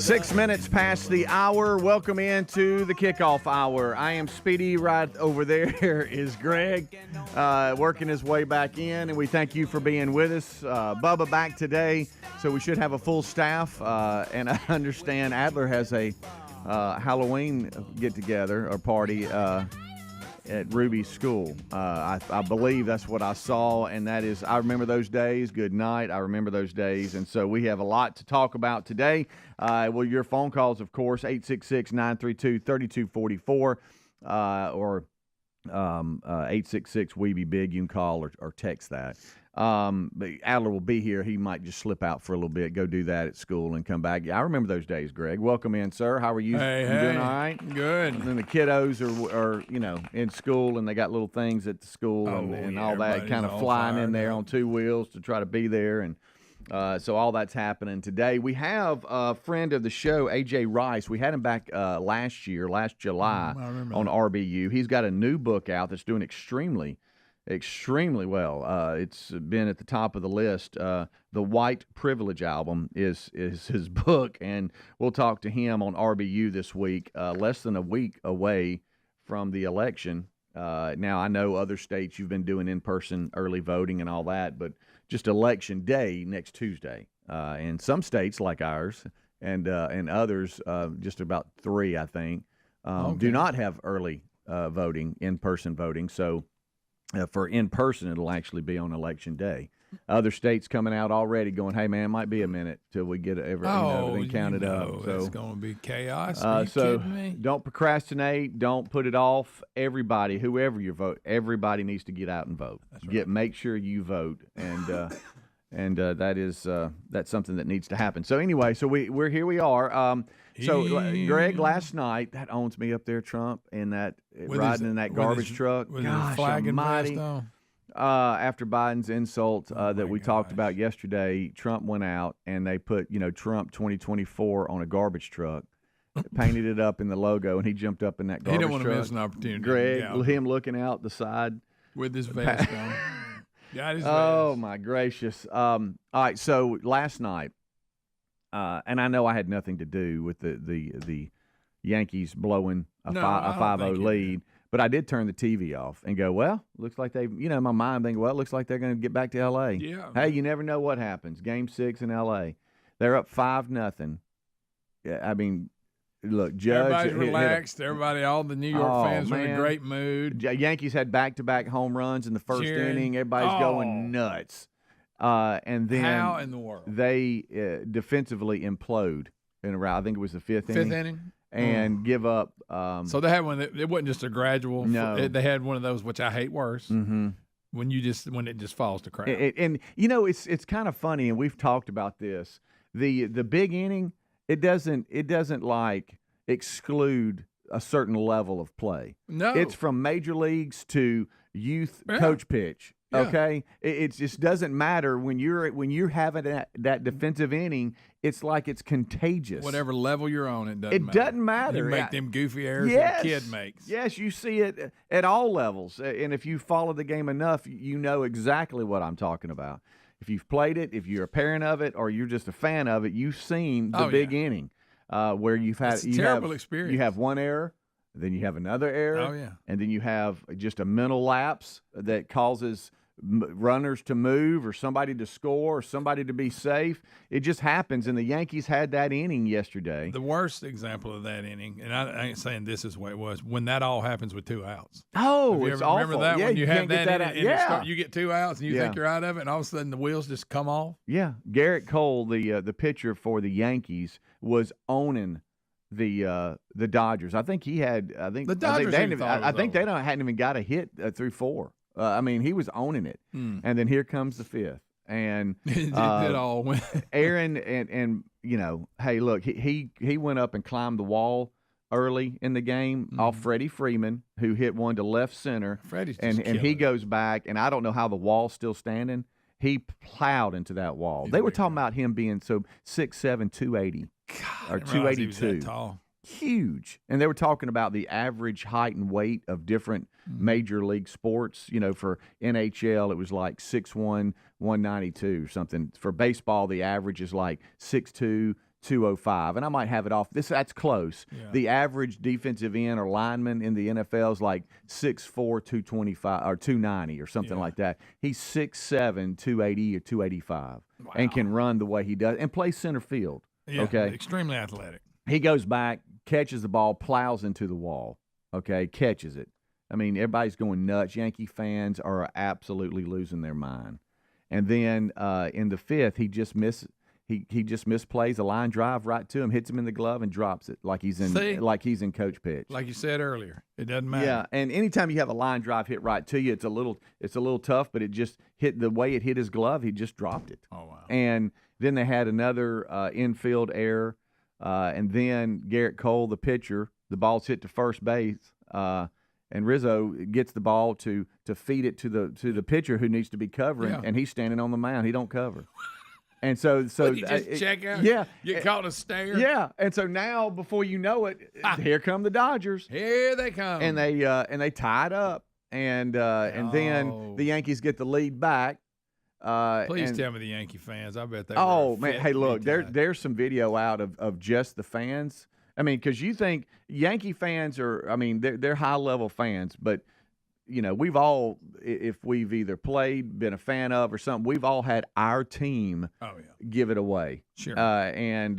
6 minutes past the hour. Welcome into the kickoff hour. I am Speedy. Right over there is Greg, working his way back in, and we thank you for being with us. Bubba back today, so we should have a full staff. And I understand Adler has a Halloween get-together or party at Ruby's school. I believe that's what I saw, and that is, I remember those days. Good night. I remember those days, and so we have a lot to talk about today. Well, your phone calls, of course, 866-932-3244 or 866-WE-BE-BIG. You can call or text that. But Adler will be here. He might just slip out for a little bit, go do that at school, and come back. I remember those days, Greg. Welcome in, sir. How are you? Hey, you doing all right? Good. And then the kiddos are in school, and they got little things at the school and all that, kind of flying in there on two wheels to try to be there. And so all that's happening today. We have a friend of the show, A.J. Rice. We had him back last July on RBU. He's got a new book out that's doing extremely well. It's been at the top of the list. The White Privilege album is his book, and we'll talk to him on RBU this week, less than a week away from the election. Now, I know other states you've been doing in-person early voting and all that, but just Election Day next Tuesday. And some states like ours and others, just about 3, I think, do not have early voting, in-person voting. So for in-person, it'll actually be on Election Day. Other states coming out already going, hey, man, it might be a minute till we get everything counted up. So it's going to be chaos. So don't procrastinate. Don't put it off. Everybody, whoever you vote, everybody needs to get out and vote. That's right. Make sure you vote. And that's something that needs to happen. So anyway, so we're here. We are. So Greg, last night, that owns me up there, Trump, and that riding in that garbage truck. With Gosh his flag almighty. After Biden's insult that we talked about yesterday, Trump went out and they put Trump 2024 on a garbage truck, painted it up in the logo, and he jumped up in that garbage truck. He didn't want to miss an opportunity. Greg, him looking out the side with his vest on. Got his vest. vest. My gracious! All right, so last night. And I know I had nothing to do with the Yankees blowing a 5-0 lead, but I did turn the TV off and go, well, looks like they, my mind thinking, well, it looks like they're going to get back to L.A. Yeah. Hey, you never know what happens. Game 6 in L.A. They're up 5-0. Yeah, I mean, look, Judge. Everybody's relaxed. All the New York fans are in a great mood. Yankees had back-to-back home runs in the first inning. Everybody's going nuts. And then how in the world they defensively implode in a row. I think it was the fifth inning, and give up. So they had one. It wasn't just a gradual. No, they had one of those, which I hate worse. Mm-hmm. When it just falls to crap. And it's kind of funny, and we've talked about this. The big inning, it doesn't like exclude a certain level of play. No, it's from major leagues to youth coach pitch. Yeah. Okay, it just doesn't matter when you're having that defensive inning. It's like it's contagious. Whatever level you're on, it doesn't matter. Doesn't matter. You make them goofy errors that a kid makes. Yes, you see it at all levels, and if you follow the game enough, you know exactly what I'm talking about. If you've played it, if you're a parent of it, or you're just a fan of it, you've seen the big inning where you've had it's a terrible experience. You have one error. Then you have another error, and then you have just a mental lapse that causes runners to move or somebody to score or somebody to be safe. It just happens, and the Yankees had that inning yesterday. The worst example of that inning, and I ain't saying this is the way it was, when that all happens with 2 outs. Oh, it's awful. Remember that when you have that inning, you get 2 outs and you think you're out of it, and all of a sudden the wheels just come off? Yeah. Garrett Cole, the pitcher for the Yankees, was owning the Dodgers. I think he had. I think the Dodgers. they hadn't even got a hit through 4. I mean, he was owning it, and then here comes the 5th, and it all went. Aaron and hey, look, he went up and climbed the wall early in the game off Freddie Freeman, who hit one to left center, and he goes back, and I don't know how the wall's still standing. He plowed into that wall. They were talking about him being 6'7", 280 or 282. He was that tall. Huge. And they were talking about the average height and weight of different major league sports. For NHL, it was like 6'1", 192 or something. For baseball, the average is like 6'2", 205, and I might have it off. That's close. Yeah. The average defensive end or lineman in the NFL is like 6'4", 225 or 290 or something like that. He's 6'7", 280 or 285, and can run the way he does and plays center field. Yeah, okay, extremely athletic. He goes back, catches the ball, plows into the wall. Okay, catches it. I mean, everybody's going nuts. Yankee fans are absolutely losing their mind. And then in the fifth, he just misplays a line drive right to him, hits him in the glove, and drops it like he's in coach pitch. Like you said earlier, it doesn't matter. Yeah, and anytime you have a line drive hit right to you, it's a little tough, but it just hit the way it hit his glove. He just dropped it. Oh wow! And then they had another infield error, and then Garrett Cole, the pitcher, the ball's hit to first base. And Rizzo gets the ball to feed it to the pitcher who needs to be covering, and he's standing on the mound. He don't cover. And so you just check out. Yeah, get caught in a stare. Yeah, and so now before you know it, here come the Dodgers. Here they come, and they tie it up, and then the Yankees get the lead back. Please tell me the Yankee fans. I bet they. Oh man, hey look, there's some video out of just the fans. I mean, because you think Yankee fans are, I mean, they're high-level fans, but, you know, we've all, if we've either played, been a fan of or something, we've all had our team give it away. Sure. And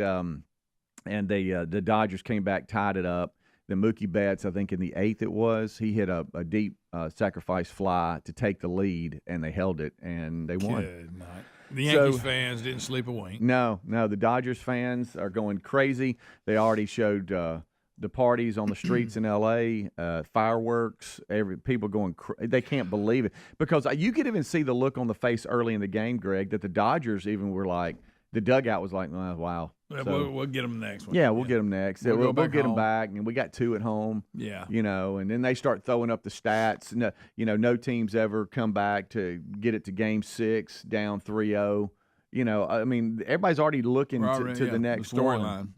the Dodgers came back, tied it up. Then Mookie Betts, I think in the eighth it was, he hit a deep sacrifice fly to take the lead, and they held it, and they won. Good night. The Yankees fans didn't sleep a wink. No. The Dodgers fans are going crazy. They already showed the parties on the streets in L.A., fireworks, people going they can't believe it. Because you could even see the look on the face early in the game, Greg, that the Dodgers even were like, the dugout was like, oh, wow. So, we'll get them next one. Yeah, we'll get them next. We'll get them back, and we got 2 at home. Yeah. You know, and then they start throwing up the stats. No, you know, no team's ever come back to get it to Game 6 down 3-0. You know, I mean, everybody's already looking to the next storyline.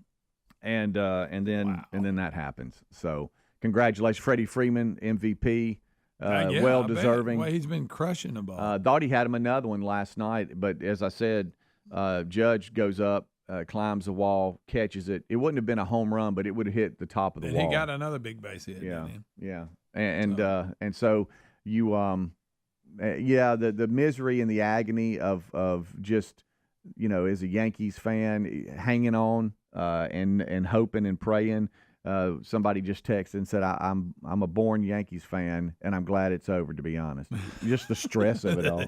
And then that happens. So congratulations, Freddie Freeman, MVP. Well deserving. Well, he's been crushing the ball. Thought he had him another one last night, but as I said, Judge goes up, climbs the wall, catches it. It wouldn't have been a home run, but it would have hit the top of the wall. He got another big base hit. Yeah. And so you the misery and the agony of just, you know, as a Yankees fan, hanging on and hoping and praying. Somebody just texted and said, I'm a born Yankees fan, and I'm glad it's over, to be honest. Just the stress of it all.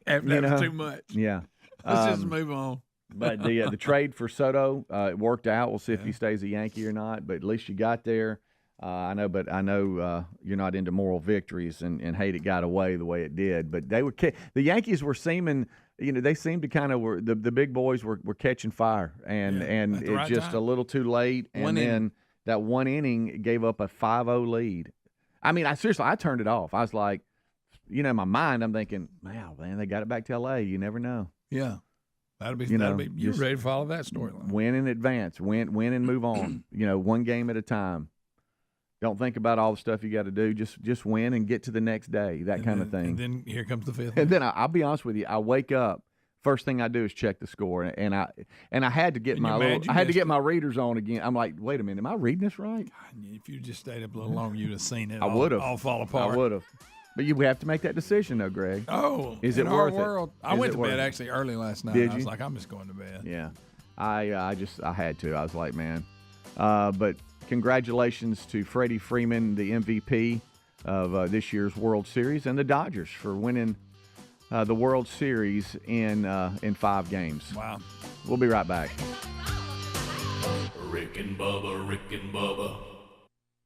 That was too much. Yeah. Let's just move on. But the trade for Soto, it worked out. We'll see if he stays a Yankee or not, but at least you got there. I know you're not into moral victories and hate it got away the way it did. But the Yankees were seeming, you know, they seemed to kind of the big boys were catching fire, and it's just a little too late. And then that one inning gave up a 5-0 lead. I mean, I turned it off. I was like, you know, in my mind, I'm thinking, wow, man, they got it back to L.A. You never know. Yeah. You're ready to follow that storyline. Win in advance. Win and move on. You know, one game at a time. Don't think about all the stuff you got to do. Just win and get to the next day, kind of thing. And then here comes the fifth. And then I'll be honest with you, I wake up, first thing I do is check the score, and I had to get my readers on again. I'm like, wait a minute, am I reading this right? God, if you just stayed up a little longer, you'd have seen it. I would have all fall apart. I would have. But you have to make that decision, though, Greg. Oh, is it worth it? I went to bed actually early last night. I was like, I'm just going to bed. Yeah, I had to. I was like, man. But congratulations to Freddie Freeman, the MVP of this year's World Series, and the Dodgers for winning the World Series in 5 games. Wow. We'll be right back. Rick and Bubba.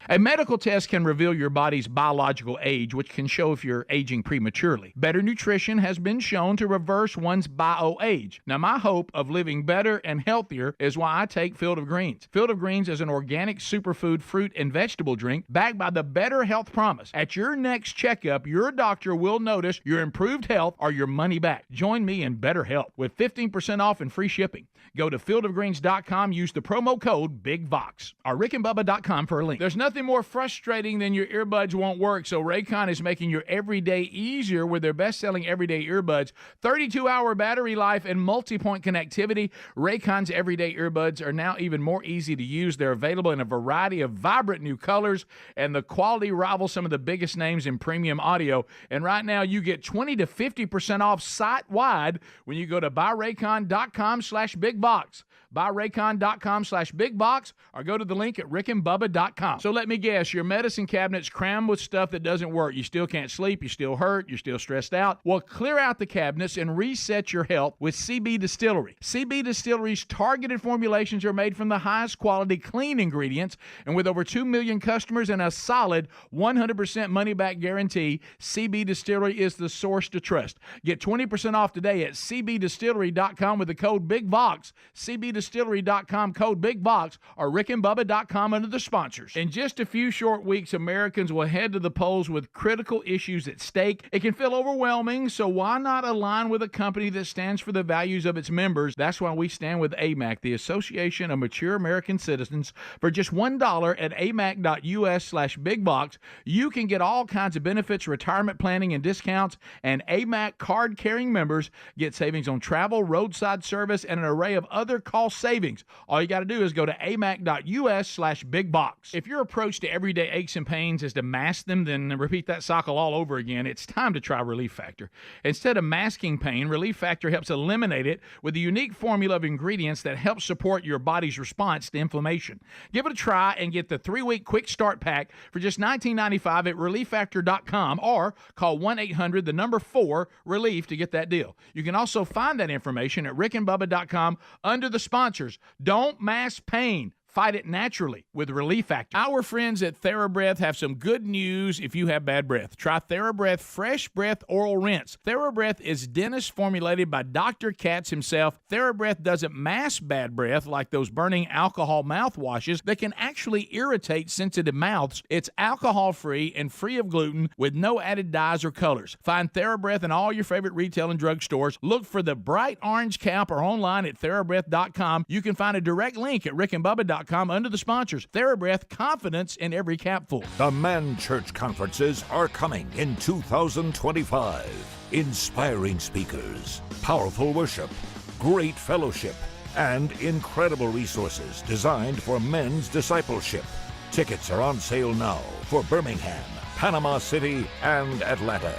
A medical test can reveal your body's biological age, which can show if you're aging prematurely. Better nutrition has been shown to reverse one's bio-age. Now, my hope of living better and healthier is why I take Field of Greens. Field of Greens is an organic superfood fruit and vegetable drink backed by the Better Health Promise. At your next checkup, your doctor will notice your improved health or your money back. Join me in better health with 15% off and free shipping. Go to fieldofgreens.com, use the promo code BIGVOX or rickandbubba.com for a link. There's nothing nothing more frustrating than your earbuds won't work, so Raycon is making your everyday easier with their best-selling everyday earbuds. 32-hour battery life and multi-point connectivity. Raycon's everyday earbuds are now even more easy to use. They're available in a variety of vibrant new colors, and the quality rivals some of the biggest names in premium audio. And right now, you get 20 to 50% off site-wide when you go to buyraycon.com/bigbox. buyraycon.com/bigbox, or go to the link at rickandbubba.com. So let me guess, your medicine cabinet's crammed with stuff that doesn't work. You still can't sleep, you still hurt, you're still stressed out. Well, clear out the cabinets and reset your health with CB Distillery. CB Distillery's targeted formulations are made from the highest quality clean ingredients, and with over 2 million customers and a solid 100% money-back guarantee, CB Distillery is the source to trust. Get 20% off today at cbdistillery.com with the code BIGBOX, cbdistillery.com code BIGBOX, or rickandbubba.com under the sponsors. In just a few short weeks, Americans will head to the polls with critical issues at stake. It can feel overwhelming, so why not align with a company that stands for the values of its members? That's why we stand with AMAC, the Association of Mature American Citizens. For just $1 at amac.us/bigbox, you can get all kinds of benefits, retirement planning, and discounts, and AMAC card-carrying members get savings on travel, roadside service, and an array of other cost savings. All you got to do is go to amac.us/bigbox. If your approach to everyday aches and pains is to mask them, then repeat that cycle all over again. It's time to try Relief Factor. Instead of masking pain, Relief Factor helps eliminate it with a unique formula of ingredients that helps support your body's response to inflammation. Give it a try and get the 3-week quick start pack for just $19.95 at relieffactor.com, or call 1-800-4-RELIEF to get that deal. You can also find that information at rickandbubba.com under the sponsors. Don't mask pain. Fight it naturally with Relief Factor. Our friends at TheraBreath have some good news if you have bad breath. Try TheraBreath Fresh Breath Oral Rinse. TheraBreath is dentist formulated by Dr. Katz himself. TheraBreath doesn't mask bad breath like those burning alcohol mouthwashes that can actually irritate sensitive mouths. It's alcohol-free and free of gluten with no added dyes or colors. Find TheraBreath in all your favorite retail and drug stores. Look for the bright orange cap or online at TheraBreath.com. You can find a direct link at rickandbubba.com under the sponsors. TheraBreath, confidence in every capful. The Man Church Conferences are coming in 2025. Inspiring speakers, powerful worship, great fellowship, and incredible resources designed for men's discipleship. Tickets are on sale now for Birmingham, Panama City, and Atlanta.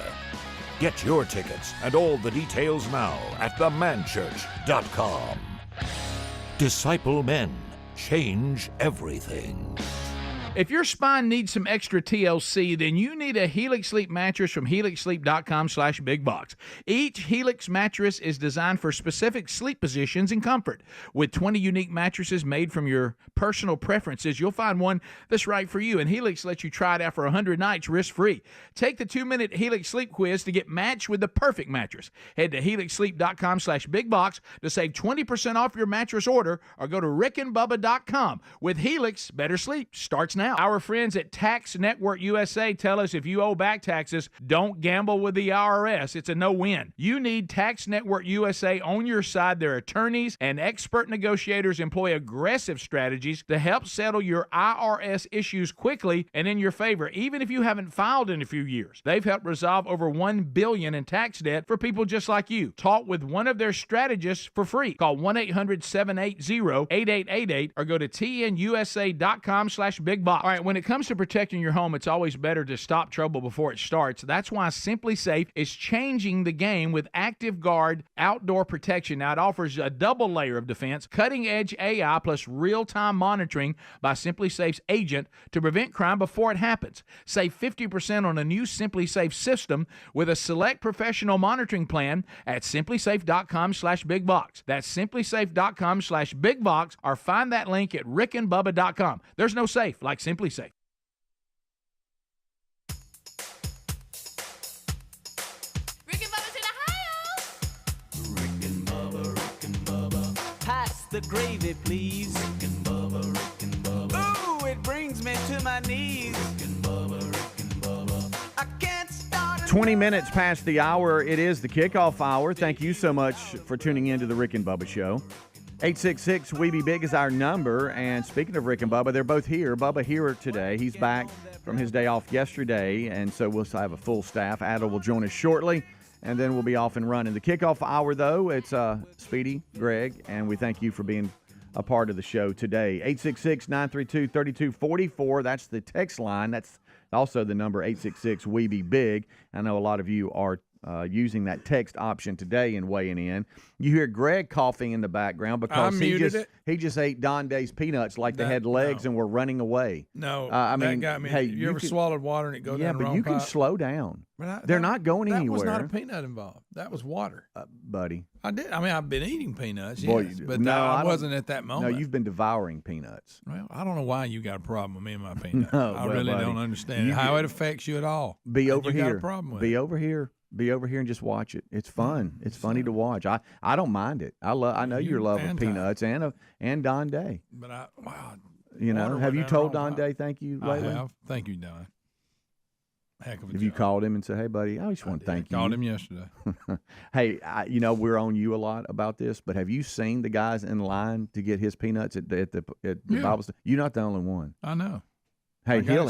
Get your tickets and all the details now at themanchurch.com. Disciple men. Change everything. If your spine needs some extra TLC, then you need a Helix Sleep mattress from helixsleep.com/bigbox. Each Helix mattress is designed for specific sleep positions and comfort. With 20 unique mattresses made from your personal preferences, you'll find one that's right for you, and Helix lets you try it out for 100 nights risk-free. Take the 2-minute Helix Sleep quiz to get matched with the perfect mattress. Head to helixsleep.com/bigbox to save 20% off your mattress order, or go to rickandbubba.com. With Helix, better sleep starts now. Our friends at Tax Network USA tell us if you owe back taxes, don't gamble with the IRS. It's a no-win. You need Tax Network USA on your side. Their attorneys and expert negotiators employ aggressive strategies to help settle your IRS issues quickly and in your favor, even if you haven't filed in a few years. They've helped resolve over $1 billion in tax debt for people just like you. Talk with one of their strategists for free. Call 1-800-780-8888 or go to tnusa.com/bigbox. All right, when it comes to protecting your home, it's always better to stop trouble before it starts. That's why Simply Safe is changing the game with Active Guard outdoor protection. Now, it offers a double layer of defense, cutting-edge AI plus real-time monitoring by Simply Safe's agent to prevent crime before it happens. Save 50% on a new Simply Safe system with a select professional monitoring plan at simplysafe.com/bigbox. That's simplysafe.com/bigbox, or find that link at rickandbubba.com. There's no safe like Simply Safe. Rick and Bubba's in Ohio. Rick and Bubba. Pass the gravy, please. Rick and Bubba. Ooh, it brings me to my knees. Rick and Bubba. I can't start 20 minutes past the hour. It is the kickoff hour. Thank you so much for tuning in to the Rick and Bubba Show. 866 We Be Big is our number. And speaking of Rick and Bubba, they're both here. Bubba here today. He's back from his day off yesterday, and so we'll have a full staff. Adel will join us shortly, and then we'll be off and running. The kickoff hour, though, it's Speedy, Greg, and we thank you for being a part of the show today. 866-932-3244. That's the text line. That's also the number 866 We Be Big. I know a lot of you are using that text option today and weighing in. You hear Greg coughing in the background because he just ate Don Day's peanuts like they had legs and were running away. No, I mean, that got me. hey, you ever swallowed water and it goes down the wrong but you can pipe? slow down. They're not going anywhere. That was not a peanut involved. That was water. Buddy. I did. I mean, I've been eating peanuts, Boy, yes, but no, I I wasn't at that moment. No, you've been devouring peanuts. Well, I don't know why you got a problem with me and my peanuts. No, I well, really buddy, don't understand how it affects you at all. Be over you here. Got a problem with Be it. over here. Be over here and just watch it. It's fun. It's funny to watch. I don't mind it. I know your love of peanuts and Don Day. But wow. You know, have you told Don Day thank you lately? I have. Thank you, Don. Heck of a Have you called him and said, "Hey, buddy, I just want to thank you"? Called him yesterday. Hey, we're on you a lot about this, but have you seen the guys in line to get his peanuts at the Bible study? You're not the only one. I know. Hey, he'll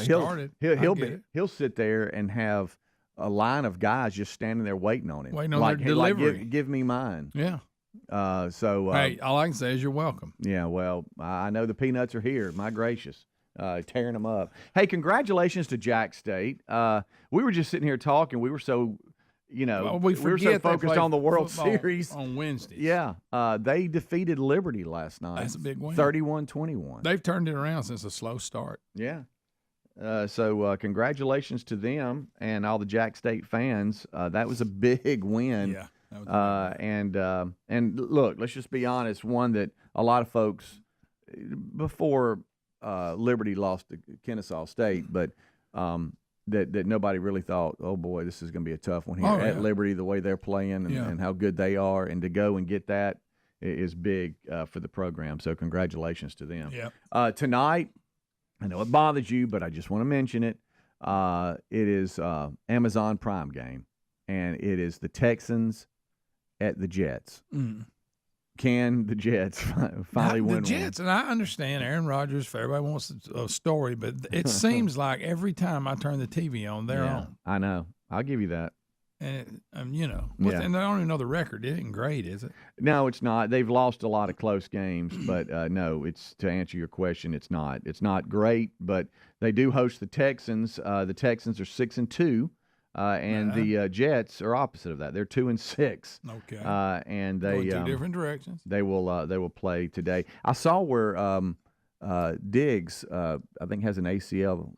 he'll sit there and have a line of guys just standing there waiting on him, waiting on their delivery. Give me mine. Yeah. Hey, all I can say is you're welcome. Yeah. Well, I know the peanuts are here. My gracious. Tearing them up. Hey, congratulations to Jack State. We were just sitting here talking. We were so, we were so focused on the World Series on Wednesday. Yeah, they defeated Liberty last night. That's a big win. 31-21. They've turned it around since a slow start. Yeah. So congratulations to them and all the Jack State fans. That was a big win. Yeah. That was and look, let's just be honest. One that a lot of folks before. Liberty lost to Kennesaw State, but that nobody really thought, oh boy, this is going to be a tough one here at Liberty, the way they're playing and how good they are, and to go and get that is big for the program. So congratulations to them. Yep. Tonight, I know it bothers you, but I just want to mention it. It is Amazon Prime game, and it is the Texans at the Jets. Mm. Can the Jets finally win? The Jets, and I understand Aaron Rodgers. Everybody wants a story, but it seems like every time I turn the TV on, they're on. I know. I'll give you that. And and they don't even know the record. It isn't great, is it? No, it's not. They've lost a lot of close games, but no. It's to answer your question. It's not. It's not great, but they do host the Texans. The Texans are 6-2. And the Jets are opposite of that. They're 2-6. Okay. And they going two different directions. They will play today. I saw where Diggs I think has an ACL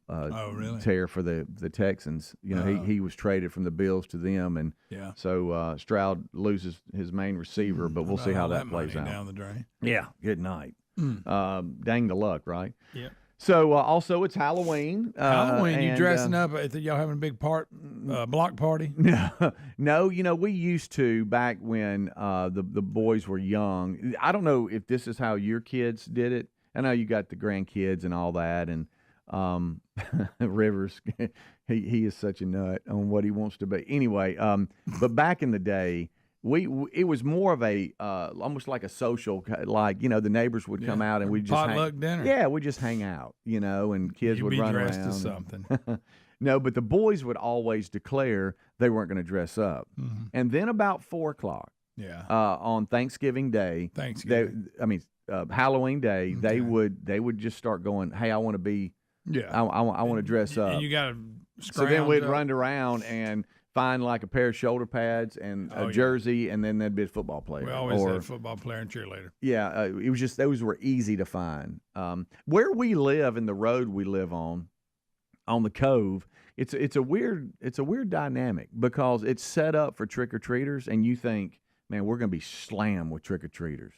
tear for the Texans. He was traded from the Bills to them, and so Stroud loses his main receiver. But we'll see how that plays out. Down the drain. Yeah. Good night. Dang the luck, right? Yeah. So also it's Halloween. You dressing up? Y'all having a big block party? No. We used to back when the boys were young. I don't know if this is how your kids did it. I know you got the grandkids and all that, and Rivers, he is such a nut on what he wants to be. Anyway, but back in the day. It was more of a almost like a social, like the neighbors would come out and we just potluck dinner. Yeah, we just hang out, and kids would run dressed around. as something. No, but the boys would always declare they weren't going to dress up, and then about 4:00, on Thanksgiving Day, Halloween Day, they would just start going, hey, I want to be, I want to dress up. And you got to. So then we'd run around and find like a pair of shoulder pads and a jersey, and then there'd be a football player. We always had a football player and cheerleader. Yeah, it was just those were easy to find. Where we live and the road we live on the Cove, it's a weird dynamic because it's set up for trick or treaters, and you think, man, we're going to be slammed with trick or treaters,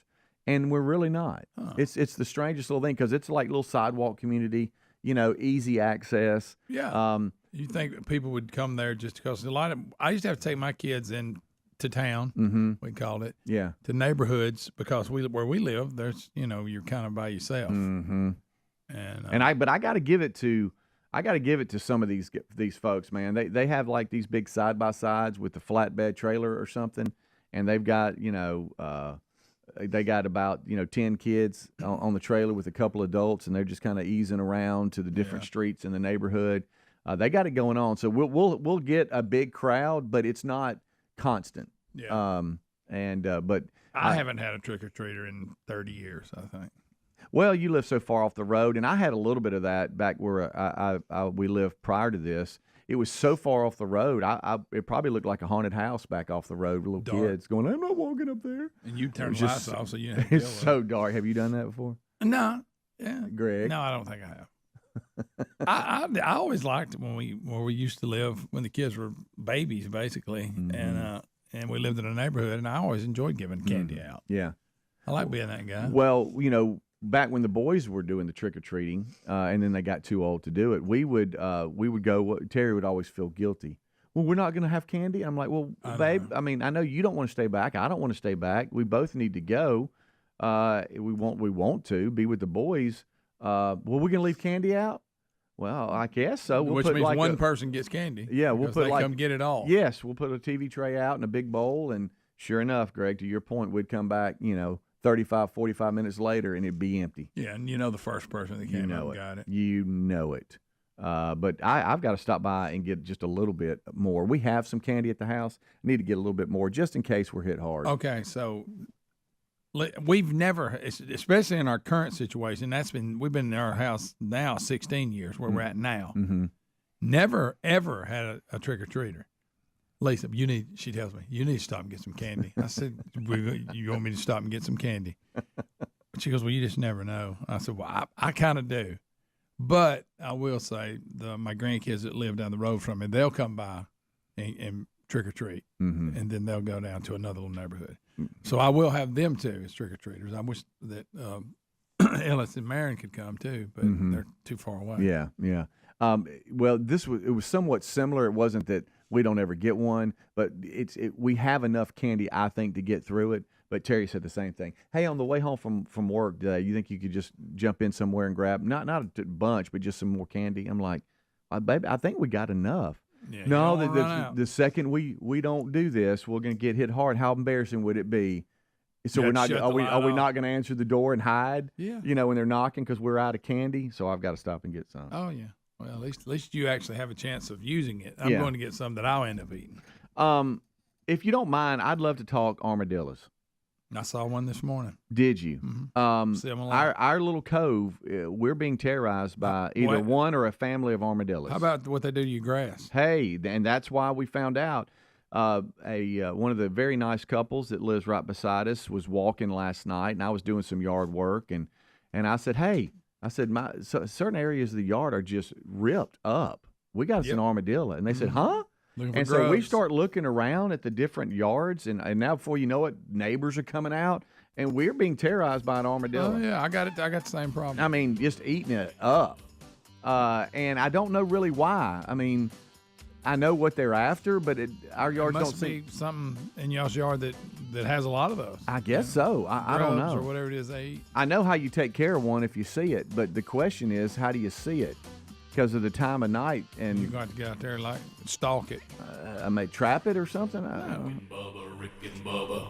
and we're really not. Huh. It's the strangest little thing because it's like a little sidewalk community, easy access. Yeah. You think people would come there just because I used to have to take my kids in to town, we called it, to neighborhoods because where we live, there's you're kind of by yourself. Mm-hmm. And but I got to give it to some of these folks, man. They have like these big side by sides with the flatbed trailer or something, and they've got they got about 10 kids on the trailer with a couple adults, and they're just kind of easing around to the different streets in the neighborhood. They got it going on, so we'll get a big crowd, but it's not constant. Yeah. But I haven't had a trick or treater in 30 years, I think. Well, you live so far off the road, and I had a little bit of that back where we lived prior to this. It was so far off the road, it probably looked like a haunted house back off the road with little kids going, I'm not walking up there. And you turn the lights off, so you have to It's so dark. Have you done that before? No. Yeah. Greg? No, I don't think I have. I always liked it where we used to live when the kids were babies, basically, and we lived in a neighborhood, and I always enjoyed giving candy out. Yeah. I like being that guy. Well, back when the boys were doing the trick or treating, and then they got too old to do it, we would go. Terry would always feel guilty. Well, we're not going to have candy. I'm like, well, babe. I mean, I know you don't want to stay back. I don't want to stay back. We both need to go. We want to be with the boys. Well, we're going to leave candy out. Well, I guess so. Which means one person gets candy. Yeah, we'll put come get it all. Yes, we'll put a TV tray out in a big bowl, and sure enough, Greg, to your point, we'd come back, 35, 45 minutes later, and it'd be empty. Yeah, and the first person that came out and got it. You know it. But I've got to stop by and get just a little bit more. We have some candy at the house. Need to get a little bit more just in case we're hit hard. Okay, so we've never, especially in our current situation, we've been in our house now 16 years where we're at now. Mm-hmm. Never, ever had a trick-or-treater. Lisa, she tells me, you need to stop and get some candy. I said, you want me to stop and get some candy? She goes, well, you just never know. I said, well, I kind of do. But I will say, my grandkids that live down the road from me, they'll come by and trick-or-treat, and then they'll go down to another little neighborhood. So I will have them, too, as trick-or-treaters. I wish that Ellis and Marion could come, too, but they're too far away. Yeah, yeah. Well, it was somewhat similar. It wasn't that we don't ever get one, but we have enough candy, I think, to get through it. But Terry said the same thing. Hey, on the way home from work today, you think you could just jump in somewhere and grab not a bunch, but just some more candy? I'm like, baby, I think we got enough. Yeah, no, the second we don't do this, we're going to get hit hard. How embarrassing would it be? So we're not. Are we not going to answer the door and hide? Yeah. When they're knocking because we're out of candy. So I've got to stop and get some. Oh yeah. Well, at least you actually have a chance of using it. I'm going to get some that I'll end up eating. If you don't mind, I'd love to talk armadillos. I saw one this morning. Did you? Similar. Our little cove, we're being terrorized by either one or a family of armadillos. How about what they do to your grass? Hey, and that's why we found out. One of the very nice couples that lives right beside us was walking last night, and I was doing some yard work, and I said, hey. Certain areas of the yard are just ripped up. We got us an armadillo. And they said, huh? And so we start looking around at the different yards, and now before you know it, neighbors are coming out, and we're being terrorized by an armadillo. Oh, yeah, I got it. I got the same problem. I mean, just eating it up. And I don't know really why. I mean, I know what they're after, but our yards don't seem. Must be something in y'all's yard that has a lot of those. I guess so. I don't know. Or whatever it is they eat. I know how you take care of one if you see it, but the question is, how do you see it? Because of the time of night. And you're going to get out there and stalk it. I may trap it or something. I don't know. Bubba, Rick and Bubba.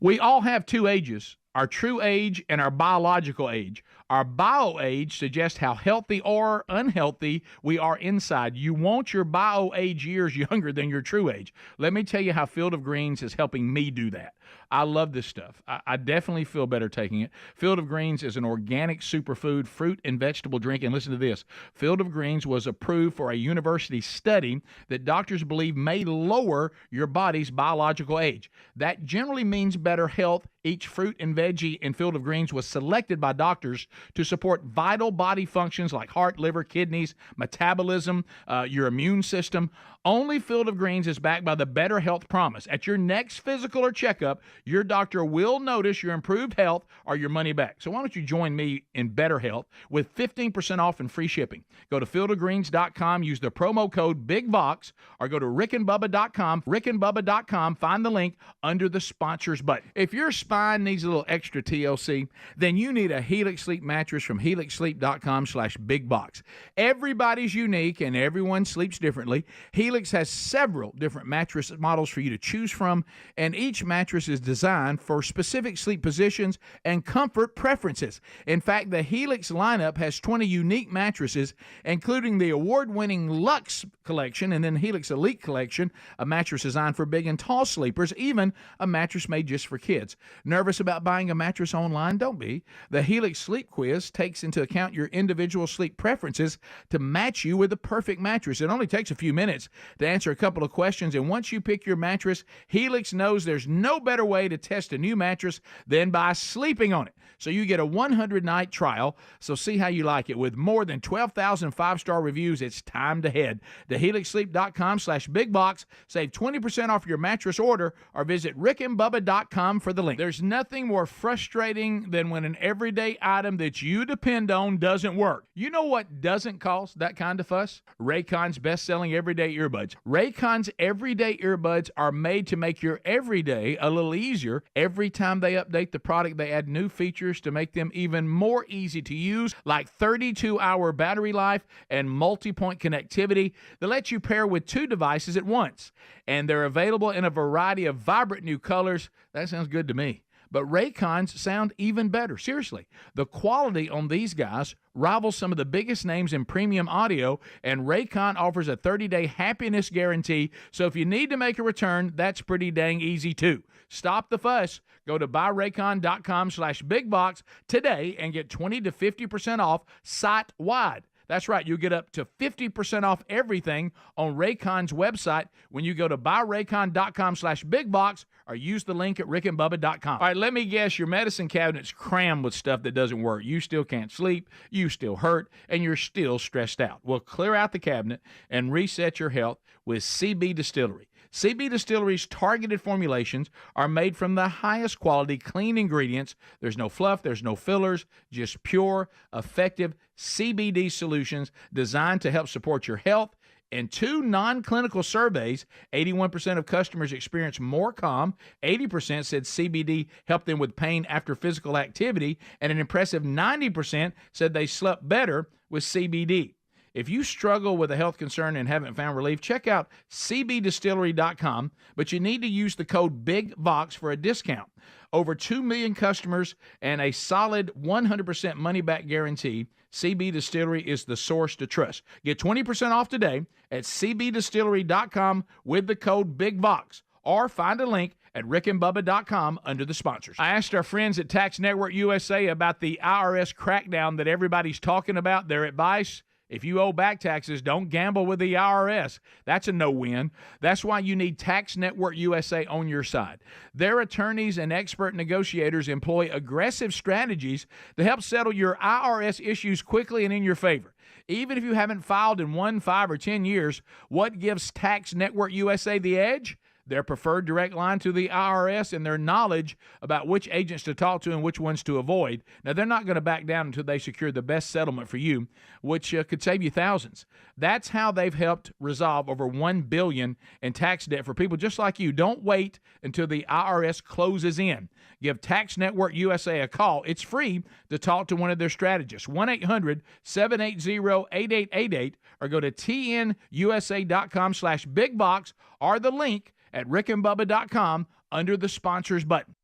We all have two ages, our true age and our biological age. Our bio age suggests how healthy or unhealthy we are inside. You want your bio age years younger than your true age. Let me tell you how Field of Greens is helping me do that. I love this stuff. I definitely feel better taking it. Field of Greens is an organic superfood fruit and vegetable drink. And listen to this. Field of Greens was approved for a university study that doctors believe may lower your body's biological age. That generally means better health. Each fruit and veggie in Field of Greens was selected by doctors to support vital body functions like heart, liver, kidneys, metabolism, your immune system. Only Field of Greens is backed by the Better Health Promise. At your next physical or checkup, your doctor will notice your improved health or your money back. So why don't you join me in Better Health with 15% off and free shipping? Go to fieldofgreens.com, use the promo code BIGVOX, or go to rickandbubba.com, find the link under the sponsors button. If your spine needs a little extra TLC, then you need a Helix Sleep mattress from helixsleep.com/bigbox. Everybody's unique and everyone sleeps differently. Helix has several different mattress models for you to choose from, and each mattress is designed for specific sleep positions and comfort preferences. In fact, the Helix lineup has 20 unique mattresses, including the award-winning Luxe collection and then Helix Elite collection, a mattress designed for big and tall sleepers, even a mattress made just for kids. Nervous about buying a mattress online? Don't be. The Helix Sleep Quiz takes into account your individual sleep preferences to match you with the perfect mattress. It only takes a few minutes to answer a couple of questions, and once you pick your mattress, Helix knows there's no better way to test a new mattress than by sleeping on it. So you get a 100-night trial, so see how you like it. With more than 12,000 five-star reviews, it's time to head to helixsleep.com/bigbox. Save 20% off your mattress order, or visit rickandbubba.com for the link. There's nothing more frustrating than when an everyday item that you depend on doesn't work. You know what doesn't cause that kind of fuss? Raycon's best-selling everyday earbuds. Raycon's everyday earbuds are made to make your everyday a little easier. Every time they update the product, they add new features to make them even more easy to use, like 32-hour battery life and multi-point connectivity that lets you pair with 2 devices at once. And they're available in a variety of vibrant new colors. That sounds good to me. But Raycons sound even better. Seriously, the quality on these guys rivals some of the biggest names in premium audio, and Raycon offers a 30-day happiness guarantee, so if you need to make a return, that's pretty dang easy too. Stop the fuss. Go to buyraycon.com/bigbox today and get 20 to 50% off site-wide. That's right, you get up to 50% off everything on Raycon's website when you go to buyraycon.com/bigbox or use the link at rickandbubba.com. All right, let me guess, your medicine cabinet's crammed with stuff that doesn't work. You still can't sleep, you still hurt, and you're still stressed out. Well, clear out the cabinet and reset your health with CB Distillery. CB Distillery's targeted formulations are made from the highest quality clean ingredients. There's no fluff, there's no fillers, just pure, effective CBD solutions designed to help support your health. In 2 non-clinical surveys, 81% of customers experienced more calm, 80% said CBD helped them with pain after physical activity, and an impressive 90% said they slept better with CBD. If you struggle with a health concern and haven't found relief, check out cbdistillery.com, but you need to use the code BIGVOX for a discount. Over 2 million customers and a solid 100% money-back guarantee. CB Distillery is the source to trust. Get 20% off today at cbdistillery.com with the code BIGVOX, or find a link at rickandbubba.com under the sponsors. I asked our friends at Tax Network USA about the IRS crackdown that everybody's talking about. Their advice: if you owe back taxes, don't gamble with the IRS. That's a no-win. That's why you need Tax Network USA on your side. Their attorneys and expert negotiators employ aggressive strategies to help settle your IRS issues quickly and in your favor. Even if you haven't filed in 1, 5, or 10 years, what gives Tax Network USA the edge? Their preferred direct line to the IRS and their knowledge about which agents to talk to and which ones to avoid. Now, they're not going to back down until they secure the best settlement for you, which could save you thousands. That's how they've helped resolve over $1 billion in tax debt for people just like you. Don't wait until the IRS closes in. Give Tax Network USA a call. It's free to talk to one of their strategists. 1-800-780-8888, or go to tnusa.com/bigbox, or the link at rickandbubba.com under the sponsors button.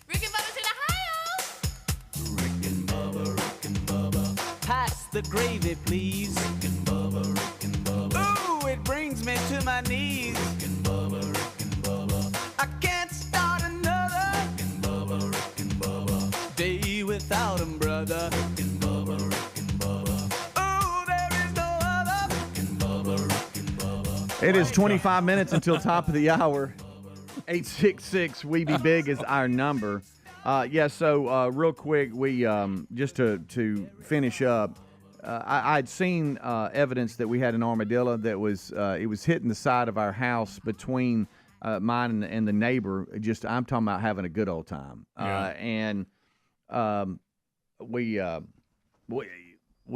Rick and Bubba's in Ohio. Rick and Bubba. Pass the gravy, please. Rick and Bubba. Ooh, it brings me to my knees. Rick and Bubba. I can't start another. Rick and Bubba. Day without 'em, brother. Rick and Bubba. Ooh, there is no other. Rick and Bubba. It is 25 minutes until top of the hour. 866 We Be Big is our number. So real quick, we just to finish up, I'd seen evidence that we had an armadillo that was it was hitting the side of our house between mine and the neighbor. I'm talking about having a good old time. And we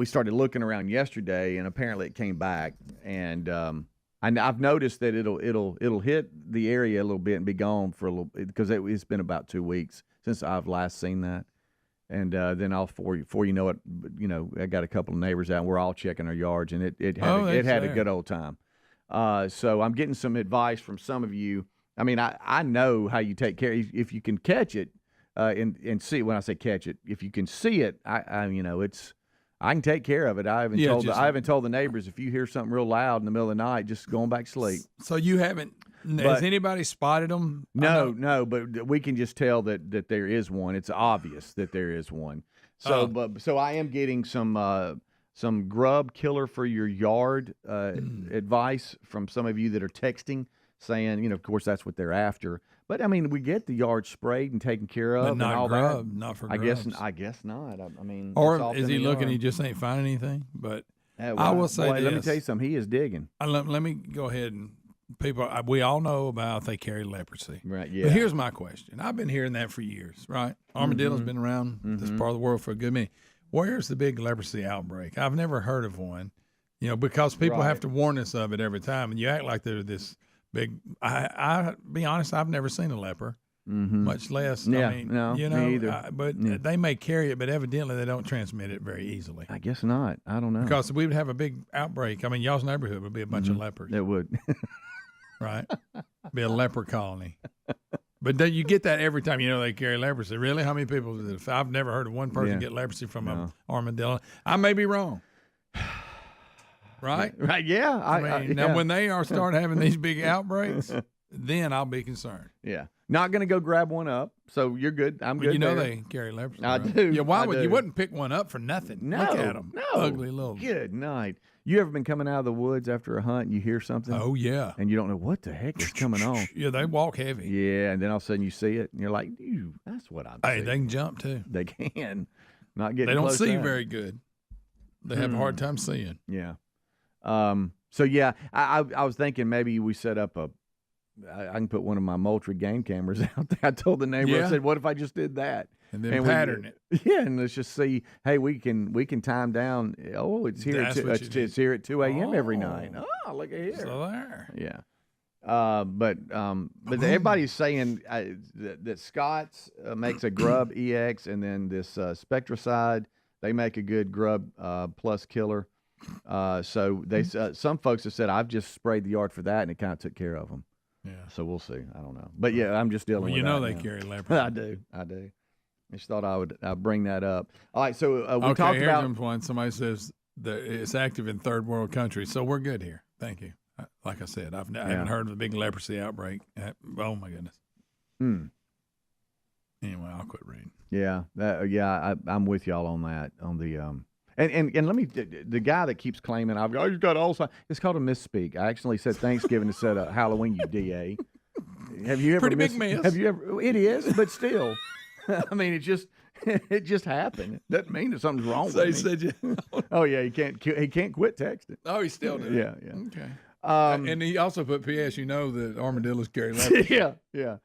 started looking around yesterday, and apparently it came back. And I've noticed that it'll hit the area a little bit and be gone for a little bit, because it's been about 2 weeks since I've last seen that. And then before you know it, I got a couple of neighbors out, and we're all checking our yards, and it had a good old time. So I'm getting some advice from some of you. I mean, I know how you take care. If you can catch it and see, when I say catch it, if you can see it, I can take care of it. I haven't told the neighbors, if you hear something real loud in the middle of the night, just going back to sleep. So you haven't. Has anybody spotted them? No, but we can just tell that there is one. It's obvious that there is one. So, so I am getting some grub killer for your yard advice from some of you that are texting, saying, of course that's what they're after. But I mean, we get the yard sprayed and taken care of, but not and all grub, that. not for I grubs. guess not. I mean, or is he looking? He just ain't finding anything. But I will say this. Let me tell you something. He is digging. Let me go ahead and. People, we all know about they carry leprosy. Right, yeah. But here's my question. I've been hearing that for years, right? Armadillo's been around this part of the world for a good minute. Where's the big leprosy outbreak? I've never heard of one, because people have to warn us of it every time. And you act like they're this big. I be honest, I've never seen a leper, much less. Yeah, I mean, no, me either. But they may carry it, but evidently they don't transmit it very easily. I guess not. I don't know. Because we would have a big outbreak. I mean, y'all's neighborhood would be a bunch of lepers. It would. Right, be a leper colony, but then you get that every time. They carry leprosy. Really, how many people? I've never heard of one person get leprosy from an armadillo. I may be wrong. Right, right, yeah. I mean, now when they start having these big outbreaks, then I'll be concerned. Yeah, not going to go grab one up. So you're good. I'm good. They carry leprosy. I right? do. Yeah, why would you wouldn't pick one up for nothing? No, look at them. No, ugly little. Good night. You ever been coming out of the woods after a hunt and you hear something? Oh, yeah. And you don't know what the heck is coming on. Yeah, they walk heavy. Yeah, and then all of a sudden you see it, and you're like, that's what I'm saying. Hey, they can jump, too. They can. Not getting They don't close see out. very good. They have a hard time seeing. Yeah. So, yeah, I was thinking maybe we set up I can put one of my Moultrie game cameras out there. I told the neighbor, I said, what if I just did that? And then pattern it. Yeah, and let's just see. Hey, we can time down. Oh, it's here. It's here at 2 a.m. every night. Oh, look at here. So there. Yeah. But everybody's saying that Scott's makes a grub EX, and then this Spectracide, they make a good grub plus killer. So they some folks have said, I've just sprayed the yard for that, and it kind of took care of them. Yeah. So we'll see. I don't know. But yeah, I'm just dealing with that. They now. carry leprosy. I do. I just thought I'd bring that up. All right, so we talked here's about one. Somebody says that it's active in third world countries, so we're good here. Thank you. Like I said, I haven't heard of the big leprosy outbreak. Oh my goodness. Anyway, I'll quit reading. Yeah, I'm with y'all on that. On the and let me, the guy that keeps claiming I've got Alzheimer's, it's called a misspeak. I actually said Thanksgiving instead of Halloween. You DA. Have you ever pretty big mess? Have you ever? It is, but still. I mean, it just happened. It doesn't mean that something's wrong with me. Oh yeah, he can't quit texting. Oh, he still does. Yeah. Okay. And he also put P.S. that armadillos carry leprosy. Yeah.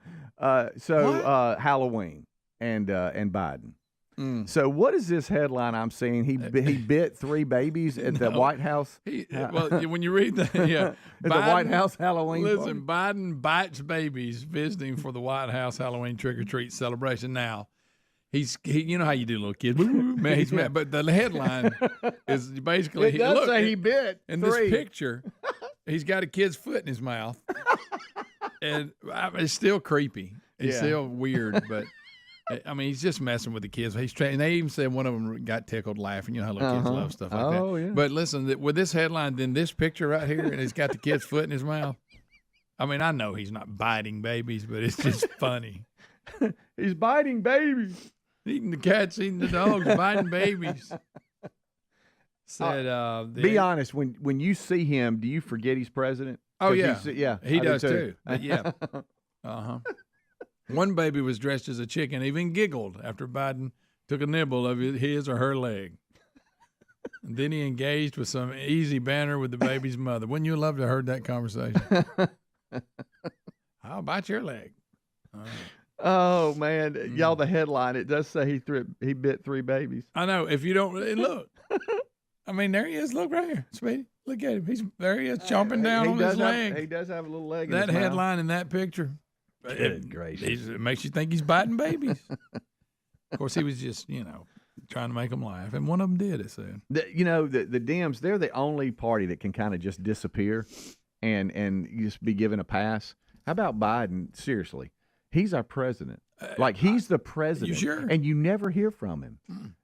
So Halloween and Biden. So what is this headline I'm seeing? He bit 3 babies at the White House. When you read that, at the White House Halloween. Listen, Biden bites babies visiting for the White House Halloween trick or treat celebration. Now, he you know how you do, little kids. Man, he's mad. But the headline is basically it does say he bit in 3. this picture. He's got a kid's foot in his mouth, and it's still creepy. It's still weird, but. I mean, he's just messing with the kids. He's trying. They even said one of them got tickled laughing. You know how little kids love stuff like that. Oh, yeah. But listen, with this headline, then this picture right here, and he's got the kid's foot in his mouth. I mean, I know he's not biting babies, but it's just funny. He's biting babies. Eating the cats, eating the dogs, biting babies. Said, be honest. When you see him, do you forget he's president? Oh yeah, he does too. But yeah, One baby was dressed as a chicken, even giggled after Biden took a nibble of his or her leg. And then he engaged with some easy banter with the baby's mother. Wouldn't you love to have heard that conversation? How about your leg? Oh man, y'all! The headline, it does say he bit 3 babies. I know. If you don't look, I mean, there he is. Look right here, Speedy. Look at him. There he is, chomping down on his leg. He does have a little leg. That in his headline mouth. in that picture. Good gracious! It makes you think he's biting babies. Of course, he was just trying to make them laugh, and one of them did. It said, the Dems, they're the only party that can kind of just disappear, and just be given a pass. How about Biden? Seriously, he's our president. Like he's the president. You sure? And you never hear from him.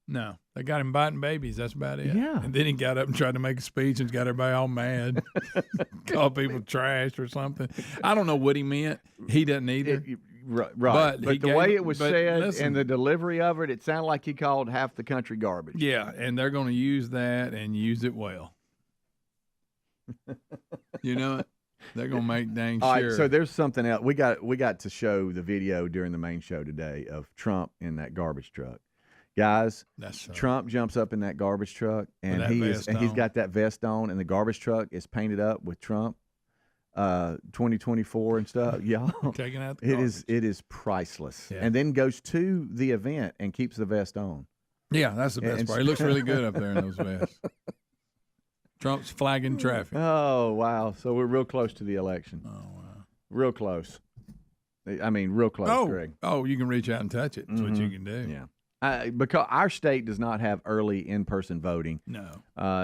No, they got him biting babies. That's about it. Yeah. And then he got up and tried to make a speech and got everybody all mad. Called people trash or something. I don't know what he meant. He doesn't either. Right. But the way it was said listen, and the delivery of it sounded like he called half the country garbage. Yeah, and they're going to use that and use it well. You know it? They're going to make dang sure. All right, so there's something else. We got to show the video during the main show today of Trump in that garbage truck. Guys, Trump jumps up in that garbage truck, and he's got that vest on, and the garbage truck is painted up with Trump 2024 and stuff. Y'all, taking out the garbage. It is priceless. Yeah. And then goes to the event and keeps the vest on. Yeah, that's the best part. He looks really good up there in those vests. Trump's flagging traffic. Oh, wow. So we're real close to the election. Oh, wow. Real close. I mean, real close, Greg. Oh, you can reach out and touch it. That's what you can do. Yeah. Because our state does not have early in-person voting. No.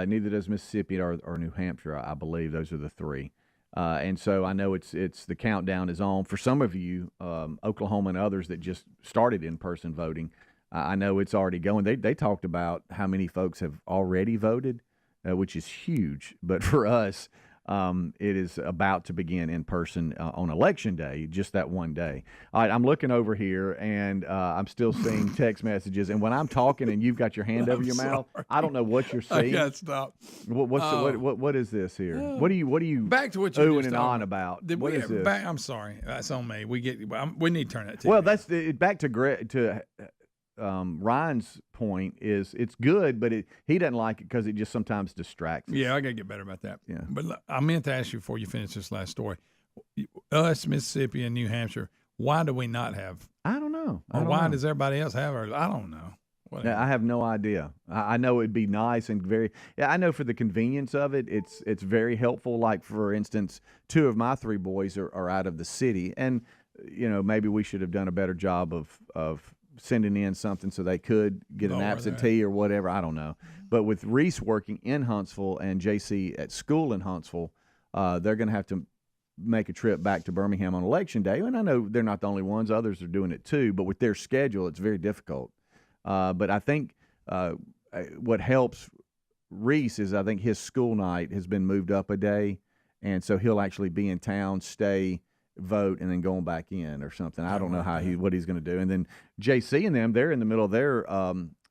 Neither does Mississippi or New Hampshire, I believe. Those are the 3. And so I know it's the countdown is on. For some of you, Oklahoma and others that just started in-person voting, I know it's already going. They talked about how many folks have already voted, which is huge. But for us, it is about to begin in person on Election Day, just that one day. All right, I'm looking over here, and I'm still seeing text messages. And when I'm talking and you've got your hand over your mouth, I don't know what you're seeing. I got to stop. What is this here? What are you back to what you oohing and on about? What is this? I'm sorry, that's on me. We need to turn that. Well, that's back to Ryan's point is it's good, but he doesn't like it because it just sometimes distracts us. Yeah, I got to get better about that. Yeah. But look, I meant to ask you before you finish this last story. Us, Mississippi, and New Hampshire, why do we not have? I don't know. Why does everybody else have ours? I don't know. Whatever. I have no idea. I know it'd be nice and very. Yeah, I know for the convenience of it, it's very helpful. Like for instance, 2 of my 3 boys are out of the city, and maybe we should have done a better job of sending in something so they could get an absentee or whatever. I don't know. But with Reese working in Huntsville and JC at school in Huntsville, they're going to have to make a trip back to Birmingham on Election Day. And I know they're not the only ones. Others are doing it too. But with their schedule, it's very difficult. But I think what helps Reese is I think his school night has been moved up a day. And so he'll actually be in town, stay, vote, and then going back in or something. I don't know what he's going to do. And then JC and them, they're in the middle of their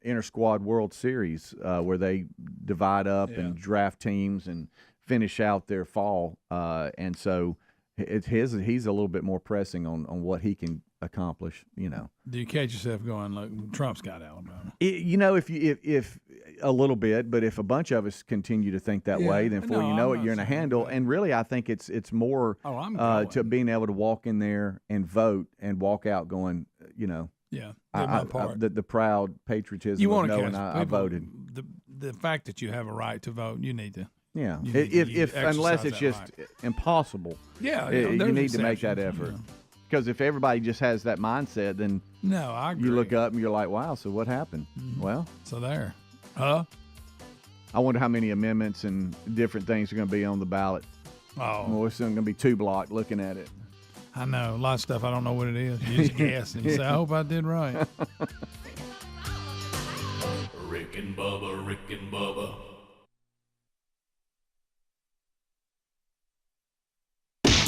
inter-squad World Series where they divide up and draft teams and finish out their fall. And so he's a little bit more pressing on what he can accomplish. Do you catch yourself going, look, Trump's got Alabama? If a little bit, but if a bunch of us continue to think that way, then before you know it, you're in a handle. And really, I think it's more to being able to walk in there and vote and walk out going, my part. The proud patriotism of knowing I voted. The fact that you have a right to vote, you need to. Yeah, unless it's just impossible. Yeah, you need to make that effort. Because if everybody just has that mindset, then I agree. You look up and you're like, wow, so what happened? Mm-hmm. Well, so there. I wonder how many amendments and different things are going to be on the ballot. Oh. Well, it's going to be 2 block looking at it. I know. A lot of stuff I don't know what it is. You just guess and you say, I hope I did right. Rick and Bubba, Rick and Bubba.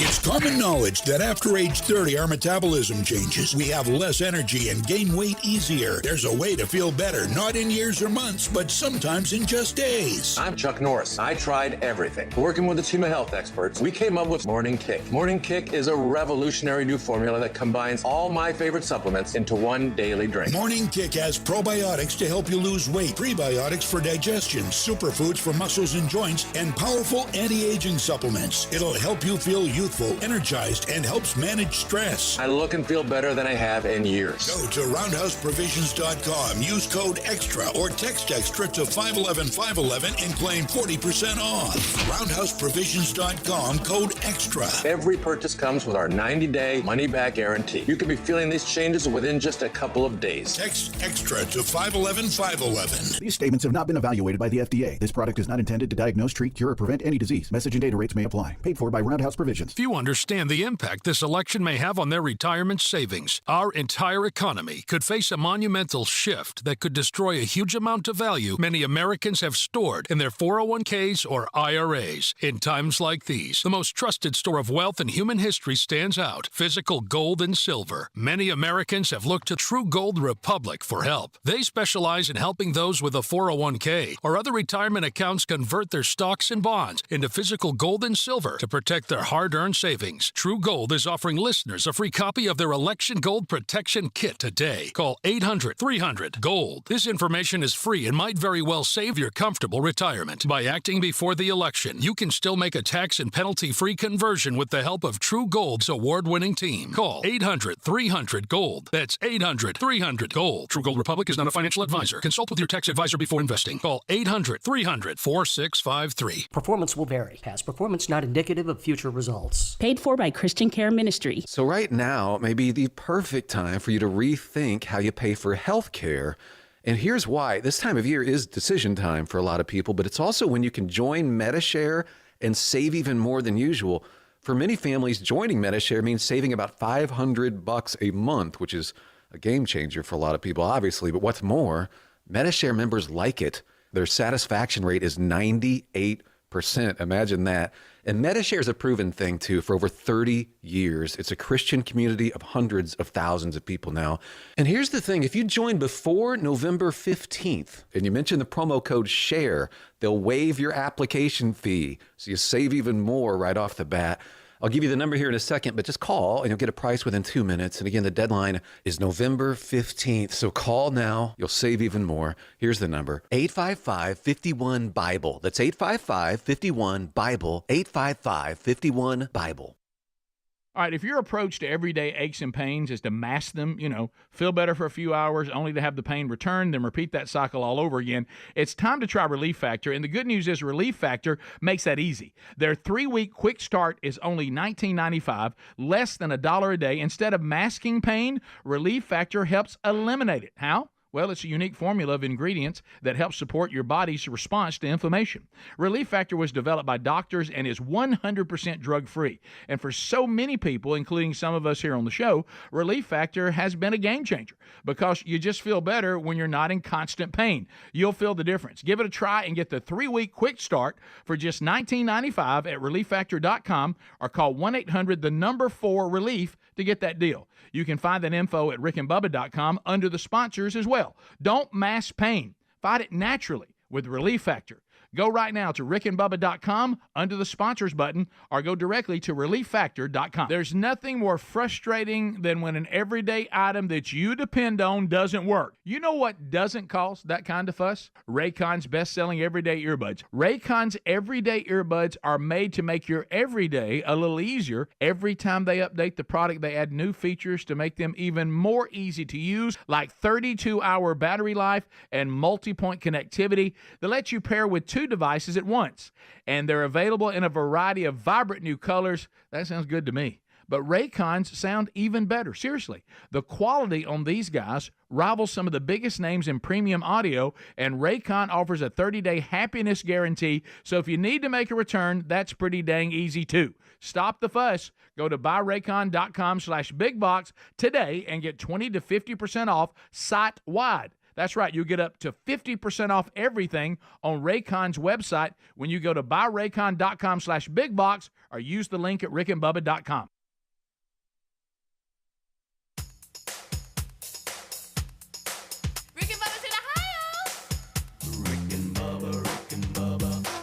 It's Common knowledge that after age 30, our metabolism changes. We have less energy and gain weight easier. There's a way to feel better, not in years or months, but sometimes in just days. I'm Chuck Norris. I tried everything. Working with a team of health experts, we came up with Morning Kick. Morning Kick is a revolutionary new formula that combines all my favorite supplements into one daily drink. Morning Kick has probiotics to help you lose weight, prebiotics for digestion, superfoods for muscles and joints, and powerful anti-aging supplements. It'll help you feel youthful, energized, and helps manage stress. I look and feel better than I have in years. Go to roundhouseprovisions.com, use code EXTRA or text EXTRA to 511-511 and claim 40% off. Roundhouseprovisions.com, code EXTRA. Every purchase comes with our 90-day money-back guarantee. You could be feeling these changes within just a couple of days. Text EXTRA to 511-511. These statements have not been evaluated by the FDA. This product is not intended to diagnose, treat, cure, or prevent any disease. Message and data rates may apply. Paid for by Roundhouse Provisions. Few understand the impact this election may have on their retirement savings. Our entire economy could face a monumental shift that could destroy a huge amount of value many Americans have stored in their 401ks or IRAs. In times like these, the most trusted store of wealth in human history stands out: physical gold and silver. Many Americans have looked to True Gold Republic for help. They specialize in helping those with a 401k or other retirement accounts convert their stocks and bonds into physical gold and silver to protect their hard-earned savings. True Gold is offering listeners a free copy of their Election Gold Protection Kit today. Call 800-300-GOLD. This information is free and might very well save your comfortable retirement. By acting before the election, you can still make a tax and penalty-free conversion with the help of True Gold's award-winning team. Call 800-300-GOLD. That's 800-300-GOLD. True Gold Republic is not a financial advisor. Consult with your tax advisor before investing. Call 800-300-4653. Performance will vary. Past performance not indicative of future results. Paid for by Christian Care Ministry. So right now may be the perfect time for you to rethink how you pay for health care. And here's why. This time of year is decision time for a lot of people, but it's also when you can join Medi-Share and save even more than usual. For many families, joining Medi-Share means saving about $500 a month, which is a game changer for a lot of people, obviously. But what's more, Medi-Share members like it. Their satisfaction rate is 98%. Imagine that. And Medi-Share is a proven thing, too, for over 30 years. It's a Christian community of hundreds of thousands of people now. And here's the thing. If you join before November 15th and you mention the promo code SHARE, they'll waive your application fee, so you save even more right off the bat. I'll give you the number here in a second, but just call and you'll get a price within 2 minutes. And again, the deadline is November 15th. So call now. You'll save even more. Here's the number: 855-51-BIBLE. That's 855-51-BIBLE. 855-51-BIBLE. All right, if your approach to everyday aches and pains is to mask them, feel better for a few hours only to have the pain return, then repeat that cycle all over again, it's time to try Relief Factor. And the good news is Relief Factor makes that easy. Their 3-week quick start is only $19.95, less than $1 a day. Instead of masking pain, Relief Factor helps eliminate it. How? Well, it's a unique formula of ingredients that helps support your body's response to inflammation. Relief Factor was developed by doctors and is 100% drug-free. And for so many people, including some of us here on the show, Relief Factor has been a game changer because you just feel better when you're not in constant pain. You'll feel the difference. Give it a try and get the 3-week quick start for just $19.95 at ReliefFactor.com or call 1-800-4-RELIEF to get that deal. You can find that info at rickandbubba.com under the sponsors as well. Don't mask pain. Fight it naturally with Relief Factor. Go right now to rickandbubba.com under the sponsors button or go directly to relieffactor.com. There's nothing more frustrating than when an everyday item that you depend on doesn't work. You know what doesn't cause that kind of fuss? Raycon's best-selling everyday earbuds. Raycon's everyday earbuds are made to make your everyday a little easier. Every time they update the product, they add new features to make them even more easy to use, like 32-hour battery life and multi-point connectivity that lets you pair with 2 devices at once. And they're available in a variety of vibrant new colors. That sounds good to me. But Raycons sound even better. Seriously, the quality on these guys rivals some of the biggest names in premium audio, and Raycon offers a 30-day happiness guarantee. So if you need to make a return, that's pretty dang easy too. Stop the fuss. Go to buyraycon.com/bigbox today and get 20 to 50% off site-wide. That's right. You get up to 50% off everything on Raycon's website when you go to buyraycon.com/bigbox or use the link at rickandbubba.com.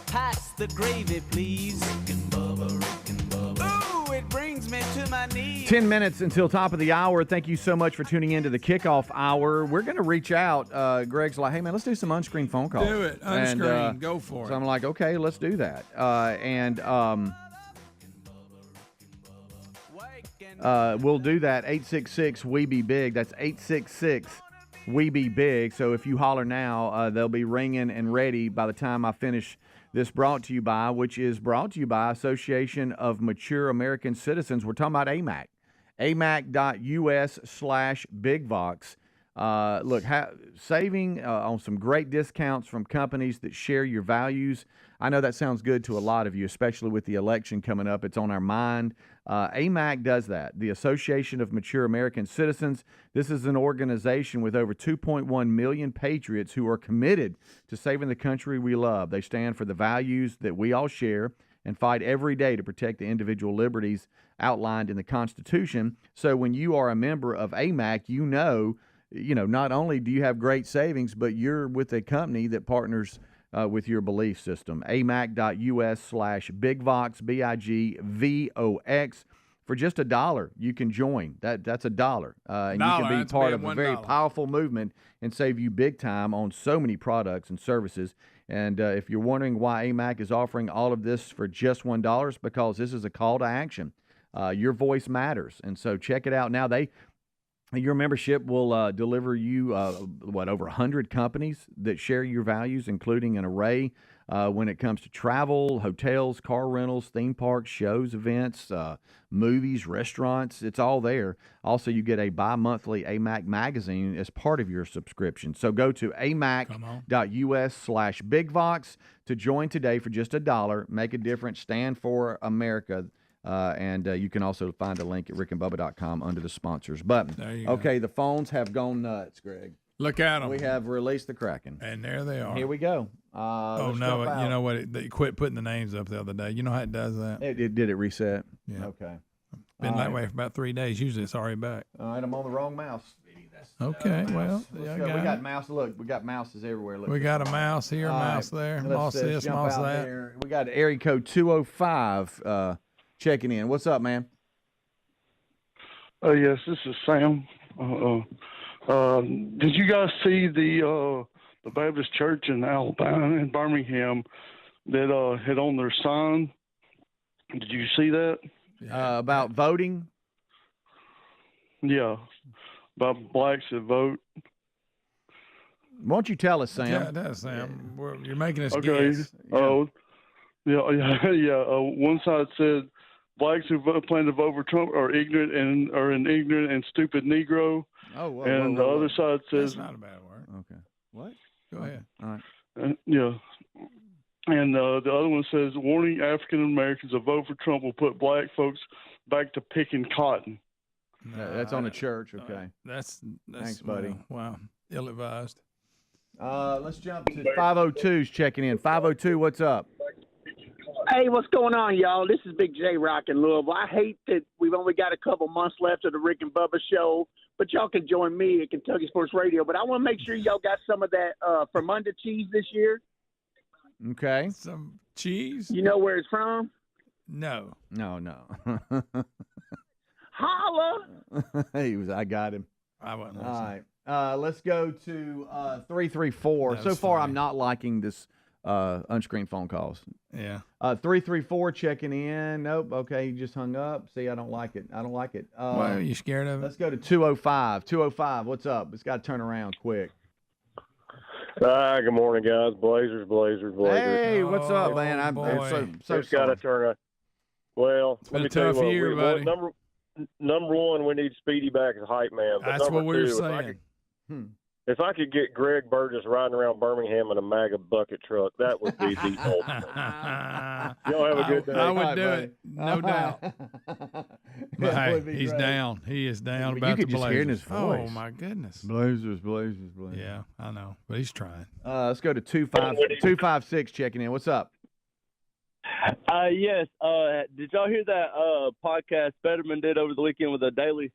Pass the gravy, please. Rick and Bubba. Ooh, it brings me to my knees. 10 minutes until top of the hour. Thank you so much for tuning in to the kickoff hour. We're going to reach out. Greg's like, hey, man, let's do some unscreened phone calls. Do it. Unscreened. Go for it. So I'm like, okay, let's do that. We'll do that. 866-WE-BE-BIG. That's 866-WE-BE-BIG. So if you holler now, they'll be ringing and ready by the time I finish this brought to you by, which is brought to you by Association of Mature American Citizens. We're talking about AMAC. AMAC.us/BigVox. Look, saving on some great discounts from companies that share your values. I know that sounds good to a lot of you, especially with the election coming up. It's on our mind. AMAC does that, the Association of Mature American Citizens. This is an organization with over 2.1 million patriots who are committed to saving the country we love. They stand for the values that we all share and fight every day to protect the individual liberties outlined in the Constitution. So when you are a member of AMAC, you know, not only do you have great savings, but you're with a company that partners with your belief system. AMAC.us/BigVox, BIGVOX. For just $1, you can join. That's $1. And you can be part of a very powerful movement and save you big time on so many products and services. And if you're wondering why AMAC is offering all of this for just $1, it's because this is a call to action. Your voice matters. And so check it out now. Your membership will deliver you, over 100 companies that share your values, including an array when it comes to travel, hotels, car rentals, theme parks, shows, events, movies, restaurants. It's all there. Also, you get a bi-monthly AMAC magazine as part of your subscription. So go to amac.us/BigVox to join today for just $1. Make a difference. Stand for America. And you can also find a link at rickandbubba.com under the sponsors button. Okay, the phones have gone nuts, Greg. Look at them. We have released the Kraken. And there they are. Here we go. Oh, no, you know what? They quit putting the names up the other day. You know how it does that? Did it reset? Yeah. Okay. Been that way for about 3 days. Usually it's already back. All right, I'm on the wrong mouse. Okay, well, we got mouse. Look, we got mouses everywhere. Look, we got a mouse here, a mouse there, mouse this, mouse that. There. We got area code 205 checking in. What's up, man? Yes, this is Sam. Did you guys see the Baptist Church in Alabama, in Birmingham, that had on their sign? Did you see that? About voting? Yeah, about blacks that vote. Why don't you tell us, Sam? Yeah, that's Sam. You're making us okay. guess. Yeah. One side said blacks who plan to vote for Trump are ignorant and are an ignorant and stupid Negro. Oh, and the other side says that's not a bad word. Okay. What? Go ahead. All right. Yeah. And the other one says, warning African Americans a vote for Trump will put black folks back to picking cotton. No, that's on the church. Okay. That's thanks, buddy. Wow. Ill-advised. Let's jump to 502's checking in. 502, what's up? Hey, what's going on, y'all? This is Big J Rock in Louisville. I hate that we've only got a couple months left of the Rick and Bubba show, but y'all can join me at Kentucky Sports Radio. But I want to make sure y'all got some of that Fermunda cheese this year. Okay. Some cheese? You know where it's from? No. Holla! I got him. I wasn't listening. All right. Let's go to 334. So far, funny. I'm not liking this unscreened phone calls. Yeah. 334 checking in. Nope. Okay, you just hung up. See, I don't like it. Why are you scared of it? Let's go to 205. 205, what's up? It's got to turn around quick. Good morning, guys. Blazers. Hey, what's up, man? I'm so just got to turn. Well, let me tell you what. Year, buddy. Number one, we need Speedy back as hype man. But that's what we were saying. If I could get Greg Burgess riding around Birmingham in a MAGA bucket truck, that would be the ultimate. Y'all have a good day. I would do it, no doubt. But hey, he's down. He is down about the Blazers. You could just hear in his voice. Oh, my goodness. Blazers. Yeah, I know, but he's trying. Let's go to 256 checking in. What's up? Yes. Did y'all hear that podcast Fetterman did over the weekend with the Daily?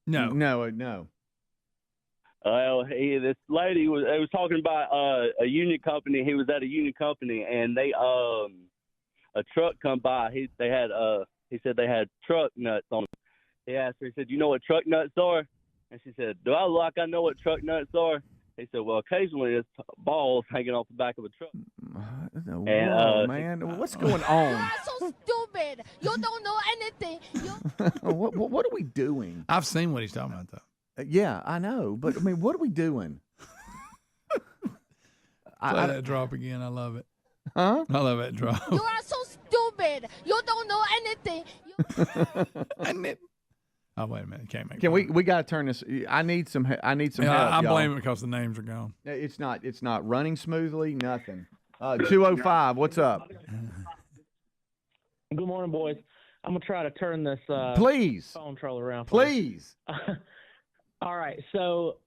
No. Well, this lady was talking about a union company. He was at a union company, and they a truck come by. He said they had truck nuts on them. He asked her. He said, "You know what truck nuts are?" And she said, "Do I look like I know what truck nuts are?" He said, "Well, occasionally it's balls hanging off the back of a truck." Whoa, man, what's going on? You are so stupid. You don't know anything. What are we doing? I've seen what he's talking about, though. Yeah, I know, but I mean, what are we doing? Play that drop again. I love it. Huh? I love that drop. You are so stupid. You don't know anything. Oh, wait a minute. Can't make. Can we got to turn this? I need some help. I y'all. blame it because the names are gone. It's not running smoothly. Nothing. 205. What's up? Good morning, boys. I'm gonna try to turn this please phone troll around. Please. All right, so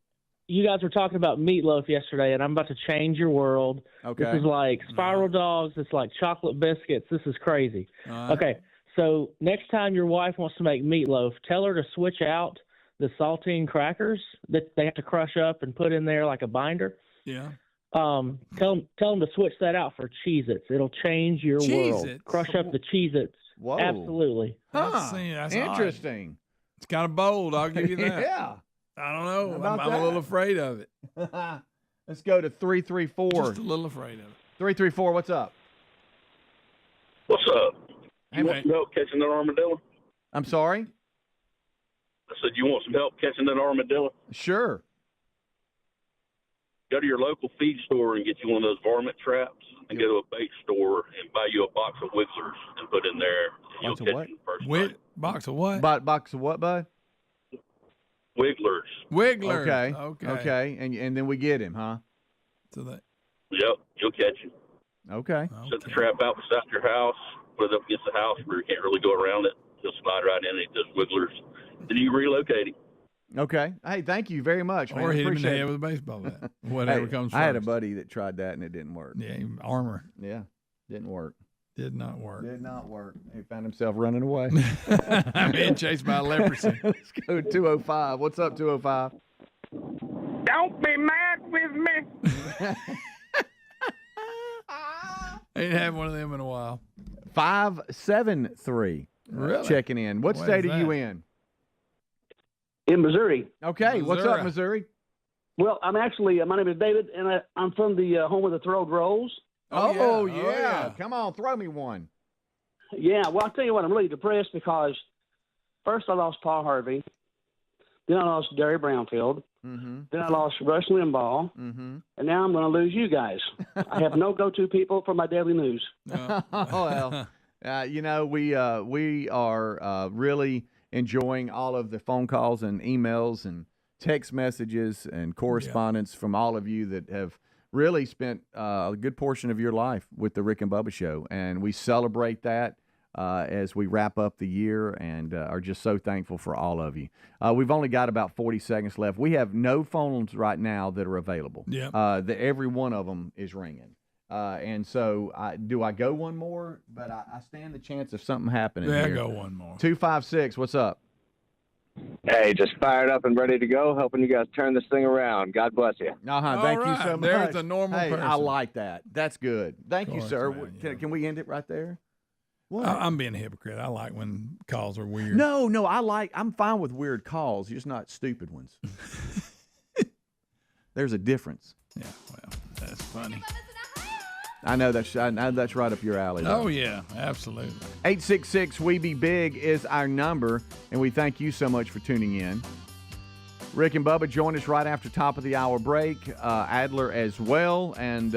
you guys were talking about meatloaf yesterday, and I'm about to change your world. Okay. This is like spiral dogs. It's like chocolate biscuits. This is crazy. Okay, so next time your wife wants to make meatloaf, tell her to switch out the saltine crackers that they have to crush up and put in there like a binder. Yeah. Tell them to switch that out for Cheez-Its. It'll change your world. Crush up the Cheez-Its. Whoa. Absolutely. That's interesting. Odd. It's kind of bold. I'll give you that. Yeah. I don't know. I'm a little afraid of it. Let's go to 334. Just a little afraid of it. 334. What's up? What's up? Hey, you want some help catching that armadillo? I'm sorry? I said, you want some help catching that armadillo? Sure. Go to your local feed store and get you one of those varmint traps, and go to a bait store and buy you a box of wigglers and put in there. And Box of you'll what? catch them first Box of what? Box of what, bud? Wigglers. Wigglers. Okay. And then we get him, huh? So that. Yep, you'll catch him. Okay. Set the trap out beside your house, put it up against the house where you can't really go around it. He'll slide right in and eat those wigglers. Then you relocate him. Okay. Hey, thank you very much, man. Or hit him in the Appreciate head it. with a baseball bat. Whatever comes first. I had a buddy that tried that and it didn't work. Yeah, armor. Yeah, didn't work. Did not work. Did not work. He found himself running away. Being chased by leprosy. Let's go to 205. What's up, 205? Don't be mad with me. Ain't had one of them in a while. 573. Really? Checking in. What state are you in? In Missouri. Okay. What's up, Missouri? Well, I'm actually, my name is David, and I'm from the home of the Throwed Rolls. Oh, yeah. Come on, throw me one. Yeah, well, I'll tell you what, I'm really depressed because first I lost Paul Harvey, then I lost Gary Brownfield, then I lost Rush Limbaugh, and now I'm going to lose you guys. I have no go-to people for my daily news. Well, we are really enjoying all of the phone calls and emails and text messages and correspondence from all of you that have really spent a good portion of your life with the Rick and Bubba Show. And we celebrate that as we wrap up the year and are just so thankful for all of you. We've only got about 40 seconds left. We have no phones right now that are available. Yeah. Every one of them is ringing. And so do I go one more? But I stand the chance of something happening Yeah, here. go one more. 256, what's up? Hey, just fired up and ready to go, helping you guys turn this thing around. God bless you. Thank you so much. There's a normal hey, person. I like that. That's good. Thank you, course, sir. man, Can we end it right there? What? I'm being a hypocrite. I like when calls are weird. No, I'm fine with weird calls, just not stupid ones. There's a difference. Yeah, well, that's funny. I know that's right up your alley. Oh, yeah, absolutely. 866-WE-BE-BIG is our number, and we thank you so much for tuning in. Rick and Bubba join us right after top of the hour break. Adler as well, and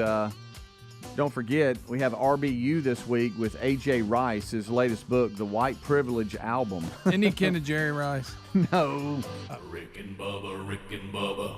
don't forget, we have RBU this week with A.J. Rice, his latest book, The White Privilege Album. Isn't he kin to Jerry Rice? No. Rick and Bubba, Rick and Bubba.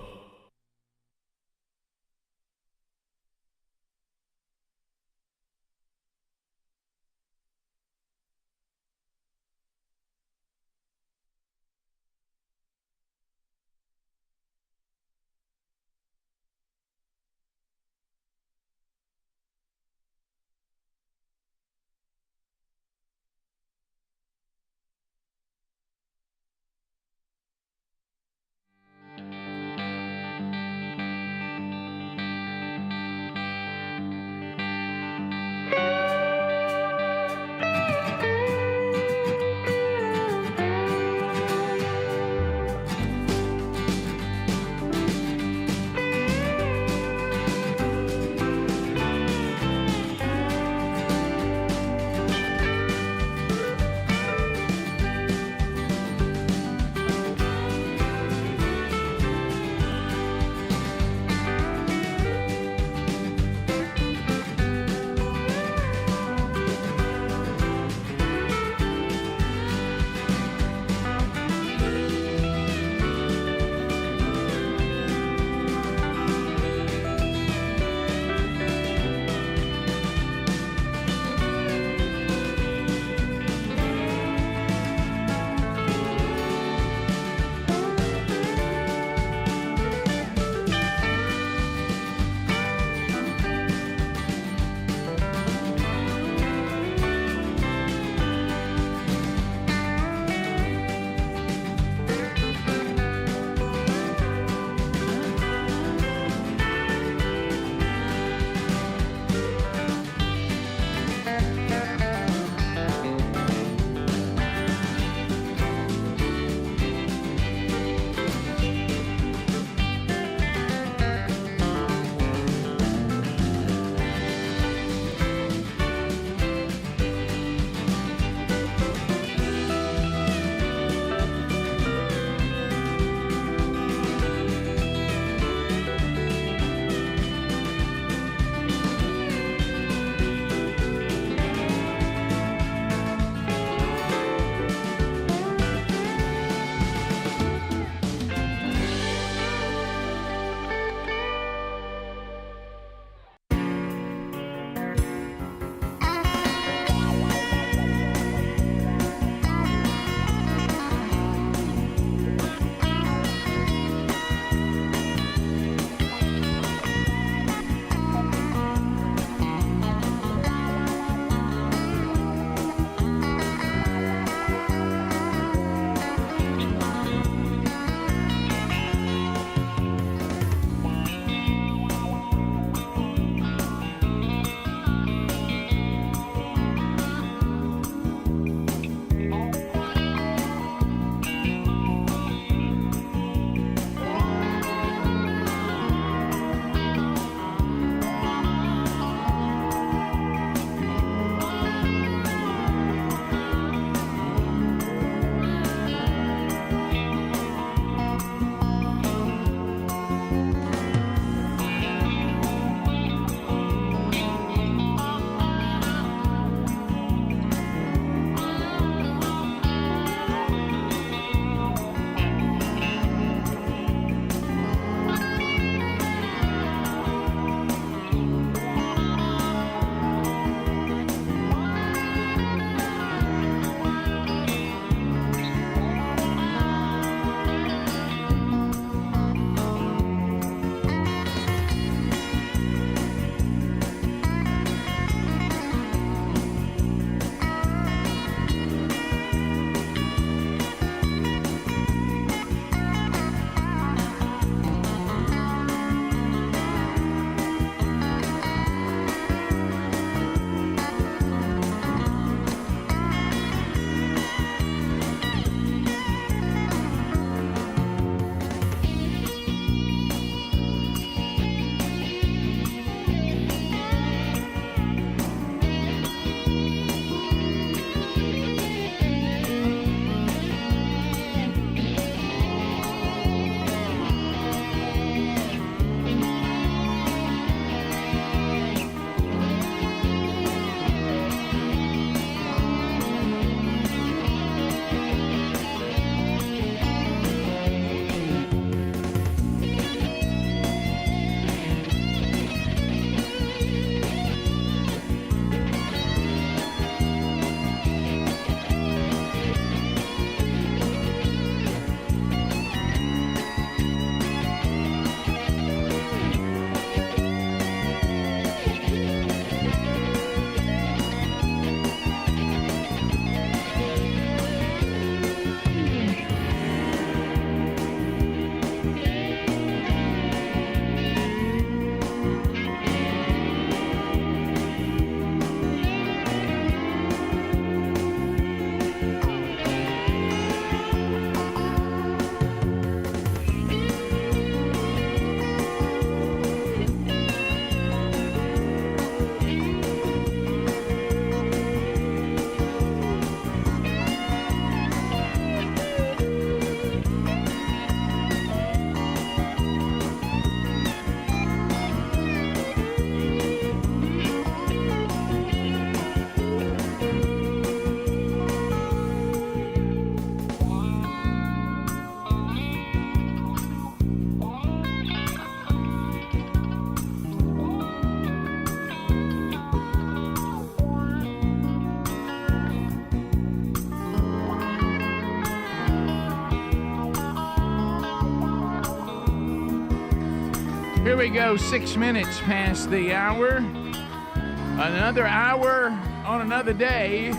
Here we go, 6 minutes past the hour. Another hour on another day.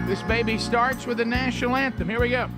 This baby starts with the national anthem. Here we go.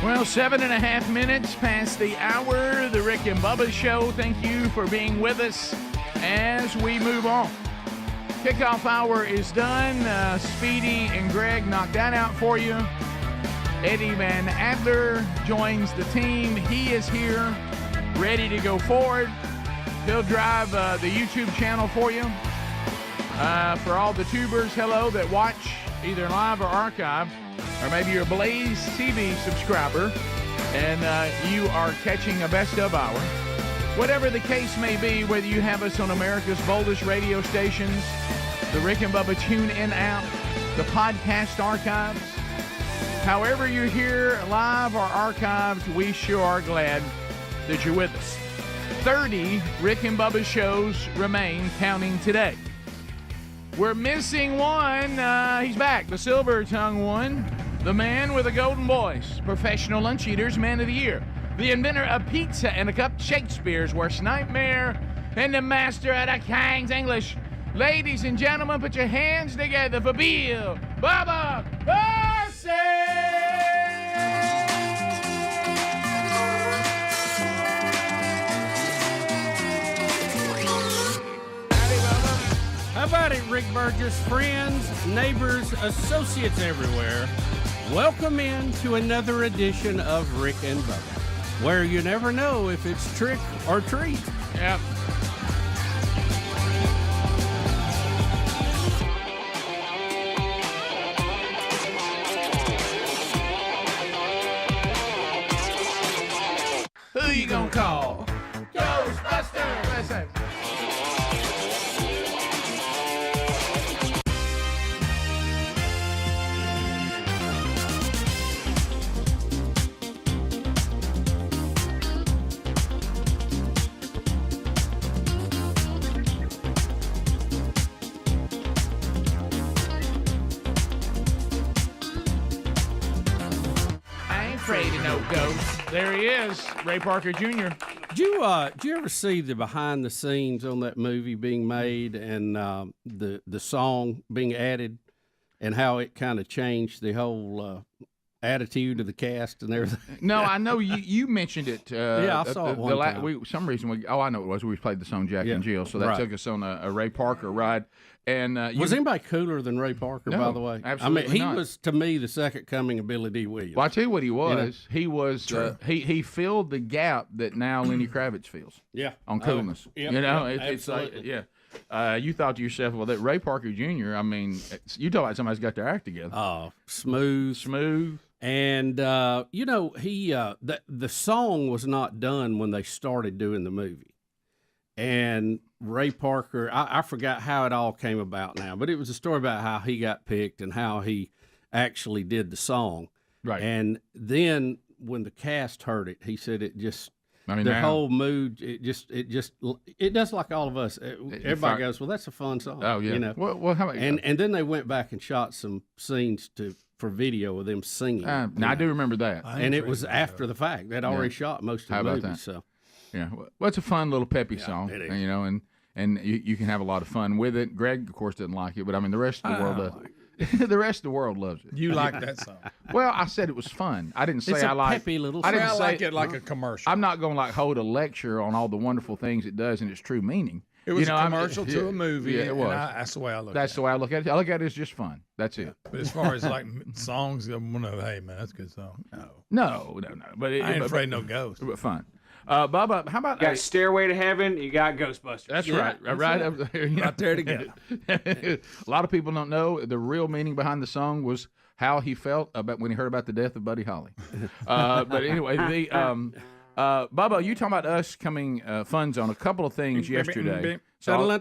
Well, 7.5 minutes past the hour, the Rick and Bubba Show. Thank you for being with us as we move on. Kickoff hour is done. Speedy and Greg knocked that out for you. Eddie Van Adler joins the team. He is here, ready to go forward. He'll drive the YouTube channel for you. For all the tubers, hello, that watch either live or archive. Or maybe you're a Blaze TV subscriber and you are catching a best of hour. Whatever the case may be, whether you have us on America's boldest radio stations, the Rick and Bubba TuneIn app, the podcast archives, however you're here live or archived, we sure are glad that you're with us. 30 Rick and Bubba shows remain, counting today. We're missing one. He's back, the silver-tongued one. The man with a golden voice, professional lunch eaters, man of the year, the inventor of pizza and a cup, Shakespeare's worst nightmare, and the master of the King's English. Ladies and gentlemen, put your hands together for Bill Bubba Bussey! How about it, Rick Burgess? Friends, neighbors, associates everywhere. Welcome in to another edition of Rick and Bubba, where you never know if it's trick or treat. Yep. Who you gonna call? Ghostbusters! There he is, Ray Parker Jr. Did you ever see the behind the scenes on that movie being made and the song being added and how it kind of changed the whole attitude of the cast and everything? No, I know you mentioned it. Yeah, I saw it one time. Some reason I know it was. We played the song Jack and Jill, so that took us on a Ray Parker ride. And was anybody cooler than Ray Parker, no, by the way? Absolutely I mean, he not. was, to me, the second coming of Billy D. Williams. Well, I tell you what he was. You know? He was. He filled the gap that now Lenny Kravitz fills. Yeah. On coolness. Yep, you know, yep, it's like, absolutely. You thought to yourself, well, that Ray Parker Jr. I mean, you talk about somebody's got their act together. Oh, smooth. And you know, he the song was not done when they started doing the movie. And Ray Parker, I forgot how it all came about now, but it was a story about how he got picked and how he actually did the song. Right. And then when the cast heard it, he said it just, I mean, their now- whole mood, it does like all of us. Everybody goes, well, that's a fun song. Oh, yeah. You know? Well, how about you? and then they went back and shot some scenes for video of them singing. Now, I do remember that. And it was after the fact. They'd already shot most of the How about movie. that? So, yeah. Well, it's a fun little peppy song, it is. you know, and you can have a lot of fun with it. Greg, of course, doesn't like it, but I mean, the rest of the world does. The rest of the world loves it. You like that song? Well, I said it was fun. I didn't say It's a I like. peppy little I didn't I say like it like a commercial. I'm not going to like hold a lecture on all the wonderful things it does and its true meaning. It was You know, a I mean, commercial to a movie. Yeah, it was. That's the way I look That's at the way I look at it. I look at it as just fun. That's it. But as far as like songs, hey man, that's a good song. No. But I ain't afraid no ghost. But fun. Bubba, how about You got Stairway to Heaven, you got Ghostbusters. That's Yeah, right. that's Right it. up there. Yeah. Right there together. A lot of people don't know the real meaning behind the song was how he felt about when he heard about the death of Buddy Holly. But anyway, Bubba, you talking about us coming funds on a couple of things yesterday. So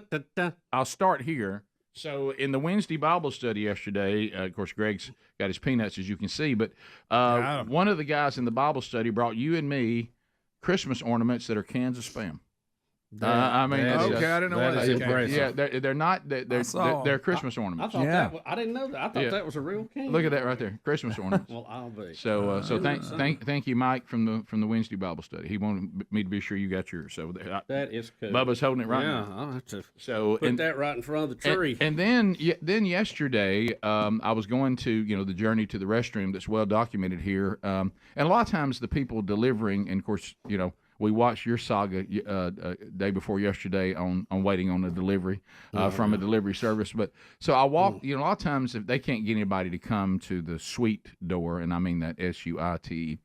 I'll start here. So in the Wednesday Bible study yesterday, of course, Greg's got his peanuts, as you can see, but one of the guys in the Bible study brought you and me Christmas ornaments that are cans of Spam. I mean, okay, I didn't know what that is impressive. Yeah, they're not. They're Christmas I ornaments. thought I didn't know that. I thought that was a real can. Look at that right there, Christmas ornaments. Well, I'll be. So thank you, Mike, from the Wednesday Bible study. He wanted me to be sure you got yours. So That is cool. Bubba's holding it right Yeah, now. I'll have to So put that right in front of the tree. And then yesterday, I was going to the journey to the restroom that's well documented here, and a lot of times the people delivering, and of course we watched your saga day before yesterday on waiting on a delivery from a delivery service. But so I walked. A lot of times if they can't get anybody to come to the suite door, and I mean that SUIT,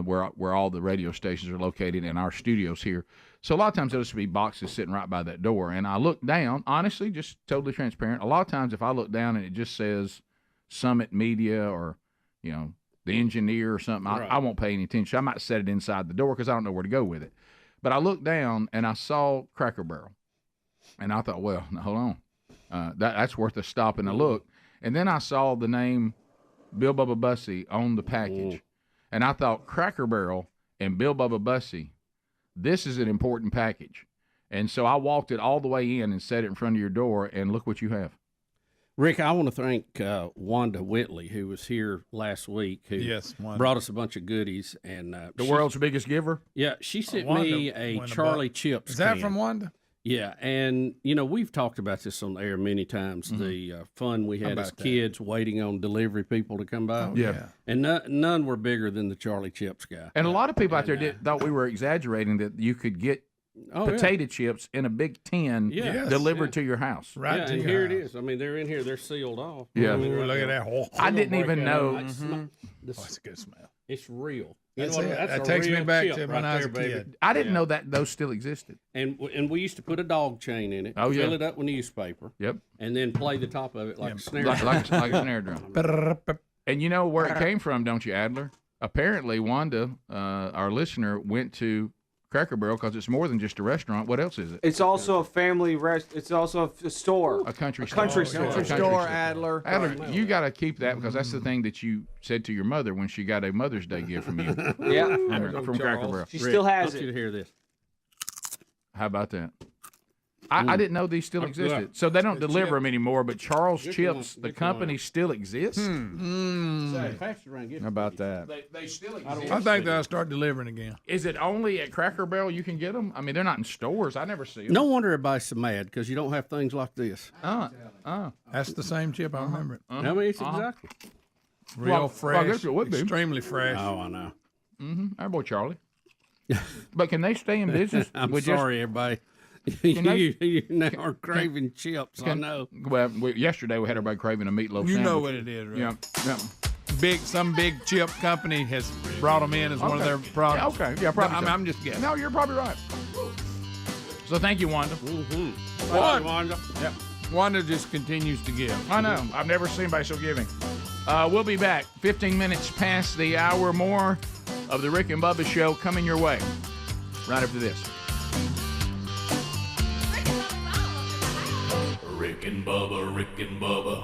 where all the radio stations are located and our studios here. So a lot of times there'll just be boxes sitting right by that door, and I look down. Honestly, just totally transparent. A lot of times if I look down and it just says Summit Media or the engineer or something, I won't pay any attention. I might set it inside the door because I don't know where to go with it. But I looked down and I saw Cracker Barrel, and I thought, well, now, hold on, that's worth a stop and a look. And then I saw the name Bill Bubba Bussey on the package, and I thought Cracker Barrel and Bill Bubba Bussey, this is an important package. And so I walked it all the way in and set it in front of your door, and look what you have. Rick, I want to thank Wanda Whitley, who was here last week, who brought us a bunch of goodies. And the world's biggest giver? Yeah, she sent me a Charlie Chips Is that can. from Wanda? Yeah, and, we've talked about this on the air many times, the fun we had as kids waiting on delivery people to come by. Yeah. And none were bigger than the Charlie Chips guy. And a lot of people out there thought we were exaggerating that you could get potato chips in a big tin delivered to your house. Right. Yeah, and here it is. I mean, they're in here. They're sealed off. Yeah. Ooh, look at that. I didn't even know. That's a good smell. It's real. That's That's that a takes me real back chip to when right I was there, a baby. kid. I didn't know that those still existed. And we used to put a dog chain in it, Oh, yeah. fill it up with newspaper, Yep. and then play the top of it like a snare Like, drum. like a snare drum. And you know where it came from, don't you, Adler? Apparently, Wanda, our listener, went to Cracker Barrel because it's more than just a restaurant. What else is it? It's also a family rest. It's also a store. A country store. Country store. Country store, Adler. Adler, you got to keep that because that's the thing that you said to your mother when she got a Mother's Day gift from you. Yeah. From Cracker Barrel. She still has I want you to it. hear this. How about that? I didn't know these still existed. So they don't deliver them anymore, but Charles Chips, the company, still exists. How about that? They still exist. I think they'll start delivering again. Is it only at Cracker Barrel you can get them? I mean, they're not in stores. I never see them. No wonder everybody's so mad because you don't have things like this. That's the same chip. I remember it. I mean, it's exactly. Real fresh. I guess it would be. Extremely fresh. Oh, I know. Our boy Charlie. But can they stay in business? I'm with sorry, everybody. You now are craving chips. I know. Well, yesterday we had everybody craving a meatloaf. You sandwich. know what it is, right? Yeah. Some big chip company has brought them in as one of their products. Yeah, okay. Yeah, probably. No, so. I'm just guessing. No, you're probably right. So thank you, Wanda. Wanda. Yep. Wanda just continues to give. I know. I've never seen anybody so giving. We'll be back 15 minutes past the hour. More of the Rick and Bubba Show coming your way right after this. Rick and Bubba, Rick and Bubba.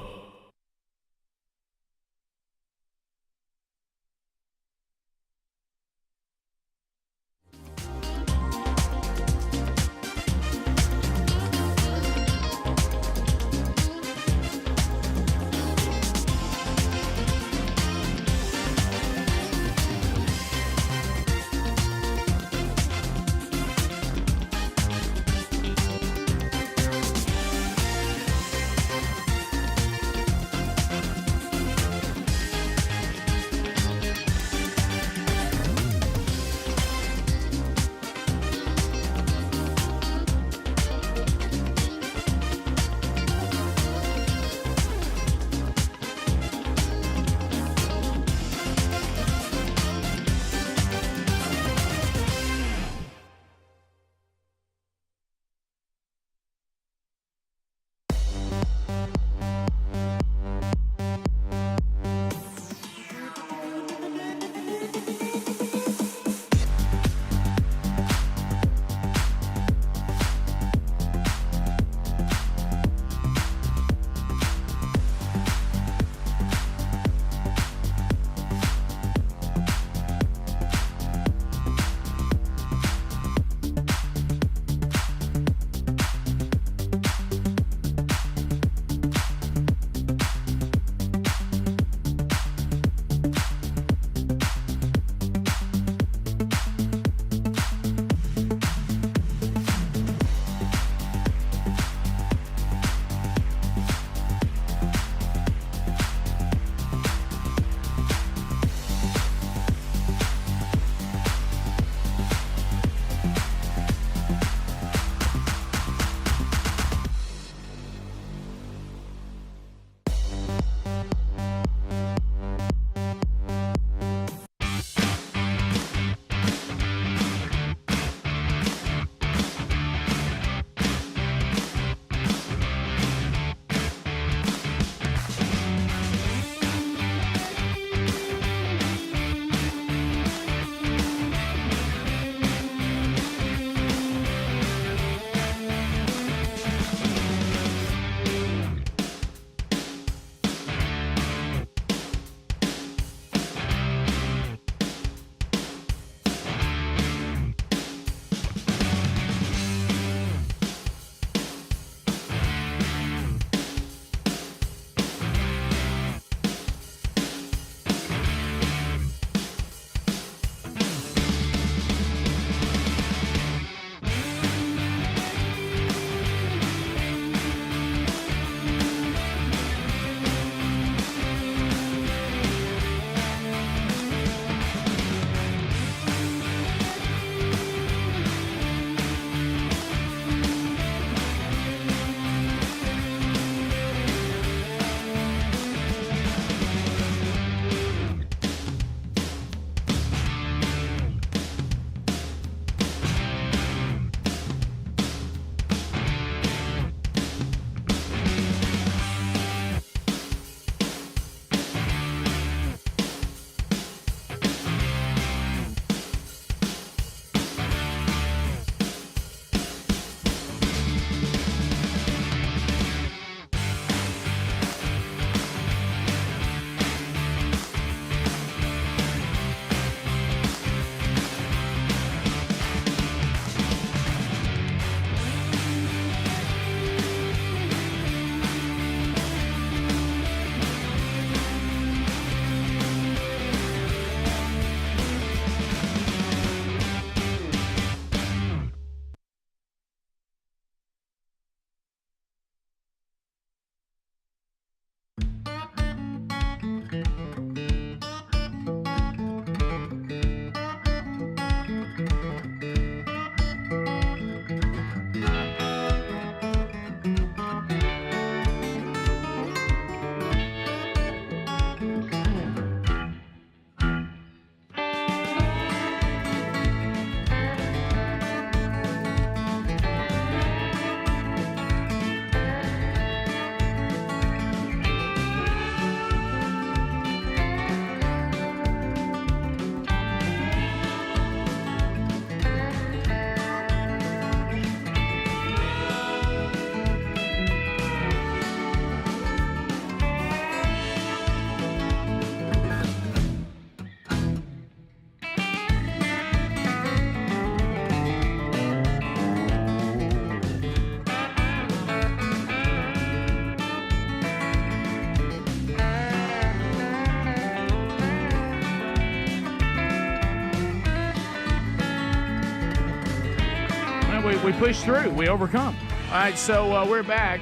man. We push through. We overcome. All right, so we're back.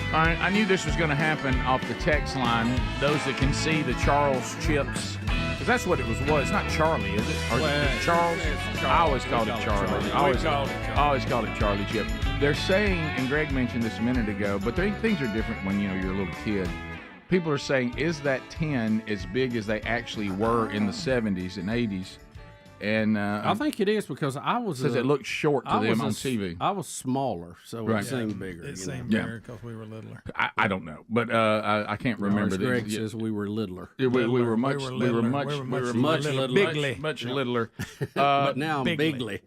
All right, I knew this was going to happen off the text line. Those that can see the Charles chips, because that's what it was. It's not Charlie, is it? Or is it Charles? I always called it Charlie. I always called it Charlie chip. They're saying, and Greg mentioned this a minute ago, but things are different when you're a little kid. People are saying, is that tin as big as they actually were in the 70s and 80s? And I think it is because I was. Says it looked short to them on TV. I was smaller, so it seemed bigger. It seemed bigger because we were littler. I don't know, but I can't remember. Greg says we were littler. We were much littler. But now I'm bigly.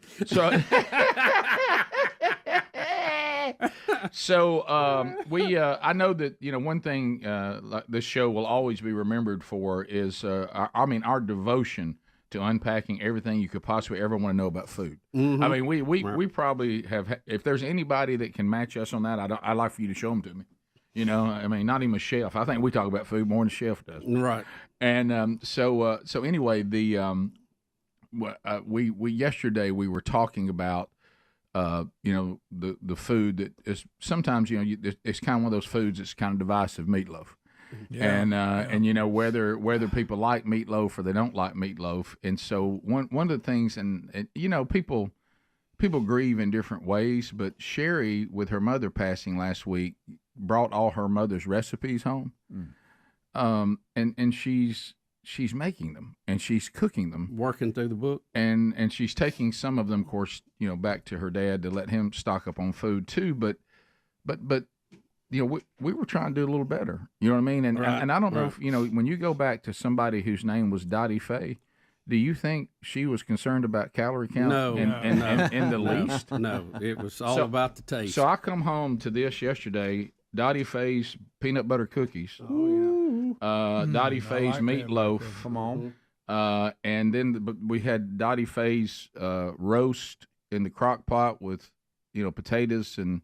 So I know that one thing like this show will always be remembered for is our devotion to unpacking everything you could possibly ever want to know about food. Mm-hmm. I mean, we probably have. If there's anybody that can match us on that, I'd like for you to show them to me. I mean, not even a chef. I think we talk about food more than a chef does. Right. And so anyway, we yesterday we were talking about the food that is sometimes it's kind of one of those foods that's kind of divisive, meatloaf. Yeah, and whether people like meatloaf or they don't like meatloaf. And so one of the things, and people grieve in different ways, but Sherry, with her mother passing last week, brought all her mother's recipes home. And she's making them and she's cooking them, working through the book, and she's taking some of them, of course, back to her dad to let him stock up on food too. But we were trying to do a little better. You know what I mean? And right, and I don't know right. if when you go back to somebody whose name was Dottie Faye, do you think she was concerned about calorie count? No, in the least. No, it was all about the taste. So I come home to this yesterday. Dottie Faye's peanut butter cookies. Oh yeah. Dottie Faye's meatloaf. Come on. And then we had Dottie Faye's roast in the crock pot with potatoes and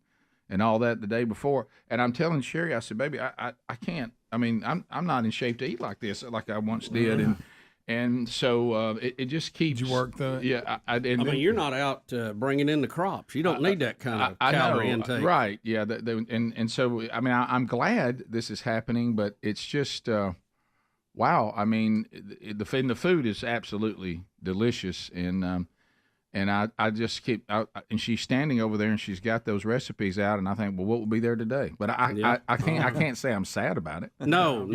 all that the day before. And I'm telling Sherry, I said, baby, I can't. I mean, I'm not in shape to eat like this, like I once did. And so it just keeps. Did you work the? Yeah. I mean, you're not out bringing in the crops. You don't need that kind of calorie intake. Right. Yeah. And so, I mean, I'm glad this is happening, but it's just, wow. I mean, the food is absolutely delicious. And I just keep and she's standing over there and she's got those recipes out, and I think, well, what will be there today? But I can't say I'm sad about it. No.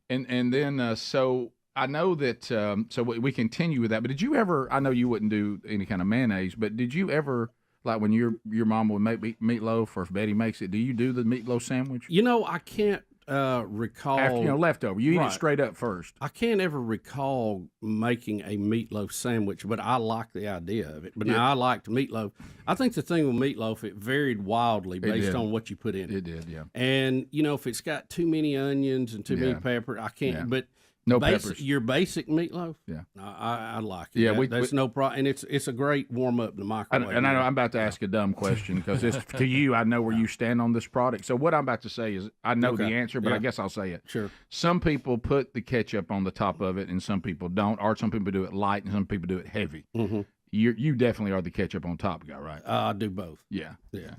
And then so I know that so we continue with that. But did you ever? I know you wouldn't do any kind of mayonnaise, but did you ever, like when your mom would make meatloaf, or if Betty makes it, do you do the meatloaf sandwich? I can't recall. After, leftover. You eat it straight up first. I can't ever recall making a meatloaf sandwich, but I like the idea of it. But now I liked meatloaf. I think the thing with meatloaf, it varied wildly based on what you put in it. It did, yeah. And, if it's got too many onions and too many pepper, I can't. Yeah. But no peppers. Your basic meatloaf, yeah, I like it. Yeah, there's no problem, and it's a great warm up in the microwave. And I know I'm about to ask a dumb question because to you, I know where you stand on this product. So what I'm about to say is I know the answer, but I guess I'll say it. Sure. Some people put the ketchup on the top of it, and some people don't. Or some people do it light, and some people do it heavy. Mm-hmm. You definitely are the ketchup on top guy, right? I do both. Yeah,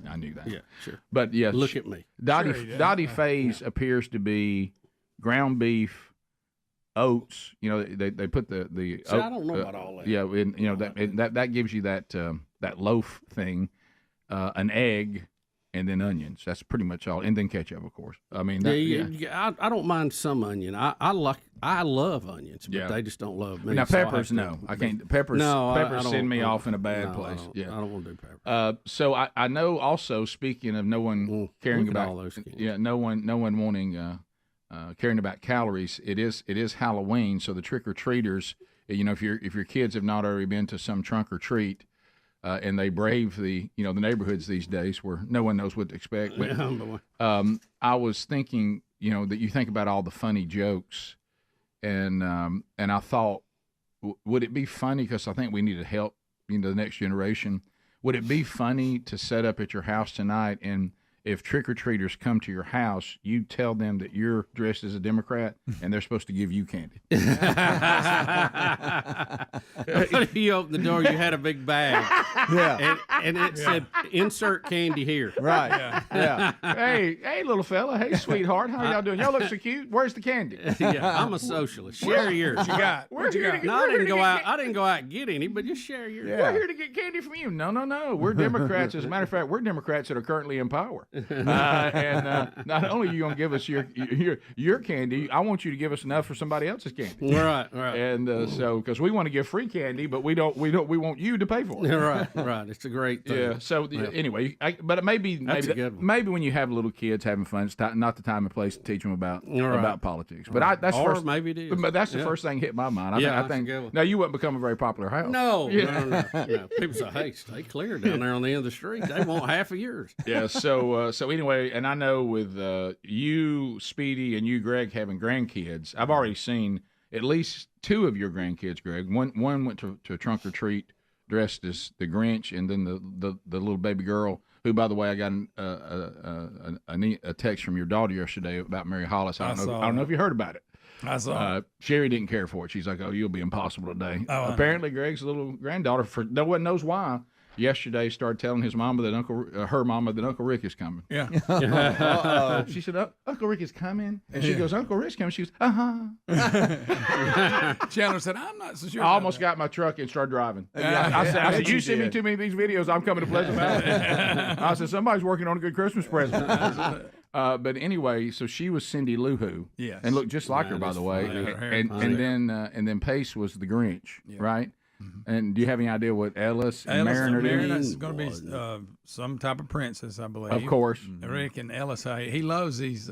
I knew that. Yeah, sure. But yeah, look at me. Dottie Faye's appears to be ground beef, oats. They put the See, I don't know about all that. Yeah, and, that gives you that loaf thing, an egg, and then onions. That's pretty much all, and then ketchup, of course. I mean, I don't mind some onion. I love onions, but they just don't love me. Now so peppers, no, I can't. Peppers, peppers send me off in a bad place. I don't want to do peppers. So I know also, speaking of no one caring about all those skins. no one wanting. Caring about calories, it is Halloween, so the trick or treaters, if your kids have not already been to some trunk or treat, and they brave the neighborhoods these days where no one knows what to expect. But I was thinking, that you think about all the funny jokes, and I thought, would it be funny, because I think we need to help the next generation. Would it be funny to set up at your house tonight, and if trick-or-treaters come to your house, you tell them that you're dressed as a Democrat and they're supposed to give you candy? You opened the door, you had a big bag. Yeah. And it said, insert candy here. Right. Yeah. Hey, little fella. Hey, sweetheart. How y'all doing? Y'all look so cute. Where's the candy? Yeah, I'm a socialist. Share yours. What you got? What you got? No, I didn't go out and get any, but just share yours. We're here to get candy from you. No. We're Democrats. As a matter of fact, we're Democrats that are currently in power. Not only are you going to give us your candy, I want you to give us enough for somebody else's candy. Right. And so, because we want to give free candy, but we want you to pay for it. Right. It's a great thing. Yeah. So anyway, but maybe when you have little kids having fun, it's not the time and place to teach them about politics. But maybe it is. But that's the first thing hit my mind. I think now you wouldn't become a very popular house. No. People say, "Hey, stay clear down there on the end of the street. They want half of yours." Yeah. So anyway, and I know with you, Speedy, and you, Greg, having grandkids, I've already seen at least 2 of your grandkids, Greg. One went to a trunk or treat dressed as the Grinch, and then the little baby girl, who, by the way, I got a text from your daughter yesterday about Mary Hollis. I don't know if you heard about it. I saw. Sherry didn't care for it. She's like, "Oh, you'll be impossible today." Apparently, Greg's little granddaughter, for no one knows why, yesterday started telling her mama that Uncle Rick is coming. Yeah. She said, "Uncle Rick is coming," and she goes, "Uncle Rick's coming." She goes, Chandler said, "I'm not so sure." I almost got my truck and started driving. I said, "You send me too many of these videos, I'm coming to Pleasant Valley." I said, "Somebody's working on a good Christmas present." But anyway, so she was Cindy Lou Who, yes, and looked just like her, by the way. And then Pace was the Grinch, right? Mm-hmm. And do you have any idea what Ellis and Marin are doing? Marin is going to be some type of princess, I believe. Of course. Rick and Ellis, he loves these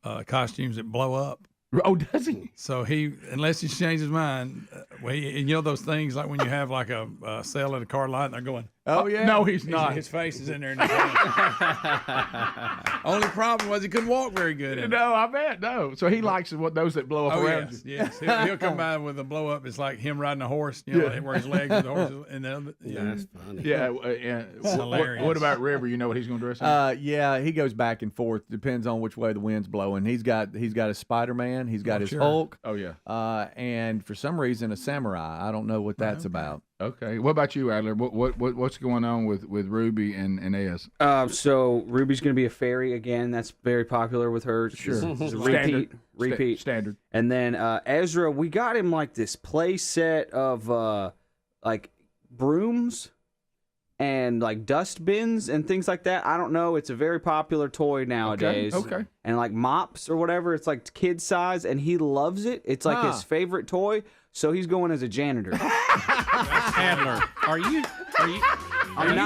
costumes that blow up. Oh, does he? So unless he changes his mind, you know those things like when you have like a sale at a car lot and they're going, "Oh yeah." No, he's not. His face is in there. Only problem was he couldn't walk very good. No, I bet. No. So he likes those that blow up around you. Yes. He'll come by with a blow up. It's like him riding a horse, where his legs are the horses. And that's funny. Yeah. It's hilarious. What about River? You know what he's going to dress up? Yeah, he goes back and forth. Depends on which way the wind's blowing. He's got his Spider-Man. He's got his Hulk. Oh yeah. And for some reason a samurai. I don't know what that's about. Okay. What about you, Adler? What's going on with Ruby and Ez? So Ruby's going to be a fairy again. That's very popular with her. Sure. It's a repeat. Standard. And then Ezra, we got him like this play set of like brooms and like dust bins and things like that. I don't know. It's a very popular toy nowadays. Okay. And like mops or whatever. It's like kid size, and he loves it. It's like his favorite toy. So he's going as a janitor. Adler, are you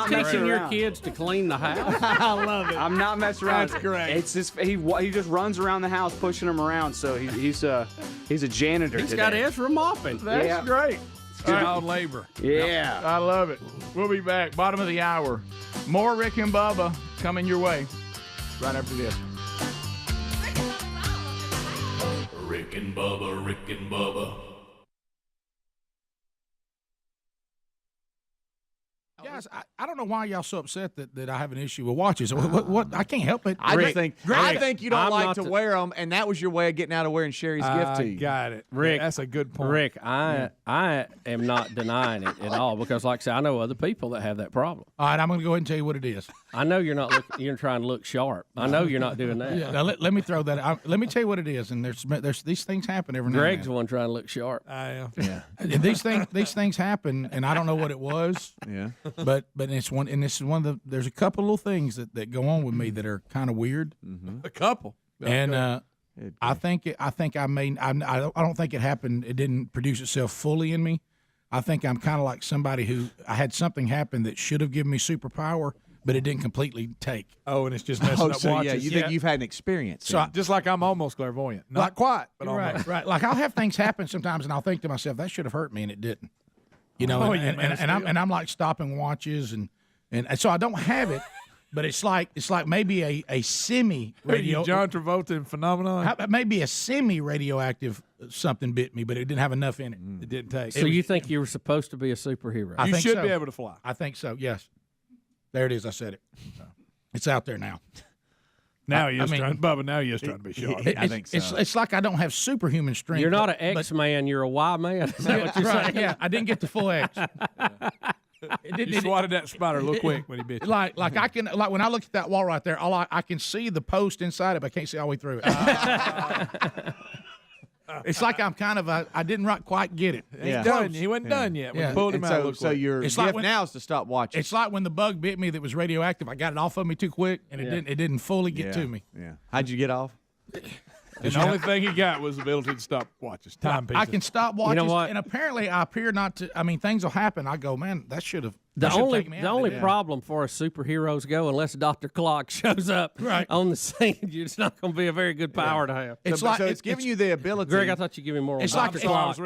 teaching your kids to clean the house? I love it. I'm not messing around. That's great. It's just he just runs around the house pushing them around. So he's a janitor. He's got Ezra mopping. That's great. Child labor. Yeah. I love it. We'll be back. Bottom of the hour. More Rick and Bubba coming your way right after this. Rick and Bubba. Guys, I don't know why y'all so upset that I have an issue with watches. What I can't help it. I think you don't like to wear them, and that was your way of getting out of wearing Sherry's gift to you. Got it, Rick. That's a good point. Rick, I am not denying it at all because, like I said, I know other people that have that problem. All right, I'm going to go ahead and tell you what it is. I know you're not you're trying to look sharp. I know you're not doing that. Yeah, now let me throw that out. Let me tell you what it is. And there's these things happen every now and then. Greg's the one trying to look sharp. I am. Yeah. And these things happen, and I don't know what it was. Yeah. But this is one of the. There's a couple little things that go on with me that are kind of weird. Mm-hmm. A couple. And I don't think it happened. It didn't produce itself fully in me. I think I'm kind of like somebody who I had something happen that should have given me superpower, but it didn't completely take. Oh, and it's just messing up watches. Yeah, you think you've had an experience. So just like I'm almost clairvoyant. Not quite, but almost. Right. Like I'll have things happen sometimes, and I'll think to myself, that should have hurt me, and it didn't. You know, I'm like stopping watches, and so I don't have it, but it's like maybe a semi radio. John Travolta in Phenomenon. Maybe a semi radioactive something bit me, but it didn't have enough in it. It didn't take. So you think you were supposed to be a superhero? I you think should so. be able to fly. I think so. Yes. There it is. I said it. It's out there now. Now he is trying, Bubba. Now he is trying to be sharp. I think so. It's like I don't have superhuman strength. You're not an X man. You're a Y man. Is that what you're saying? Yeah, I didn't get the full X. You swatted that spider real quick when he bit you. Like I can when I look at that wall right there, I can see the post inside it, but I can't see all the way through it. It's like I'm kind of I didn't quite get it. He wasn't done yet. We pulled him out. So your gift now is to stop watching. It's like when the bug bit me that was radioactive. I got it off of me too quick, and it didn't fully get to me. Yeah. How'd you get off? And the only thing he got was the ability to stop watches. Time pieces. I can stop watching, You know what? and apparently I appear not to. I mean, things will happen. I go, man, that should have. The only problem for us superheroes go, unless Dr. Clock shows up on the scene, it's not going to be a very good power to have. It's giving you the ability. Greg, I thought you'd give me more. It's on like Dr. Clock. I was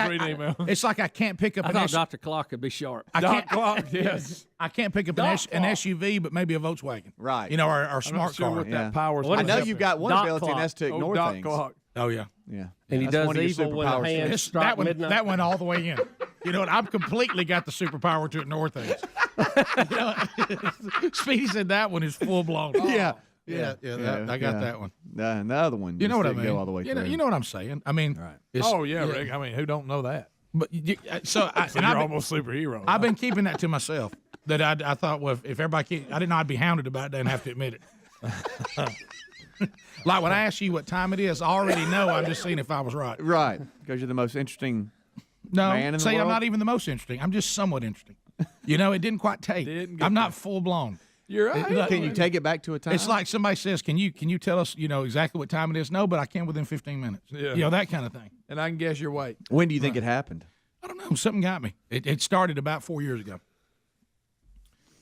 reading email. It's like I can't pick up. I an thought Dr. Clock could be sharp. Dr. Clock, yes. I can't pick up an SUV, but maybe a Volkswagen. Right. You know, or smart sure car. what that power is. I know you've got one ability, and that's to ignore Doc things. Clock. Oh yeah. Yeah. And he That's does one of your evil when the superpowers. hands strike midnight. That went all the way in. You know what? I've completely got the superpower to ignore things. You know, Speedy said that one is full blown. Yeah. I got that one. The other one. You know what I didn't mean? Go all the way through. You know what I'm saying? I mean, Oh yeah, Rick. I mean, who don't know that? But so you're almost superhero. I've been keeping that to myself. That I thought, well, if everybody, I didn't know I'd be hounded about it, and have to admit it. Like when I ask you what time it is, I already know. I'm just seeing if I was right. Right, because you're the most interesting man in the say world. I'm not even the most interesting. I'm just somewhat interesting. You know, it didn't quite take. I'm not full blown. You're right. Can you take it back to a time? It's like somebody says, "Can you tell us, exactly what time it is?" No, but I can within 15 minutes. Yeah. You know, that kind of thing. And I can guess your weight. When do you think it happened? I don't know. Something got me. It started about 4 years ago.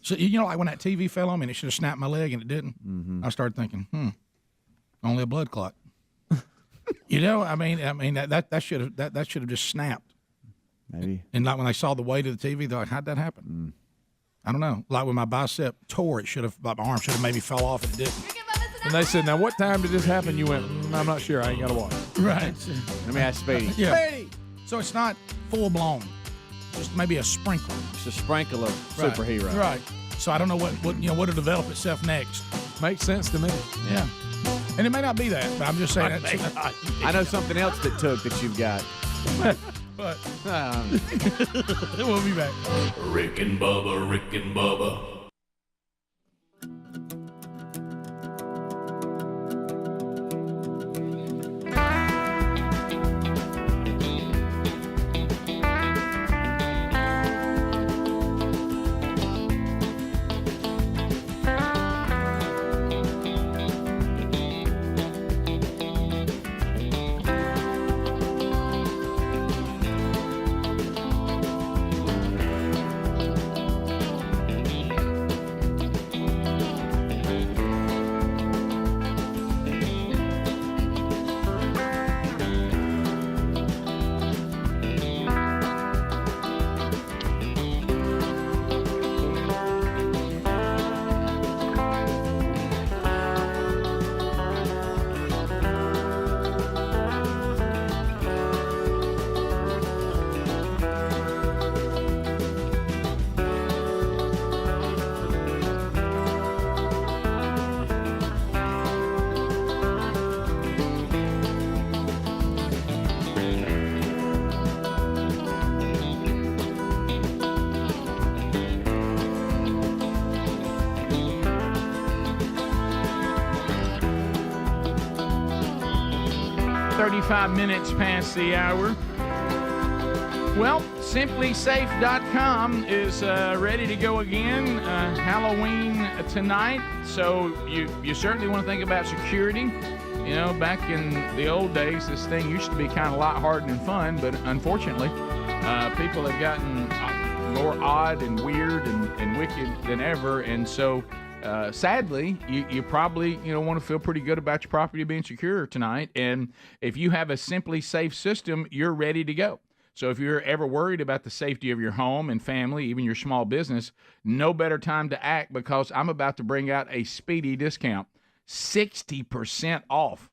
So like when that TV fell on me and it should have snapped my leg and it didn't. Mm-hmm. I started thinking, only a blood clot. I mean that should have just snapped. Maybe. And like when they saw the weight of the TV, they're like, "How'd that happen?" I don't know. Like when my bicep tore, my arm should have maybe fell off and it didn't. And they said, "Now what time did this happen?" You went, "I'm not sure. I ain't got to watch." Right. Let me ask Speedy. Yeah. Speedy. So it's not full blown. Just maybe a sprinkle. It's a sprinkle of superhero. Right. So I don't know what'll develop itself next. Makes sense to me. Yeah. And it may not be that, but I'm just saying I know something else that you've got. But we'll be back. Rick and Bubba, Rick and Bubba. Minutes past the hour. Well, SimplySafe.com is ready to go again. Halloween tonight, so you certainly want to think about security. Back in the old days, this thing used to be kind of lighthearted and fun, but unfortunately, people have gotten more odd and weird and wicked than ever, and so sadly, you probably want to feel pretty good about your property being secure tonight. And if you have a Simply Safe system, you're ready to go. So if you're ever worried about the safety of your home and family, even your small business, no better time to act, because I'm about to bring out a speedy discount, 60% off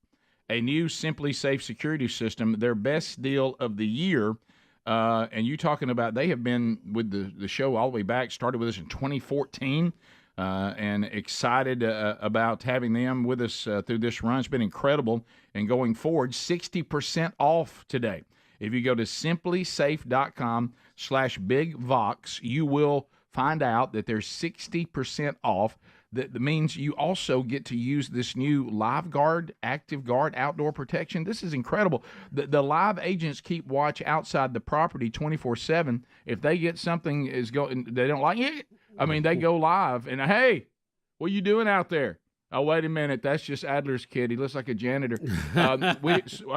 a new Simply Safe security system, their best deal of the year. And you talking about, they have been with the show all the way back, started with us in 2014. and excited about having them with us through this run. It's been incredible. And going forward, 60% off today. If you go to simplysafe.com/bigvox, you will find out that there's 60% off. That means you also get to use this new Live Guard, Active Guard outdoor protection. This is incredible. The live agents keep watch outside the property 24/7. If they get something they don't like it, they go live and, hey, what are you doing out there? Oh, wait a minute. That's just Adler's kid. He looks like a janitor.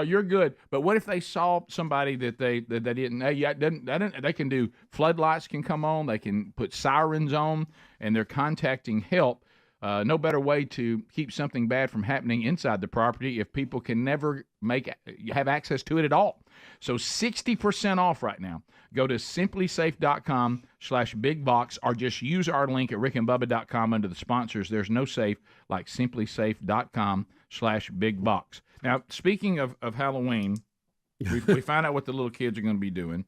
You're good. But what if they saw somebody that they didn't? They can do floodlights can come on. They can put sirens on, and they're contacting help. No better way to keep something bad from happening inside the property if people can never have access to it at all. So 60% off right now. Go to simplysafe.com/bigbox or just use our link at rickandbubba.com under the sponsors. There's no safe like simplysafe.com/bigbox. Now, speaking of Halloween, we find out what the little kids are going to be doing.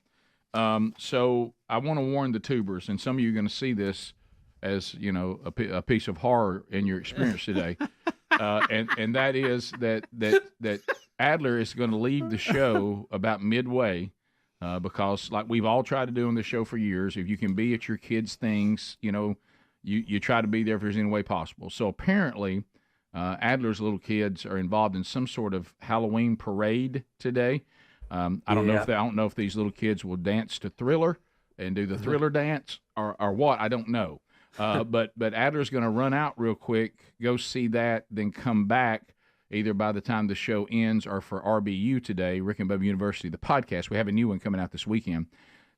So I want to warn the tubers, and some of you are going to see this as a piece of horror in your experience today, and that is that Adler is going to leave the show about midway because, like we've all tried to do on the show for years, if you can be at your kids' things, you try to be there if there's any way possible. So apparently, Adler's little kids are involved in some sort of Halloween parade today. I don't know if these little kids will dance to Thriller and do the Thriller dance or what. I don't know. But Adler's going to run out real quick, go see that, then come back either by the time the show ends or for RBU today, Rick and Bubba University, the podcast. We have a new one coming out this weekend.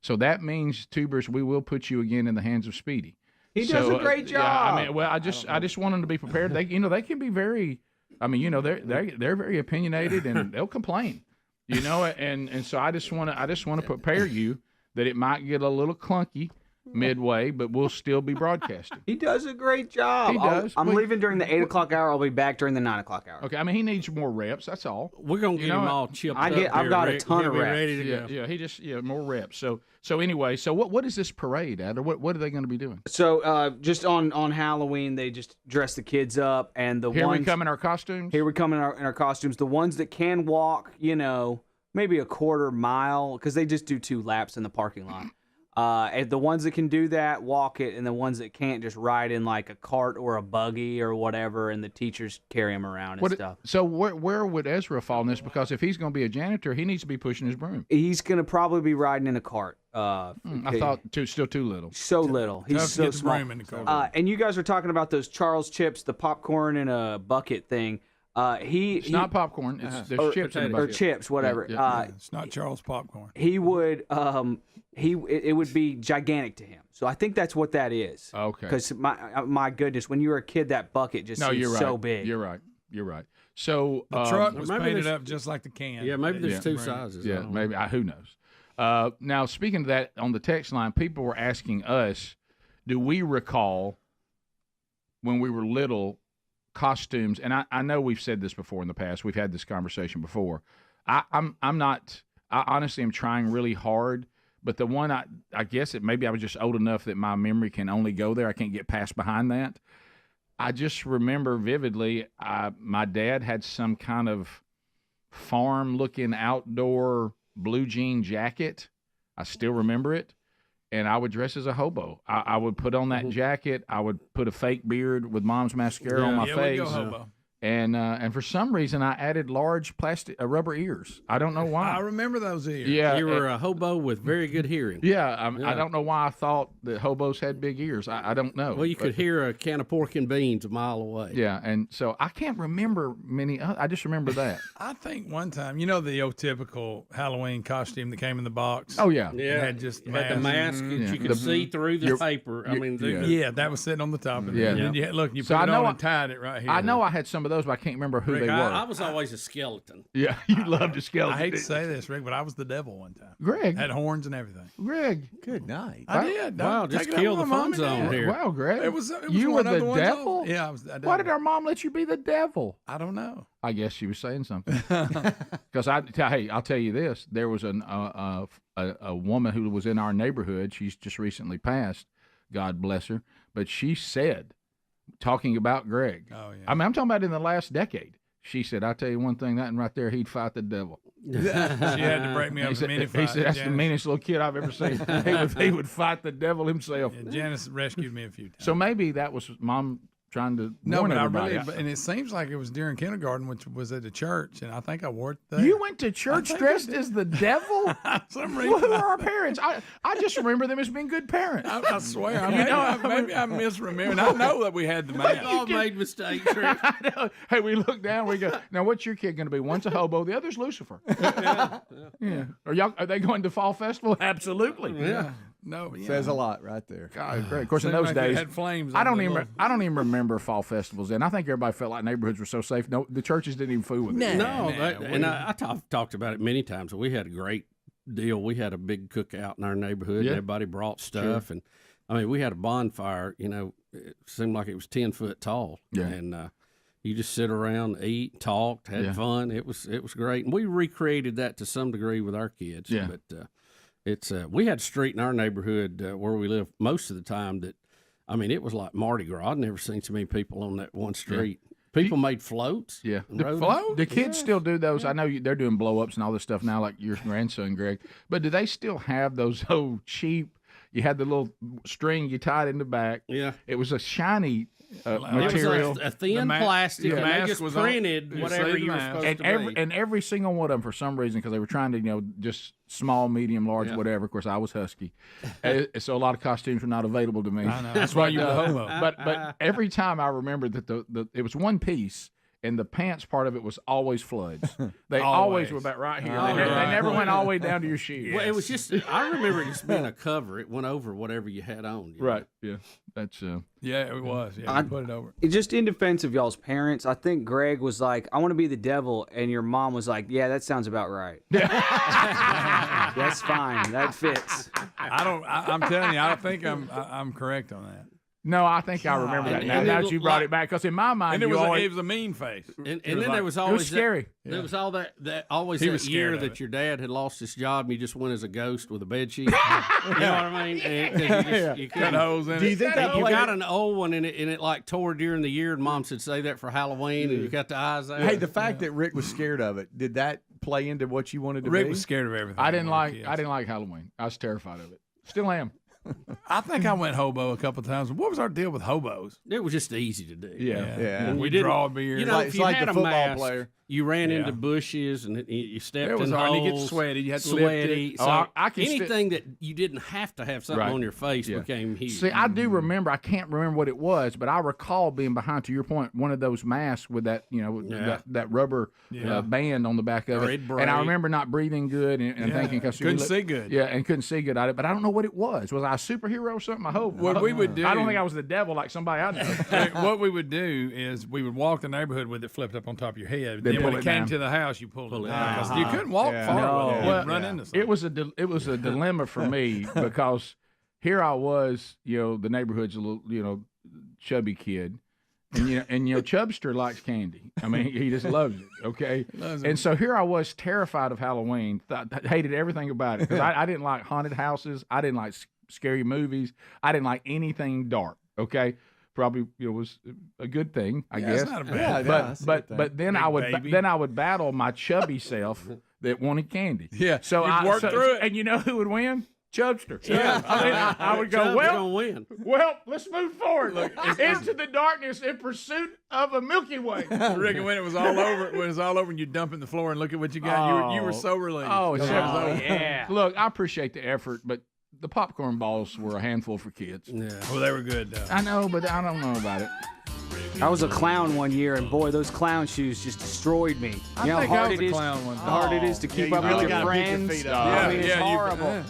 So that means, tubers, we will put you again in the hands of Speedy. He does a great job. I just want them to be prepared. They can be very, they're very opinionated and they'll complain, and so I just want to prepare you that it might get a little clunky midway, but we'll still be broadcasting. He does a great job. He does. I'm leaving during the 8 o'clock hour. I'll be back during the 9 o'clock hour. Okay, he needs more reps. That's all. We're gonna get him all chipped up. I've got a ton of reps. Ready to go. Yeah, he just more reps. So anyway, what is this parade, Adler? What are they going to be doing? So just on Halloween, they just dress the kids up, and Here we come in our costumes. Here we come in our costumes. The ones that can walk, maybe a quarter mile, because they just do 2 laps in the parking lot. And the ones that can do that, walk it, and the ones that can't just ride in like a cart or a buggy or whatever, and the teachers carry them around and stuff. So where would Ezra fall in this? Because if he's going to be a janitor, he needs to be pushing his broom. He's going to probably be riding in a cart. I thought still too little. So little. He's so small. And you guys are talking about those Charles chips, the popcorn in a bucket thing. It's not popcorn. There's chips in the bucket. Or chips, whatever. It's not Charles popcorn. He would. It would be gigantic to him. So I think that's what that is. Okay. Because my goodness, when you were a kid, that bucket just seemed so big. You're right. So the truck was painted up just like the can. Yeah, maybe there's 2 sizes. Yeah, maybe. Who knows? Now, speaking of that, on the text line, people were asking us, do we recall when we were little costumes? And I know we've said this before in the past. We've had this conversation before. I'm not. I honestly am trying really hard. But the one I guess maybe I was just old enough that my memory can only go there. I can't get past behind that. I just remember vividly my dad had some kind of farm-looking outdoor blue jean jacket. I still remember it. And I would dress as a hobo. I would put on that jacket. I would put a fake beard with mom's mascara on my face. We go hobo. And for some reason, I added large plastic rubber ears. I don't know why. I remember those ears. Yeah, you were a hobo with very good hearing. Yeah, I don't know why I thought that hobos had big ears. I don't know. Well, you could hear a can of pork and beans a mile away. Yeah, and so I can't remember many. I just remember that. I think one time, the old typical Halloween costume that came in the box. Oh yeah, yeah. It had just the mask that you could see through the paper. That was sitting on the top of it. Yeah, and then you put it on and tied it right here. I know I had some of those, but I can't remember who they were. I was always a skeleton. Yeah, you loved a skeleton. I hate to say this, Rick, but I was the devil one time. Greg had horns and everything. Greg, good night. I did. Wow, just kill the fun zone here. Wow, Greg, it was you were the devil. Yeah, I was the devil. Why did our mom let you be the devil? I don't know. I guess she was saying something. Because I'll tell you this: there was a woman who was in our neighborhood. She's just recently passed. God bless her. But she said talking about Greg. Oh, yeah. I mean, I'm talking about in the last decade. She said, "I'll tell you one thing, that one right there, he'd fight the devil." She had to break me up He a said, mini he fight. said that's the Janice. meanest little kid I've ever seen. He would fight the devil himself. Yeah, Janice rescued me a few times. So maybe that was Mom trying to No, warn but I everybody. really, and it seems like it was during kindergarten, which was at the church, and I think I wore it there. You went to I church think dressed I did. as the devil? Some Well, reason. who are our parents? I just remember them as being good parents. I swear, maybe I misremember. I know that we had the We mask. all made mistakes, Rick. I know. Hey, we look down. We go. Now, what's your kid going to be? One's a hobo. The other's Lucifer. Yeah. Are they going to fall festival? Absolutely. Yeah. No, but, Says a lot right there. God, great. Of course, in Seemed those like it days, had flames I on don't the even. little- I don't even remember fall festivals. And I think everybody felt like neighborhoods were so safe. No, the churches didn't even fool with it. And I've talked about it many times. We had a great deal. We had a big cookout in our neighborhood. Yeah. And everybody brought stuff, and I mean, we had a bonfire. You know, it seemed like it was 10 foot tall. Yeah. And you just sit around, eat, talked, had Yeah. fun. It was great, and we recreated that to some degree with our kids. Yeah. But it's we had a street in our neighborhood where we live most of the time that, I mean, it was like Mardi Gras. I'd never seen so many people on that one street. People made floats. Yeah, and the rode float. The kids Yeah. still do those. I know they're doing blow ups and all this stuff now, like your grandson Greg. But do they still have those old cheap? You had the little string you tied in the back. Yeah, it was a shiny It was material, a thin plastic, and they just printed whatever you were supposed and to be. every single one of them, for some reason, because they were trying to, just small, medium, large, whatever. Of course, I was husky, so a lot of costumes were not available to me. I know. That's why you were homo. But every time I remember that it was one piece. And the pants part of it was always floods. They always were about right here. They never went all the way down to your shoes. Well, it was just, I remember it just being a cover. It went over whatever you had on. you Right. know? Yeah. That's Yeah, it was. Yeah, you put it over. Just in defense of y'all's parents, I think Greg was like, "I want to be the devil," and your mom was like, "Yeah, that sounds about right." That's fine. That fits. I'm telling you, I think I'm correct on that. No, I think I remember that now. and Now it that you looked brought like- it back, because in my mind, And you always, it was a mean face. And then there was always scary. There was all that always He that was year scared of that it. your dad had lost his job and you just went as a ghost with a bed sheet. You know what I mean? And 'cause you Cut holes in Do you it. think that you played got an old one and it like tore during the year, and Mom said say that for Halloween, and you got the eyes out. Hey, the fact that Rick was scared of it, did that play into what you wanted to Rick be? was scared of everything. I didn't when we were like. kids. I didn't like Halloween. I was terrified of it. Still am. I think I went hobo a couple of times. What was our deal with hobos? It was just easy to do. Yeah. And we didn't- draw beer. You know, It's if you like had the a football mask, player. you ran Yeah. into bushes and you stepped It was in hard. And holes. you get sweaty. You had to lift sweaty. it. So I can anything that you didn't have to have something Right. on your face Yeah. became huge. See, I do remember. I can't remember what it was, but I recall being behind, to your point, one of those masks with that, that rubber band on the back of Or it. it'd And I break. remember not breathing good and thinking, because Couldn't see good. Yeah, and couldn't see good at it. But I don't know what it was. Was I a superhero or something? I hope. What we would do- I don't think I was the devil like somebody I know. What we would do is we would walk the neighborhood with it flipped up on top of your head. Then Then when pull it it came down. to the house, you pulled it down. 'Cause Uh-huh. you couldn't walk Yeah. far No. with it. Yeah. You'd run into something. It was a dilemma for me, because here I was, the neighborhood's a little, chubby kid. And Chubster likes candy. I mean, he just loves it. Okay, Loves it. and so here I was, terrified of Halloween. Hated everything about it, because I didn't like haunted houses. I didn't like scary movies. I didn't like anything dark. Okay, probably was a good thing, I guess. it's not a bad thing. that's a good thing. but then Big I would baby. then I would battle my chubby self that wanted candy. Yeah, so you'd I work through it. And you know who would win? Chubster. Yeah. I mean, I would go, Chubb's well, gonna win. well, let's move forward into the darkness in pursuit of a Milky Way. Rick, and when it was all over, and you dump in the floor and look at what you got, you were so relieved. Oh, Because it was over. yeah. Look, I appreciate the effort, but the popcorn balls were a handful for kids. Yeah. Well, they were good though. I know, but I don't know about it. I was a clown one year, and boy, those clown shoes just destroyed me. I You know think how I hard was it a is. clown one How time. hard it is to keep you up really with your gotta pick your friends. feet up. I mean, it's Yeah, you- horrible.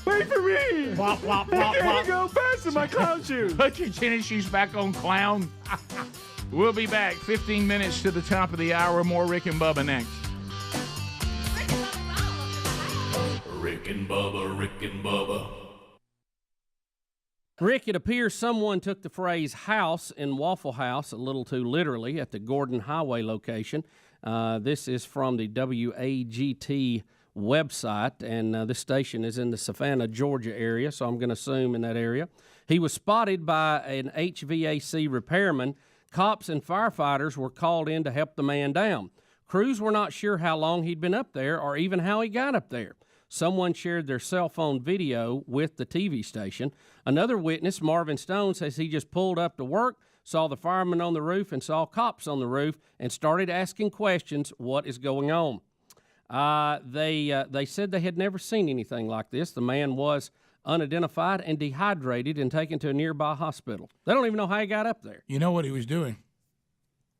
Wait for me! Plop, plop, plop, There you plop. go, fasten my clown shoes. Put your tennis shoes back on, clown. We'll be back 15 minutes to the top of the hour. More Rick and Bubba next. Rick and Bubba, Rick and Bubba. Rick, it appears someone took the phrase house in Waffle House a little too literally at the Gordon Highway location. This is from the WAGT website, and this station is in the Savannah, Georgia area, so I'm going to assume in that area. He was spotted by an HVAC repairman. Cops and firefighters were called in to help the man down. Crews were not sure how long he'd been up there or even how he got up there. Someone shared their cell phone video with the TV station. Another witness, Marvin Stone, says he just pulled up to work, saw the fireman on the roof and saw cops on the roof and started asking questions, what is going on? They said they had never seen anything like this. The man was unidentified and dehydrated and taken to a nearby hospital. They don't even know how he got up there. You know what he was doing?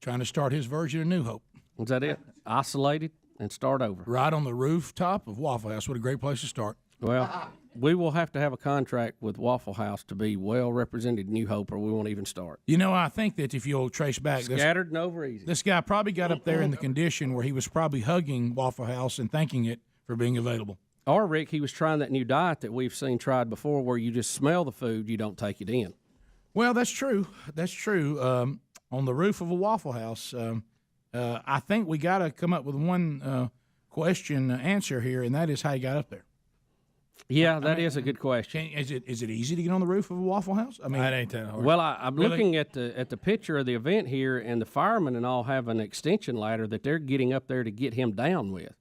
Trying to start his version of New Hope. Was that it? Isolated and start over. Right on the rooftop of Waffle House. What a great place to start. Well, we will have to have a contract with Waffle House to be well represented in New Hope, or we won't even start. You know, I think that if you'll trace back, Scattered and over easy. This guy probably got up there in the condition where he was probably hugging Waffle House and thanking it for being available. Or, Rick, he was trying that new diet that we've seen tried before where you just smell the food, you don't take it in. Well, that's true. That's true. On the roof of a Waffle House, I think we got to come up with one question answer here, and that is how you got up there. Yeah, that is a good question. Is it easy to get on the roof of a Waffle House? I mean, that ain't that hard. Well, I'm looking at the picture of the event here, and the firemen and all have an extension ladder that they're getting up there to get him down with.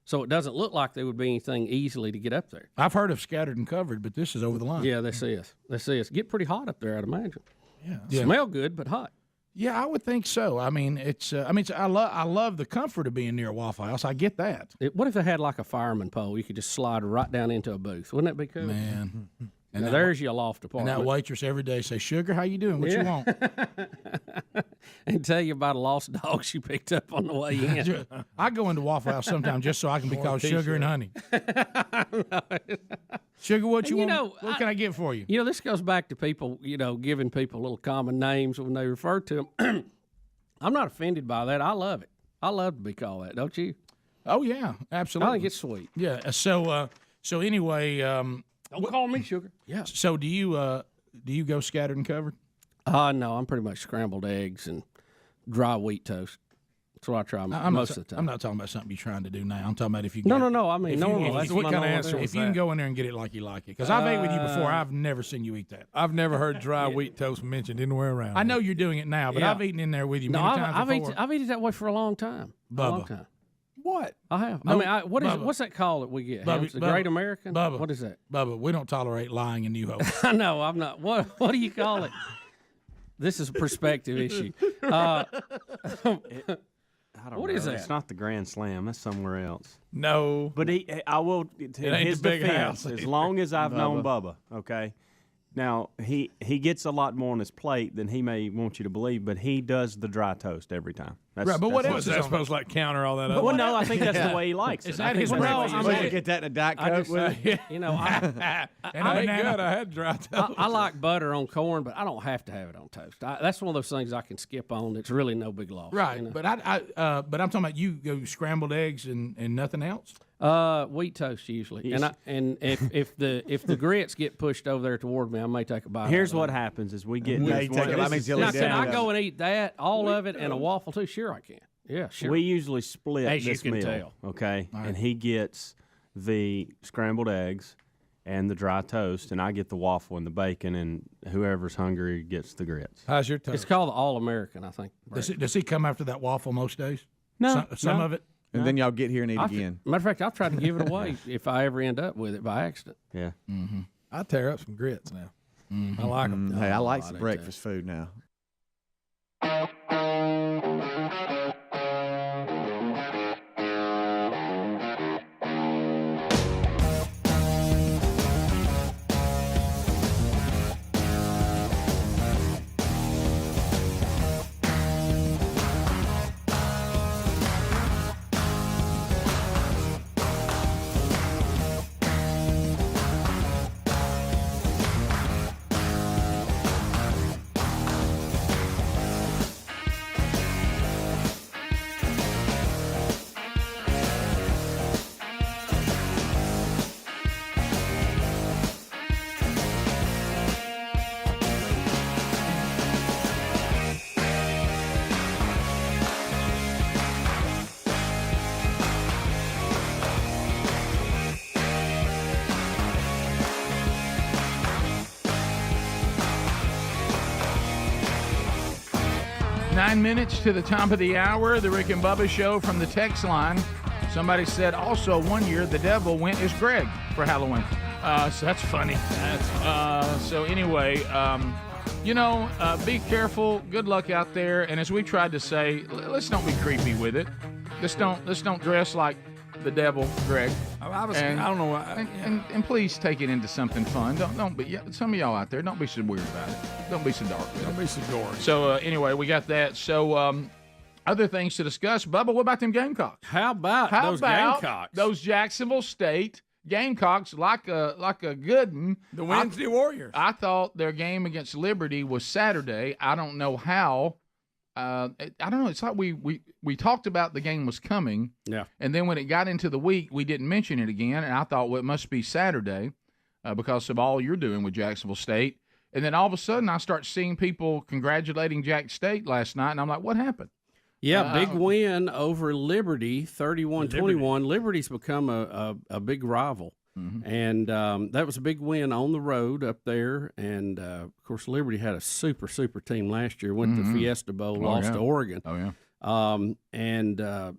So it doesn't look like there would be anything easily to get up there. I've heard of scattered and covered, but this is over the line. Yeah, this is. Get pretty hot up there, I'd imagine. Yeah. Smell good, but hot. Yeah, I would think so. I mean, I love the comfort of being near a Waffle House. I get that. What if they had like a fireman pole? You could just slide right down into a booth. Wouldn't that be cool? Man. And there's your loft apartment. And that waitress every day say, "Sugar, how you doing? What you want?" And tell you about a lost dog she picked up on the way in. I go into Waffle House sometimes just so I can be called Sugar and Honey. Sugar, what you want? What can I get for you? You know, this goes back to people, giving people little common names when they refer to them. I'm not offended by that. I love it. I love to be called that, don't you? Oh, yeah, absolutely. I think it's sweet. Yeah. So anyway, don't call me Sugar. Yeah. So do you go scattered and covered? No, I'm pretty much scrambled eggs and dry wheat toast. That's what I try most of the time. I'm not talking about something you're trying to do now. I'm talking about if you can. No. I mean, what kind of answer? If you can go in there and get it like you like it, because I've ate with you before, I've never seen you eat that. I've never heard dry wheat toast mentioned anywhere around. I know you're doing it now, but I've eaten in there with you many times before. I've eaten that way for a long time. Bubba. A long time. What? I have. No, what's that call that we get? Bubba, the Great American? Bubba, what is that? Bubba, we don't tolerate lying in New Hope. No, I'm not. What do you call it? This is a perspective issue. I don't What know. is that? It's not the Grand Slam. That's somewhere else. No. But I will, to his the big defense, house as long as I've known Bubba, okay? Now, he gets a lot more on his plate than he may want you to believe, but he does the dry toast every time. Right, but what else is that supposed to like counter all that? Well, no, I think that's the way he likes it. Is that his Supposed to get that in a Diet Coke with it? I ain't good. I had dry toast. I like butter on corn, but I don't have to have it on toast. That's one of those things I can skip on. It's really no big loss. Right, but but I'm talking about you go scrambled eggs and nothing else. Wheat toast usually, and if the grits get pushed over there toward me, I may take a bite. Here's what happens: is we get now, can I go and eat that, all of it, and a waffle too? Sure, I can. Yeah, sure. We usually split As this you can meal, tell. okay? All right. And he gets the scrambled eggs and the dry toast, and I get the waffle and the bacon, and whoever's hungry gets the grits. How's your toast? It's called the All American, I think. Does he come after that waffle most days? No, some of it. And then y'all get here and eat again. Matter of fact, I've tried to give it away if I ever end up with it by accident. Yeah. Mm-hmm. I tear up some grits now. I like them. Hey, I like some breakfast food now. 9 minutes to the top of the hour, the Rick and Bubba Show from the text line. Somebody said also one year the devil went as Greg for Halloween. So that's funny. So anyway, be careful. Good luck out there. And as we tried to say, let's don't be creepy with it. Let's don't dress like the devil, Greg. I don't know. And please take it into something fun. Don't be. Some of y'all out there, don't be so weird about it. Don't be so dark. Don't be so gory. So anyway, we got that. So other things to discuss. Bubba, what about them Gamecocks? How about those Gamecocks? Those Jacksonville State Gamecocks, like a good one. The Wednesday Warriors. I thought their game against Liberty was Saturday. I don't know how. I don't know. It's like we talked about the game was coming. Yeah. And then when it got into the week, we didn't mention it again. And I thought, well, it must be Saturday because of all you're doing with Jacksonville State. And then all of a sudden, I start seeing people congratulating Jack State last night. And I'm like, what happened? Yeah, big win over Liberty, 31-21. Liberty's become a big rival. Mm-hmm. And that was a big win on the road up there. And, of course, Liberty had a super team last year, went to the Fiesta Bowl, lost to Oregon. Oh, yeah.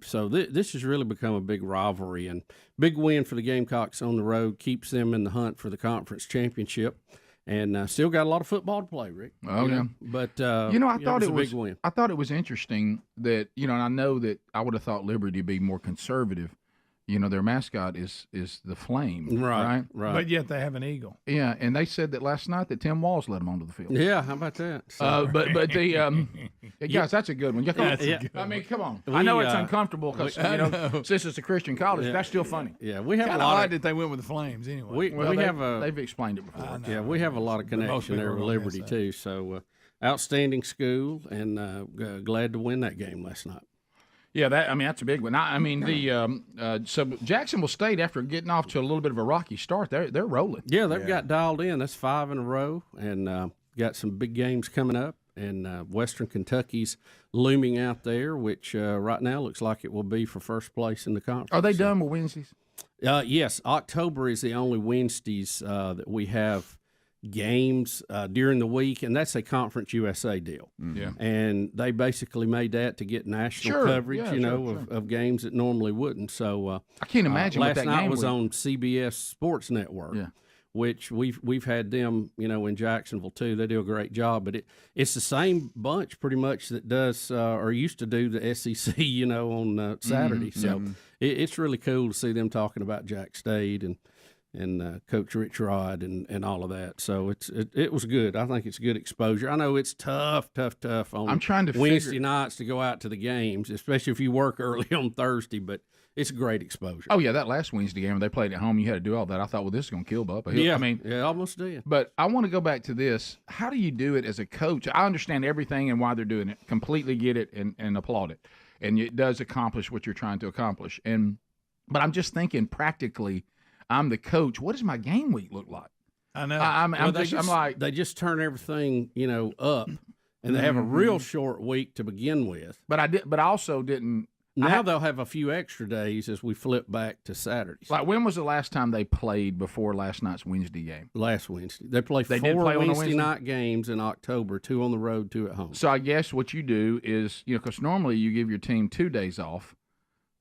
So this has really become a big rivalry. And big win for the Gamecocks on the road, keeps them in the hunt for the conference championship. And still got a lot of football to play, Rick. Oh, yeah. But, I thought it was a big win. I thought it was interesting that, and I know that I would have thought Liberty would be more conservative. Their mascot is the flame, right? But yet they have an eagle. Yeah, and they said that last night that Tim Walls let them onto the field. Yeah, how about that? So. But the guys, that's a good one. I mean, come on. I know it's uncomfortable because since it's a Christian college, that's still funny. Yeah, we have a lot that they went with the Flames anyway. They've explained it before. Yeah, we have a lot of connection there with Liberty too. So outstanding school, and glad to win that game last night. Yeah, that's a big one. So Jacksonville State, after getting off to a little bit of a rocky start, they're rolling. Yeah, they've got dialed in. That's 5 in a row, and got some big games coming up. And Western Kentucky's looming out there, which right now looks like it will be for first place in the conference. Are they done with Wednesdays? Yes, October is the only Wednesdays that we have games during the week, and that's a Conference USA deal. Yeah, and they basically made that to get national coverage, of games that normally wouldn't. So I can't imagine last what that night game was on CBS Sports Network. Yeah. Which we've had them, in Jacksonville too. They do a great job, but it's the same bunch pretty much that does or used to do the SEC, on Saturday. So it's really cool to see them talking about Jack State and Coach Rich Rod and all of that. So it was good. I think it's good exposure. I know it's tough on I'm trying to Wednesday nights to go out to the games, especially if you work early on Thursday, but it's great exposure. Oh, yeah, that last Wednesday game, they played at home, you had to do all that. I thought, well, this is going to kill Bubba. Yeah, almost did. But I want to go back to this. How do you do it as a coach? I understand everything and why they're doing it. Completely get it and applaud it. And it does accomplish what you're trying to accomplish. But I'm just thinking practically, I'm the coach. What does my game week look like? I know. They just turn everything, up, and they have a real short week to begin with. But I also didn't. Now they'll have a few extra days as we flip back to Saturdays. Like, when was the last time they played before last night's Wednesday game? Last Wednesday. They play four Wednesday night games in October, 2 on the road, 2 at home. So I guess what you do is, because normally you give your team 2 days off.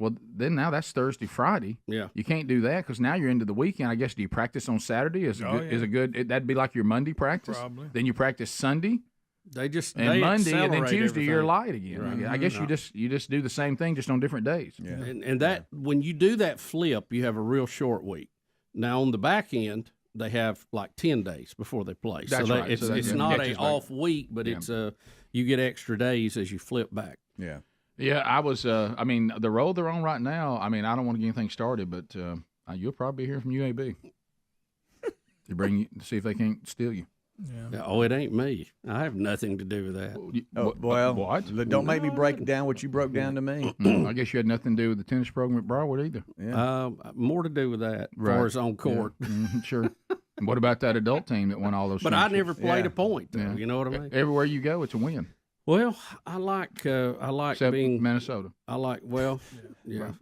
Well, then now that's Thursday, Friday. Yeah. You can't do that because now you're into the weekend. I guess, do you practice on Saturday? Is a good that'd be like your Monday practice? Probably. Then you practice Sunday. They Monday, and then Tuesday everything. You're light again. Right. I guess you just do the same thing just on different days. Yeah. And that when you do that flip, you have a real short week. Now on the back end, they have like 10 days before they play. That's right. It's not an off week, but it's you get extra days as you flip back. Yeah. Yeah, I was. The road they're on right now. I don't want to get anything started, but you'll probably hear from UAB to bring you to see if they can't steal you. Yeah. Oh, it ain't me. I have nothing to do with that. What? Don't make me break down what you broke down to me. I guess you had nothing to do with the tennis program at Broward either. Yeah. More to do with that, as far as on court. Yeah. Sure. What about that adult team that won all those? But I never played a point, though. You know what I mean? Everywhere you go, it's a win. Well, I like Except being Minnesota. Yeah.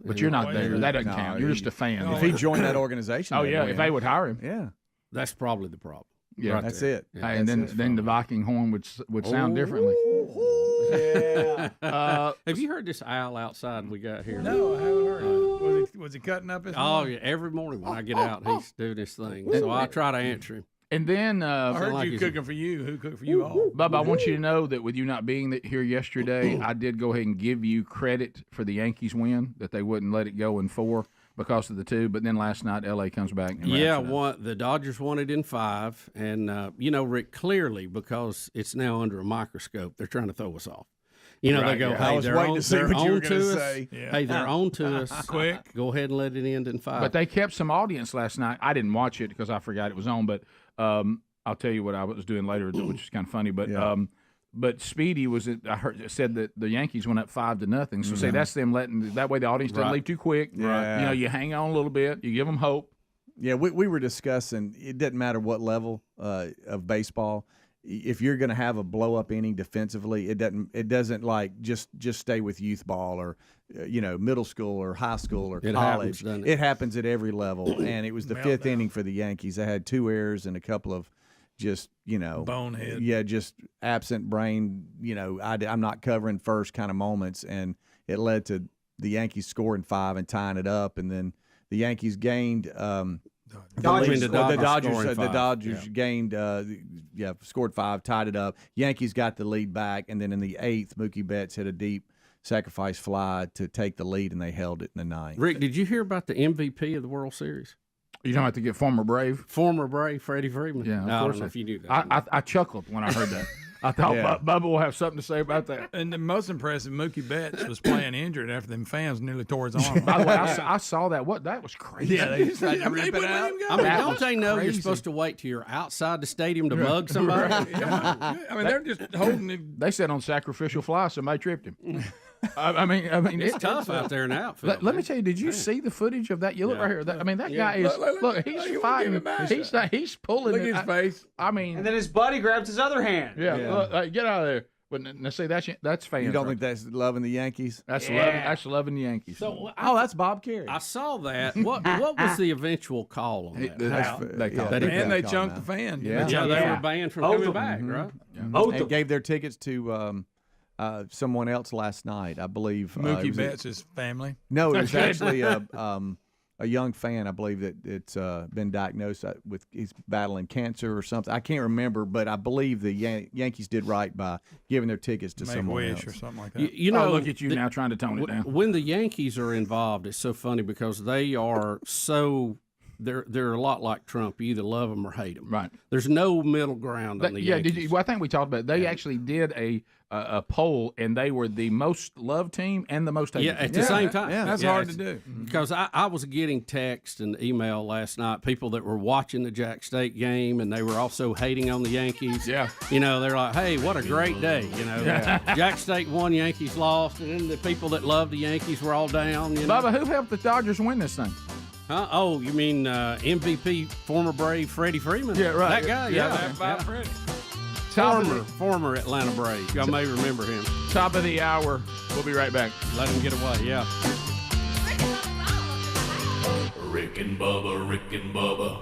But you're not there. That doesn't count. You're just a fan. If he joined that organization, if they would hire him, yeah, that's probably the problem. Yeah, that's it. Yeah, and then the Viking horn would sound differently. Have you heard this owl outside we got here? No, I haven't heard it. Was he cutting up his morning? Yeah, every morning when I get out, he's doing this thing. So I try to answer him. And then I heard you cooking for you. Who cooked for you all? Bubba, I want you to know that with you not being here yesterday, I did go ahead and give you credit for the Yankees win, that they wouldn't let it go in 4 because of the 2. But then last night, L.A. comes back and the Dodgers won it in 5. And, Rick, clearly, because it's now under a microscope, they're trying to throw us off. They go, hey, they're on to us. Yeah. Hey, they're on to us. Quick. Go ahead and let it end in 5. But they kept some audience last night. I didn't watch it because I forgot it was on, but I'll tell you what I was doing later, which is kind of funny. But Speedy said that the Yankees went up 5-0. So say that's them letting that way the audience doesn't leave too quick. Right. You hang on a little bit, you give them hope. Yeah, we were discussing it doesn't matter what level of baseball. If you're going to have a blow up inning defensively, it doesn't like just stay with youth ball or middle school or high school or college. It happens at every level, and it was the 5th inning for the Yankees. They had 2 errors and a couple of just bonehead. Yeah, just absent brain. I'm not covering first kind of moments, and it led to the Yankees scoring 5 and tying it up, and then the Yankees gained. The Dodgers gained, scored 5, tied it up. Yankees got the lead back, and then in the 8th, Mookie Betts hit a deep sacrifice fly to take the lead, and they held it in the 9th. Rick, did you hear about the MVP of the World Series? You don't have to get former Brave? Former Brave, Freddie Freeman. Yeah, I don't know if you knew that. I chuckled when I heard that. I thought Bubba will have something to say about that. And the most impressive, Mookie Betts was playing injured after them fans nearly tore his arm. By the way, I saw that. That was crazy. Yeah, they just had to rip it out. Don't they know you're supposed to wait till you're outside the stadium to bug somebody? They're just holding it. They said on sacrificial fly, somebody tripped him. I mean, it's tough out there in the outfield. Let me tell you, did you see the footage of that? You look right here. That guy is. Look, he's fighting. He's pulling. Look at his face. I mean, and then his buddy grabs his other hand. Yeah. Look, get out of there. But now, see, that's fans. You don't think that's loving the Yankees? That's loving the Yankees. So, that's Bob Carey. I saw that. What was the eventual call on that? They chunked the fan. They were banned from coming back, right? And gave their tickets to someone else last night, I believe. Mookie Betts' family. No, it was actually a young fan, I believe, that it's been diagnosed with he's battling cancer or something. I can't remember, but I believe the Yankees did right by giving their tickets to someone else. Or something like that. Look at you now trying to tone it down. When the Yankees are involved, it's so funny because they are so. They're a lot like Trump. You either love them or hate them. Right. There's no middle ground on the Yankees. I think we talked about it. They actually did a poll, and they were the most loved team and the most hated team. At the same time. Yeah, that's hard to do. Because I was getting text and email last night, people that were watching the Jack State game, and they were also hating on the Yankees. Yeah. They're like, hey, what a great day. Jack State won, Yankees lost, and then the people that loved the Yankees were all down. Bubba, who helped the Dodgers win this thing? Huh? Oh, you mean MVP, former Brave Freddie Freeman? Yeah, right. That guy, Freddie. Former Atlanta Brave. Y'all may remember him. Top of the hour. We'll be right back. Let him get away, yeah. Rick and Bubba, Rick and Bubba.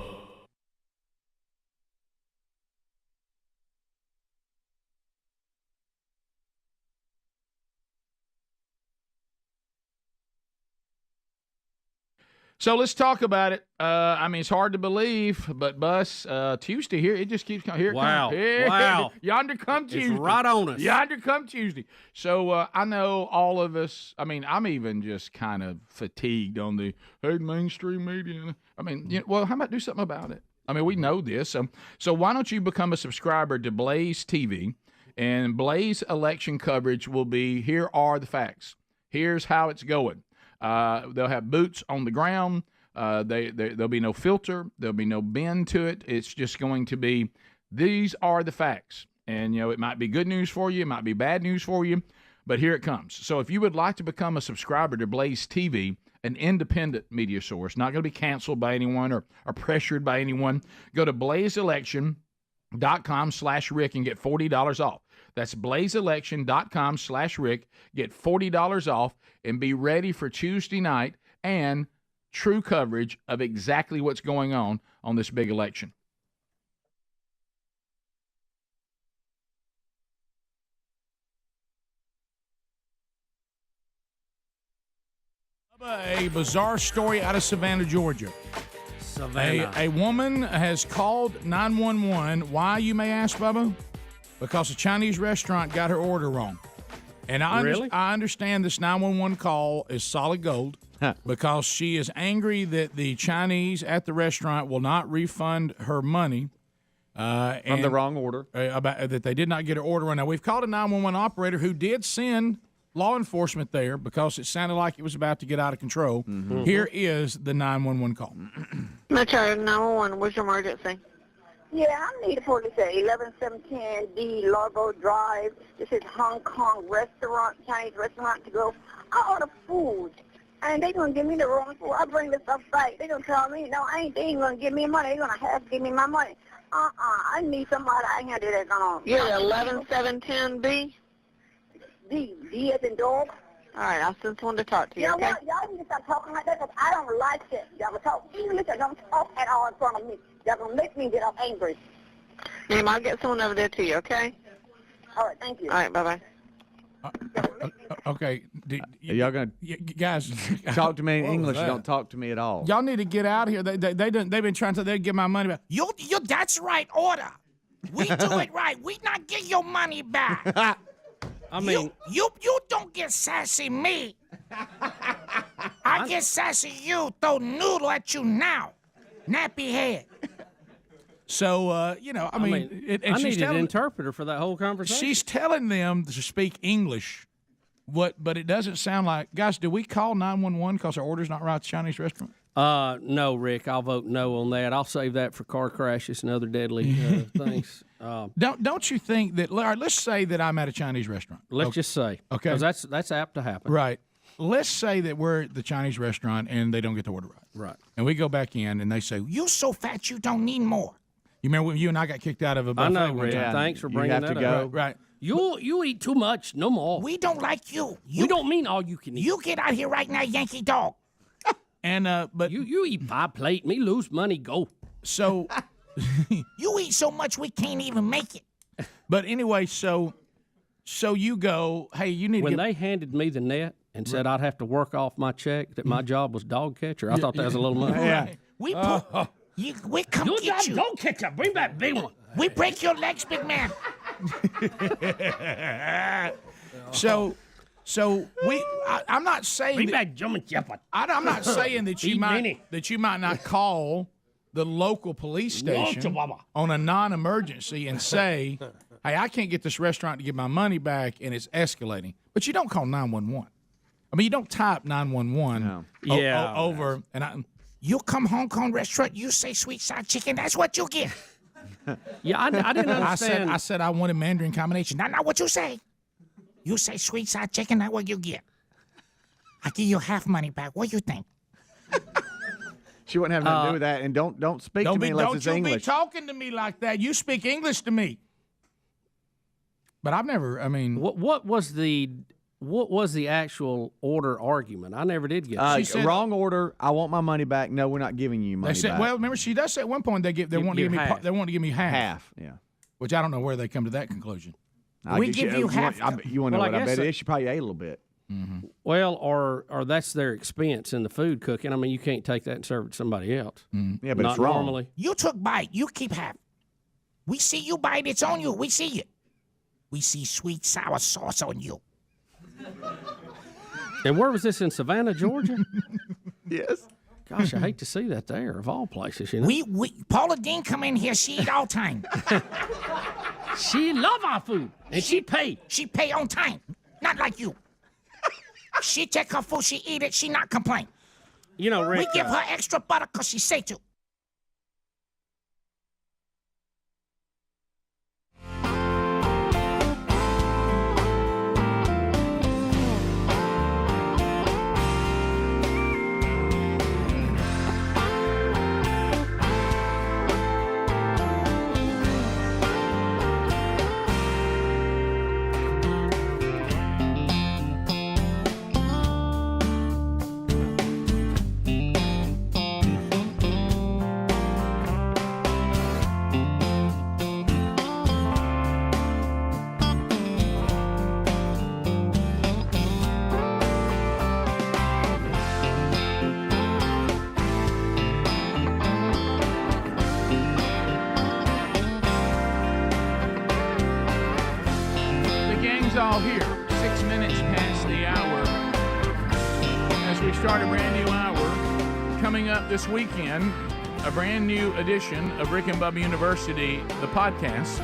So let's talk about it. It's hard to believe, but Bus, Tuesday here, it just keeps coming. Here, wow. Wow. Yonder come Tuesday. It's right on us. Yonder come Tuesday. So I know all of us, I'm even just kind of fatigued on the mainstream media. How about do something about it? We know this. So why don't you become a subscriber to Blaze TV, and Blaze election coverage will be, here are the facts. Here's how it's going. They'll have boots on the ground. There'll be no filter. There'll be no bend to it. It's just going to be, these are the facts. And, it might be good news for you. It might be bad news for you. But here it comes. So if you would like to become a subscriber to Blaze TV, an independent media source, not going to be canceled by anyone or pressured by anyone, go to blazeelection.com/Rick and get $40 off. That's blazeelection.com/Rick. Get $40 off and be ready for Tuesday night and true coverage of exactly what's going on this big election. A bizarre story out of Savannah, Georgia. Savannah. A woman has called 911. Why, you may ask, Bubba? Because a Chinese restaurant got her order wrong. And I understand this 911 call is solid gold because she is angry that the Chinese at the restaurant will not refund her money. From the wrong order. About that they did not get her order wrong. Now, we've called a 911 operator who did send law enforcement there because it sounded like it was about to get out of control. Mm-hmm. Here is the 911 call. Metro 911, what's your emergency? Yeah, I need a police at 11710D Largo Drive. This is Hong Kong restaurant, Chinese restaurant to go. I order food, and they gonna give me the wrong food. I bring the stuff back. They gonna tell me, no, they ain't gonna give me money. They gonna have to give me my money. I need somebody I can do that going on. You're 11710B? D as in dog. All right, I'll send someone to talk to you, okay? What? Y'all need to stop talking like that because I don't like it. Y'all can talk English or don't talk at all in front of me. Y'all gonna make me get up angry. Ma'am, I'll get someone over there to you, okay? All right, thank you. All right, bye-bye. Okay. Y'all gonna guys talk to me in English? Don't talk to me at all. Y'all need to get out of here. They've been trying to. They get my money back. You. That's right. Order. We do it right. We not get your money back. I mean, you don't get sassy me. I get sassy you. Throw noodle at you now, nappy head. So I mean, I needed an interpreter for that whole conversation. She's telling them to speak English. But it doesn't sound like, guys. Do we call 911 because our order's not right at the Chinese restaurant? No, Rick. I'll vote no on that. I'll save that for car crashes and other deadly things. Don't you think that? All right, let's say that I'm at a Chinese restaurant. Let's just say, okay, because that's apt to happen. Right. Let's say that we're at the Chinese restaurant and they don't get the order right. Right. And we go back in and they say, "You so fat, you don't need more." You remember when you and I got kicked out of a buffet? I know, one Rick. time? Thanks for bringing that up. Right. You eat too much. No more. We don't like you. We don't mean all you can eat. You get out here right now, Yankee dog. And but you eat 5 plate. Me lose money. Go. So you eat so much we can't even make it. But anyway, so you go. Hey, you need. When they handed me the net and said I'd have to work off my check that my job was dog catcher, I thought that was a little money. Yeah. We come Your get job you. dog catcher. Bring that big one. We break your legs, big man. I'm not saying Bring back German Shepherd. I'm not saying that you might not call the local police station on a non-emergency and say, "Hey, I can't get this restaurant to give my money back," and it's escalating. But you don't call 911. I mean, you don't type 911 over and you come Hong Kong restaurant, you say sweet side chicken, that's what you get. Yeah, I didn't understand. I said I wanted Mandarin combination. That's not what you say. You say sweet side chicken, that's what you get. I give you half money back. What do you think? She wouldn't have nothing to do with that. And don't speak to me unless it's English. Don't be talking to me like that. You speak English to me. But I've never. I mean, what was the actual order argument? I never did get it. She said, wrong order. I want my money back. No, we're not giving you money back. Well, remember, she does say at one point they want to give me half. Half, yeah. Which I don't know where they come to that conclusion. We give you half. You want to know what I bet it is? She probably ate a little bit. Mm-hmm. Well, or that's their expense in the food cooking. I mean, you can't take that and serve it to somebody else. Mm-hmm. Yeah, but not it's wrong. Normally. You took bite. You keep half. We see you bite. It's on you. We see it. We see sweet sour sauce on you. And where was this, in Savannah, Georgia? Yes. Gosh, I hate to see that there, of all places. You know? We Paula Dean come in here. She eat all time. She love our food, and she pay. She pay on time, not like you. She take her food, she eat it, she not complain. You know, Rick, we give her extra butter because she say to. all here. 6 minutes past the hour. As we start a brand new hour, coming up this weekend, a brand new edition of Rick and Bubba University, the podcast.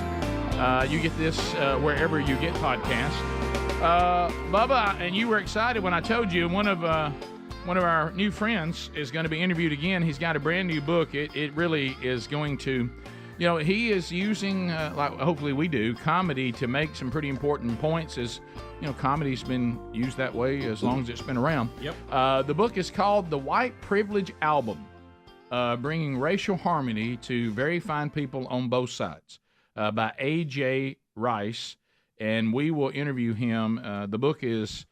You get this wherever you get podcasts. Bubba, and you were excited when I told you one of our new friends is going to be interviewed again. He's got a brand new book. It really is going to, he is using, like hopefully we do, comedy to make some pretty important points. As comedy's been used that way as long as it's been around. Yep. The book is called The White Privilege Album, bringing racial harmony to very fine people on both sides, by A.J. Rice. And we will interview him. The book is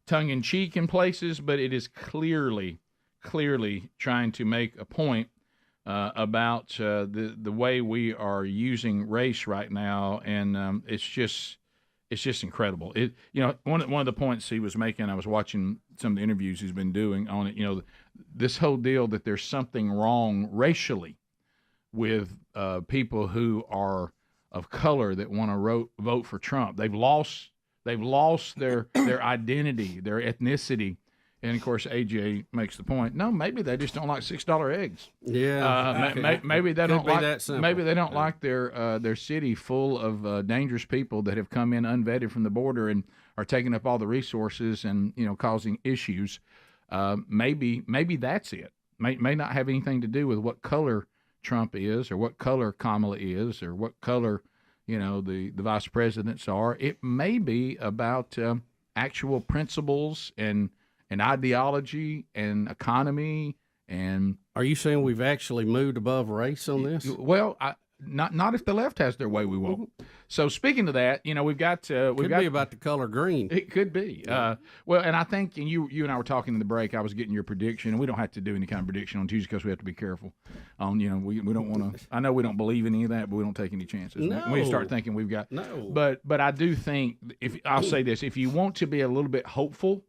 tongue-in-cheek in places, but it is clearly trying to make a point about the way we are using race right now, and it's just incredible. One of the points he was making, I was watching some of the interviews he's been doing on it. This whole deal that there's something wrong racially with people who are of color that want to vote for Trump. They've lost their identity, their ethnicity. And of course, AJ makes the point. No, maybe they just don't like $6 eggs. Yeah, maybe they don't like that simple. Maybe they don't like their city full of dangerous people that have come in unvetted from the border and are taking up all the resources and causing issues. Maybe that's it. May not have anything to do with what color Trump is, or what color Kamala is, or what color the vice presidents are. It may be about actual principles and ideology and economy. And are you saying we've actually moved above race on this? Well, not if the left has their way, we won't. So speaking of that, we've got be about the color green. It could be. Well, and I think, and you and I were talking in the break, I was getting your prediction, and we don't have to do any kind of prediction on Tuesday because we have to be careful. We don't want to. I know we don't believe any of that, but we don't take any chances. No. We start thinking we've got. No. But I do think, I'll say this, if you want to be a little bit hopeful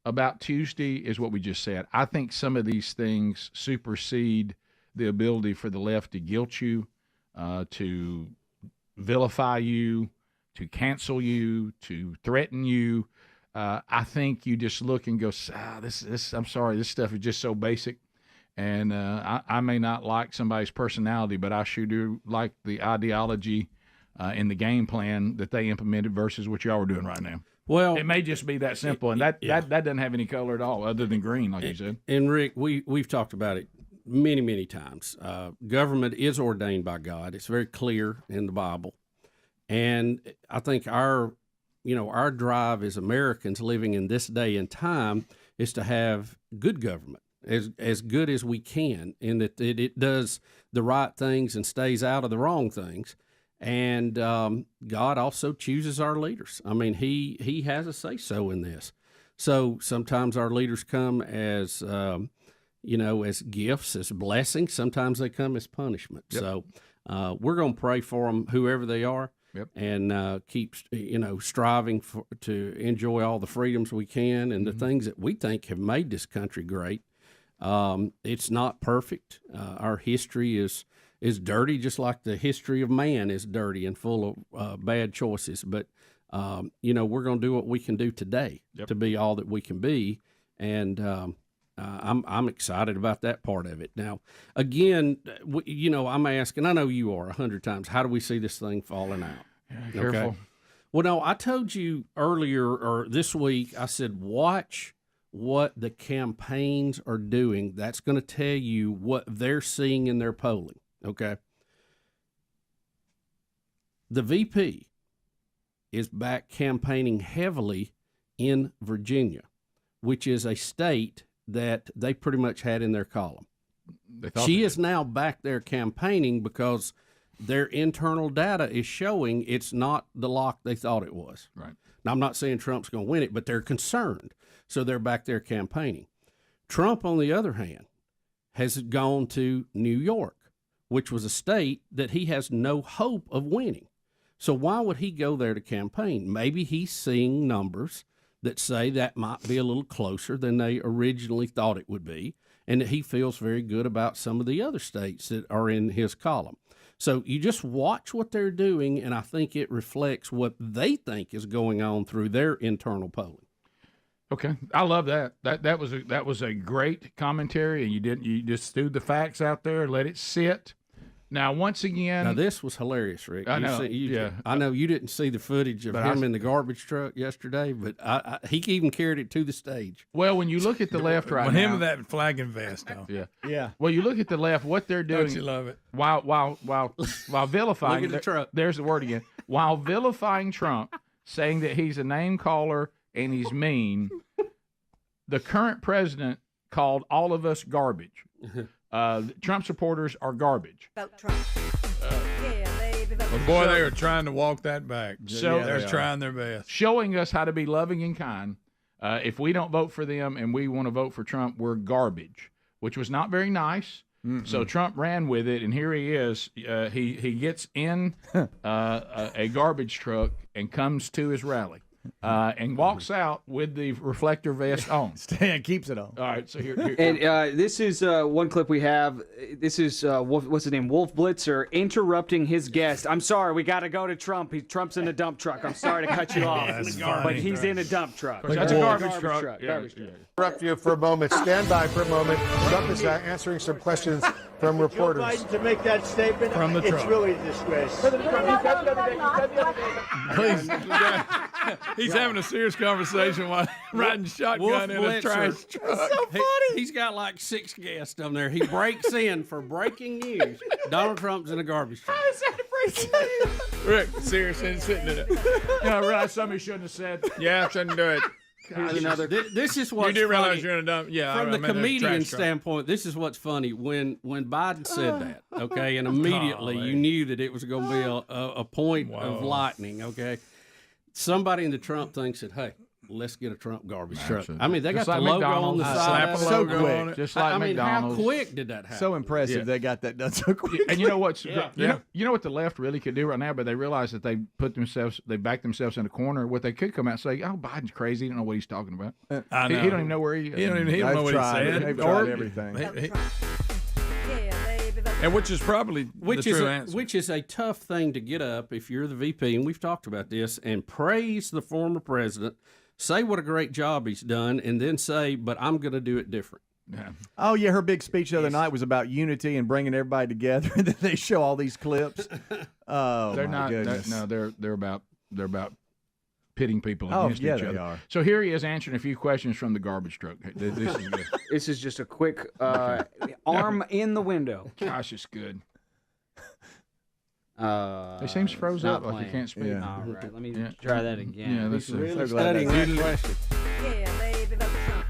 about Tuesday, is what we just said. I think some of these things supersede the ability for the left to guilt you, to vilify you, to cancel you, to threaten you. I think you just look and go, this. I'm sorry, this stuff is just so basic. And I may not like somebody's personality, but I sure do like the ideology and the game plan that they implemented versus what y'all are doing right now. Well, it may just be that simple, and that doesn't have any color at all other than green, like you said. And Rick, we've talked about it many times. Government is ordained by God. It's very clear in the Bible. And I think our drive as Americans living in this day and time is to have good government, as good as we can, in that it does the right things and stays out of the wrong things. And God also chooses our leaders. I mean, he has a say-so in this. So sometimes our leaders come as as gifts, as blessings. Sometimes they come as punishment. Yep. So we're going to pray for them, whoever they are. Yep. And keep striving to enjoy all the freedoms we can and the things that we think have made this country great. It's not perfect. Our history is dirty, just like the history of man is dirty and full of bad choices. But we're going to do what we can do today to be all that we can be, and I'm excited about that part of it. Now, again, I'm asking, I know you are 100 times, how do we see this thing falling out? Yeah, careful. Okay. Well, no, I told you earlier or this week, I said, watch what the campaigns are doing. That's going to tell you what they're seeing in their polling. Okay. The VP is back campaigning heavily in Virginia, which is a state that they pretty much had in their column. She is now back there campaigning because their internal data is showing it's not the lock they thought it was. Right. Now, I'm not saying Trump's going to win it, but they're concerned. So they're back there campaigning. Trump, on the other hand, has gone to New York, which was a state that he has no hope of winning. So why would he go there to campaign? Maybe he's seeing numbers that say that might be a little closer than they originally thought it would be, and that he feels very good about some of the other states that are in his column. So you just watch what they're doing, and I think it reflects what they think is going on through their internal polling. Okay, I love that. That was a great commentary, and you just threw the facts out there, let it sit. Now, once again, now this was hilarious, Rick. I know. I know you didn't see the footage of him in the garbage truck yesterday, but he even carried it to the stage. Well, when you look at the left right now, him with that flag and vest on. Yeah. Well, you look at the left, what they're doing. Don't you love it? While vilifying, Look at the truck. There's the word again. While vilifying Trump, saying that he's a name caller and he's mean, the current president called all of us garbage. Trump supporters are garbage. Vote Trump. Well, boy, they are trying to walk that back. So they're trying their best. Showing us how to be loving and kind. If we don't vote for them and we want to vote for Trump, we're garbage, which was not very nice. Mm-hmm. So Trump ran with it, and here he is. He gets in a garbage truck and comes to his rally. And walks out with the reflector vest on. Stan keeps it on. All right, so here. And this is one clip we have. This is, what's his name? Wolf Blitzer interrupting his guest. I'm sorry, we got to go to Trump. Trump's in a dump truck. I'm sorry to cut you off. But he's in a dump truck. That's a garbage truck. Garbage truck. Interrupt you for a moment. Stand by for a moment. Trump is answering some questions from reporters. Joe Biden to make that statement from the truck. It's really a disgrace. Please. He's having a serious conversation while riding shotgun in a trash truck. That's so funny. He's got like 6 guests on there. He breaks in for breaking news. Donald Trump's in a garbage truck. Rick, seriously, sitting in it. Right, somebody shouldn't have said. Yeah, shouldn't do it. Here's another. This is what's you do realize funny. you're in a dump. Yeah, From the I'm in a comedian trash truck. standpoint, this is what's funny. When Biden said that, okay, and immediately you knew that it was going to be a point of lightning, okay. Somebody in the Trump thing said, "Hey, let's get a Trump garbage truck." I mean, they got the logo on the side. Slap a logo on it. Just like McDonald's. How quick did that happen? So impressive they got that done so quick. And you know what's you know what the left really could do right now, but they realize that they backed themselves in a corner. What they could come out and say, "Oh, Biden's crazy. He don't know what he's talking about. I know. He don't even know where he is. He don't know what he's saying. They've tried everything. And which is probably the true answer. Which is a tough thing to get up if you're the VP, and we've talked about this, and praise the former president, say what a great job he's done, and then say, but I'm going to do it different. Yeah. Oh, yeah, her big speech the other night was about unity and bringing everybody together, and then they show all these clips. Oh, they're my not. goodness. They're about pitting people against each other. They are. So here he is answering a few questions from the garbage truck. This is good. This is just a quick arm in the window. Gosh, it's good. It seems froze up like you can't speak. Yeah. All right, let me try that again. Yeah, that's really studying that question. Yeah, baby, vote Trump.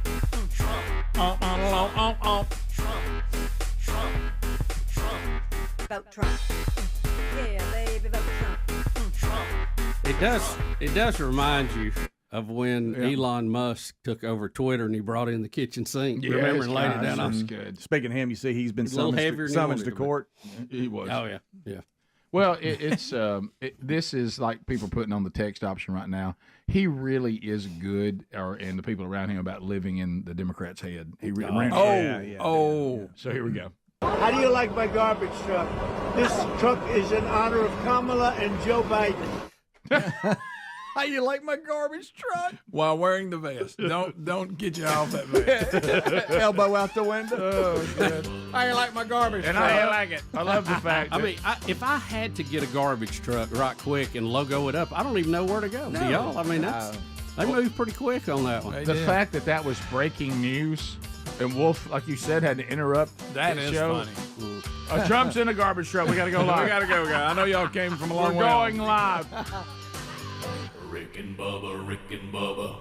Vote Trump. Yeah, baby, vote Trump. It does remind you of when Elon Musk took over Twitter and he brought in the kitchen sink. Yeah, Remember and laid it down that's on. good. Speaking of him, you see he's been He's a little heavier summons than to he wanted court. He was. Oh yeah. Well, this is like people putting on the text option right now. He really is good, and the people around him about living in the Democrats' head. He really. So here we go. How do you like my garbage truck? This truck is in honor of Kamala and Joe Biden. How you like my garbage truck? While wearing the vest. Don't get you off that vest. Elbow out the window. Oh, good. How you like my garbage And truck? I like it. I love the fact. I mean, if I had to get a garbage truck right quick and logo it up, I don't even know where to go. Do y'all? I mean, they move pretty quick on that one. The fact that was breaking news, and Wolf, like you said, had to interrupt That the is show. funny. Trump's in a garbage truck. We got to go live. We got to go, guys. I know y'all came from a long We're way. going live. Rick and Bubba, Rick and Bubba.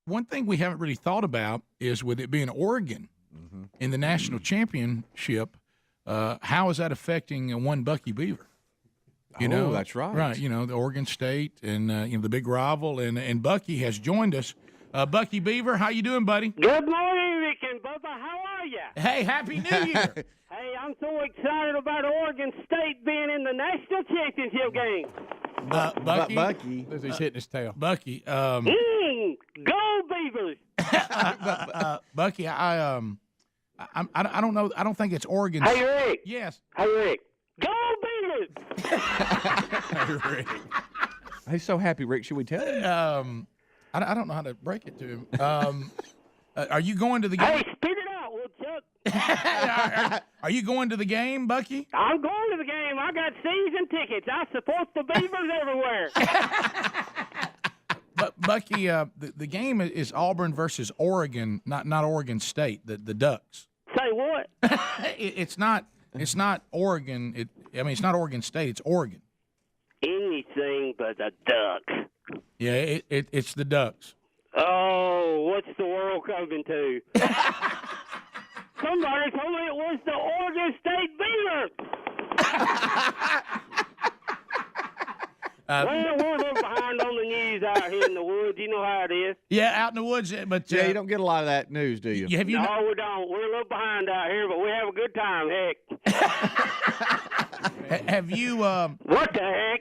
One thing we haven't really thought about is with it being Oregon in the national championship, how is that affecting one Bucky Beaver? You know, that's right. Right, you know, the Oregon State and the big rival, and Bucky has joined us. Bucky Beaver, how you doing, buddy? Good morning, Rick and Bubba. How are you? Hey, Happy New Year. Hey, I'm so excited about Oregon State being in the national championship game. Bucky. He's hitting his tail. Bucky. Go Beavers! Bucky, I don't know. I don't think it's Oregon. Hey, Rick. Yes. Hey, Rick. Go Beavers! Rick. He's so happy, Rick. Should we tell him? I don't know how to break it to him. Are you going to the game? Hey, spit it out, Woodchuck. Are you going to the game, Bucky? I'm going to the game. I got season tickets. I support the Beavers everywhere. But Bucky, the game is Auburn versus Oregon, not Oregon State. The Ducks. Say what? It's not Oregon. It's not Oregon State. It's Oregon. Anything but a duck. Yeah, it's the Ducks. Oh, what's the world coming to? Somebody told me it was the Oregon State Beavers. Well, we're a little behind on the news out here in the woods. You know how it is. Yeah, out in the woods. But you don't get a lot of that news, do you? No, we don't. We're a little behind out here, but we have a good time. Heck. Have you? What the heck?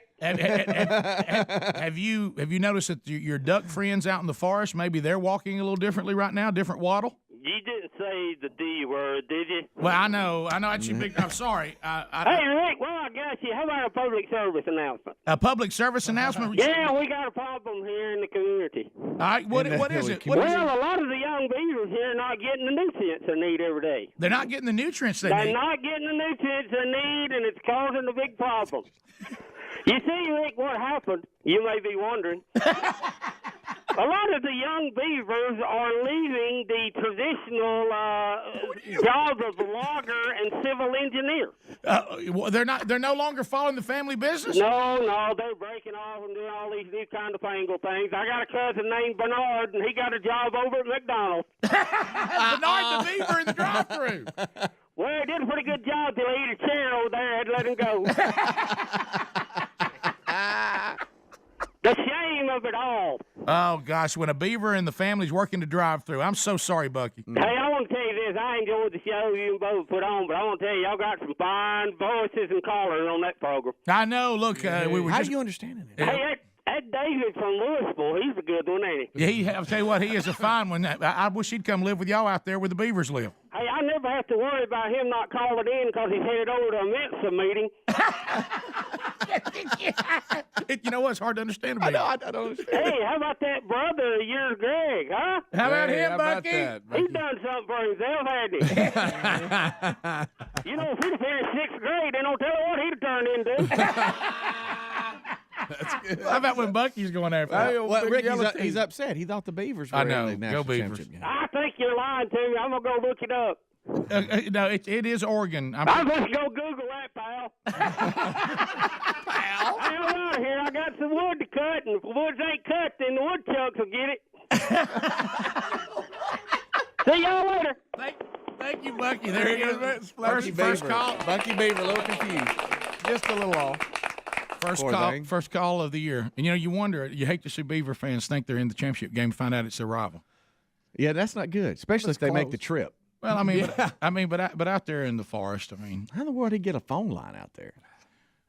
Have you noticed that your duck friends out in the forest, maybe they're walking a little differently right now, different waddle? You didn't say the D word, did you? Well, I know. That's your big. I'm sorry. Hey, Rick. Well, I got you. How about a public service announcement? A public service announcement? Yeah, we got a problem here in the community. All right. What is it? A lot of the young beavers here are not getting the nutrients they need every day. They're not getting the nutrients they need. They're not getting the nutrients they need, and it's causing a big problem. You see, Rick, what happened, you may be wondering. A lot of the young beavers are leaving the traditional job of logger and civil engineer. They're no longer following the family business? No, they're breaking off and doing all these new kind of fangle things. I got a cousin named Bernard, and he got a job over at McDonald's. Bernard the beaver in the drive-thru. Well, he did a pretty good job till he ate a chair over there. I had to let him go. The shame of it all. Oh, gosh, when a beaver and the family's working to drive through. I'm so sorry, Bucky. Hey, I want to tell you this. I enjoyed the show you and Bubba put on, but I want to tell you, y'all got some fine voices and callers on that program. I know. Look, we were How just... do you understand it? Hey, that David from Louisville, he's a good one, ain't he? Yeah, I'll tell you what, he is a fine one. I wish he'd come live with y'all out there where the beavers live. Hey, I never have to worry about him not calling in because he's headed over to a Mensa meeting. You know what? It's hard to understand. I don't understand. Hey, how about that brother of yours, Greg, huh? How about him, Bucky? He's done something for himself, hasn't he? You know, if he'd have finished 6th grade, they don't tell him what he'd have turned into. That's good. How about when Bucky's going after him? Well, Rick, he's upset. He thought the Beavers were I know. in the national Go Beavers. championship game. I think you're lying to me. I'm going to go look it up. No, it is Oregon. I'm just go Google that, pal. Pal? I'm out of here. I got some wood to cut, and if the woods ain't cut, then the woodchucks will get it. See y'all later. Thank you, Bucky. There he goes. First call. Bucky Beaver, a little confused. Just a little off. First call of the year. And, you wonder, you hate to see Beaver fans think they're in the championship game and find out it's their rival. Yeah, that's not good, especially if they make the trip. Well, but out there in the forest, how in the world did he get a phone line out there?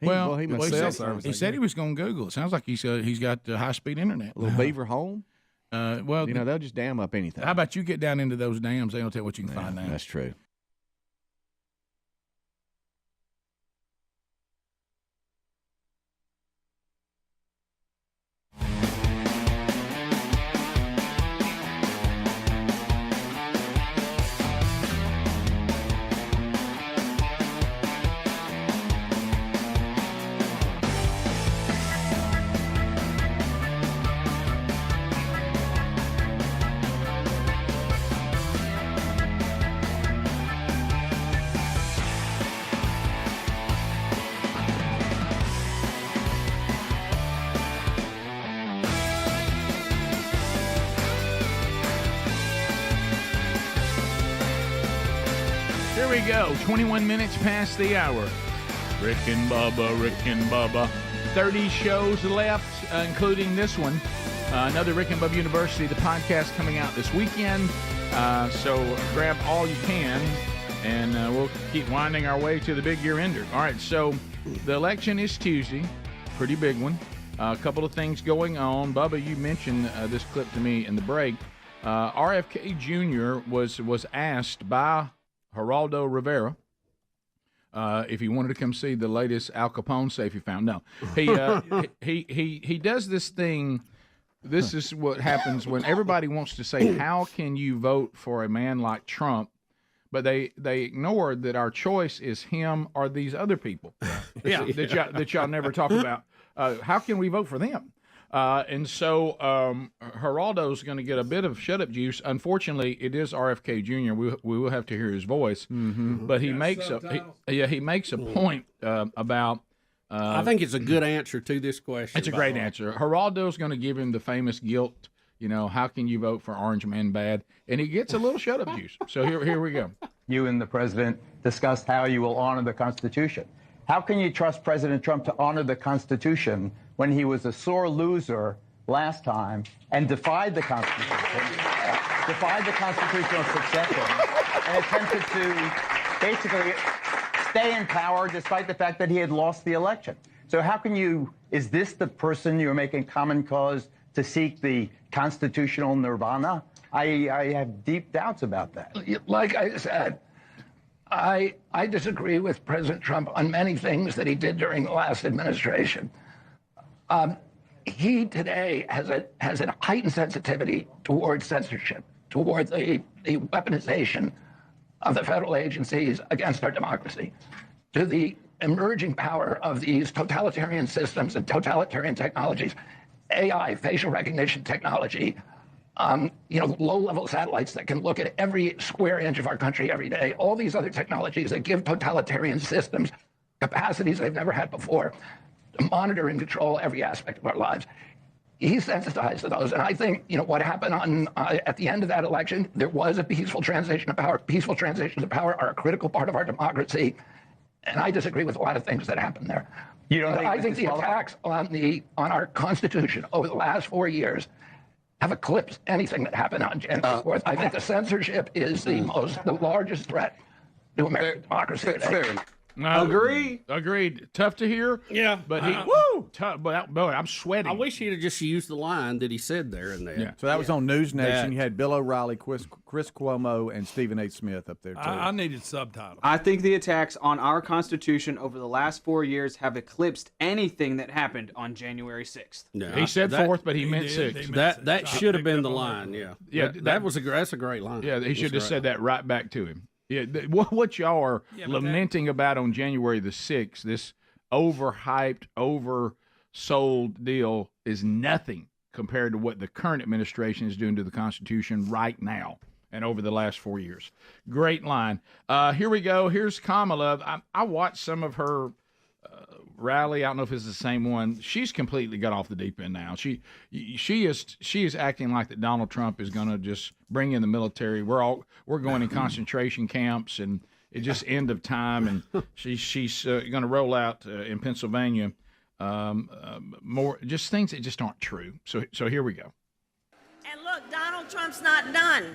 He said he was going to Google. It sounds like he's got high-speed internet. A little beaver home? Well, they'll just dam up anything. How about you get down into those dams? They don't tell you what you can find now. That's true. Here we go. 21 minutes past the hour. Rick and Bubba. 30 shows left, including this one. Another Rick and Bubba University, the podcast coming out this weekend. So grab all you can, and we'll keep winding our way to the big year ender. All right, so the election is Tuesday. Pretty big one. A couple of things going on. Bubba, you mentioned this clip to me in the break. RFK Jr. was asked by Geraldo Rivera if he wanted to come see the latest Al Capone safe he found. No, he does this thing. This is what happens when everybody wants to say, how can you vote for a man like Trump? But they ignore that our choice is him or these other people that y'all never talk about. How can we vote for them? And so Geraldo's going to get a bit of shut-up juice. Unfortunately, it is RFK Jr. We will have to hear his voice. But he makes a point about I think it's a good answer to this question. It's a great answer. Geraldo's going to give him the famous guilt, how can you vote for Orange Man bad? And he gets a little shut-up juice. So here we go. You and the president discussed how you will honor the Constitution. How can you trust President Trump to honor the Constitution when he was a sore loser last time and defied the Constitution, defied the constitutional succession, and attempted to basically stay in power despite the fact that he had lost the election? So how can you, is this the person you're making common cause to seek the constitutional nirvana? I have deep doubts about that. Like I said, I disagree with President Trump on many things that he did during the last administration. He today has a heightened sensitivity towards censorship, towards the weaponization of the federal agencies against our democracy, to the emerging power of these totalitarian systems and totalitarian technologies, AI, facial recognition technology, low-level satellites that can look at every square inch of our country every day, all these other technologies that give totalitarian systems capacities they've never had before to monitor and control every aspect of our lives. He's sensitized to those. And I think, what happened at the end of that election, there was a peaceful transition of power. Peaceful transitions of power are a critical part of our democracy. And I disagree with a lot of things that happened there. I think the attacks on our Constitution over the last 4 years have eclipsed anything that happened on January 4th. I think the censorship is the largest threat to American democracy today. Agreed. Tough to hear. Yeah. But tough. But boy, I'm sweating. I wish he'd have just used the line that he said there and there. Yeah. So that was on News Nation. You had Bill O'Reilly, Chris Cuomo, and Stephen A. Smith up there, too. I needed subtitles. I think the attacks on our Constitution over the last 4 years have eclipsed anything that happened on January 6th. Yeah, he said 4th, but he meant 6th. That should have been the line, yeah. Yeah, that's a great line. Yeah, he should have said that right back to him. Yeah, what y'all are lamenting about on January the 6th, this overhyped, oversold deal is nothing compared to what the current administration is doing to the Constitution right now and over the last 4 years. Great line. Here we go. Here's Kamala. I watched some of her rally. I don't know if it's the same one. She's completely got off the deep end now. She is acting like that Donald Trump is going to just bring in the military. We're going in concentration camps and it's just end of time. And she's going to roll out in Pennsylvania more just things that just aren't true. So here we go. And look, Donald Trump's not done.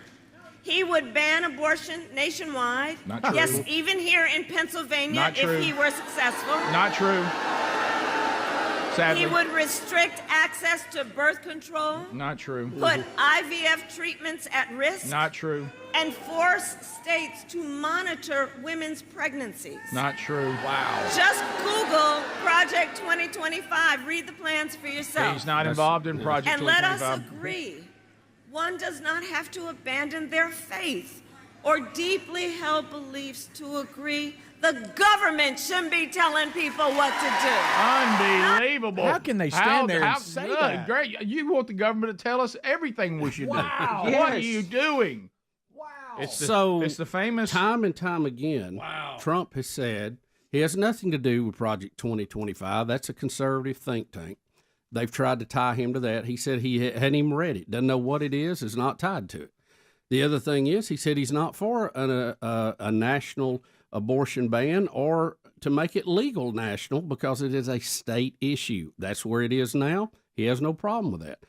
He would ban abortion nationwide. Not true. Yes, even here in Pennsylvania, if he were successful. Not true. Sadly. He would restrict access to birth control. Not true. Put IVF treatments at risk. Not true. And force states to monitor women's pregnancies. Not true. Wow. Just Google Project 2025. Read the plans for yourself. He's not involved in Project 2025. And let us agree. One does not have to abandon their faith or deeply held beliefs to agree. The government shouldn't be telling people what to do. Unbelievable. How can they stand there and say that? Great. You want the government to tell us everything we should do. Wow. What are you doing? Wow. It's the famous. Time and time again, Trump has said he has nothing to do with Project 2025. That's a conservative think tank. They've tried to tie him to that. He said he hadn't even read it. Doesn't know what it is not tied to it. The other thing is he said he's not for a national abortion ban or to make it legal national because it is a state issue. That's where it is now. He has no problem with that.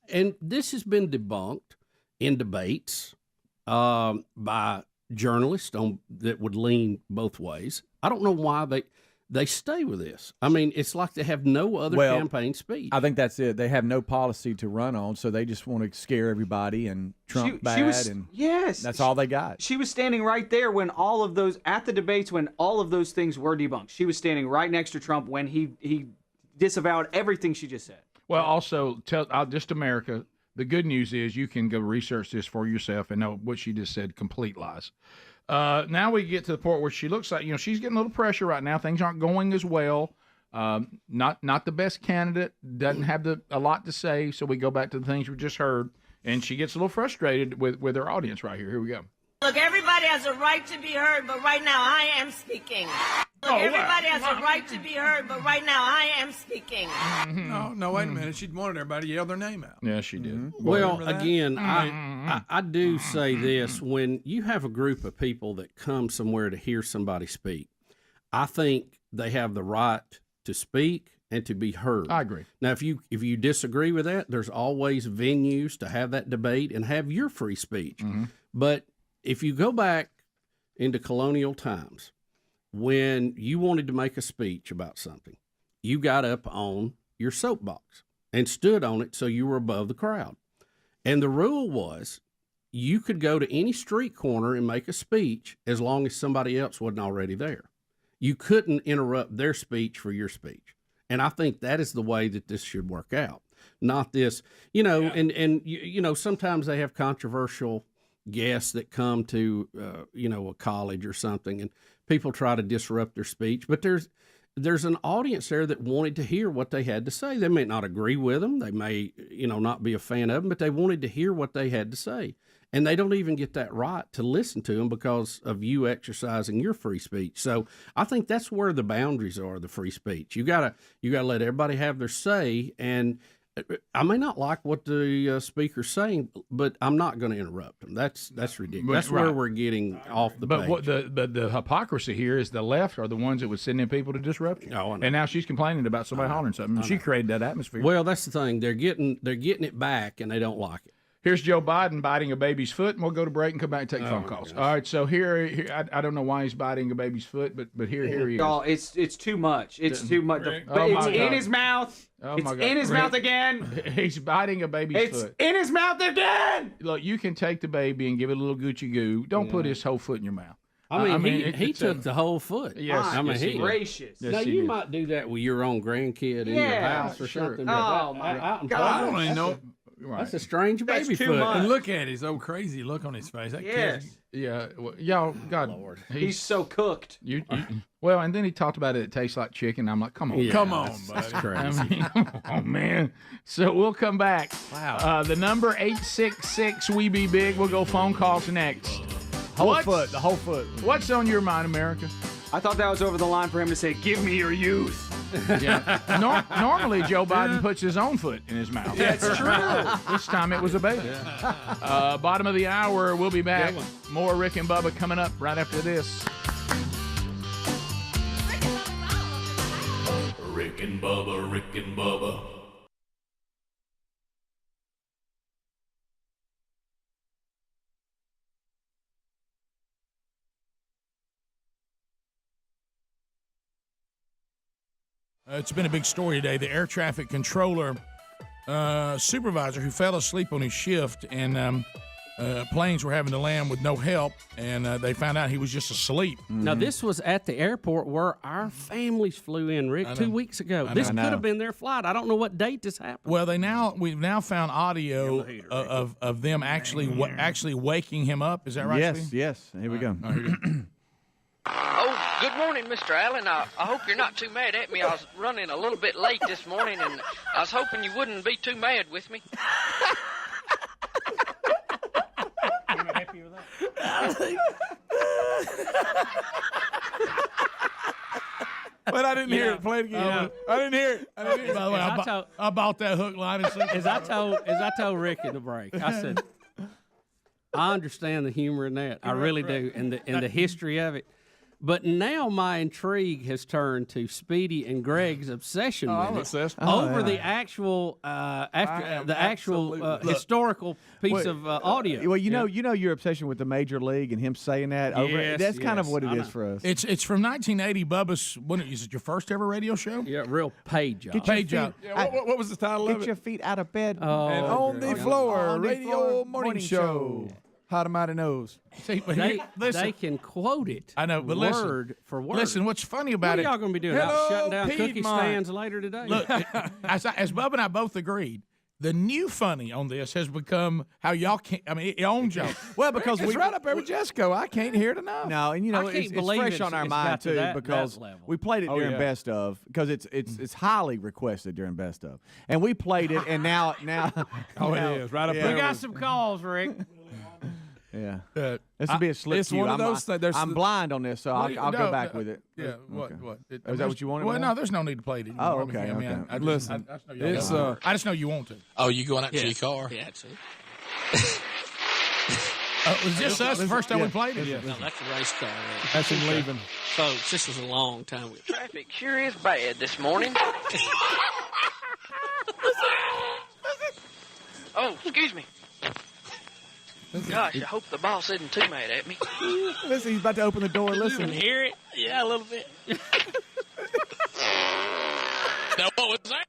And this has been debunked in debates by journalists that would lean both ways. I don't know why they stay with this. I mean, it's like they have no other campaign speech. I think that's it. They have no policy to run on, so they just want to scare everybody and Trump yes, that's all they got. She was standing right there when all of those at the debates when all of those things were debunked. She was standing right next to Trump when he disavowed everything she just said. Well, also just America. The good news is you can go research this for yourself and know what she just said, complete lies. Now we get to the point where she looks like, she's getting a little pressure right now. Things aren't going as well. Not the best candidate, doesn't have a lot to say. So we go back to the things we just heard, and she gets a little frustrated with her audience right here. Here we go. Look, everybody has a right to be heard, but right now I am speaking. Look, everybody has a right to be heard, but right now I am speaking. No, wait a minute. She wanted everybody to yell their name out. Yeah, she did. Well, again, I do say this. When you have a group of people that come somewhere to hear somebody speak, I think they have the right to speak and to be heard. I agree. Now, if you disagree with that, there's always venues to have that debate and have your free speech. But if you go back into colonial times, when you wanted to make a speech about something, you got up on your soapbox and stood on it so you were above the crowd. And the rule was you could go to any street corner and make a speech as long as somebody else wasn't already there. You couldn't interrupt their speech for your speech. And I think that is the way that this should work out. Not this, and sometimes they have controversial guests that come to a college or something, and people try to disrupt their speech, but there's an audience there that wanted to hear what they had to say. They may not agree with them, they may not be a fan of them, but they wanted to hear what they had to say, and they don't even get that right to listen to them because of you exercising your free speech. So I think that's where the boundaries are, the free speech. You gotta let everybody have their say, and I may not like what the speaker's saying, but I'm not going to interrupt them. That's ridiculous. That's where we're getting off the page. But the hypocrisy here is the left are the ones that would send in people to disrupt you. Oh, I know. And now she's complaining about somebody hollering something. She created that atmosphere. Well, that's the thing. They're getting it back, and they don't like it. Here's Joe Biden biting a baby's foot, and we'll go to break and come back and take phone calls. All right, so here I don't know why he's biting a baby's foot, but here he is. Oh, it's too much. It's too much. But it's in his mouth. It's in his mouth again. He's biting a baby's foot. It's in his mouth again. Look, you can take the baby and give it a little Gucci goo. Don't put his whole foot in your mouth. I mean, he took the whole foot. Yes, I mean, he's gracious. Now, you might do that with your own grandkid in your house or something. Oh, my God. I don't even know. Right. That's a strange baby foot. And look at his old crazy look on his face. That kid, y'all, God, Lord, he's so cooked. Well, and then he talked about it tastes like chicken. I'm like, come on, come on, buddy. That's crazy. I mean, oh man. So we'll come back. Wow. The number 866 We Be Big. We'll go phone calls next. The whole foot. What's on your mind, America? I thought that was over the line for him to say, "Give me your youth." Yeah. Normally, Joe Biden puts his own foot in his mouth. That's true. This time it was a baby. Bottom of the hour, we'll be back. More Rick and Bubba coming up right after this. Rick and Bubba, Rick and Bubba. It's been a big story today. The air traffic controller supervisor who fell asleep on his shift, and planes were having to land with no help, and they found out he was just asleep. Now, this was at the airport where our families flew in, Rick, 2 weeks ago. This could have been their flight. I don't know what date this happened. Well, we've now found audio of them actually waking him up. Is that right? Yes, Steve? yes. Here we go. Oh, good morning, Mr. Allen. I hope you're not too mad at me. I was running a little bit late this morning, and I was hoping you wouldn't be too mad with me. I'm happy with that. But I didn't hear it. Play it again. I didn't hear it. By the way, I bought that hook, line, and sinker. As I told Rick in the break, I said, I understand the humor in that. I really do, and the history of it. But now my intrigue has turned to Speedy and Greg's obsession with it over the actual historical piece of audio. Well, you know your obsession with the Major League and him saying that. That's kind of what it is for us. It's from 1980. Bubba's. Is it your first ever radio show? Yeah, real paid job. Paid job. Yeah, what was the title of it? Get your feet out of bed. And on the floor, radio morning show. How the mighty knows. See, they can quote it. I know, but word for word. Listen, what's funny about what are y'all going to be doing? Hello, Shutting down cookie Piedmont. stands later today? Look, as Bubba and I both agreed, the new funny on this has become how y'all can't. I mean, it owns y'all. Well, because it's right up there with Jesco. I can't hear it enough. No, and it's fresh on our mind too because we played it during Best Of because it's highly requested during Best Of, and we played it, and now it is right up there. We got some calls, Rick. Yeah, this would be a slip it's to you. one of those things. I'm blind on this, so I'll go back with it. Yeah, what? Is that what you wanted? Well, no, there's no need to play it anymore. Oh, okay. Listen, I just know you want to. Oh, you going out to your car? Yeah, that's it. It was just us the first time we played it. No, that's a race car. Right? That's him leaving. Folks, this was a long time ago. Traffic sure is bad this morning. Oh, excuse me. Gosh, I hope the boss isn't too mad at me. Listen, he's about to open the door. Listen. You can hear it? Yeah, a little bit. Now, what was that?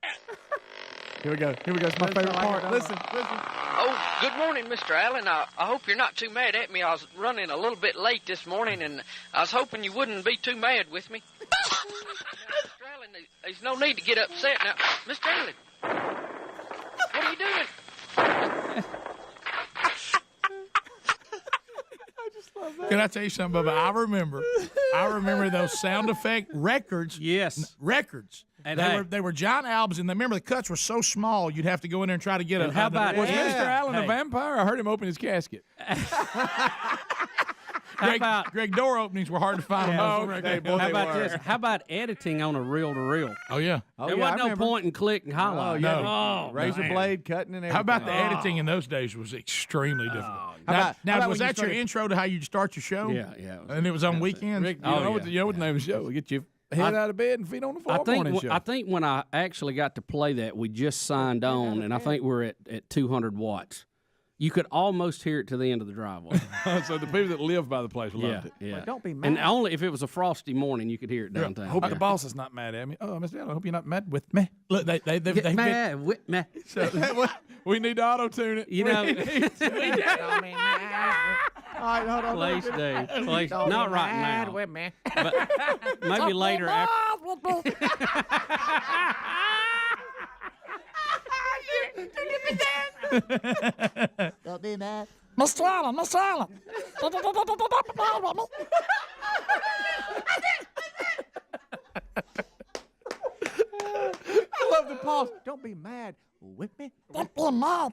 Here we go. It's my favorite part. Listen. Oh, good morning, Mr. Allen. I hope you're not too mad at me. I was running a little bit late this morning, and I was hoping you wouldn't be too mad with me. Mr. Allen, there's no need to get upset now. Mr. Allen, what are you doing? Can I tell you something, Bubba? I remember those sound effect records. Yes. Records. And they were giant albums, and remember the cuts were so small you'd have to go in there and try to get And how about Was Mr. Allen a vampire? I heard him open his casket. Greg door openings were hard to find. How about this? How about editing on a reel-to-reel? Oh, yeah. There wasn't no point and click and highlight. Razor blade cutting and everything. How about the editing in those days was extremely difficult. Now, was that your intro to how you start your show? Yeah. And it was on weekends? Rick, you know what the name of the show? Get your head out of bed and feet on the floor. I think when I actually got to play that, we just signed on, and I think we're at 200 watts. You could almost hear it to the end of the driveway. So the people that live by the place loved it. Yeah. Well, don't be mad. And only if it was a frosty morning, you could hear it downtown. I hope the boss is not mad at me. Oh, Mr. Allen, I hope you're not mad with me. Look, they've mad with me. So, we need to auto-tune it. You know. All right, hold on. Place day. Not right now. With me. But maybe later after. Don't be mad. Mr. Allen. I love the pause. Don't be mad with me. Don't be mad.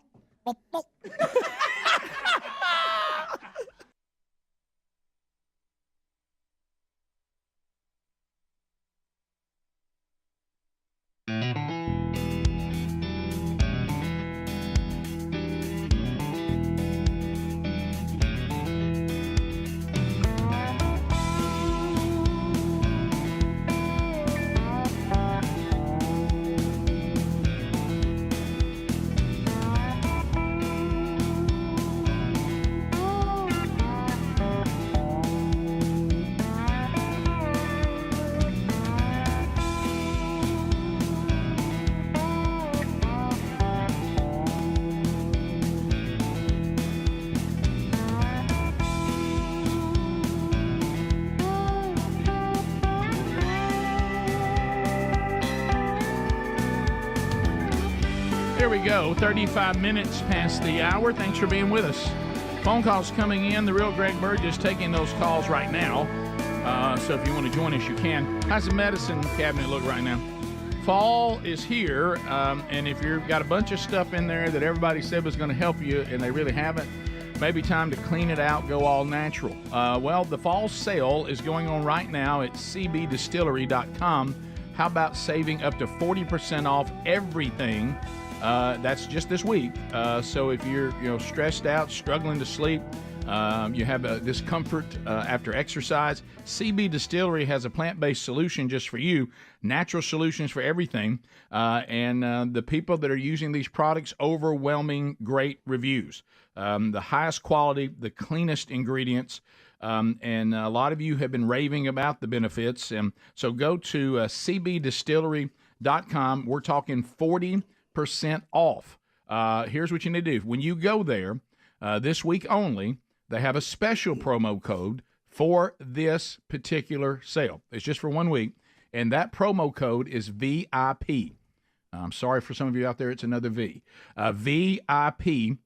There we go. 35 minutes past the hour. Thanks for being with us. Phone calls coming in. The real Greg Burgess taking those calls right now. So if you want to join us, you can. How's the medicine cabinet look right now? Fall is here, and if you've got a bunch of stuff in there that everybody said was going to help you and they really haven't, maybe time to clean it out, go all natural. Well, the fall sale is going on right now at cbdistillery.com. How about saving up to 40% off everything? That's just this week. So if you're stressed out, struggling to sleep, You have discomfort after exercise. CB Distillery has a plant-based solution just for you, natural solutions for everything. And the people that are using these products, overwhelming great reviews. The highest quality, the cleanest ingredients. And a lot of you have been raving about the benefits. So go to cbdistillery.com. We're talking 40% off. Here's what you need to do. When you go there, this week only, they have a special promo code for this particular sale. It's just for 1 week, and that promo code is VIP. I'm sorry for some of you out there, it's another V. VIP,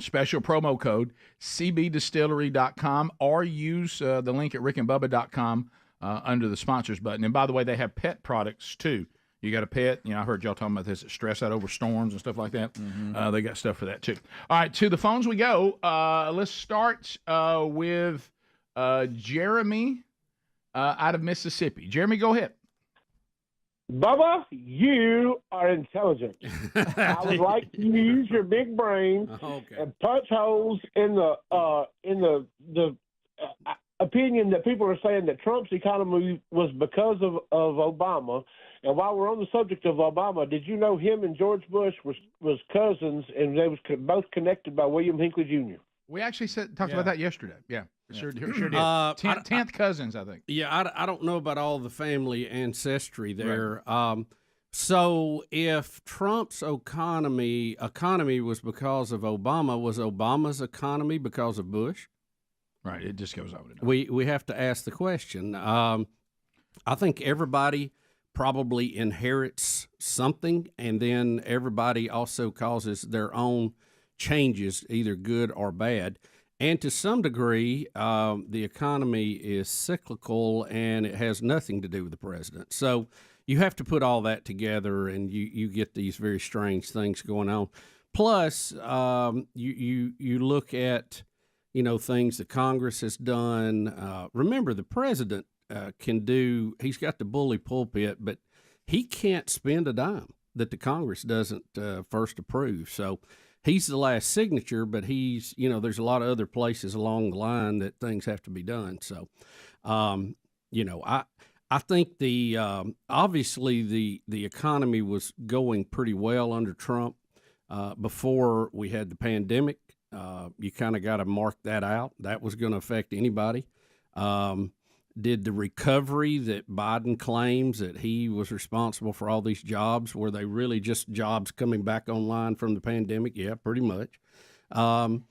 special promo code, cbdistillery.com, or use the link at rickandbubba.com under the sponsors button. And by the way, they have pet products too. You got a pet, I heard y'all talking about this, stress out over storms and stuff like that. Mm-hmm. They got stuff for that too. All right, to the phones we go. Let's start with Jeremy out of Mississippi. Jeremy, go ahead. Bubba, you are intelligent. I would like to use your big brain and punch holes in the opinion that people are saying that Trump's economy was because of Obama. And while we're on the subject of Obama, did you know him and George Bush was cousins, and they was both connected by William Hinckley Jr.? We actually talked about that yesterday. Yeah. Sure did. 10th cousins, I think. Yeah, I don't know about all the family ancestry there. Right. So if Trump's economy was because of Obama, was Obama's economy because of Bush? Right. It just goes over. We have to ask the question. I think everybody probably inherits something, and then everybody also causes their own changes, either good or bad. And to some degree, the economy is cyclical, and it has nothing to do with the president. So you have to put all that together, and you get these very strange things going on. Plus, you look at things that Congress has done. Remember, the president he's got the bully pulpit, but he can't spend a dime that the Congress doesn't first approve. So he's the last signature, but there's a lot of other places along the line that things have to be done. So, I think obviously the economy was going pretty well under Trump before we had the pandemic. You kind of got to mark that out. That was going to affect anybody. Did the recovery that Biden claims that he was responsible for all these jobs, were they really just jobs coming back online from the pandemic? Yeah, pretty much. Obama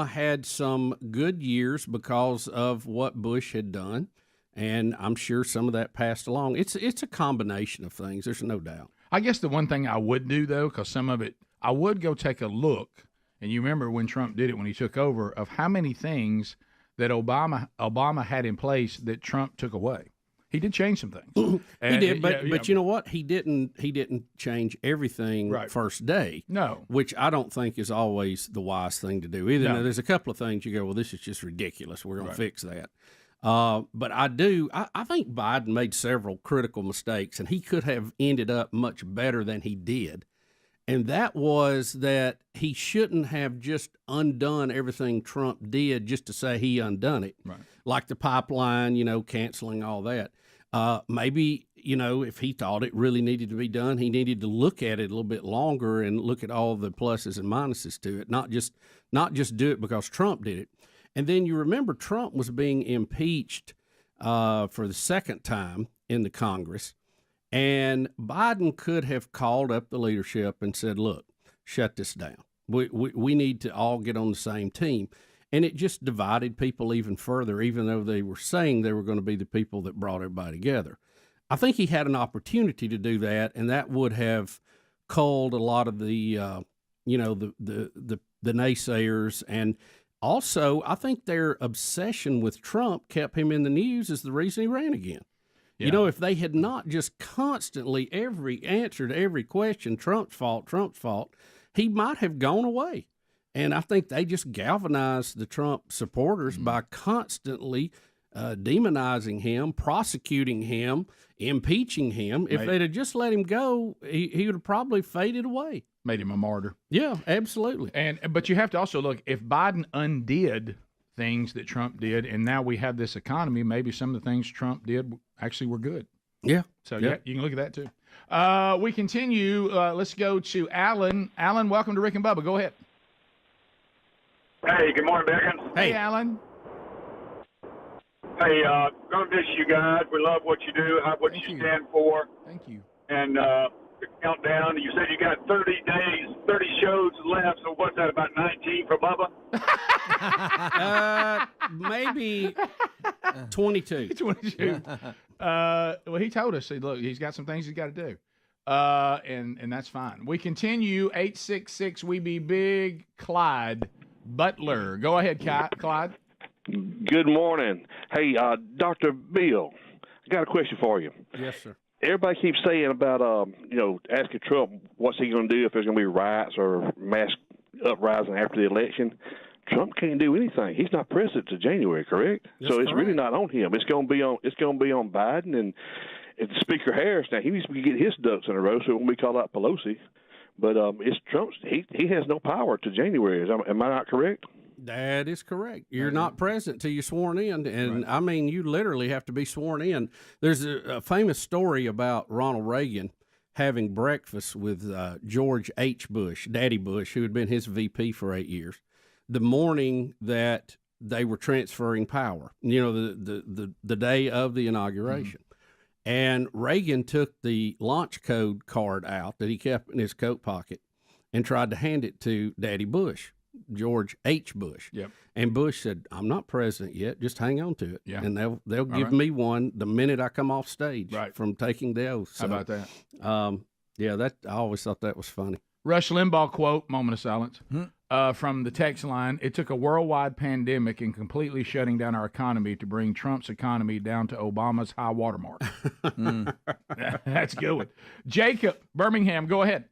had some good years because of what Bush had done, and I'm sure some of that passed along. It's a combination of things. There's no doubt. I guess the one thing I would do, though, because some of it, I would go take a look, and you remember when Trump did it, when he took over, of how many things that Obama had in place that Trump took away. He did change some things. He did, but you know what? He didn't change everything first day. No, which I don't think is always the wise thing to do either. No. Now, there's a couple of things you go, well, this is just ridiculous. We're going to fix that. But I think Biden made several critical mistakes, and he could have ended up much better than he did. And that was that he shouldn't have just undone everything Trump did just to say he undone it. Right. Like the pipeline, canceling all that. Maybe, if he thought it really needed to be done, he needed to look at it a little bit longer and look at all the pluses and minuses to it, not just do it because Trump did it. And then you remember Trump was being impeached for the second time in the Congress. And Biden could have called up the leadership and said, look, shut this down. We need to all get on the same team. And it just divided people even further, even though they were saying they were going to be the people that brought everybody together. I think he had an opportunity to do that, and that would have culled a lot of the naysayers. And also, I think their obsession with Trump kept him in the news as the reason he ran again. Yeah. If they had not just constantly every answer to every question, Trump's fault, he might have gone away. And I think they just galvanized the Trump supporters by constantly demonizing him, prosecuting him, impeaching him. If they'd have just let him go, he would have probably faded away. Made him a martyr. Yeah, absolutely. But you have to also look, if Biden undid things that Trump did, and now we have this economy, maybe some of the things Trump did actually were good. Yeah. So yeah, you can look at that too. We continue. Let's go to Alan. Alan, welcome to Rick and Bubba. Go ahead. Hey, good morning, Biggins. Hey, Alan. Hey, gonna miss you guys. We love what you do, what you stand for. Thank you. And the countdown. You said you got 30 days, 30 shows left. So what's that? About 19 for Bubba? Maybe 22. 22. Well, he told us. Look, he's got some things he's got to do, and that's fine. We continue. 866 We Be Big. Clyde Butler. Go ahead, Clyde. Good morning. Hey, Dr. Bill, I got a question for you. Yes, sir. Everybody keeps saying about, asking Trump what's he going to do if there's going to be riots or mass uprising after the election. Trump can't do anything. He's not president till January, correct? That's so it's correct. really not on him. It's going to be on Biden and Speaker Harris. Now he needs to get his ducks in a row, so it won't be called out Pelosi. But it's Trump's. He has no power to January. Am I not correct? That is correct. You're not president till you're sworn in, and right. I mean, you literally have to be sworn in. There's a famous story about Ronald Reagan having breakfast with George H. Bush, Daddy Bush, who had been his VP for 8 years, the morning that they were transferring power. You know, the day of the inauguration. Mm-hmm. And Reagan took the launch code card out that he kept in his coat pocket and tried to hand it to Daddy Bush. George H. Bush. Yep. And Bush said, I'm not president yet. Just hang on to it. Yeah. And they'll give me one the minute I come off stage from taking the oath. So, how about that? I always thought that was funny. Rush Limbaugh quote, moment of silence, from the text line. It took a worldwide pandemic and completely shutting down our economy to bring Trump's economy down to Obama's high watermark. That's a good one. Jacob, Birmingham, go ahead.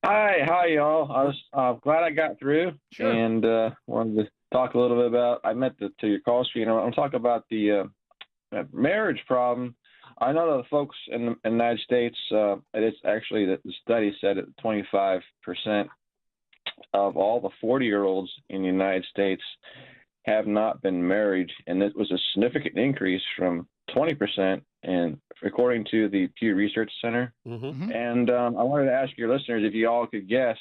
Hi, y'all. I was glad I got through, and wanted to talk a little bit about. I meant to your call screen. I want to talk about the marriage problem. I know that the folks in the United States, it's actually that the study said that 25% of all the 40-year-olds in the United States have not been married, and it was a significant increase from 20%, and according to the Pew Research Center. Mm-hmm. And I wanted to ask your listeners if you all could guess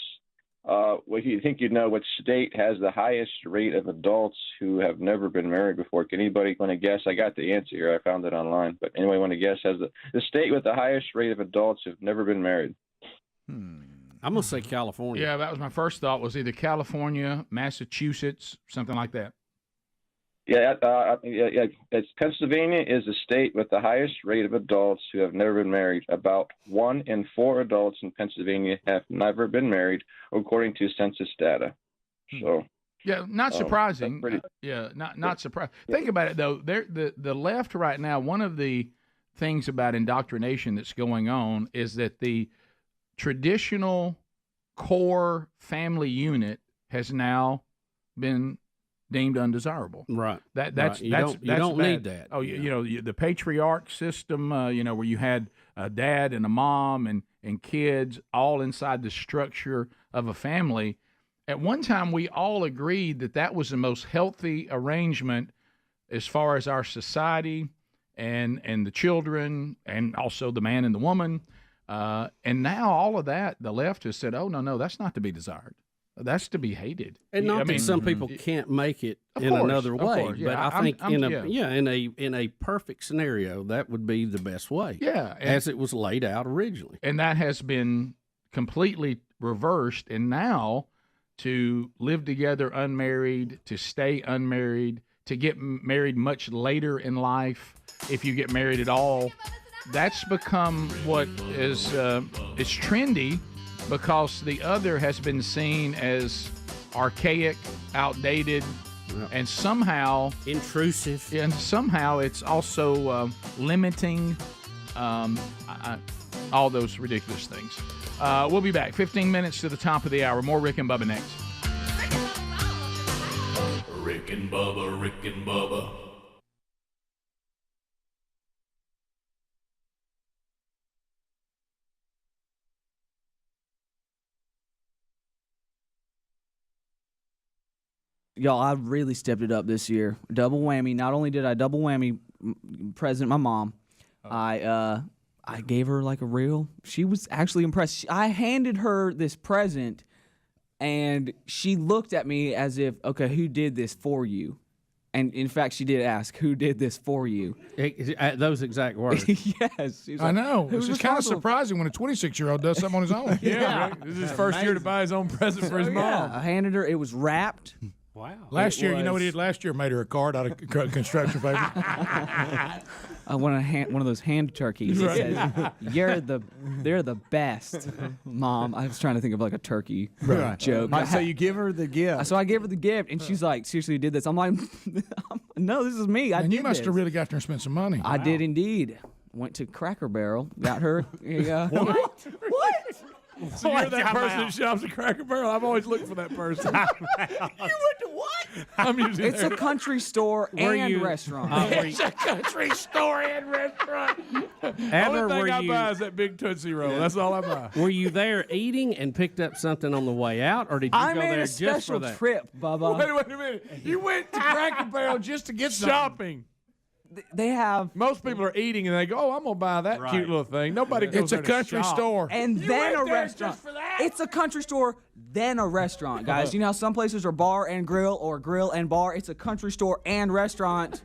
what you think you'd know which state has the highest rate of adults who have never been married before. Can anybody want to guess? I got the answer here. I found it online. But anybody want to guess has the state with the highest rate of adults who've never been married? I'm going to say California. Yeah, that was my first thought, was either California, Massachusetts, something like that. Yeah, it's Pennsylvania is the state with the highest rate of adults who have never been married. About 1 in 4 adults in Pennsylvania have never been married, according to census data. So, yeah, not surprising. Not surprising. Yeah. Think about it though. The left right now. One of the things about indoctrination that's going on is that the traditional core family unit has now been deemed undesirable. Right. You don't need that. Oh, you know, the patriarch system, where you had a dad and a mom and kids all inside the structure of a family. At one time, we all agreed that was the most healthy arrangement as far as our society and the children and also the man and the woman. And now all of that, the left has said, oh, no, that's not to be desired. That's to be hated. And not that some people can't make it in another way, but I think in a perfect scenario, that would be the best way. Yeah, as it was laid out originally. And that has been completely reversed. And now to live together unmarried, to stay unmarried, to get married much later in life, if you get married at all, that's become what is trendy. Because the other has been seen as archaic, outdated, and somehow intrusive. And somehow it's also limiting all those ridiculous things. We'll be back. 15 minutes to the top of the hour. More Rick and Bubba next. Rick Rick and Bubba, Rick and Bubba. Y'all, I really stepped it up this year. Double whammy. Not only did I double whammy present my mom, I gave her like a real. She was actually impressed. I handed her this present, and she looked at me as if, okay, who did this for you? And in fact, she did ask, who did this for you? Those exact words. Yes. I know. It's just kind of surprising when a 26-year-old does something on his own. Yeah. Right? This is his first year to buy his own present for his mom. I handed her. It was wrapped. Wow. Last year, you know what he did last year? Made her a card out of construction paper. I want one of those hand turkeys. It says, they're the best, Mom. I was trying to think of like a turkey joke. So you give her the gift. So I gave her the gift, and she's like, seriously, you did this? I'm like, no, this is me. And you must have really got there and spent some money. I did indeed. Went to Cracker Barrel, got her. What? So you're that person that shops at Cracker Barrel? I've always looked for that person. You went to what? I'm usually It's a country store and restaurant. It's a country store and restaurant. Adler, Only thing were I you- buy is that big Tootsie Roll. That's all I buy. Were you there eating and picked up something on the way out, or did you I go made there a just for special that? trip, Bubba. Wait a minute. You went to Cracker Barrel just to get shopping. They have. Most people are eating and they go, "Oh, I'm gonna buy that cute little thing." Nobody goes It's a there to country shop. store. And You then went a there restaurant. just for that? It's a country store, then a restaurant, guys. You know how some places are bar and grill or grill and bar? It's a country store and restaurant.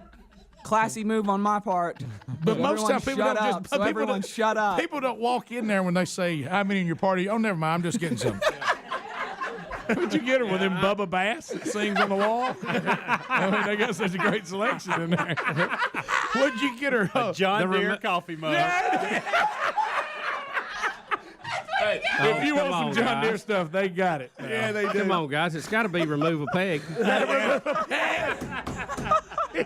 Classy move on my part. But So most everyone time people shut don't up. just So everyone shut up. People don't walk in there when they say, "How many in your party?" Oh, never mind. I'm just getting some. What'd you get her with them Bubba Bass that sings on the wall? I mean, they got such a great selection in there. What'd you get her? John Deere coffee mug. Hey, if you want some John Deere stuff, they got it. Yeah, they do. Come on, guys. It's got to be remove a peg.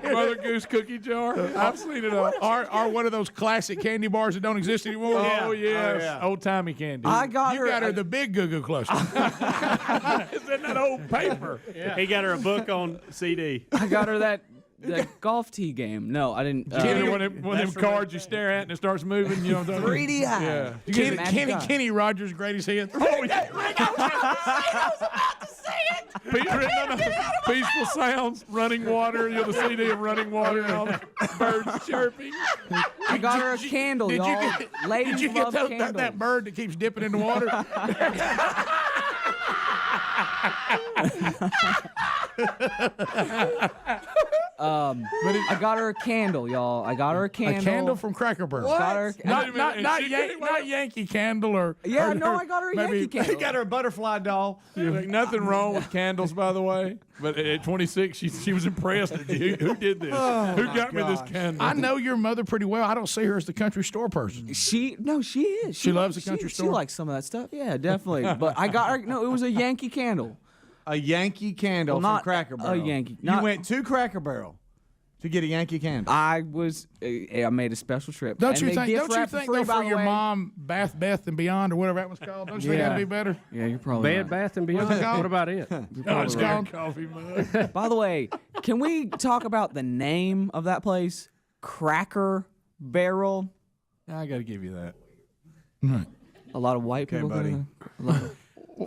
Mother Goose cookie jar. I've seen it all. Are one of those classic candy bars that don't exist anymore? Yeah. Oh, yes. Oh, yeah. Old timey candy. I got you her. got her the big Goo Goo Cluster. It's in that old paper. Yeah. He got her a book on CD. I got her that golf tee game. No, I didn't. One of them cards you stare at and it starts moving. You know what I'm talking 3D eye. Yeah. You Kenny, get it, Kenny Rogers' greatest hits. Oh, yeah. Written on Peaceful Sounds, Running Water. You know, the CD of Running Water and all the birds chirping. I got her a candle, y'all. Ladies Did you get love candles. that bird that keeps dipping in the water? I got her a candle, y'all. I got her a candle. A candle from Cracker Barrel. Got her, Not Yankee Candle or Yeah, or, no, I got her a Yankee Candle. He got her a butterfly doll. Like, nothing wrong with candles, by the way. But at 26, she was impressed. Who did this? Who got me this candle? I know your mother pretty well. I don't see her as the country store person. She is. She loves the country store? She likes some of that stuff. Yeah, definitely. But I got her. No, it was a Yankee Candle. A Yankee Candle Well, from not Cracker Barrel. a Yankee- You not- went to Cracker Barrel to get a Yankee Candle. I made a special trip. Don't And you they think? gift Don't you wrap think free, though, by for the your way. mom, Beth and Beyond or whatever that was called? Don't you think that'd be better? Yeah, you're probably Bed, right. Bath, and Beyond. What's it called? What about it? Oh, it's called coffee mug. By the way, can we talk about the name of that place? Cracker Barrel. I got to give you that. A lot of white Okay, people. buddy.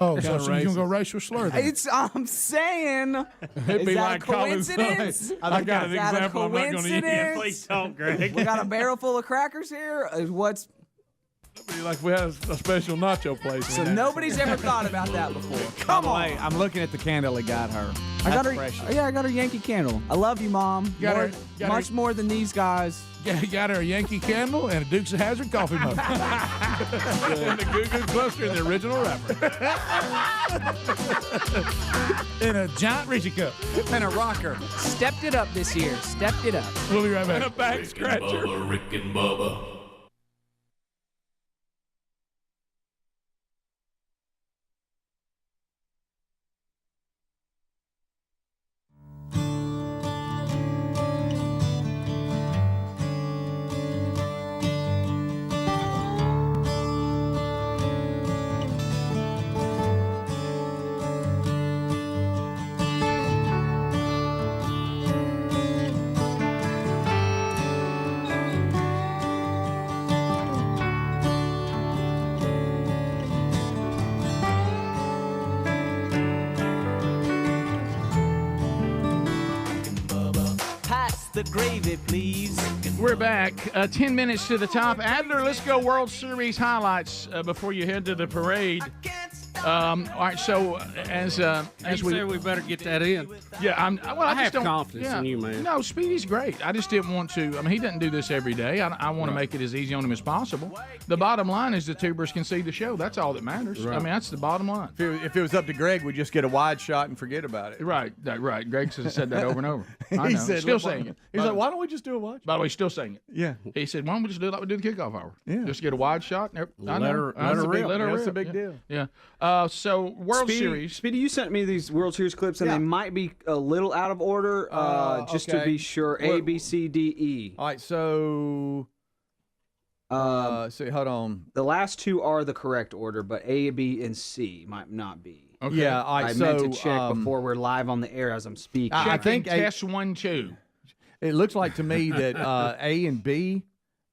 Oh, so you gonna go racial slur then? I'm saying. It'd Is be that like a Collins. coincidence? I got an Is that a example I'm not going to use. coincidence? Please don't, Greg. We got a barrel full of crackers here. What's It'd be like we had a special nacho place. so nobody's ever thought about that before. Come on. Hey, I'm looking at the candle he got her. I got her. Precious. Yeah, I got her Yankee Candle. I love you, Mom. Got her- Much more than these guys. Got her a Yankee Candle and a Dukes of Hazzard coffee mug. And the Goo Goo Cluster in the original wrapper. And a giant Reese's cup. And a rocker. Stepped it up this year. Stepped it up. We'll be right back. Rick And a back and scratcher. Bubba, Rick and Bubba. the gravy, please. We're back. 10 minutes to the top. Adler, let's go World Series highlights before you head to the parade. All right, so as we said, we better get that in. Yeah, I have confidence in you, man. No, Speedy's great. I just didn't want to. I mean, he doesn't do this every day. I want to make it as easy on him as possible. The bottom line is the tubers can see the show. That's all that matters. Right. I mean, that's the bottom line. If it was up to Greg, we'd just get a wide shot and forget about it. Right. Greg has said that over and over. I He know. said, Still "Look, saying it. He's like, why don't we just do a wide shot? By the way, still saying it. Yeah. He said, why don't we just do it like we do the kickoff hour? Yeah. Just get a wide shot. I Let know. her That's a rip. big- let her That's a rip. big Yeah. deal. Yeah. So World Series. Speedy, you sent me these World Series clips, and Yeah. they might be a little out of order, just to okay. be sure. A, B, C, D, E. All right, so hold on. The last two are the correct order, but A, B, and C might not be. Okay. Yeah, all right, I meant to so, check before we're live on the air as I'm speaking. I think test 1, 2. It looks like to me that A and B.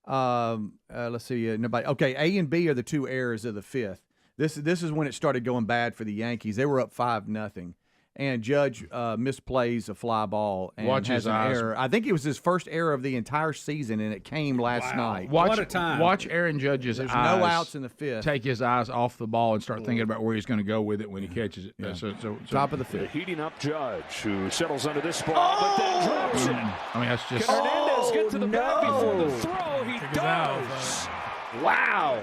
Let's see. Nobody. Okay, A and B are the two errors of the fifth. This is when it started going bad for the Yankees. They were up 5-0, and Judge misplays a fly ball and Watch has his an eyes. error. I think it was his first error of the entire season, and it came last night. Watch Aaron Judge's There's eyes. no outs in the fifth. Take his eyes off the ball and start thinking about where he's going to go with it when he catches it. Yeah. So Top of the fifth. Heating up Judge, who settles under this ball, but then drops it. I mean, that's just. Can Hernandez get to the bag before the throw? He Took his eye does. Wow.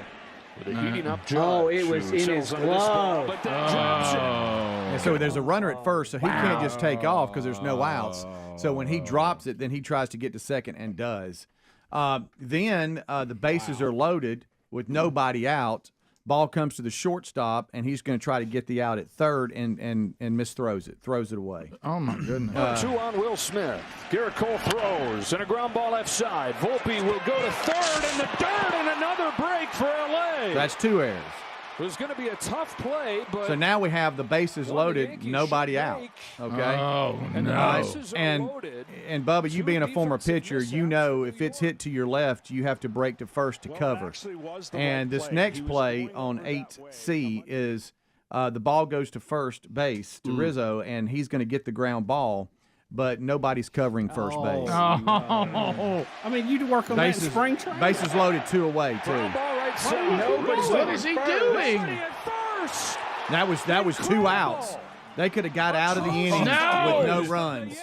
With a heating up Judge, Oh, it was who in settles his under this ball, glove. but then drops it. And so there's a runner at first, so he can't just take off because there's no outs. So when he drops it, then he tries to get to second and does. Then the bases are loaded with nobody out. Ball comes to the shortstop, and he's going to try to get the out at third and misthrows it, throws it away. Oh, my goodness. 2 on Will Smith. Garrett Cole throws, and a ground ball left side. Volpe will go to third in the dirt, and another break for L.A. That's 2 errors. It was going to be a tough play, but So now we have the bases loaded, Yankees nobody should out. make. Okay. Oh, And the no. bases are And loaded. and Bubba, you being a former defensive pitcher, you know if it's hit to your left, you have to break to first to cover. And this next play on 8C is the ball goes to first base to Rizzo, and he's going to get the ground ball, but nobody's covering first base. I mean, you'd work on that in Bases, spring training. bases loaded 2 away too. Ground ball right side. What is he doing? That was 2 outs. They could have got out of the innings No! with no runs.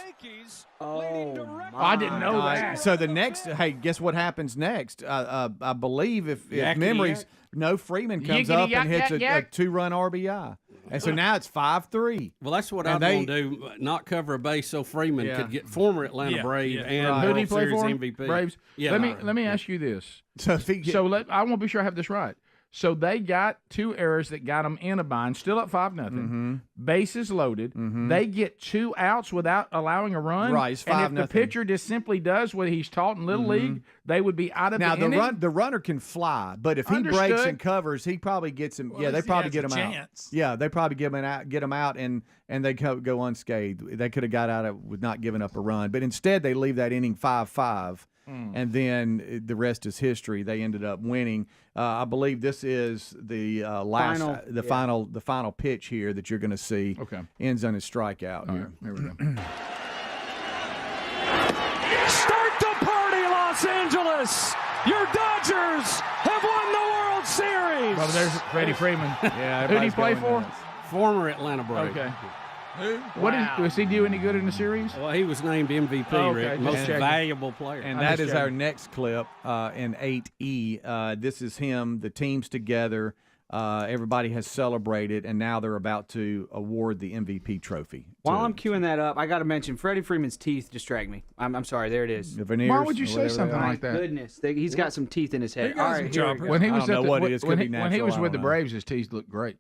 I didn't know that. So the next, hey, guess what happens next? I believe if memories, no Freeman comes Yickety up yak, and hits yak, a yak. 2-run RBI, and so now it's 5-3. Well, that's what And I'd they- want to do, not cover a base so Freeman Yeah. could get former Atlanta Yeah, Brave yeah. and Right. Who did he World play Series for? MVP. Braves. Yeah, Let me ask you this. So if he get, So I want to be sure I have this right. So they got 2 errors that got them in a bind, still up 5-0. Bases loaded. They get 2 outs without allowing a run. Right, it's and if 5-0. the pitcher just simply does what he's taught in Little League, they would be out of now the inning. the runner can fly, but if he breaks Understood. and covers, he probably gets him. Well, Yeah, at they least he probably has get a him out. chance. Yeah, they probably get him out, and they go unscathed. They could have got out of with not giving up a run, but instead they leave that inning 5-5. And then the rest is history. They ended up winning. I believe this is the final pitch here that you're going to see. Okay. Ends on his strikeout. All Here. right, here we go. Start the party, Los Angeles! Your Dodgers have won the World Series! Well, there's Freddie Freeman. Yeah, Who did he everybody's play going for? nuts. Former Atlanta Brave. Okay. Was he do any good in the series? Well, he was named MVP, Oh, okay. Rick. Most Just checking. valuable player. And I'm that just is our checking. next clip in 8E. This is him. The team's together. Everybody has celebrated, and now they're about to award the MVP trophy. While I'm queuing that up, I got to mention Freddie Freeman's teeth distract me. I'm sorry. There it is. The veneers. Why would you or say whatever something they are. like that? Goodness, he's got some teeth in his head. He got All some right, here we choppers. go. When he I was don't know at what the, it is. when, Could be when he natural. was I with the don't know. Braves, his teeth looked great.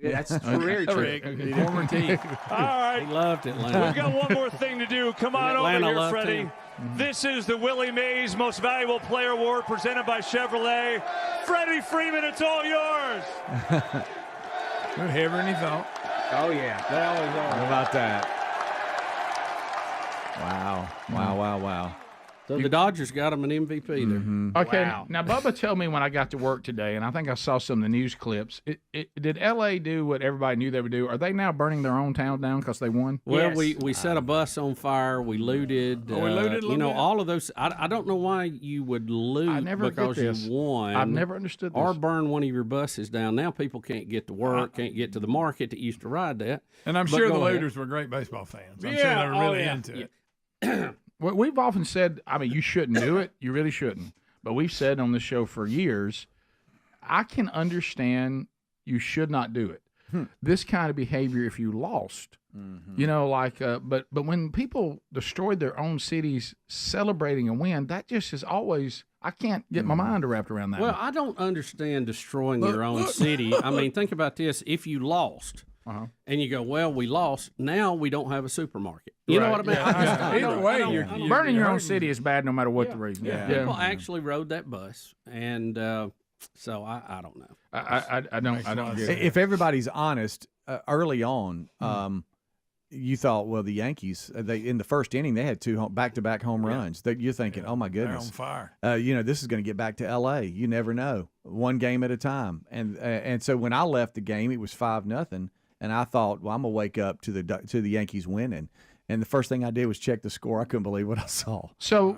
Yeah, that's very true. Rick, former team. All right, He loved Atlanta. we've got one more thing to do. Come on Atlanta over here, loved Freddie. him. This is the Willie Mays Most Valuable Player Award presented by Chevrolet. Freddie Freeman, it's all yours. Whoever any thought. Oh yeah. How about that? Wow. Wow. So the Dodgers got him an MVP there. Okay, Wow. now Bubba told me when I got to work today, and I think I saw some of the news clips. Did L.A. do what everybody knew they would do? Are they now burning their own town down because they won? Well, we set a bus on fire. We looted. we looted a little bit? all of those. I don't know why you would loot because you won. I've never understood this. Or burn one of your buses down. Now people can't get to work, can't get to the market that used to ride that. And I'm But sure the go ahead. looters were great baseball fans. I'm Yeah, sure they were really yeah. into it. Well, we've often said, I mean, you shouldn't do it. You really shouldn't. But we've said on this show for years, I can understand you should not do it. This kind of behavior, if you lost, you know, like, but when people destroyed their own cities celebrating a win, that just is always, I can't get my mind wrapped around that. Well, I don't understand destroying your own city. I mean, think about this. If you lost and you go, well, we lost, now we don't have a supermarket. You know what I mean? Either way, you're burning your own city is bad no matter what the reason. Yeah. People actually rode that bus, and so I don't know. I don't get it. If everybody's honest, early on, you thought, well, the Yankees, they in the first inning they had two back-to-back home runs. You're thinking, oh my goodness, They're on fire. You know, this is going to get back to L.A. You never know, one game at a time. And so when I left the game, it was 5-0, and I thought, well, I'm gonna wake up to the Yankees winning. And the first thing I did was check the score. I couldn't believe what I saw. So,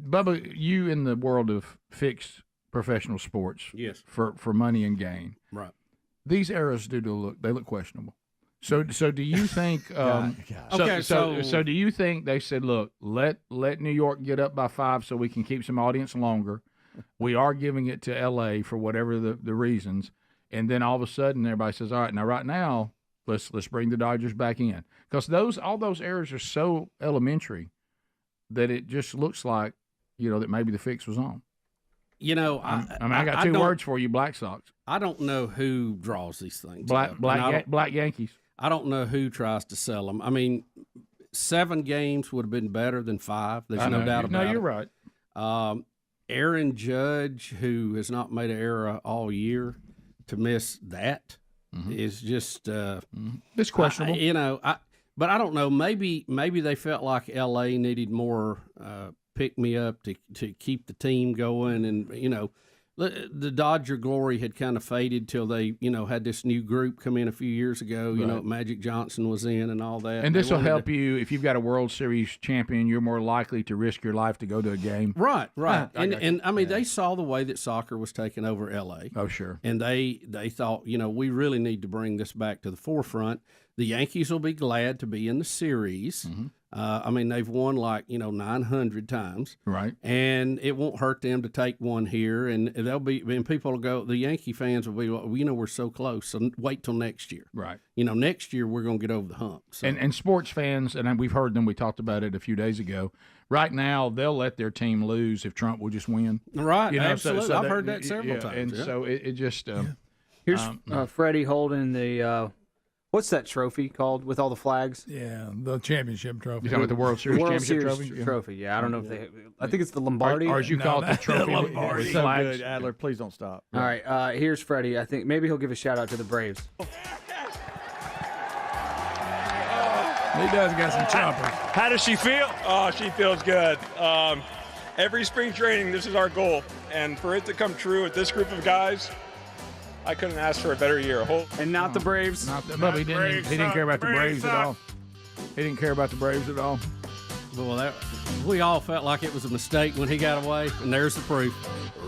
Bubba, you in the world of fixed professional sports, yes, for money and gain, right? These errors do look questionable. So do you think? So do you think they said, look, let New York get up by 5 so we can keep some audience longer? We are giving it to L.A. for whatever the reasons, and then all of a sudden everybody says, all right, right now let's bring the Dodgers back in, because all those errors are so elementary that it just looks like, you know, that maybe the fix was on. You know, I got two words for you: Black Sox. I don't know who draws these things. Black Yankees. I don't know who tries to sell them. I mean, 7 games would have been better than 5. There's no doubt about it. No, you're right. Aaron Judge, who has not made an error all year, to miss that is just it's questionable. But I don't know. Maybe they felt like L.A. needed more pick me up to keep the team going, and the Dodger glory had kind of faded till they had this new group come in a few years ago. Right. Magic Johnson was in and all that. And this will help you if you've got a World Series champion. You're more likely to risk your life to go to a game. Right. And I mean, they saw the way that soccer was taking over L.A. Oh, sure. And they thought, we really need to bring this back to the forefront. The Yankees will be glad to be in the series. I mean, they've won 900 times, right? And it won't hurt them to take one here, and people will go. The Yankee fans will be, well, we're so close. So wait till next year, right? Next year we're going to get over the hump. So. And sports fans, and we've heard them. We talked about it a few days ago. Right now, they'll let their team lose if Trump will just win. Right, absolutely. I've heard that several times. And so it just here's Freddie holding the. What's that trophy called with all the flags? Yeah, the championship trophy. You talking about the World Series championship trophy? Yeah, I don't know if they. I think it's the Lombardi. Or as you call it, the trophy. Lombardi. So good, Adler. Please don't stop. All right, here's Freddie. I think maybe he'll give a shout out to the Braves. He does got some choppers. How does she feel? Oh, she feels good. Every spring training, this is our goal, and for it to come true with this group of guys. I couldn't ask for a better year. And not the Braves. But he didn't care about the Braves at all. He didn't care about the Braves at all. Well, we all felt like it was a mistake when he got away, and there's the proof.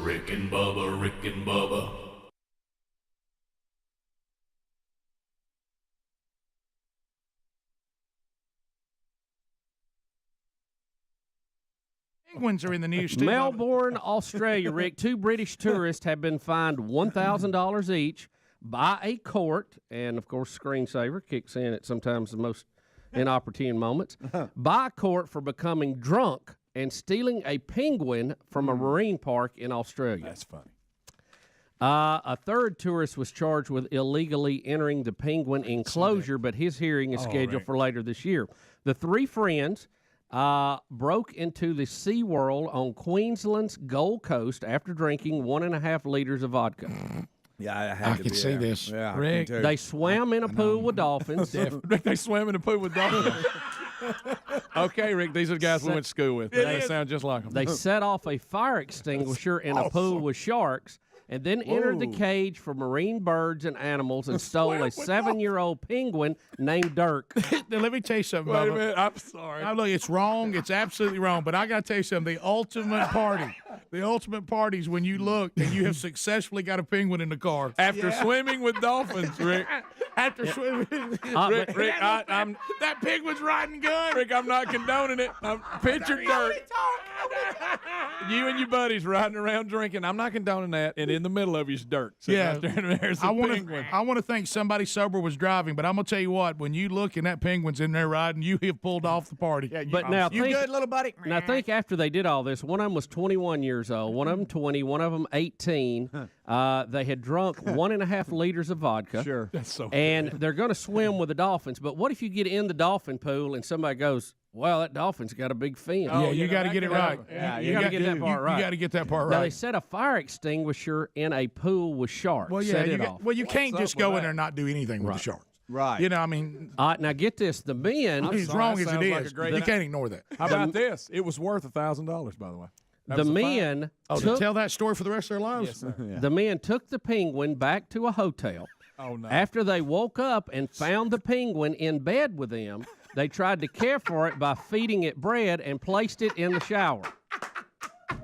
Rick and Bubba, Rick and Bubba. Penguins are in the news too. Melbourne, Australia, Rick. 2 British tourists have been fined $1,000 each by a court, and of course, screensaver kicks in at sometimes the most inopportune moments, by a court for becoming drunk and stealing a penguin from a marine park in Australia. That's funny. A third tourist was charged with illegally entering the penguin enclosure, but his hearing is scheduled for later this year. The 3 friends broke into the SeaWorld on Queensland's Gold Coast after drinking 1.5 liters of vodka. Yeah, I can see this. Yeah, Rick, they swam in a pool with dolphins. Rick, they swam in a pool with dolphins. Okay, Rick, these are the guys we went to school with. They sound just like them. They set off a fire extinguisher in a pool with sharks and then entered the cage for marine birds and animals and stole a 7-year-old penguin named Dirk. Now, let me tell you something, Wait a Bubba. minute, I'm sorry. Now, look, it's wrong. It's absolutely wrong. But I got to tell you something. The ultimate party is when you look and you have successfully got a penguin in the car. After swimming with dolphins, Rick. After swimming. Rick, I'm that penguin's riding good. Rick, I'm not condoning it. I'm picture Dirk. You and your buddies riding around drinking. I'm not condoning that. And in the middle of you's Dirk. Yeah. There's a penguin. I want to think somebody sober was driving, but I'm going to tell you what, when you look and that penguin's in there riding, you have pulled off the party. Yeah, But now You think, good, little buddy? Now think after they did all this, one of them was 21 years old, one of them 20, one of them 18. They had drunk 1.5 liters of vodka. Sure. That's so And they're going to swim with the dolphins. But what if you get in the dolphin pool and somebody goes, well, that dolphin's got a big fin. Yeah, you got to get it right. Yeah, you got to get that part right. You got to get that part Now, they right. set a fire extinguisher in a pool with sharks. Well, yeah, set it off. you can't just go in there and not do anything with the sharks. Right. You know, I mean, Now, get this. The men, as wrong as it is, great- you can't ignore that. How about this? It was worth $1,000, by the way. That the was a fine. men Oh, to took, tell that story for the rest of their lives? Yes, sir. the men took the penguin back to a hotel. Oh, no. After they woke up and found the penguin in bed with them, they tried to care for it by feeding it bread and placed it in the shower.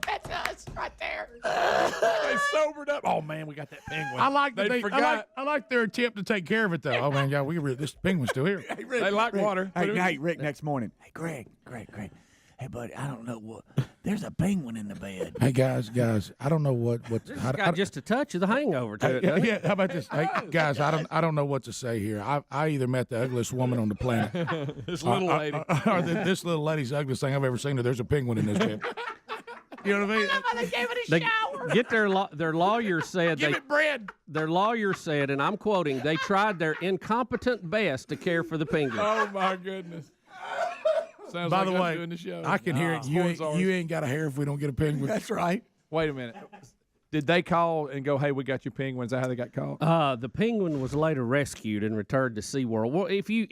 That's us right there. They sobered up. Oh, man, we got that penguin. I like They that forgot. I like their attempt to take care of it, though. Oh, man, yeah, this penguin's still here. They like water. Hey, Rick, next morning. Hey, Greg. Hey, buddy, I don't know what. There's a penguin in the bed. Hey, guys, I don't know what's. It's got just a touch of the hangover to it. doesn't it? Yeah, how about this? Hey, guys, I don't know what to say here. I either met the ugliest woman on the planet, This little lady. or this little lady's the ugliest thing I've ever seen. Or there's a penguin in this bed. You know what I mean? They gave it a shower. Get their lawyer said Give it bread. Their lawyer said, and I'm quoting, they tried their incompetent best to care for the penguin. Oh, my goodness. Sounds By like the us way, doing the show. I can hear it. You ain't got a hair if we don't get a penguin. That's right. Wait a minute. Did they call and go, hey, we got your penguin? Is that how they got called? The penguin was later rescued and returned to SeaWorld. Well, if you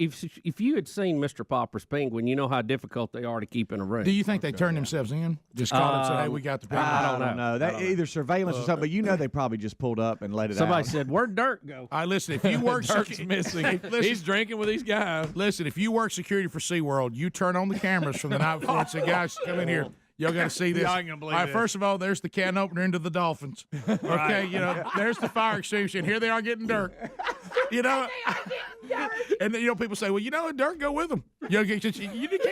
had seen Mr. Popper's penguin, you know how difficult they are to keep in a room. Do you think they turned themselves in? Just called and said, "Hey, we got the penguin." I don't know. That either surveillance or something, but you know they probably just pulled up and let it Somebody out. said, "Where'd Dirk go?" I listen. If you work, Dirk's missing. He's drinking with these guys. Listen, if you work security for SeaWorld, you turn on the cameras from the night before and say, "Guys, come in here. Y'all got to see this." Y'all ain't gonna believe all right, this. first of all, there's the can opener into the dolphins. Okay, you know, there's the fire extinguisher, and here they are getting Dirk. You know, and then, people say, "Well, Dirk go with them." You can't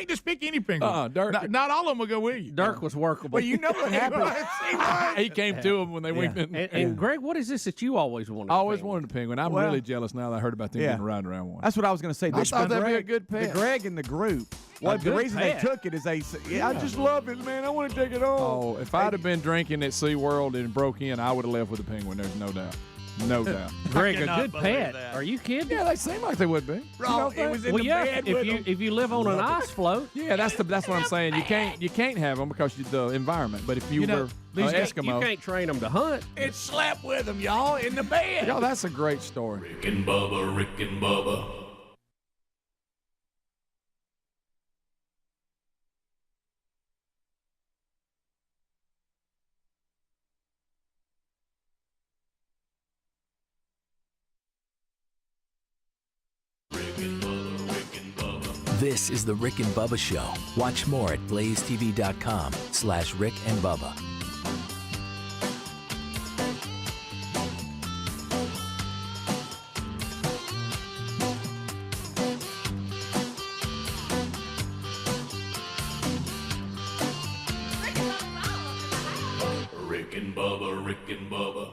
just pick any penguin. Dirk. Not all of them will go with you. Dirk was workable. Well, you know what happened. He came to them when they went in. And Greg, what is this that you always wanted? I always wanted a penguin. I'm Well, really jealous now that I heard about them getting riding around one. That's what I was going to say. I thought that'd be a good The pet. Greg and the group. Well, the good reason pet. they took it is I just love it, man. I want to take it home. Oh, if I'd have been drinking at SeaWorld and broke in, I would have left with a penguin. There's no doubt. No doubt. Greg, a good pet. Are you kidding? Yeah, they seem like they would be. Wrong. It was in the bed with them. If you live on an ice float, Yeah, that's what I'm saying. You can't have them because of the environment. But if you were these guys, Eskimo, you can't train them to hunt. It slept with them, y'all, in the bed. y'all, that's a great story. Rick and Bubba, Rick and Bubba. This is the Rick and Bubba Show. Watch more at blazetv.com/Rick and Bubba. Rick and Bubba, Rick and Bubba.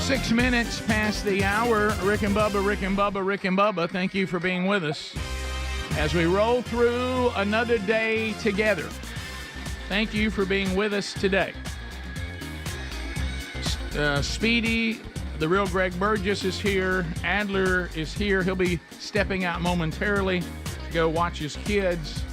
6 minutes past the hour. Rick and Bubba, Rick and Bubba, Rick and Bubba. Thank you for being with us as we roll through another day together. Thank you for being with us today. Speedy, the real Greg Burgess is here. Adler is here. He'll be stepping out momentarily to go watch his kids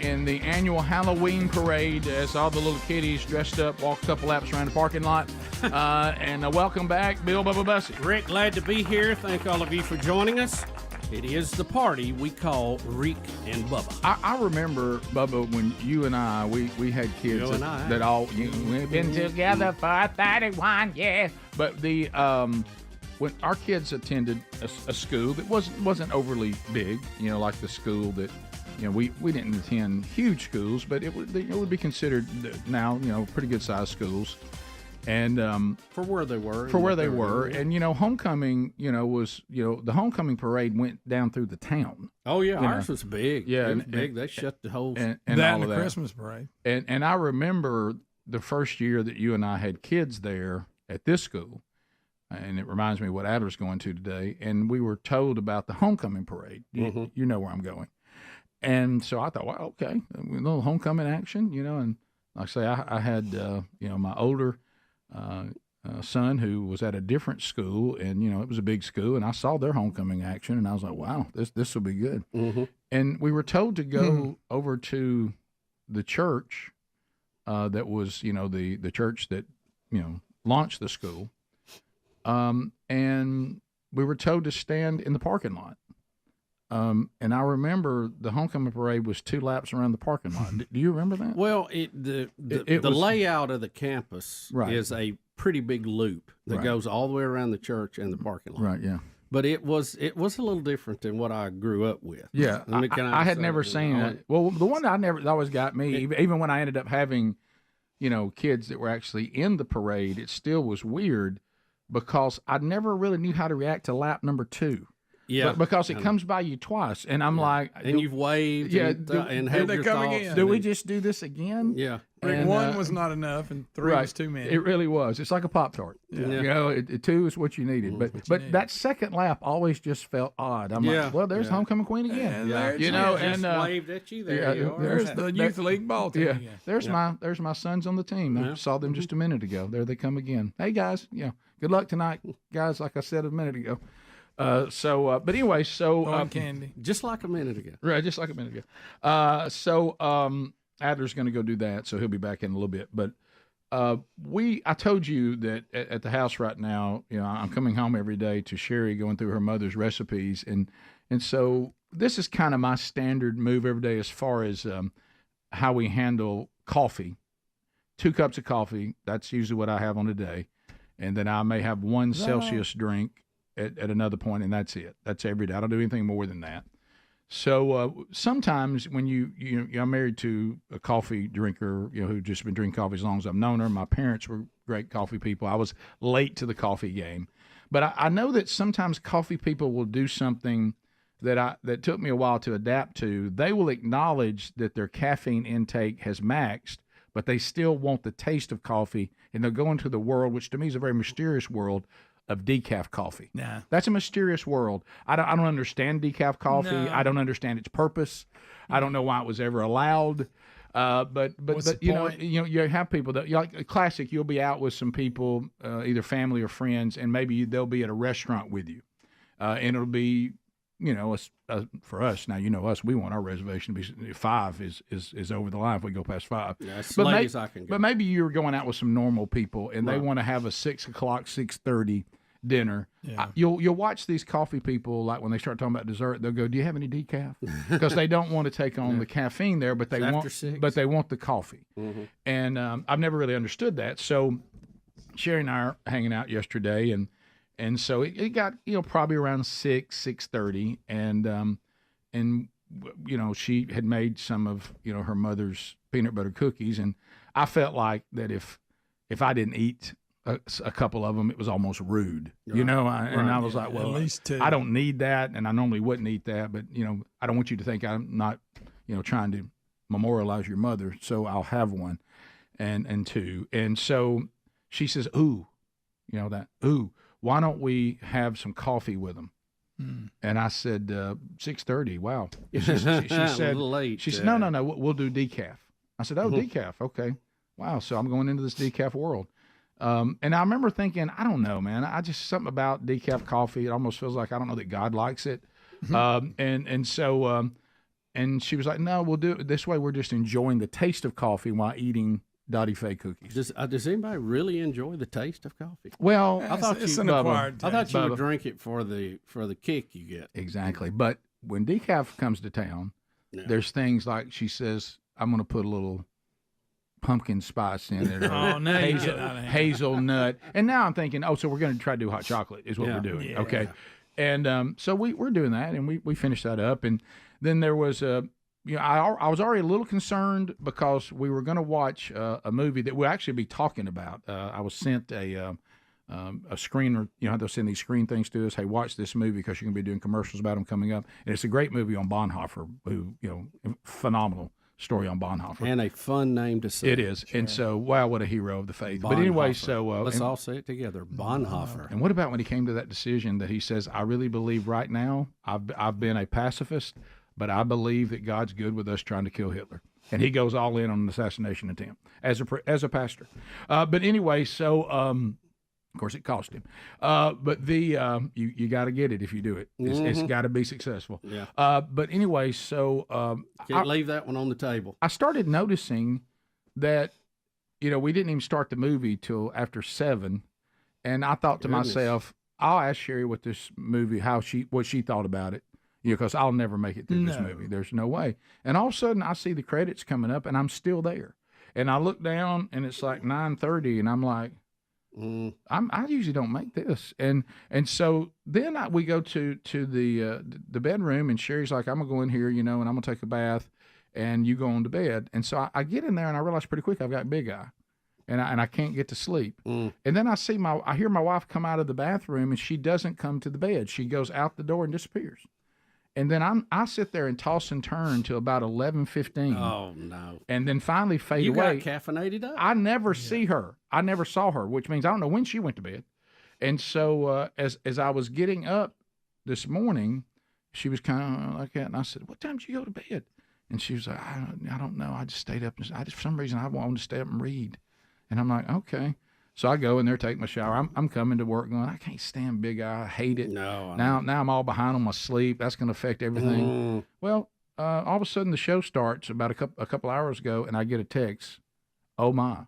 in the annual Halloween parade as all the little kiddies dressed up walk a couple laps around the parking lot. And welcome back, Bill Bubba Bussey. Rick, glad to be here. Thank all of you for joining us. It is the party we call Rick and Bubba. I remember, Bubba, when you and I, we had kids that all, we've been together for 31 years. But the when our kids attended a school that wasn't overly big, like the school that, we didn't attend huge schools, but it would be considered now, pretty good sized schools. And for where they were, and homecoming, was the homecoming parade went down through the town. Oh yeah, ours was big. Yeah, it was big. They shut the whole and all the that. Christmas parade. And I remember the first year that you and I had kids there at this school, and it reminds me of what Adler's going to today. And we were told about the homecoming parade. You know where I'm going. And so I thought, well, okay, a little homecoming action, and like I say, I had my older son who was at a different school, and it was a big school, and I saw their homecoming action, and I was like, wow, this will be good. And we were told to go over to the church that was the church that launched the school, and we were told to stand in the parking lot. And I remember the homecoming parade was 2 laps around the parking lot. Do you remember that? Well, the layout of the campus is a pretty big loop that goes all the way around the church and the parking lot. Right. Yeah. But it was a little different than what I grew up with. Yeah, I had never seen it. Well, the one that always got me, even when I ended up having, kids that were actually in the parade, it still was weird because I never really knew how to react to lap number 2. Yeah, because it comes by you twice, and I'm like, and you've waved, and held your thoughts. Again. Do we just do this again? Yeah, and 1 was not enough, and 3 was too many. It really was. It's like a Pop-Tart. Yeah. 2 is what you needed, but that second lap always just felt odd. I'm like, well, there's homecoming queen again. And waved at you. There's the youth league ball team. Yeah, there's my sons on the team. I saw them just a minute ago. There they come again. Hey guys, good luck tonight, guys. Like I said a minute ago. But anyway, candy, just like a minute ago. Right, just like a minute ago. Adler's going to go do that, so he'll be back in a little bit. But I told you that at the house right now, I'm coming home every day to Sherry going through her mother's recipes, and so this is kind of my standard move every day as far as how we handle coffee. 2 cups of coffee, that's usually what I have on a day, and then I may have 1 Celsius drink at another point, and that's it. That's every day. I don't do anything more than that. So sometimes when I'm married to a coffee drinker, who's just been drinking coffee as long as I've known her. My parents were great coffee people. I was late to the coffee game. But I know that sometimes coffee people will do something that took me a while to adapt to. They will acknowledge that their caffeine intake has maxed, but they still want the taste of coffee, and they'll go into the world, which to me is a very mysterious world, of decaf coffee. Nah. That's a mysterious world. I don't understand decaf coffee. No. I don't understand its purpose. I don't know why it was ever allowed. But you have people that like classic. You'll be out with some people, either family or friends, and maybe they'll be at a restaurant with you, and it'll be for us now. Us, we want our reservation to be 5 is over the line if we go past 5. Yeah, as late as I can go. But maybe you're going out with some normal people and they want to have a 6 o'clock, 6:30 dinner. Yeah. You'll watch these coffee people, like when they start talking about dessert, they'll go, "Do you have any decaf?" Because they don't want to take on the caffeine there, but they want the coffee. Mm-hmm. And I've never really understood that. So Sherry and I are hanging out yesterday, and so it got probably around 6:30, and she had made some of her mother's peanut butter cookies, and I felt like that if I didn't eat a couple of them, it was almost rude, and I was like, well, at least 2. I don't need that, and I normally wouldn't eat that, but I don't want you to think I'm not trying to memorialize your mother, so I'll have 1 and 2. And so she says, "Ooh, You know that. Ooh, why don't we have some coffee with them? And I said 6:30. Wow. She said a little late. She said no. We'll do decaf. I said decaf. Okay. Wow. So I'm going into this decaf world. And I remember thinking, I don't know, man. I just something about decaf coffee. It almost feels like I don't know that God likes it. And she was like, no, we'll do it this way. We're just enjoying the taste of coffee while eating Dottie Faye cookies. Does anybody really enjoy the taste of coffee? Well, I thought it's you an acquired I thought you Bubba. would drink it for the kick you get. Exactly. But when decaf comes to town, there's things like she says, I'm going to put a little pumpkin spice in it, or Oh, now you get out of hand. hazelnut. And now I'm thinking, so we're going to try to do hot chocolate is what we're doing. Yeah. Okay. And so we're doing that, and we finished that up. And then there was I was already a little concerned because we were going to watch a movie that we'll actually be talking about. I was sent a screener, how they'll send these screen things to us. Hey, watch this movie because you're going to be doing commercials about them coming up. And it's a great movie on Bonhoeffer, who, phenomenal story on Bonhoeffer. And a fun name to say. It is. Sure. And so, wow, what a hero of the faith. Bonhoeffer. But anyway, let's all say it together. Bonhoeffer. And what about when he came to that decision that he says, I really believe right now, I've been a pacifist, but I believe that God's good with us trying to kill Hitler. And he goes all in on an assassination attempt as a pastor. But anyway, of course, it cost him. But you got to get it if you do it. It's got to be successful. Yeah. But anyway, can't leave that one on the table. I started noticing that, we didn't even start the movie till after 7, and I thought to myself, I'll ask Sherry what this movie, what she thought about it. Because I'll never make it through this movie. There's no way. And all of a sudden, I see the credits coming up, and I'm still there. And I look down, and it's like 9:30, and I'm like, I usually don't make this. And so then we go to the bedroom, and Sherry's like, I'm gonna go in here, and I'm gonna take a bath, and you go on to bed. And so I get in there, and I realize pretty quick I've got big eye, and I can't get to sleep. And then I hear my wife come out of the bathroom, and she doesn't come to the bed. She goes out the door and disappears. And then I sit there and toss and turn until about 11:15. Oh no! And then finally fade away. You got caffeinated up. I never see her. I never saw her, which means I don't know when she went to bed. And so as I was getting up this morning, she was kind of like that, and I said, "What time did you go to bed?" And she was like, "I don't know. I just stayed up. For some reason I wanted to stay up and read." And I'm like, "Okay." So I go in there, take my shower. I'm coming to work going, I can't stand big eye. I hate it. No. Now I'm all behind on my sleep. That's going to affect everything. Well, all of a sudden the show starts about a couple hours ago, and I get a text. Oh, my.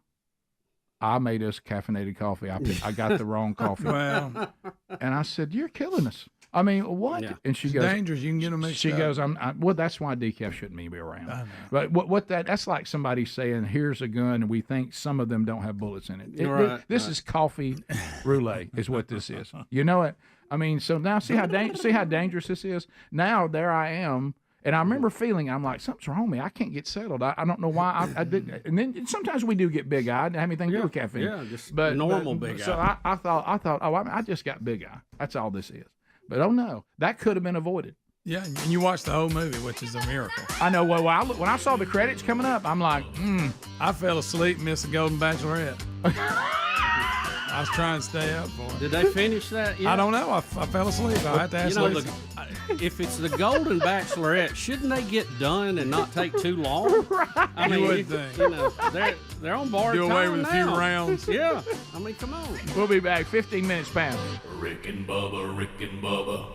I made us caffeinated coffee. I got the wrong coffee. Well. And I said, you're killing us. I mean, what? Yeah. And she It's goes, dangerous. You can get them mixed She up. goes, well, that's why decaf shouldn't even be around. But that's like somebody saying, here's a gun, and we think some of them don't have bullets in it. This is coffee roulette, is what this is. You know it. I mean, so now see how dangerous this is. Now there I am. And I remember feeling, I'm like, something's wrong with me. I can't get settled. I don't know why I did. And then sometimes we do get big eye. I didn't have anything to do with caffeine. Yeah, just normal big eye. So I thought, I just got big eye. That's all this is. But oh no, that could have been avoided. Yeah, and you watched the whole movie, which is a miracle. I know. Well, when I saw the credits coming up, I'm like, I fell asleep, missed the Golden Bachelorette. I was trying to stay up for it. Did they finish that yet? I don't know. I fell asleep. I had to ask Lisa. If it's the Golden Bachelorette, shouldn't they get done and not take too long? I mean, You would think. They're on board. Do away time with a few now. rounds. Yeah. I mean, come on. We'll be back 15 minutes past. Rick and Bubba, Rick and Bubba.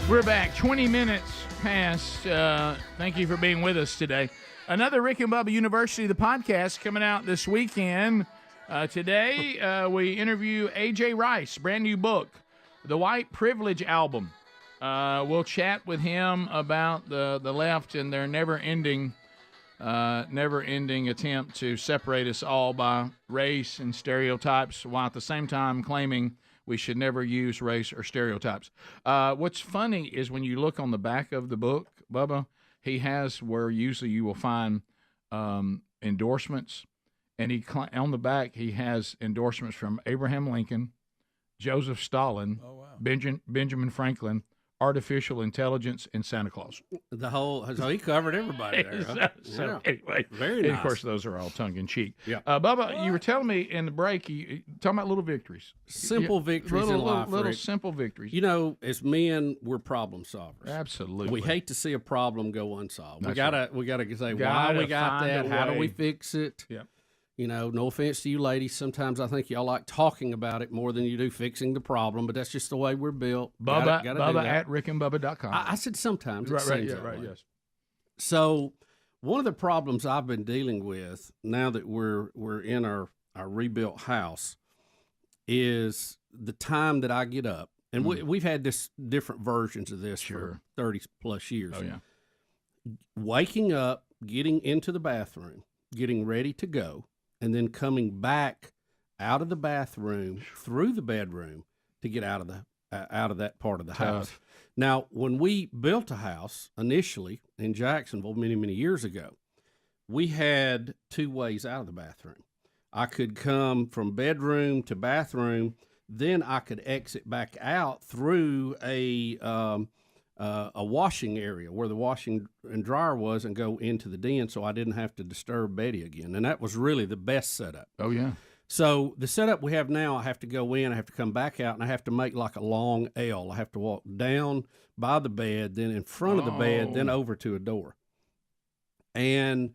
We're back 20 minutes past. Thank you for being with us today. Another Rick and Bubba University, the podcast, coming out this weekend. Today, we interview A.J. Rice, brand new book, The White Privilege Album. We'll chat with him about the left and their never-ending attempt to separate us all by race and stereotypes, while at the same time claiming we should never use race or stereotypes. What's funny is when you look on the back of the book, Bubba, he has where usually you will find endorsements, and on the back he has endorsements from Abraham Lincoln, Joseph Stalin, Benjamin Franklin, artificial intelligence, and Santa Claus. So he covered everybody there. Huh? So anyway, very and nice. of course those are all tongue in cheek. Yeah. Bubba, you were telling me in the break, you talking about little victories, Simple victories in life. little Rick. simple victories. You know, as men, we're problem solvers. Absolutely. We hate to see a problem go unsolved. That's we gotta say why Gotta we got find that. a How do way. we fix it? Yeah. You know, no offense to you ladies. Sometimes I think y'all like talking about it more than you do fixing the problem, but that's just the way we're built. Bubba, Gotta do Bubba that. at rickandbubba.com. I said sometimes. Right, It right, seems yeah, that right, way. yes. So one of the problems I've been dealing with now that we're in our rebuilt house is the time that I get up. And we've had this different versions of this for 30 plus years. Oh, yeah. Waking up, getting into the bathroom, getting ready to go, and then coming back out of the bathroom through the bedroom to get out of that part of the house. Now, when we built a house initially in Jacksonville many years ago, we had two ways out of the bathroom. I could come from bedroom to bathroom, then I could exit back out through a washing area where the washing and dryer was and go into the den, so I didn't have to disturb Betty again. And that was really the best setup. Oh, yeah. So the setup we have now, I have to go in, I have to come back out, and I have to make like a long L. I have to walk down by the bed, then in front of the bed, then over to a door. And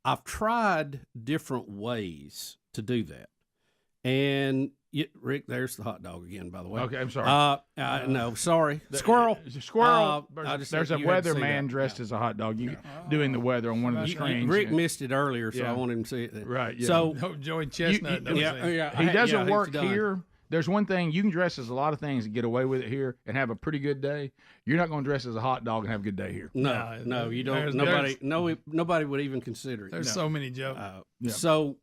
I've tried different ways to do that. And Rick, there's the hot dog again, by the way. Okay, I'm sorry. No, sorry. Squirrel. Squirrel. I just There's a you had to see weatherman that. dressed as a hot dog. Doing the weather on one of the screens. Rick missed it earlier, so Yeah. I wanted him to see it. Right. Yeah. So Joey Chestnut. He doesn't work he's done. here. There's one thing, you can dress as a lot of things and get away with it here and have a pretty good day. You're not going to dress as a hot dog and have a good day here. No, you don't. Nobody would even consider it. There's so many jokes. So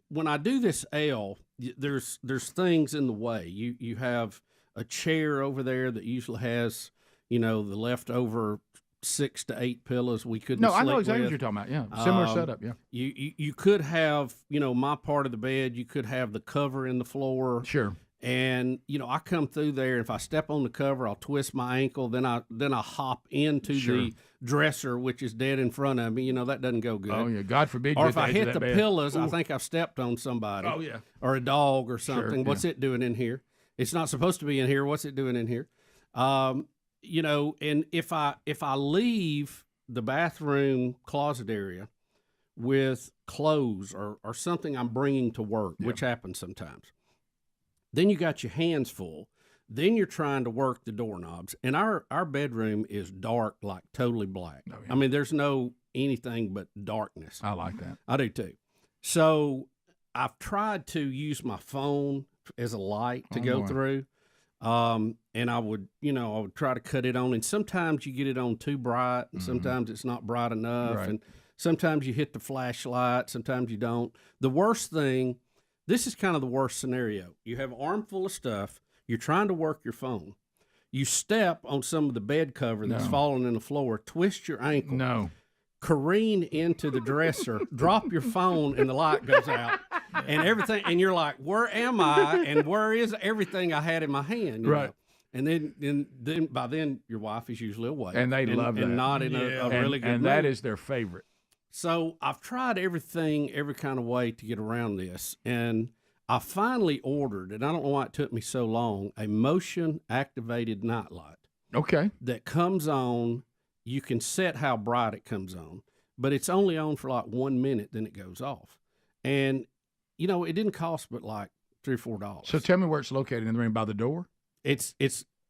when I do this L, there's things in the way. You have a chair over there that usually has, the leftover 6 to 8 pillows we couldn't No, I know sleep exactly with. what you're talking about. Yeah, similar setup. Yeah, you could have my part of the bed. You could have the cover in the floor. Sure. And I come through there. If I step on the cover, I'll twist my ankle. Then I hop into the dresser, which is dead in front of me. That doesn't go good. Oh yeah, God forbid. Or you if I get to hit that the bed. pillows, I Ooh. think I've stepped on somebody. Oh, yeah. Or a dog or Sure, something. What's it doing in here? It's not supposed to be in here. What's it doing in here? And if I leave the bathroom closet area with clothes or something I'm bringing to work, which happens sometimes, then you got your hands full. Then you're trying to work the doorknobs. And our bedroom is dark, like totally black. Oh, yeah. I mean, there's no anything but darkness. I like that. I do too. So I've tried to use my phone as a light to go through. And I would try to cut it on. And sometimes you get it on too bright, and sometimes it's not bright enough. Right. And sometimes you hit the flashlight, sometimes you don't. The worst thing, this is kind of the worst scenario. You have an armful of stuff. You're trying to work your phone. You step on some of the bed cover that's fallen in the floor, twist your ankle. Careen into the dresser, drop your phone, and the light goes out. And everything, and you're like, where am I? And where is everything I had in my hand? You know? And then by then your wife is usually awake, and they love that, and not in a really good and mood. that is their favorite. So I've tried everything, every kind of way to get around this, and I finally ordered, and I don't know why it took me so long, a motion-activated nightlight. Okay. That comes on. You can set how bright it comes on, but it's only on for like 1 minute, then it goes off. And, it didn't cost but like $3 or $4. So tell me where it's located in the room. By the door? It's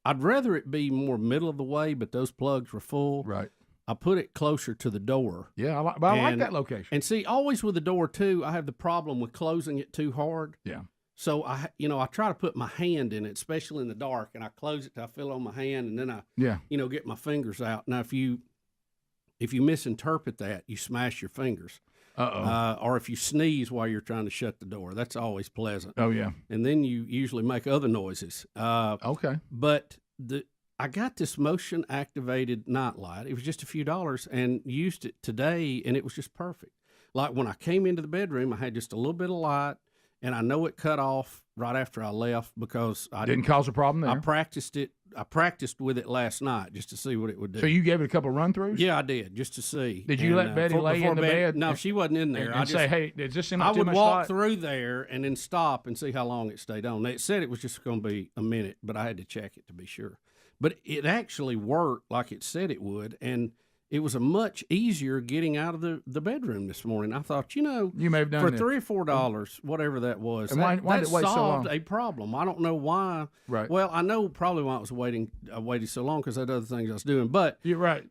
I'd rather it be more middle of the way, but those plugs were full. Right. I put it closer to the door. Yeah, I like that location. And see, always with the door too, I have the problem with closing it too hard. Yeah. So I try to put my hand in it, especially in the dark, and I close it till I feel it on my hand, and then I, get my fingers out. Now, if you misinterpret that, you smash your fingers. Or if you sneeze while you're trying to shut the door, that's always pleasant. Oh yeah. And then you usually make other noises. Okay. But I got this motion activated night light. It was just a few dollars, and used it today, and it was just perfect. Like when I came into the bedroom, I had just a little bit of light, and I know it cut off right after I left because I didn't cause a problem there. I practiced it. I practiced with it last night just to see what it would do. So you gave it a couple run throughs? Yeah, I did, just to see. Did you let Betty lay in the bed? No, she wasn't in there. And say, hey, does this seem like I too would much walk light? through there and then stop and see how long it stayed on. It said it was just going to be a minute, but I had to check it to be sure. But it actually worked like it said it would, and it was a much easier getting out of the bedroom this morning. I thought, you may have done for it. $3 or $4, whatever that was, And why that did it wait so solved long? a problem. I don't know why. Right. Well, I know probably why I waited so long because I had other things I was doing. But you're right.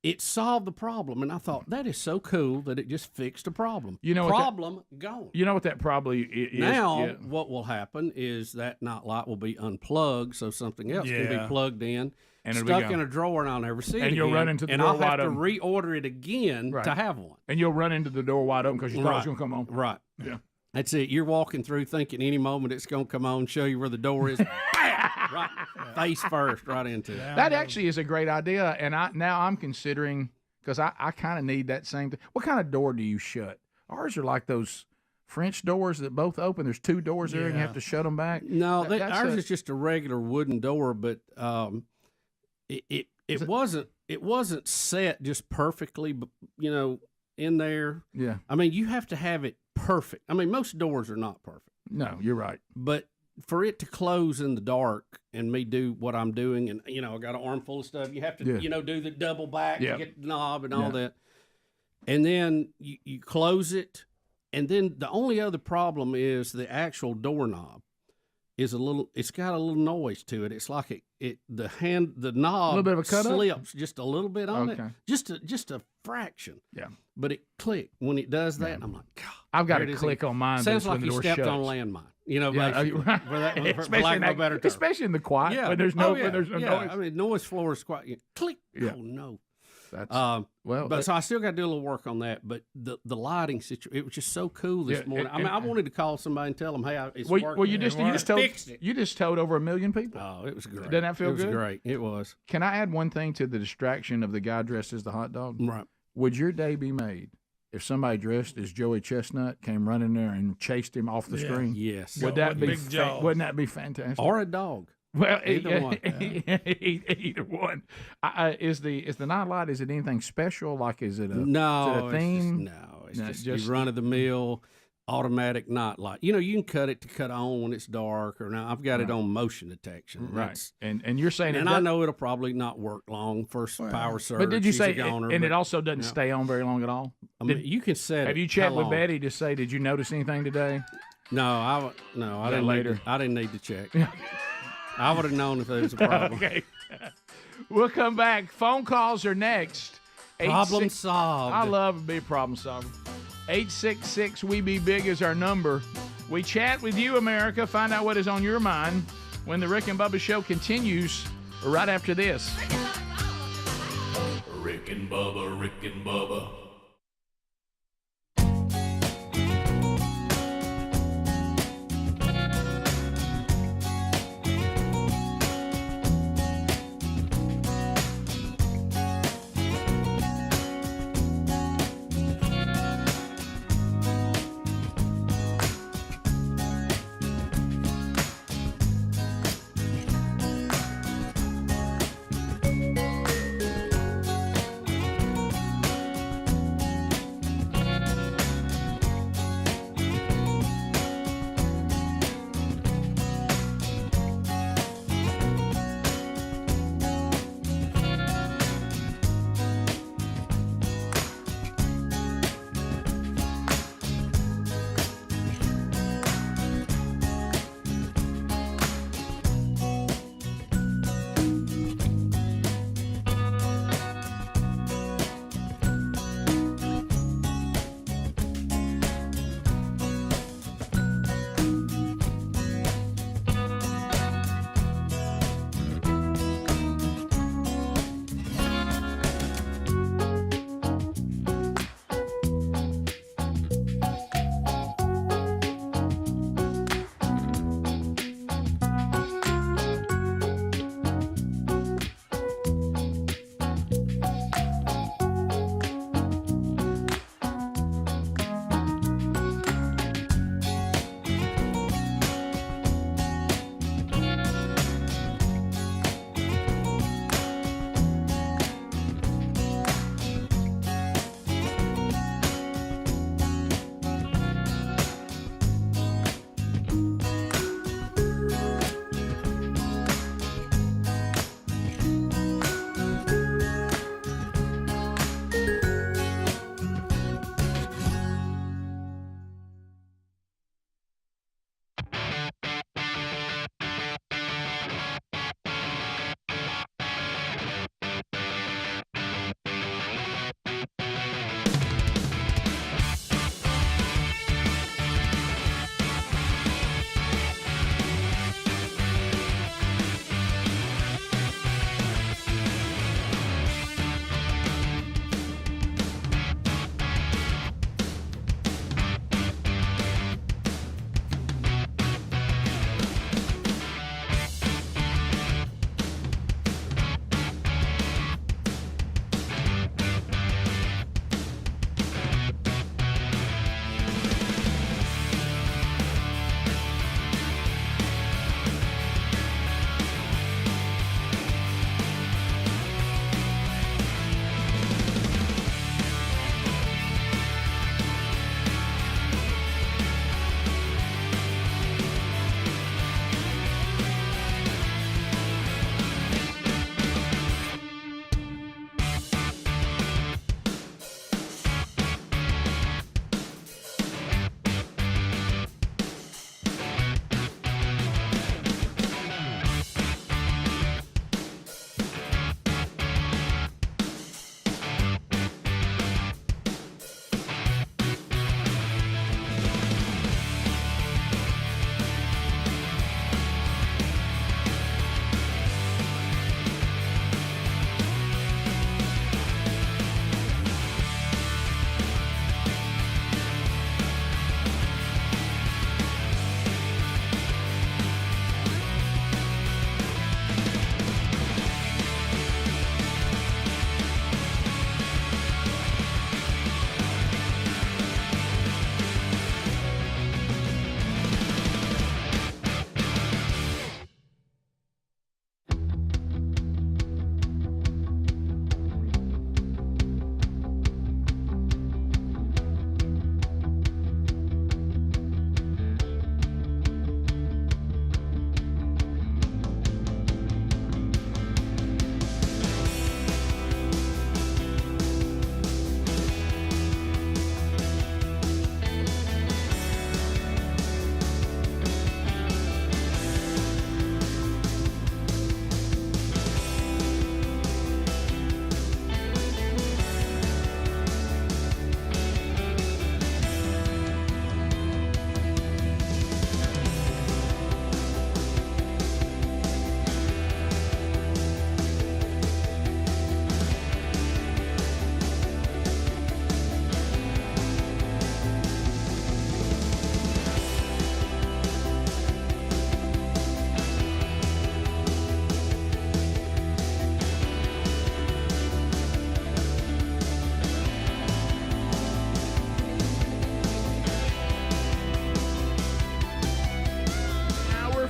It solved the problem, and I thought that is so cool that it just fixed a problem. Problem gone. You know what that probably is? Now, what will happen is that night light will be unplugged, so something else can be plugged in, and it'll stuck be in a drawer, and I'll never see it and again. you'll run into the and door I'll have wide to open. reorder it again Right. to have one. And you'll run into the door wide open because you thought it was going to come on. Right. Yeah. That's it. You're walking through thinking any moment it's going to come on, show you where the door is. Right, face first, right into it. That actually is a great idea, and I'm considering, because I kind of need that same thing. What kind of door do you shut? Ours are like those French doors that both open. There's two doors there, and you have to shut them back. No, That's ours is just a regular wooden door, but it wasn't set just perfectly, in there. Yeah. I mean, you have to have it perfect. I mean, most doors are not perfect. No, you're right. But for it to close in the dark and me do what I'm doing, and I got an armful of stuff, you have to do the double back to get the knob and all that, and then you close it, and then the only other problem is the actual doorknob is it's got a little noise to it. It's like the knob a little bit of a cut slips just a little bit on it, Okay. just a fraction. Yeah. But it clicked when it does that. I'm like, God, I've got there to it is click again. on mine. but Sounds it's when like the you door stepped shuts. on a landmine. Basically. For lack of a better term. Especially in the quiet, Yeah. when there's no, yeah. when there's no noise. I mean, noise floor is quite click. Yeah. Oh no. That's But so I still got to do a little work on that. But the lighting situation, it was just so cool this morning. I wanted to call somebody and tell them, hey, it's working. Well, you fixed it. just told over 1 million people. Oh, it was great. Doesn't that feel good? It was great. It was. Can I add one thing to the distraction of the guy dressed as the hot dog? Right. Would your day be made if somebody dressed as Joey Chestnut came running there and chased him off the screen? Yes. Would that be? Big jaws. Wouldn't that be fantastic? Or a dog. Well, Either one. Either one. Is the night light? Is it anything special? Like, is it a No, Is it a theme? It's just your run of the mill automatic night light. You can cut it to cut on when it's dark. Or now I've got it on motion detection. Right. And you're saying, and I know it'll probably not work long. First power surge. But did you she's say? a goner, And but, it also doesn't stay on very long at all. I mean, you can set. Have it you checked how with long. Betty to say? Did you notice anything today? No, I didn't. Later. I didn't need to check. I would have known if there was a problem. Okay. We'll come back. Phone calls are next. Problem solved. I love to be a problem solver. 866 We Be Big is our number. We chat with you, America. Find out what is on your mind when the Rick and Bubba Show continues right after this. Rick and Bubba, Rick and Bubba.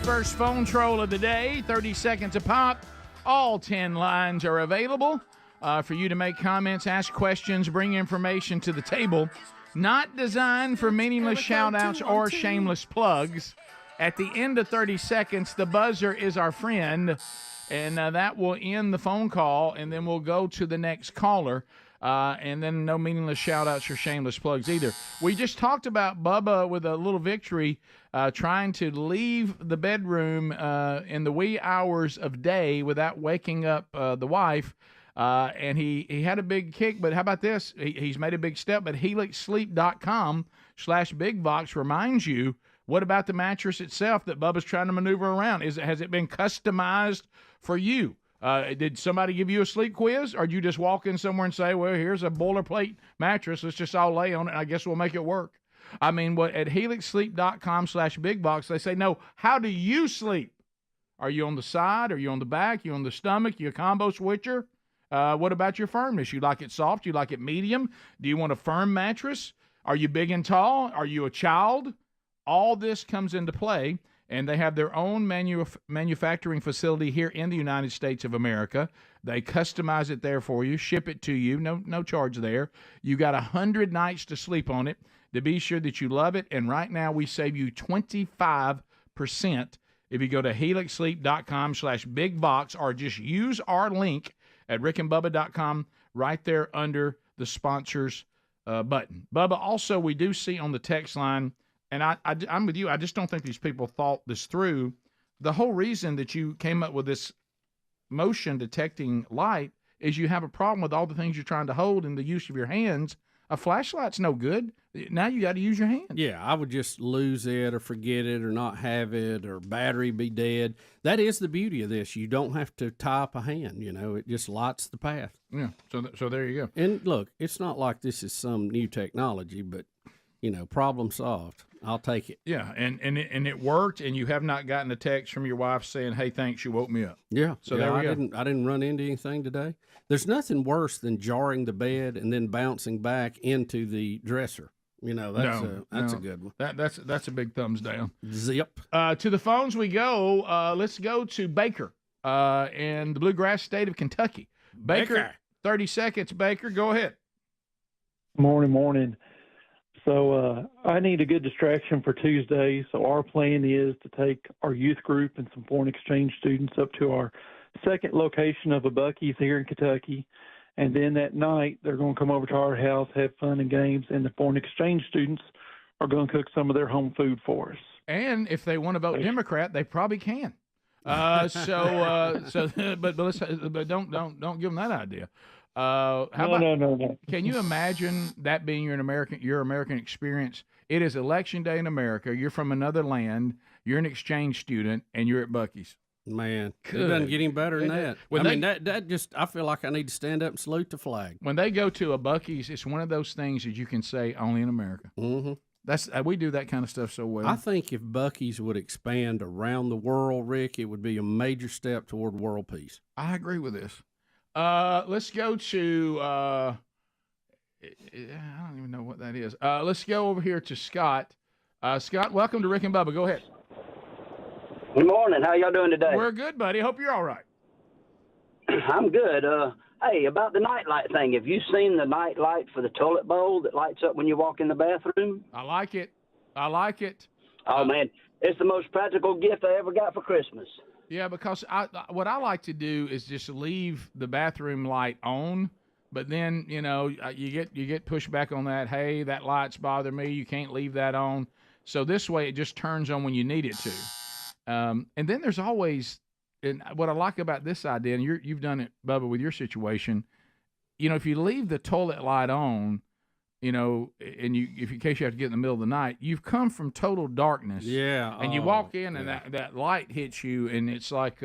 first phone troll of the day, 30 seconds a pop. All 10 lines are available for you to make comments, ask questions, bring information to the table. Not designed for meaningless shout-outs or shameless plugs. At the end of 30 seconds, the buzzer is our friend, and that will end the phone call, and then we'll go to the next caller. And then no meaningless shout-outs or shameless plugs either. We just talked about Bubba with a little victory trying to leave the bedroom in the wee hours of day without waking up the wife. And he had a big kick, but how about this? He's made a big step, but helixsleep.com/bigbox reminds you, what about the mattress itself that Bubba's trying to maneuver around? Has it been customized for you? Did somebody give you a sleep quiz, or did you just walk in somewhere and say, well, here's a boilerplate mattress, let's just all lay on it, and I guess we'll make it work? I mean, at helixsleep.com/bigbox, they say, no, how do you sleep? Are you on the side? Are you on the back? You on the stomach? You a combo switcher? What about your firmness? You like it soft? You like it medium? Do you want a firm mattress? Are you big and tall? Are you a child? All this comes into play, and they have their own manufacturing facility here in the United States of America. They customize it there for you, ship it to you, no charge there. You got 100 nights to sleep on it to be sure that you love it, and right now we save you 25% if you go to helixsleep.com/bigbox or just use our link at rickandbubba.com right there under the sponsors button. Bubba, also we do see on the text line, and I'm with you, I just don't think these people thought this through. The whole reason that you came up with this motion detecting light is you have a problem with all the things you're trying to hold in the use of your hands. A flashlight's no good. Now you got to use your hands. Yeah, I would just lose it or forget it or not have it or battery be dead. That is the beauty of this. You don't have to tie up a hand, it just lights the path. Yeah, so there you go. And look, it's not like this is some new technology, but, problem solved. I'll take it. Yeah, and it worked, and you have not gotten a text from your wife saying, hey, thanks, you woke me up. Yeah. So there we go. I didn't run into anything today. There's nothing worse than jarring the bed and then bouncing back into the dresser. That's a good one. That's a big thumbs down. Zip. To the phones we go. Let's go to Baker in the bluegrass state of Kentucky. Baker, 30 seconds, Baker. Go ahead. Morning. So I need a good distraction for Tuesday. So our plan is to take our youth group and some foreign exchange students up to our second location of a Buc-ee's here in Kentucky. And then that night, they're going to come over to our house, have fun and games, and the foreign exchange students are going to cook some of their home food for us. And if they want to vote Democrat, they probably can. But don't give them that idea. No. Can you imagine that being your American experience? It is election day in America. You're from another land. You're an exchange student, and you're at Buc-ee's. Man, it doesn't get any better than that. I feel like I need to stand up and salute the flag. When they go to a Buc-ee's, it's one of those things that you can say only in America. Mm-hmm. We do that kind of stuff so well. I think if Buc-ee's would expand around the world, Rick, it would be a major step toward world peace. I agree with this. Let's go to I don't even know what that is. Let's go over here to Scott. Scott, welcome to Rick and Bubba. Go ahead. Good morning. How y'all doing today? We're good, buddy. Hope you're all right. I'm good. Hey, about the nightlight thing. Have you seen the nightlight for the toilet bowl that lights up when you walk in the bathroom? I like it. Oh, man. It's the most practical gift I ever got for Christmas. Yeah, because what I like to do is just leave the bathroom light on, but then, you get pushback on that. Hey, that light's bothering me. You can't leave that on. So this way it just turns on when you need it to. And then there's always, and what I like about this idea, and you've done it, Bubba, with your situation, if you leave the toilet light on, and if in case you have to get in the middle of the night, you've come from total darkness. Yeah. And you walk in and that light hits you, and it's like,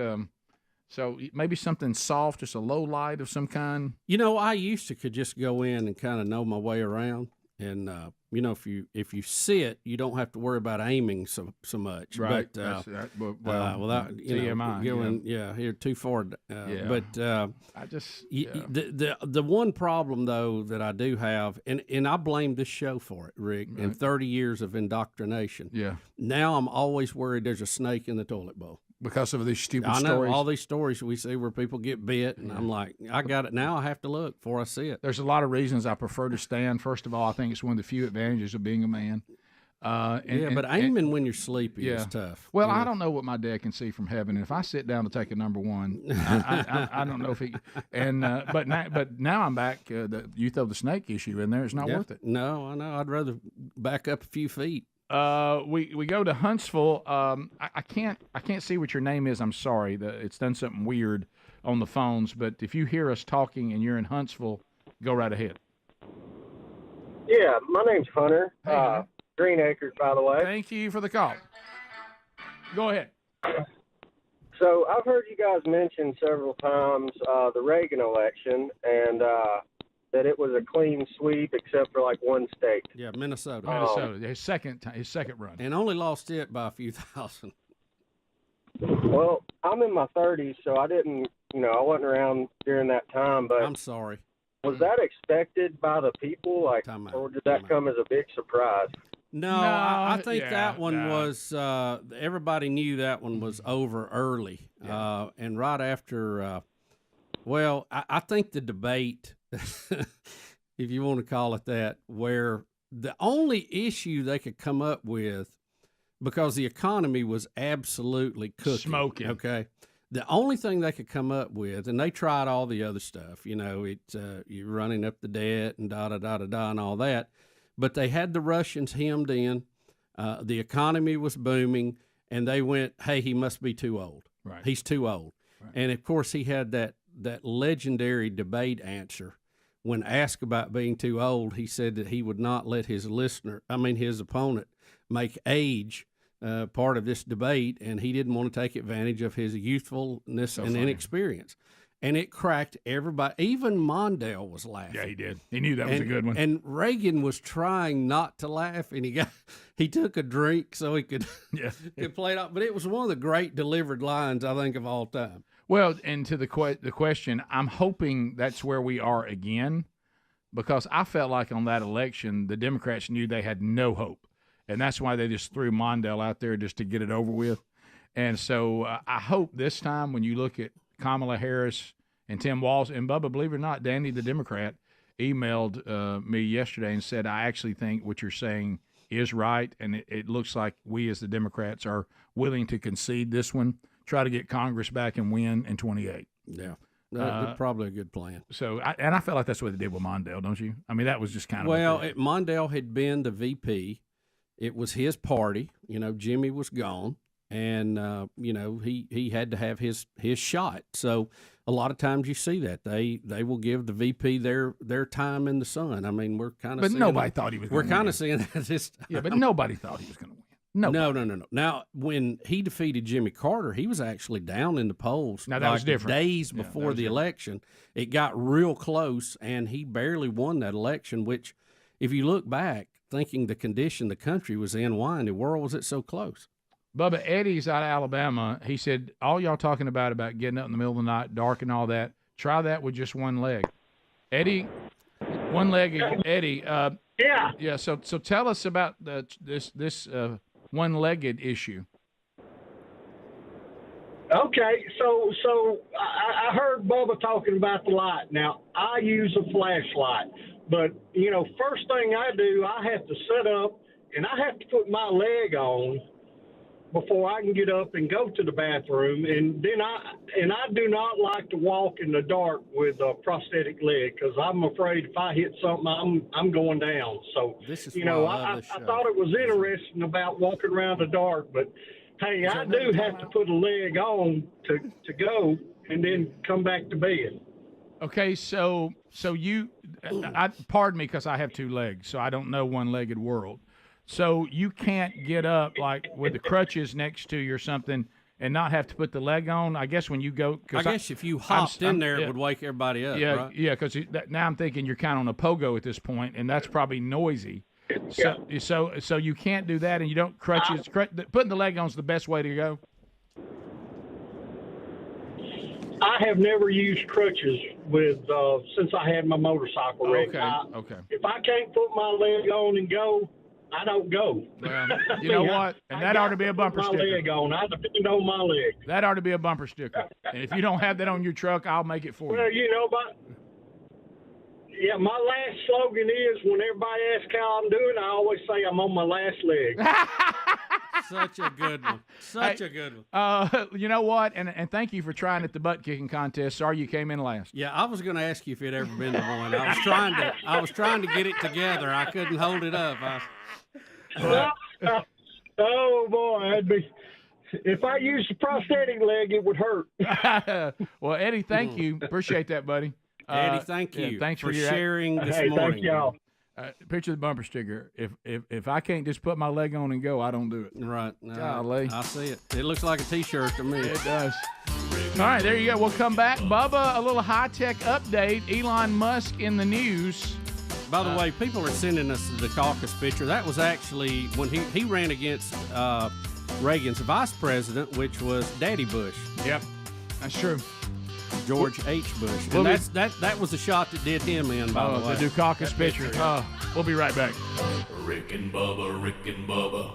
so maybe something soft, just a low light of some kind. I used to could just go in and kind of know my way around. And you know, if you sit, you don't have to worry about aiming so much. Right. But, without TMI, you're too far. But I just the one problem though that I do have, and I blame this show for it, Rick, in 30 years of indoctrination. Yeah. Now I'm always worried there's a snake in the toilet bowl. Because of these stupid I know stories. all these stories we see where people get bit, and I'm like, I got it now. I have to look before I see it. There's a lot of reasons I prefer to stand. First of all, I think it's one of the few advantages of being a man. But aiming when you're sleepy is tough. Well, I don't know what my dad can see from heaven. And if I sit down to take a number one, I don't know if he. And but now I'm back. You throw the snake issue in there. It's not worth it. No, I know. I'd rather back up a few feet. We go to Huntsville. I can't see what your name is. I'm sorry. It's done something weird on the phones. But if you hear us talking and you're in Huntsville, go right ahead. Yeah, my name's Hunter. Green Acres, by the way. Thank you for the call. Go ahead. So I've heard you guys mention several times the Reagan election and that it was a clean sweep except for like one state. Yeah, Minnesota. His second run, and only lost it by a few thousand. Well, I'm in my 30s, so I didn't, I wasn't around during that time. But I'm sorry. Was that expected by the people, or did that come as a big surprise? No, I think that one was. Everybody knew that one was over early, and right after. I think the debate, if you want to call it that, where the only issue they could come up with, because the economy was absolutely cooking, smoking. Okay, the only thing they could come up with, and they tried all the other stuff. You're running up the debt and da da da da da and all that. But they had the Russians hemmed in. The economy was booming, and they went, "Hey, he must be too old. Right. He's too old." Right. And of course, he had that legendary debate answer when asked about being too old. He said that he would not let his opponent, make age part of this debate, and he didn't want to take advantage of his youthfulness and inexperience. And it cracked everybody. Even Mondale was laughing. Yeah, he did. He knew that was a good one. And Reagan was trying not to laugh, and he took a drink so he could play it out. But it was one of the great delivered lines, I think, of all time. Well, and to the question, I'm hoping that's where we are again, because I felt like on that election, the Democrats knew they had no hope. And that's why they just threw Mondale out there just to get it over with. And so I hope this time when you look at Kamala Harris and Tim Walz, and Bubba, believe it or not, Danny, the Democrat, emailed me yesterday and said, I actually think what you're saying is right, and it looks like we as the Democrats are willing to concede this one, try to get Congress back and win in 28. Yeah. That's probably a good plan. So, I felt like that's what they did with Mondale, don't you? I mean, that was just kind of Mondale had been the VP. It was his party. Jimmy was gone. And, he had to have his shot. So a lot of times you see that. They will give the VP their time in the sun. I mean, we're kind of But nobody thought he was going to win. We're kind of seeing that this time. Yeah, but nobody thought he was going to win. No. Now, when he defeated Jimmy Carter, he was actually down in the polls. Now, that was different. Days before the election. It got real close, and he barely won that election, which, if you look back, thinking the condition the country was in, why in the world was it so close? Bubba, Eddie's out of Alabama. He said, all y'all talking about getting up in the middle of the night, dark and all that, try that with just one leg. Eddie, one leg, Eddie. Yeah, so tell us about this one-legged issue. Okay, so I heard Bubba talking about the light. Now, I use a flashlight, but, first thing I do, I have to set up, and I have to put my leg on before I can get up and go to the bathroom, and then I do not like to walk in the dark with a prosthetic leg because I'm afraid if I hit something, I'm going down. So I thought it was interesting about walking around the dark, but hey, I do have to put a leg on to go and then come back to bed. Okay, so you, pardon me because I have two legs, so I don't know one-legged world. So you can't get up like with the crutches next to you or something and not have to put the leg on. I guess when you go, I guess if you hopped in there, it would wake everybody up. Yeah, right? yeah. Because now I'm thinking you're kind of on a pogo at this point, and that's probably noisy. So you can't do that, and you don't crutches. Putting the leg on is the best way to go. I have never used crutches since I had my motorcycle wreck. Okay. If I can't put my leg on and go, I don't go. Well, you know what? And that ought to be a bumper my sticker. leg on. I depend on my leg. That ought to be a bumper sticker. And if you don't have that on your truck, I'll make it for you. Well, my last slogan is when everybody asks how I'm doing, I always say I'm on my last leg. Such a good one. Such a good one. You know what? And thank you for trying at the butt kicking contest. Sorry you came in last. Yeah, I was going to ask you if you'd ever been to one. I was trying to get it together. I couldn't hold it up. Oh boy, if I used a prosthetic leg, it would hurt. Well, Eddie, thank you. Appreciate that, buddy. Eddie, thank you. Thanks for sharing this morning. Thank y'all. Picture the bumper sticker. If I can't just put my leg on and go, I don't do it. Right. Golly. I see it. It looks like a T-shirt to me. It does. All right, there you go. We'll come back. Bubba, a little high-tech update. Elon Musk in the news. By the way, people are sending us the caucus picture. That was actually when he ran against Reagan's vice president, which was Daddy Bush. Yep, that's true. George H. Bush. And that was the shot that did him in, by the way. To do caucus picture. We'll be right back. Rick and Bubba, Rick and Bubba.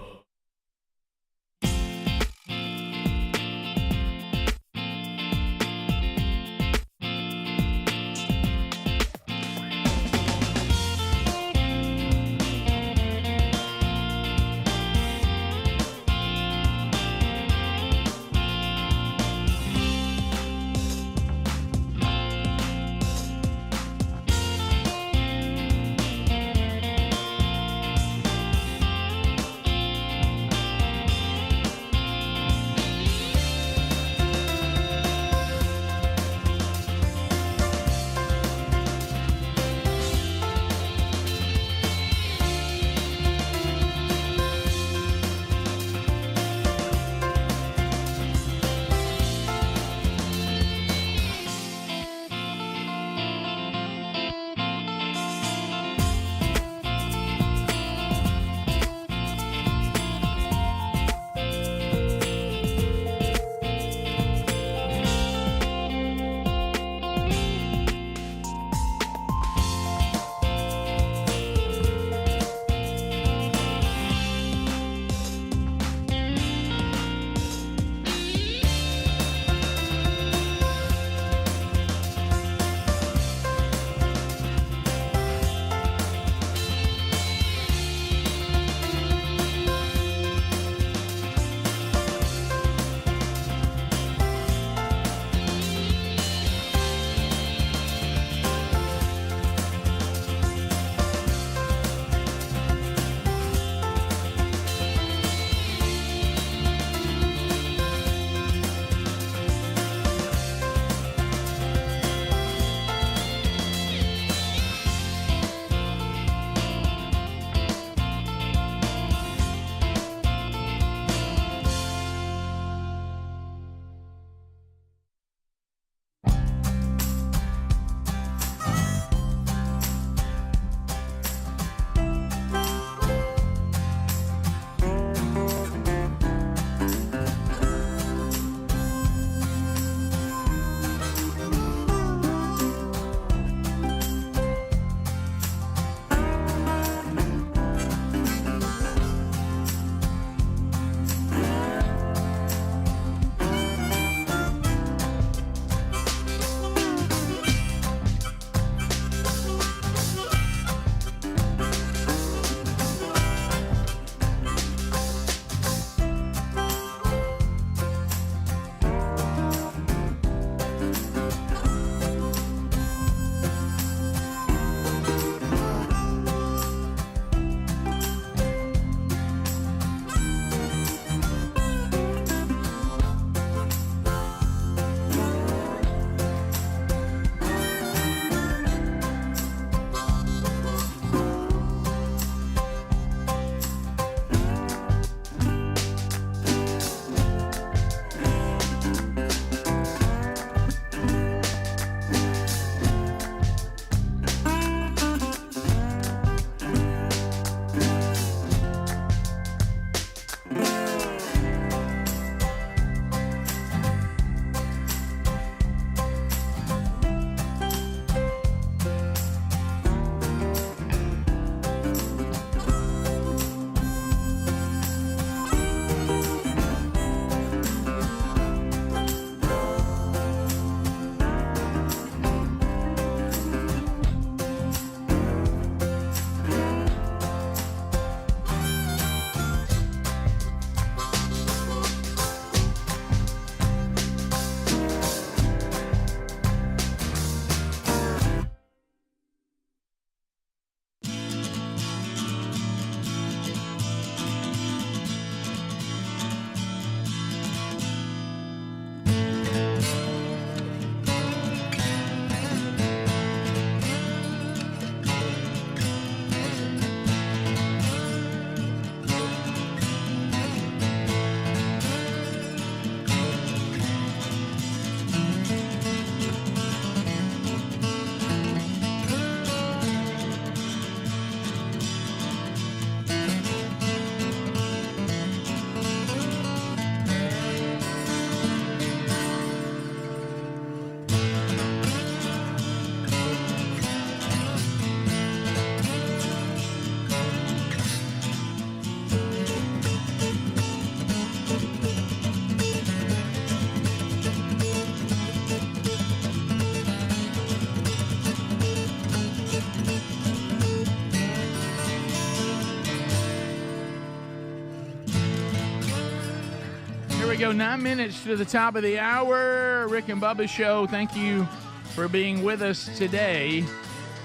we go. 9 minutes to the top of the hour. Rick and Bubba Show. Thank you for being with us today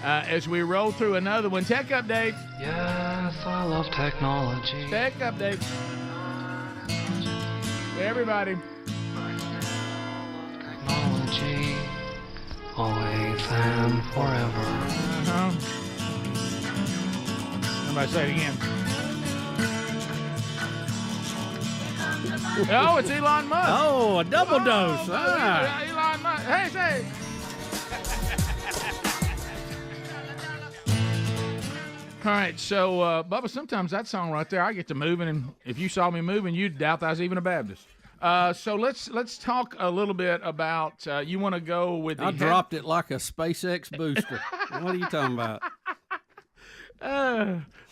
as we roll through another one. Tech update. Yes, I love technology. Tech update. Everybody. Technology, always and forever. Somebody say it again. Oh, it's Elon Musk. Oh, a double dose. Elon Musk. Hey, say. All right, so Bubba, sometimes that song right there, I get to moving, and if you saw me moving, you'd doubt that I was even a Baptist. So let's talk a little bit about. You want to go with? I dropped it like a SpaceX booster. What are you talking about?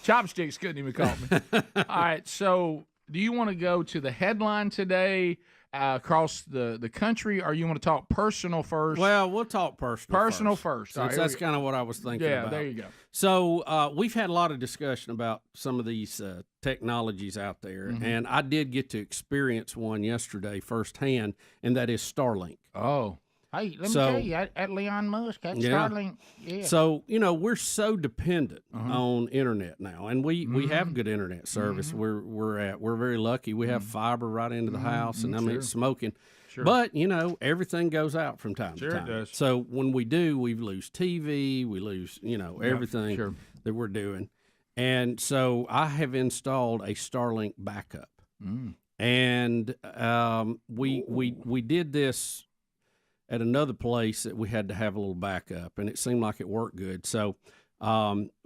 Chopsticks couldn't even call me. All right, so do you want to go to the headline today across the country, or you want to talk personal first? Well, we'll talk personal. Personal first. Since that's kind of what I was thinking about. Yeah, there you go. So we've had a lot of discussion about some of these technologies out there, and I did get to experience one yesterday firsthand, and that is Starlink. Oh. Hey, let me tell you, at Elon Musk, at Starlink, yeah. So, we're so dependent on internet now, and we have good internet service. We're very lucky. We have fiber right into the house, and I mean, it's smoking. Sure. But, everything goes out from time to time. It does. So when we do, we lose TV, we lose, everything that we're doing. And so I have installed a Starlink backup. And we did this at another place that we had to have a little backup, and it seemed like it worked good. So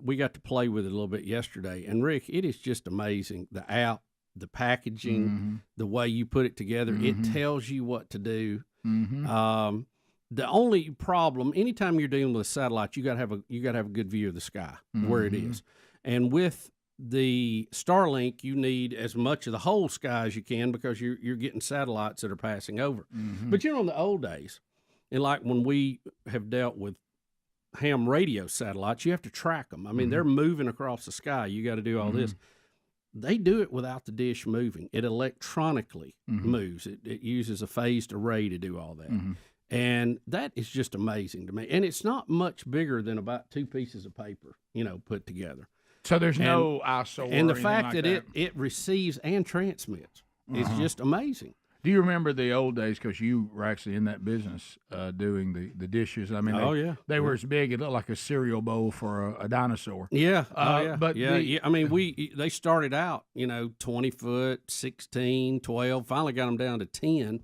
we got to play with it a little bit yesterday. And, Rick, it is just amazing. The app, the packaging, the way you put it together, it tells you what to do. The only problem, anytime you're dealing with a satellite, you got to have a good view of the sky, where it is. And with the Starlink, you need as much of the whole sky as you can because you're getting satellites that are passing over. But in the old days, and like when we have dealt with ham radio satellites, you have to track them. I mean, they're moving across the sky. You got to do all this. They do it without the dish moving. It electronically moves. It uses a phased array to do all that. And that is just amazing to me. And it's not much bigger than about 2 pieces of paper, put together. So there's no ISO. And the fact that it receives and transmits is just amazing. Do you remember the old days? Because you were actually in that business doing the dishes. I mean, they were as big. It looked like a cereal bowl for a dinosaur. Yeah. But I mean, they started out, 20 foot, 16, 12. Finally got them down to 10.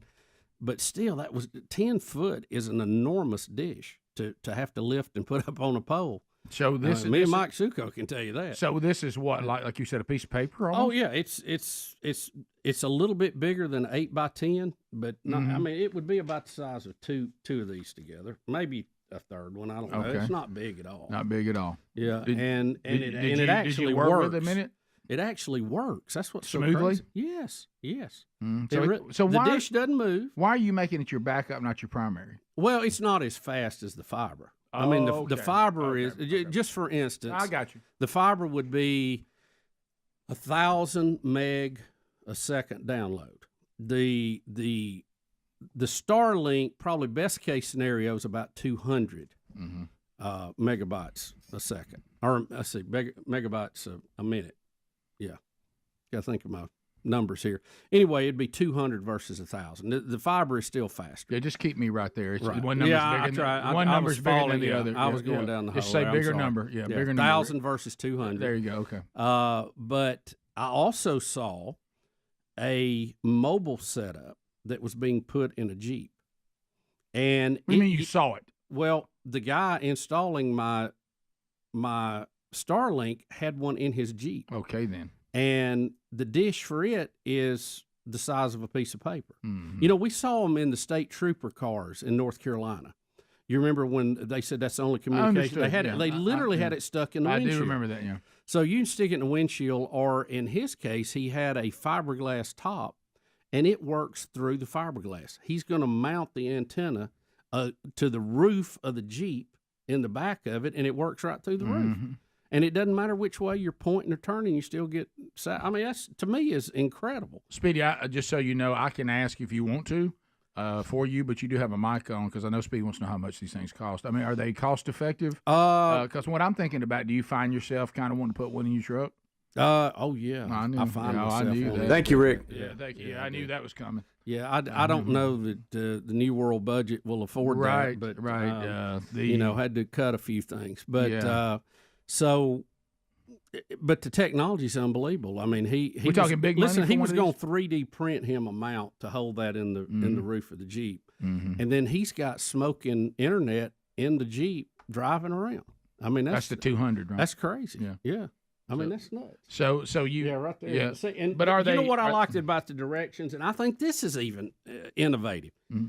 But still, that was 10 foot is an enormous dish to have to lift and put up on a pole. So this, me and Mike Succo can tell you that. So this is what, like you said, a piece of paper. Almost? Oh yeah, it's a little bit bigger than 8 by 10, but not, I mean it would be about the size of two of these together, maybe a third one. I don't know. It's not big at all. Not big at all. Yeah, it actually works. It actually works. That's what's smoothly. So crazy. Yes. So the dish doesn't move. Why are you making it your backup, not your primary? Well, it's not as fast as the fiber. I mean, the fiber is, just for instance, I got you. The fiber would be 1,000 meg a second download. The Starlink, probably best case scenario, is about 200 megabytes a second. Or, let's see, megabytes a minute. Yeah. Got to think of my numbers here. Anyway, it'd be 200 versus 1,000. The fiber is still faster. Yeah, just keep me right there. It's right. One number's bigger. One number's bigger than the other. I was going down the hole. Just say bigger number. Yeah, bigger number. 1,000 versus 200. There you go. Okay. But I also saw a mobile setup that was being put in a Jeep. And what do you mean you saw it? Well, the guy installing my Starlink had one in his Jeep. Okay, then. And the dish for it is the size of a piece of paper. We saw them in the state trooper cars in North Carolina. You remember when they said that's the only communication they had? They literally had it stuck in the windshield. I do remember that. Yeah. So you can stick it in the windshield, or in his case, he had a fiberglass top, and it works through the fiberglass. He's going to mount the antenna to the roof of the Jeep in the back of it, and it works right through the roof. and it doesn't matter which way you're pointing or turning, you still get. I mean, that's to me is incredible. Speedy, just so you know, I can ask if you want to for you, but you do have a mic on because I know Speedy wants to know how much these things cost. I mean, are they cost effective? Because what I'm thinking about, do you find yourself kind of wanting to put one in your truck? Oh yeah, I find myself. I knew that. Thank you, Rick. Yeah, thank you. Yeah, I knew that was coming. Yeah, I don't know that the New World budget will afford that, but had to cut a few things. But but the technology's unbelievable. I mean, we're talking big money. Listen, he was going to 3D print him a mount to hold that in the roof of the Jeep, and then he's got smoking internet in the Jeep driving around. I mean, that's the 200, right? That's crazy. Yeah. I mean, that's nuts. So you right there. Yeah. See, but are they? You know what I liked about the directions, and I think this is even innovative. Mm-hmm.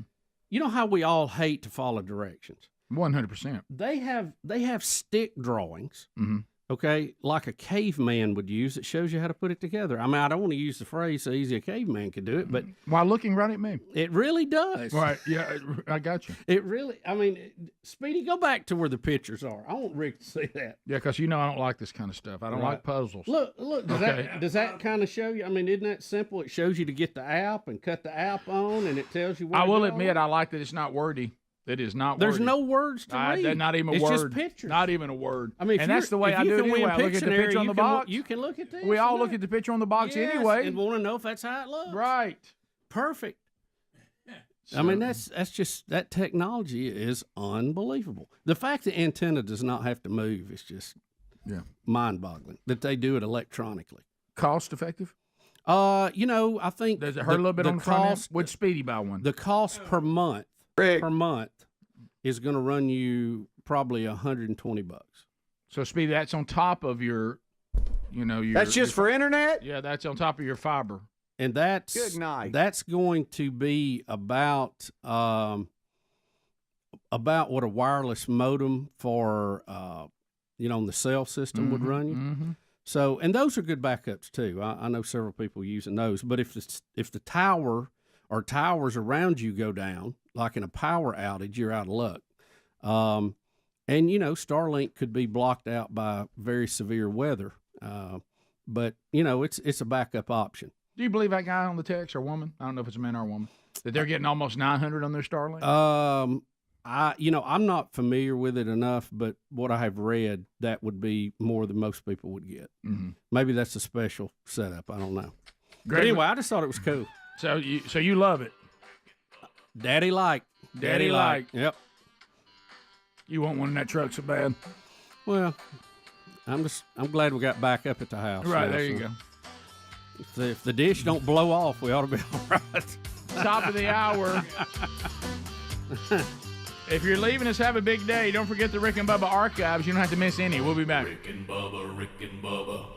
You know how we all hate to follow directions. 100%. They have stick drawings. Mm-hmm. Okay, like a caveman would use. It shows you how to put it together. I mean, I don't want to use the phrase so easy a caveman could do it, but while looking right at me, it really does. Right? Yeah, I got you. It really. I mean, Speedy, go back to where the pictures are. I want Rick to see that. Yeah, because I don't like this kind of stuff. I don't like puzzles. Look. Does that kind of show you? I mean, isn't that simple? It shows you to get the app and cut the app on, and it tells you. I will admit, I like that it's not wordy. It is not. There's wordy. No words to read. Not even a it's word. It's just pictures. Not even a word. I mean, and that's the way I do it anyway. I look at the picture on the box. You can look at this. We all look at the picture on the box anyway, and want to know if that's how it looks. Right. Perfect. I mean, that's just that technology is unbelievable. The fact the antenna does not have to move is just mind-boggling. That they do it electronically. Cost effective. I think does it hurt a little bit on the front end? Would Speedy buy one? The cost per month is going to run you probably $120. So Speedy, that's on top of your, That's just for internet? Yeah, that's on top of your fiber. And that's good night. That's going to be about what a wireless modem for on the cell system would run you. Mm-hmm. So, and those are good backups too. I know several people using those. But if the tower or towers around you go down, like in a power outage, you're out of luck. And Starlink could be blocked out by very severe weather. But it's a backup option. Do you believe that guy on the text or woman? I don't know if it's a man or a woman that they're getting almost 900 on their Starlink. I'm not familiar with it enough, but what I have read, that would be more than most people would get. Mm-hmm. Maybe that's a special setup. I don't know. Greg, but anyway, I just thought it was cool. So you love it. Daddy like. Yep. You want one in that truck so bad. Well, I'm glad we got back up at the house. Right, there you go. If the dish don't blow off, we ought to be all right. Top of the hour. If you're leaving us, have a big day. Don't forget the Rick and Bubba archives. You don't have to miss any. We'll be back. Rick and Bubba, Rick and Bubba.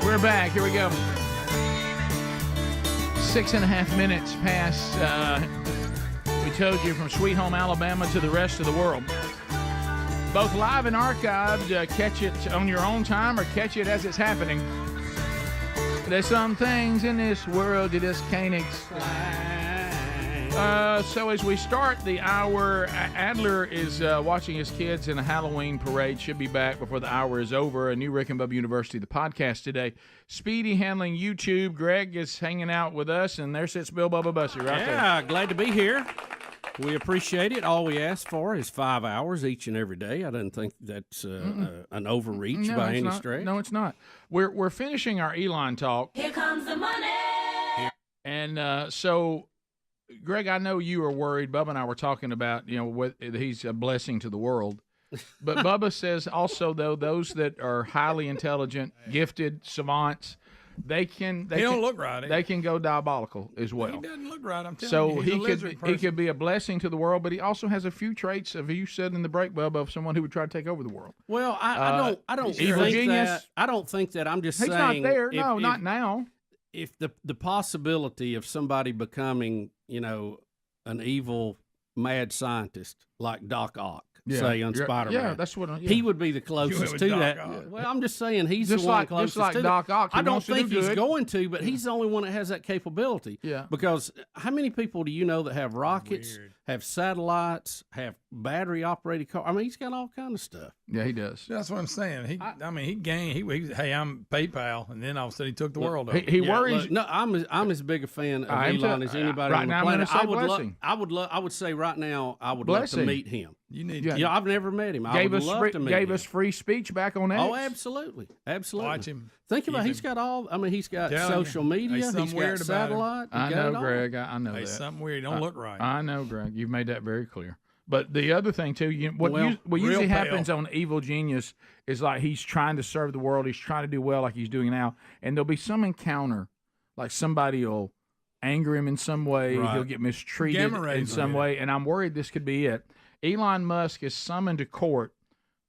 We're back. Here we go. 6.5 minutes past. We told you from Sweet Home Alabama to the rest of the world. Both live and archived. Catch it on your own time or catch it as it's happening. There's some things in this world you just can't explain. So as we start the hour, Adler is watching his kids in a Halloween parade. Should be back before the hour is over. A new Rick and Bubba University, the podcast today. Speedy handling YouTube. Greg is hanging out with us, and there sits Bill Bubba Bussy right there. Yeah, glad to be here. We appreciate it. All we ask for is 5 hours each and every day. I don't think that's an overreach by any stretch. No, it's not. We're finishing our Elon talk. Here comes the money. And so, Greg, I know you were worried. Bubba and I were talking about, he's a blessing to the world. But Bubba says also, though, those that are highly intelligent, gifted, savants, they don't look right. They can go diabolical as well. He doesn't look right. I'm telling you. So he could be a blessing to the world, but he also has a few traits of, you said in the break, Bubba, of someone who would try to take over the world. Well, I don't evil think genius. that. I don't think that. I'm just He's saying. not there. Not now. If the possibility of somebody becoming, an evil mad scientist like Doc Ock, say on Spider-Man, yeah, that's what he would be the closest to that. Well, I'm just saying he's the one closest just like to Doc Ock. I don't think he's good. going to, but he's the only one that has that capability. Yeah. Because how many people do you know that have rockets, have satellites, have battery operated cars? I mean, he's got all kind of stuff. Yeah, he does. That's what I'm saying. He gained. Hey, I'm PayPal, and then all of a sudden he took the world over. He worries. Look, no, I'm as big a fan of Elon as anybody right on the now, planet. I'm gonna say I would say right now I would love to meet him. You need. Yeah, I've never met him. I would love to meet him. Gave us free speech back on X. Oh, absolutely. Watch him. Think about he's got all. I mean, he's got social media. He's got satellite. I know, Greg. I know that. Something weird. Don't look right. I know, Greg. You've made that very clear. But the other thing too, what usually happens on Evil Genius is like he's trying to serve the world. He's trying to do well, like he's doing now, and there'll be some encounter, like somebody will anger him in some way. Right. He'll get mistreated in some way, and I'm worried this could be it. Elon Musk is summoned to court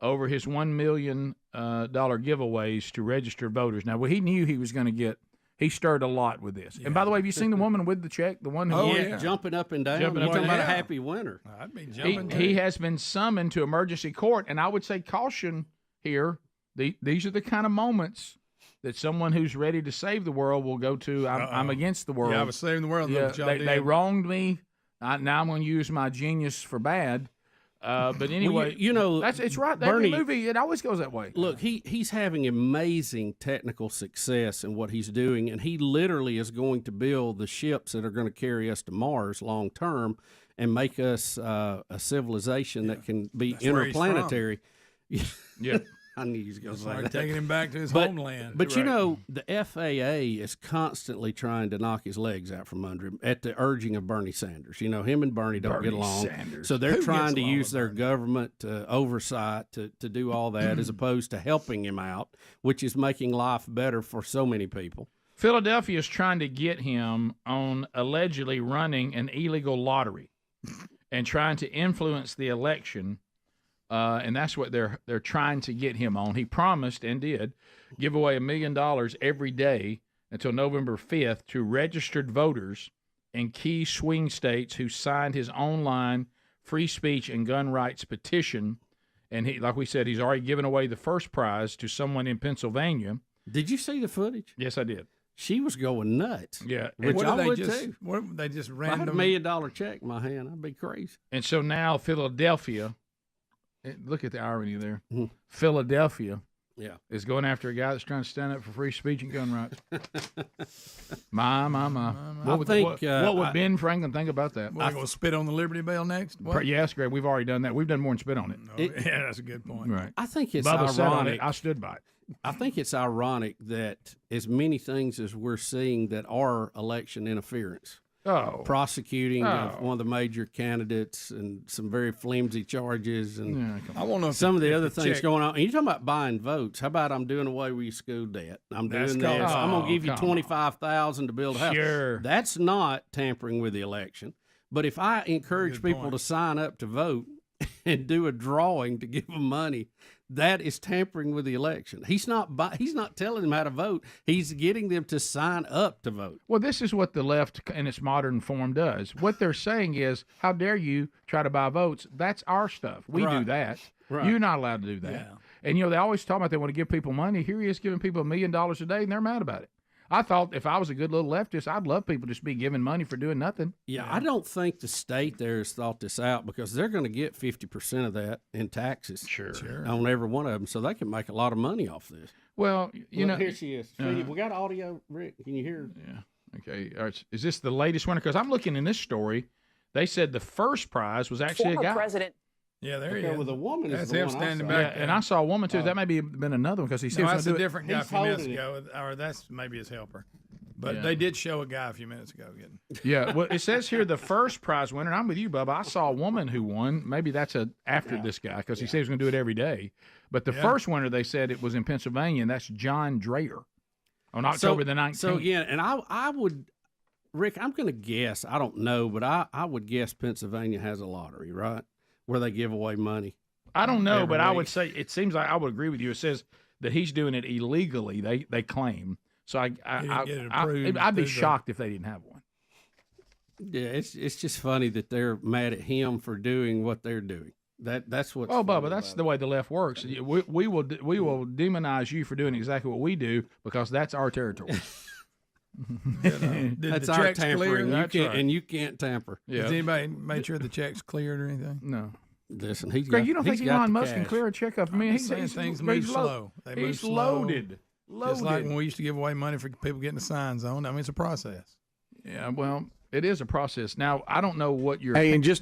over his $1 million giveaways to registered voters. Now, he knew he was going to get. He stirred a lot with this. Yeah. And by the way, have you seen the woman with the check? The one who jumping up and down. You're talking about a happy winner. I'd be jumping. He has been summoned to emergency court, and I would say caution here. These are the kind of moments that someone who's ready to save the world will go to. I'm against the world. Yeah, I was saving the world. Yeah, they wronged me. Now I'm going to use my genius for bad. But anyway, it's right. Every movie, it always goes that way. Look, he's having amazing technical success in what he's doing, and he literally is going to build the ships that are going to carry us to Mars long term and make us a civilization that can be interplanetary. Yeah. I knew he was going to say that. Taking him back to his homeland. But the FAA is constantly trying to knock his legs out from under him at the urging of Bernie Sanders. Him and Bernie don't get along. So they're trying to use their government oversight to do all that as opposed to helping him out, which is making life better for so many people. Philadelphia is trying to get him on allegedly running an illegal lottery and trying to influence the election. And that's what they're trying to get him on. He promised and did give away $1 million every day until November 5th to registered voters in key swing states who signed his online free speech and gun rights petition. And he, like we said, he's already given away the first prize to someone in Pennsylvania. Did you see the footage? Yes, I did. She was going nuts. Yeah, which I would too. What they just If I random had $1 million check in my hand, I'd be crazy. And so now Philadelphia. Look at the irony there. Philadelphia is going after a guy that's trying to stand up for free speech and gun rights. My. What would Ben Franklin think about that? We're going to spit on the Liberty Bell next? What? Yes, Greg. We've already done that. We've done more than spit on it. Yeah, that's a good point. Right. I think it's Bubba said on ironic. it. I stood by it. I think it's ironic that as many things as we're seeing that are election interference. Prosecuting one of the major candidates and some very flimsy charges and I want to know some of the other things going on. And you're talking about buying votes. How about I'm doing away with your school debt? I'm doing this. I'm going to give you $25,000 to build a house. Sure. That's not tampering with the election. But if I encourage people to sign up to vote, and do a drawing to give them money, that is tampering with the election. He's not telling them how to vote. He's getting them to sign up to vote. Well, this is what the left in its modern form does. What they're saying is, how dare you try to buy votes? That's our stuff. We do that. Right. You're not allowed to do that. Yeah. And, they always talk about they want to give people money. Here he is giving people $1 million a day, and they're mad about it. I thought if I was a good little leftist, I'd love people to just be giving money for doing nothing. Yeah, I don't think the state there has thought this out because they're going to get 50% of that in taxes on every one of them, so they can make a lot of money off this. Well, here she is. We got audio, Rick. Can you hear? Yeah. Okay. All right. Is this the latest winner? Because I'm looking in this story. They said the first prize was actually a guy. President. Yeah, there he Okay, is. well, the woman is That's the him one I standing saw. back. Yeah, and I saw a woman too. That may be been another one because he said No, he was that's a gonna do it. different guy a He's few minutes holding ago, or that's maybe his helper. But Yeah. they did show a guy a few minutes ago getting. Yeah, well, it says here the first prize winner. And I'm with you, Bubba. I saw a woman who won. Maybe that's after this guy because he said he was going to do it every day. But the first winner, they said it was in Pennsylvania, and that's John Dreyer on October the 19th. So again, and I would, Rick, I'm going to guess. I don't know, but I would guess Pennsylvania has a lottery, right, where they give away money. I don't know, but I week. would say it seems like I would agree with you. It says that he's doing it illegally. They claim. So I'd be shocked if they didn't have one. Yeah, it's just funny that they're mad at him for doing what they're doing. That's what. Oh, Bubba, that's the way the left works. We will demonize you for doing exactly what we do because that's our territory. That's our tampering. And you can't tamper. Yeah. Has anybody made sure the check's cleared or anything? No. Listen, Greg, you don't think Elon Musk can clear a check up? I mean, he's things move slow. They move he's slow. loaded. Just like when we used to give away money for people getting the signs on. I mean, it's a process. Yeah, well, it is a process. Now, I don't know what you're. Hey, and just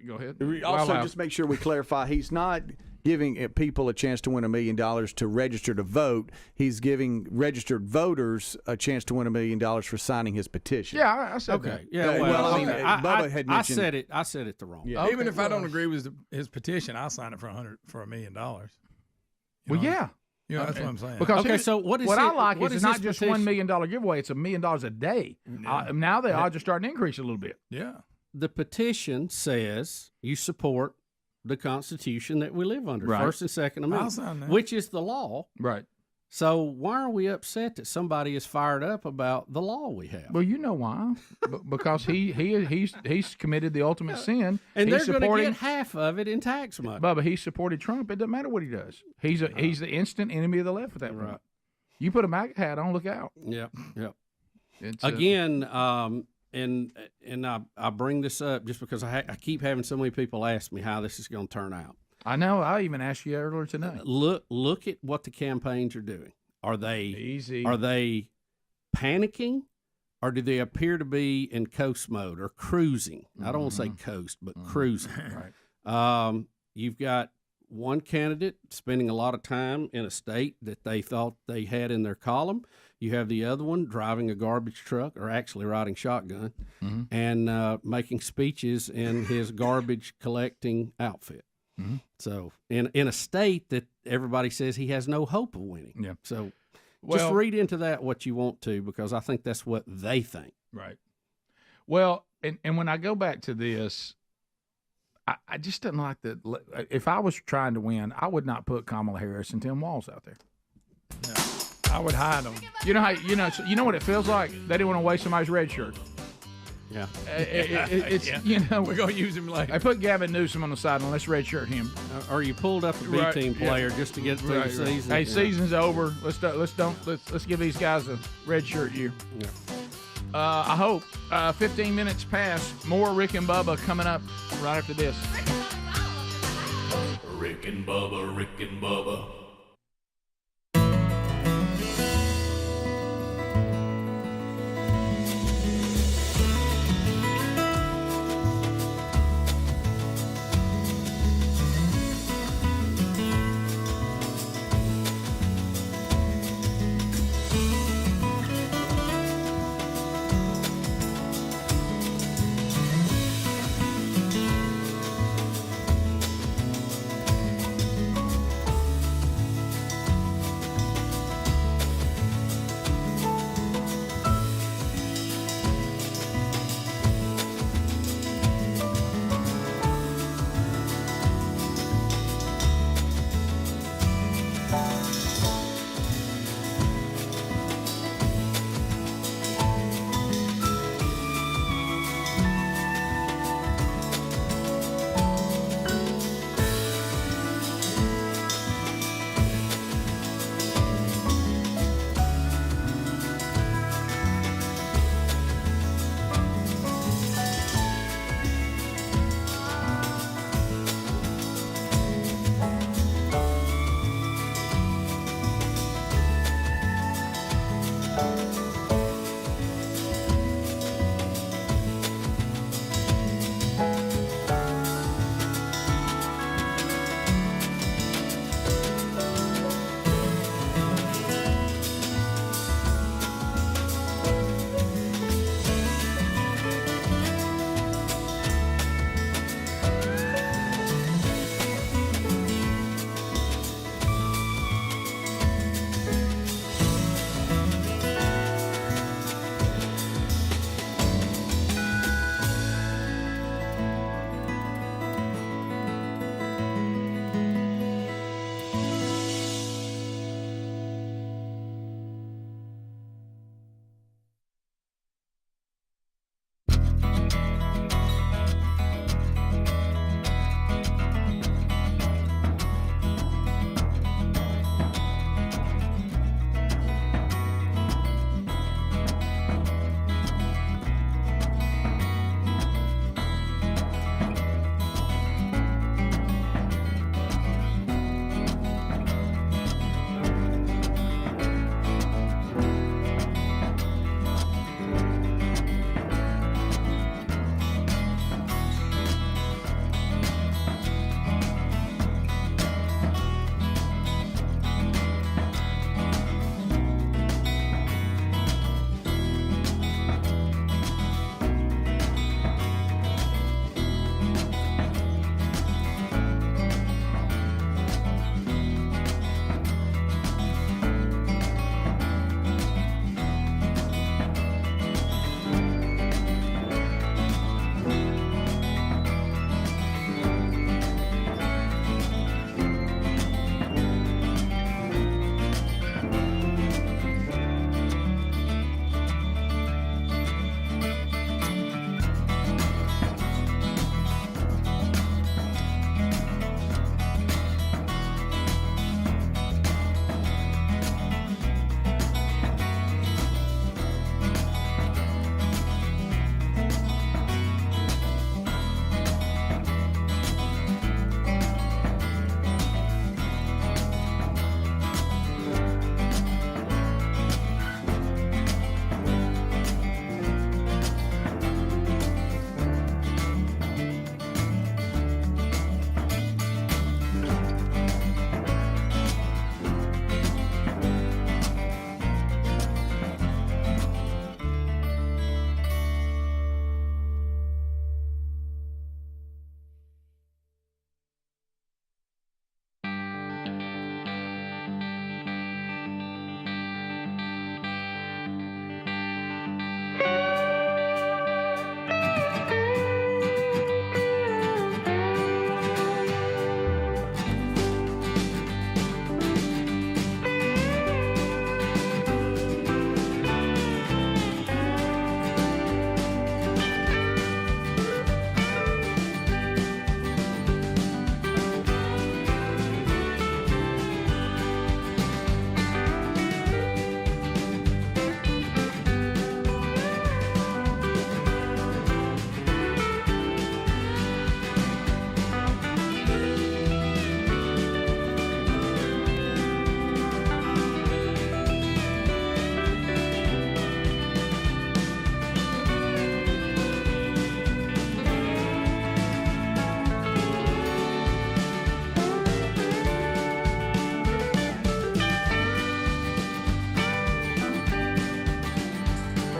go ahead. Also, just make sure we clarify. He's not giving people a chance to win $1 million to register to vote. He's giving registered voters a chance to win $1 million for signing his petition. Yeah, I said that. Yeah, well, I mean, Bubba had mentioned. I said it the wrong way. Yeah. Even if I don't agree with his petition, I'll sign it for $1 million. Well, yeah. You know, that's what I'm saying. Because so what I like is it's not just $1 million giveaway; it's $1 million a day. Now the odds are starting to increase a little bit. Yeah. The petition says you support the Constitution that we live under, First and Second Amendment, which is the law. Right. So why are we upset that somebody is fired up about the law we have? Well, you know why? Because he's committed the ultimate sin, and they're going to get half of it in tax money. Bubba, he supported Trump. It doesn't matter what he does. He's the instant enemy of the left with that. Right. You put a MAGA hat on, look out. Yep. Again, and I bring this up just because I keep having so many people ask me how this is going to turn out. I know. I even asked you earlier tonight. Look at what the campaigns are doing. Are they panicking, or do they appear to be in coast mode or cruising? I don't want to say coast, but cruising. Right. You've got one candidate spending a lot of time in a state that they thought they had in their column. You have the other one driving a garbage truck, or actually riding shotgun, and making speeches in his garbage collecting outfit. Mm-hmm. So in a state that everybody says he has no hope of winning. Yeah. So just read into that what you want to, because I think that's what they think. Right. Well, and when I go back to this, I just didn't like that. If I was trying to win, I would not put Kamala Harris and Tim Walz out there. No, I would hide them. You know how you know what it feels like? They didn't want to waste somebody's red shirt. Yeah. It's we're gonna use him later. I put Gavin Newsom on the side and let's red shirt him. Or you pulled up a B team player just to get through the season. Hey, season's over. Let's give these guys a red shirt year. Yeah. I hope 15 minutes past. More Rick and Bubba coming up right after this. Rick and Bubba, Rick and Bubba.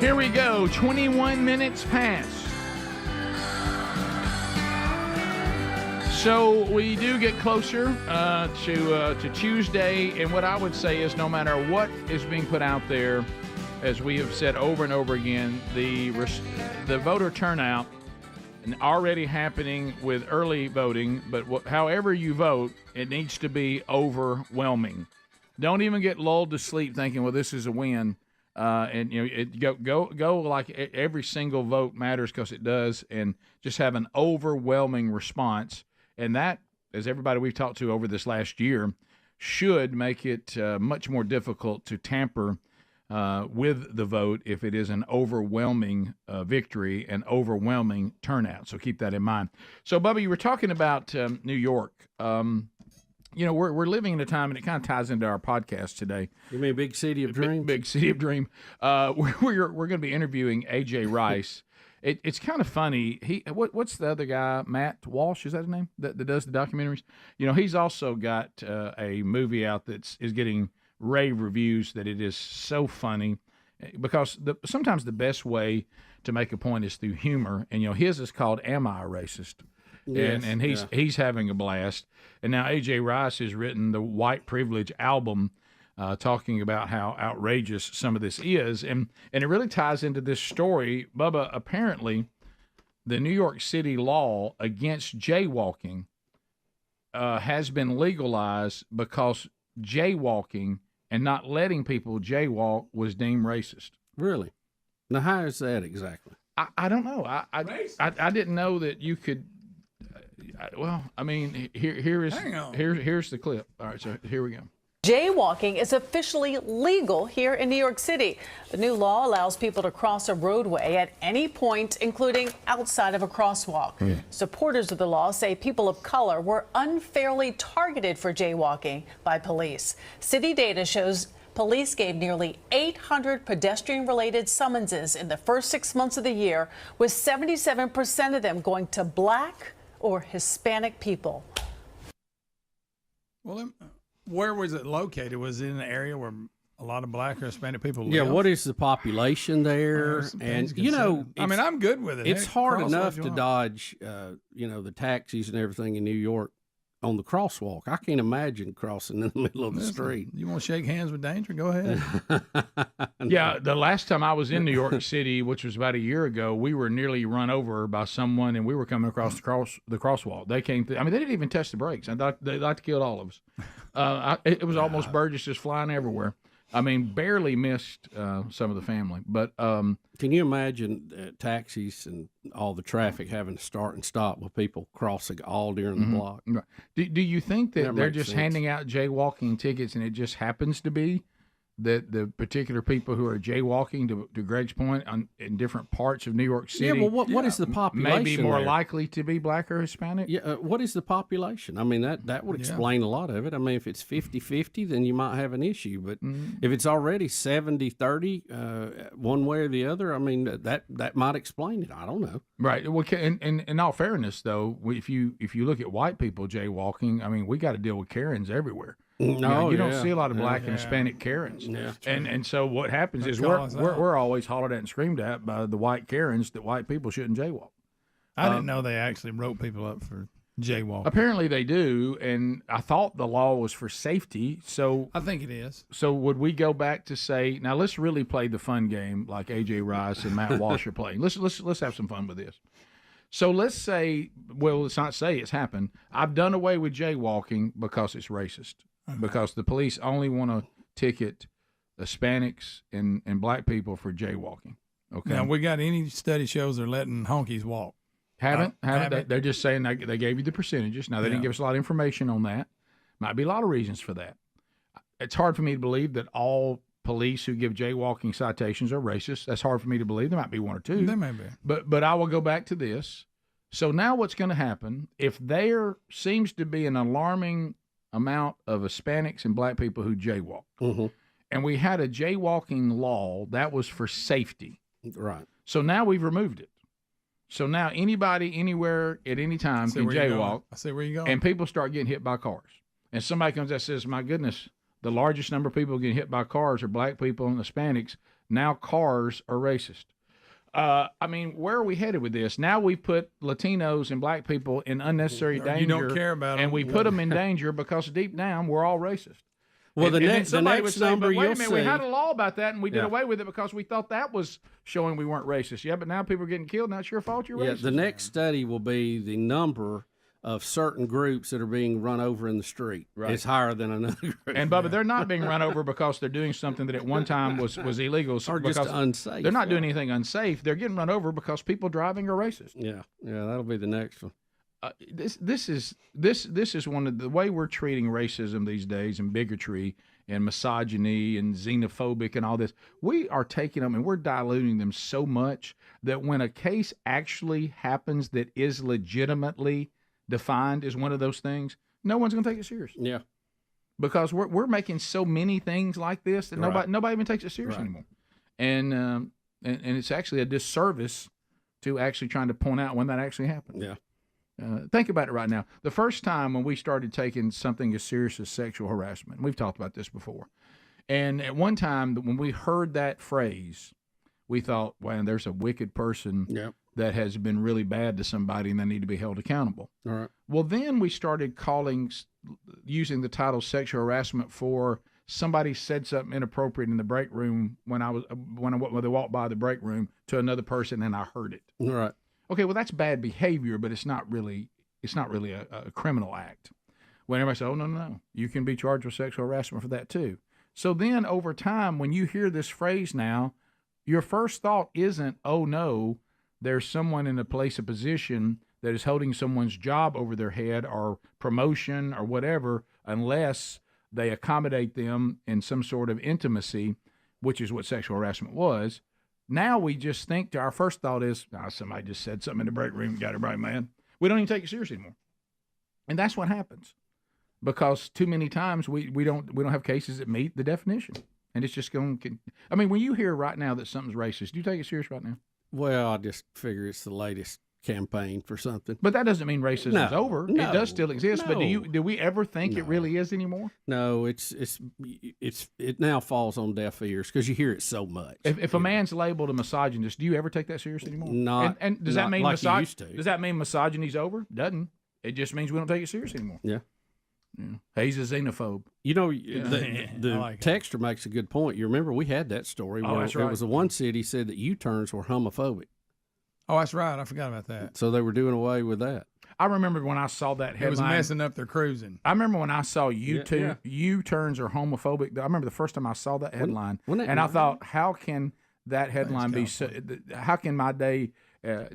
Here we go. 21 minutes past. So we do get closer to Tuesday, and what I would say is no matter what is being put out there, as we have said over and over again, the voter turnout and already happening with early voting, but however you vote, it needs to be overwhelming. Don't even get lulled to sleep thinking, well, this is a win. And go like every single vote matters, because it does, and just have an overwhelming response. And that, as everybody we've talked to over this last year, should make it much more difficult to tamper with the vote if it is an overwhelming victory and overwhelming turnout. So keep that in mind. So, Bubba, you were talking about New York. we're living in a time, and it kind of ties into our podcast today. You mean Big City of Dreams? Big City of Dream. We're going to be interviewing A.J. Rice. It's kind of funny. What's the other guy? Matt Walsh, is that his name? That does the documentaries. He's also got a movie out that is getting rave reviews. That it is so funny because sometimes the best way to make a point is through humor. And his is called "Am I a Racist?" Yes, and he's having a blast. And now A.J. Rice has written the White Privilege album, talking about how outrageous some of this is, and it really ties into this story. Bubba, apparently, the New York City law against jaywalking has been legalized because jaywalking and not letting people jaywalk was deemed racist. Really? Now, how is that exactly? I don't know. I didn't know that you could. Well, I mean, here's the clip. All right, so here we go. Jaywalking is officially legal here in New York City. The new law allows people to cross a roadway at any point, including outside of a crosswalk. Yeah. Supporters of the law say people of color were unfairly targeted for jaywalking by police. City data shows police gave nearly 800 pedestrian-related summonses in the first 6 months of the year, with 77% of them going to Black or Hispanic people. Well, where was it located? Was it in an area where a lot of Black or Hispanic people live? Yeah, what is the population there? And, I mean, I'm good with it. It's Heck, hard cross enough what to you want. dodge, the taxis and everything in New York on the crosswalk. I can't imagine crossing in the middle of the street. You want to shake hands with danger? Go ahead. Yeah, the last time I was in New York City, which was about a year ago, we were nearly run over by someone, and we were coming across the crosswalk. They came through. I mean, they didn't even touch the brakes. I thought they'd like to kill all of us. It was almost Burgess just flying everywhere. I mean, barely missed some of the family. But can you imagine taxis and all the traffic having to start and stop with people crossing all during the block? Right. Do you think that they're makes just sense. handing out jaywalking tickets, and it just happens to be that the particular people who are jaywalking, to Greg's point, in different parts of New York City, Yeah, well, what is the population maybe more there? likely to be Black or Hispanic? Yeah, what is the population? I mean, that would explain a lot of it. I mean, if it's 50-50, then you might have an issue. But if it's already 70-30, one way or the other, I mean, that might explain it. I don't know. Right. Well, in all fairness, though, if you look at white people jaywalking, I mean, we got to deal with Karens everywhere. You don't see a lot of Black and Hispanic Karens. Yeah. And so what happens is we're always hollered at and screamed at by the white Karens that white people shouldn't jaywalk. I didn't know they actually wrote people up for jaywalking. Apparently they do, and I thought the law was for safety. So I think it is. So would we go back to say, now let's really play the fun game like A.J. Rice and Matt Walsh are playing. Let's have some fun with this. So let's say, well, let's not say it's happened. I've done away with jaywalking because it's racist. Because the police only want to ticket Hispanics and Black people for jaywalking. Okay. Now, we got any study shows they're letting honkies walk? Haven't. They're just saying they gave you the percentages. Now, they didn't give us a lot of information on that. Might be a lot of reasons for that. It's hard for me to believe that all police who give jaywalking citations are racist. That's hard for me to believe. There might be one or two. There may be. But I will go back to this. So now what's going to happen, if there seems to be an alarming amount of Hispanics and Black people who jaywalk, and we had a jaywalking law that was for safety. Right. So now we've removed it. So now anybody, anywhere, at any time can jaywalk. I see where you're going. And people start getting hit by cars. And somebody comes out and says, my goodness, the largest number of people getting hit by cars are Black people and Hispanics. Now cars are racist. I mean, where are we headed with this? Now we put Latinos and Black people in unnecessary danger. You don't care about them. And we put them in danger because deep down we're all racist. Well, and the then next somebody would say, number but wait you'll a minute, see. we had a law about that and we did Yeah. away with it because we thought that was showing we weren't racist. Yeah, but now people are getting killed. Now it's your fault you're Yeah, racist. the next study will be the number of certain groups that are being run over in the street. Right. It's higher than another group. And Bubba, they're not being run over because they're doing something that at one time was illegal. Or just because unsafe. They're not doing anything unsafe. They're getting run over because people driving are racist. Yeah, that'll be the next one. This is one of the way we're treating racism these days, and bigotry and misogyny and xenophobic and all this. We are taking them and we're diluting them so much that when a case actually happens that is legitimately defined as one of those things, no one's going to take it serious. Yeah. Because we're making so many things like this that nobody even takes it serious anymore. And it's actually a disservice to actually trying to point out when that actually happened. Yeah. Think about it right now. The first time when we started taking something as serious as sexual harassment, we've talked about this before, and at one time when we heard that phrase, we thought, wow, there's a wicked person that has been really bad to somebody and they need to be held accountable. All right. Well, then we started using the title sexual harassment for somebody said something inappropriate in the break room when they walked by the break room to another person and I heard it. All right. Okay, well, that's bad behavior, but it's not really a criminal act. When everybody says, oh, no, you can be charged with sexual harassment for that too. So then over time, when you hear this phrase now, your first thought isn't, oh, no, there's someone in a place of position that is holding someone's job over their head or promotion or whatever, unless they accommodate them in some sort of intimacy, which is what sexual harassment was. Now we just think our first thought is, somebody just said something in the break room, got it right, man. We don't even take it seriously anymore. And that's what happens because too many times we don't have cases that meet the definition. And it's just going to, I mean, when you hear right now that something's racist, do you take it serious right now? Well, I just figure it's the latest campaign for something. But that doesn't mean racism is over. No, it does still exist. no. But do we ever think it really is anymore? No, it now falls on deaf ears because you hear it so much. If a man's labeled a misogynist, do you ever take that seriously anymore? Not. And does that mean like you used to. Does that mean misogyny's over? Doesn't. It just means we don't take it seriously anymore. Yeah. He's a xenophobe. You know, the texter makes a good point. You remember we had that story where that's it right. was the one city said that U-turns were homophobic. Oh, that's right. I forgot about that. So they were doing away with that. I remember when I saw that headline. It was messing up their cruising. I remember when I saw U-turns are homophobic. I remember the first time I saw that headline, and I thought, how can that headline be so? How can my day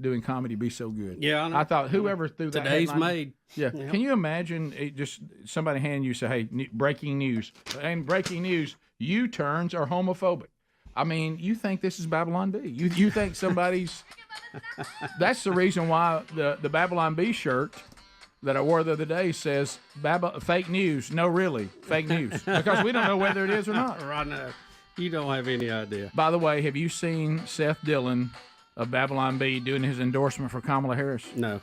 doing comedy be so good? Yeah, I thought whoever threw that Today's headline, made. Yeah. Can you imagine just somebody hand you say, hey, breaking news, and breaking news, U-turns are homophobic. I mean, you think this is Babylon B. You think somebody's... That's the reason why the Babylon B shirt that I wore the other day says fake news. No, really, fake news. Because we don't know whether it is or not. Right now, you don't have any idea. By the way, have you seen Seth Dillon of Babylon B doing his endorsement for Kamala Harris? No.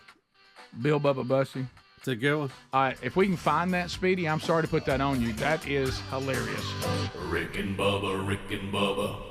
Bill Bubba Bussy. It's a good one. All right, if we can find that, Speedy, I'm sorry to put that on you. That is hilarious. Rick and Bubba, Rick and Bubba.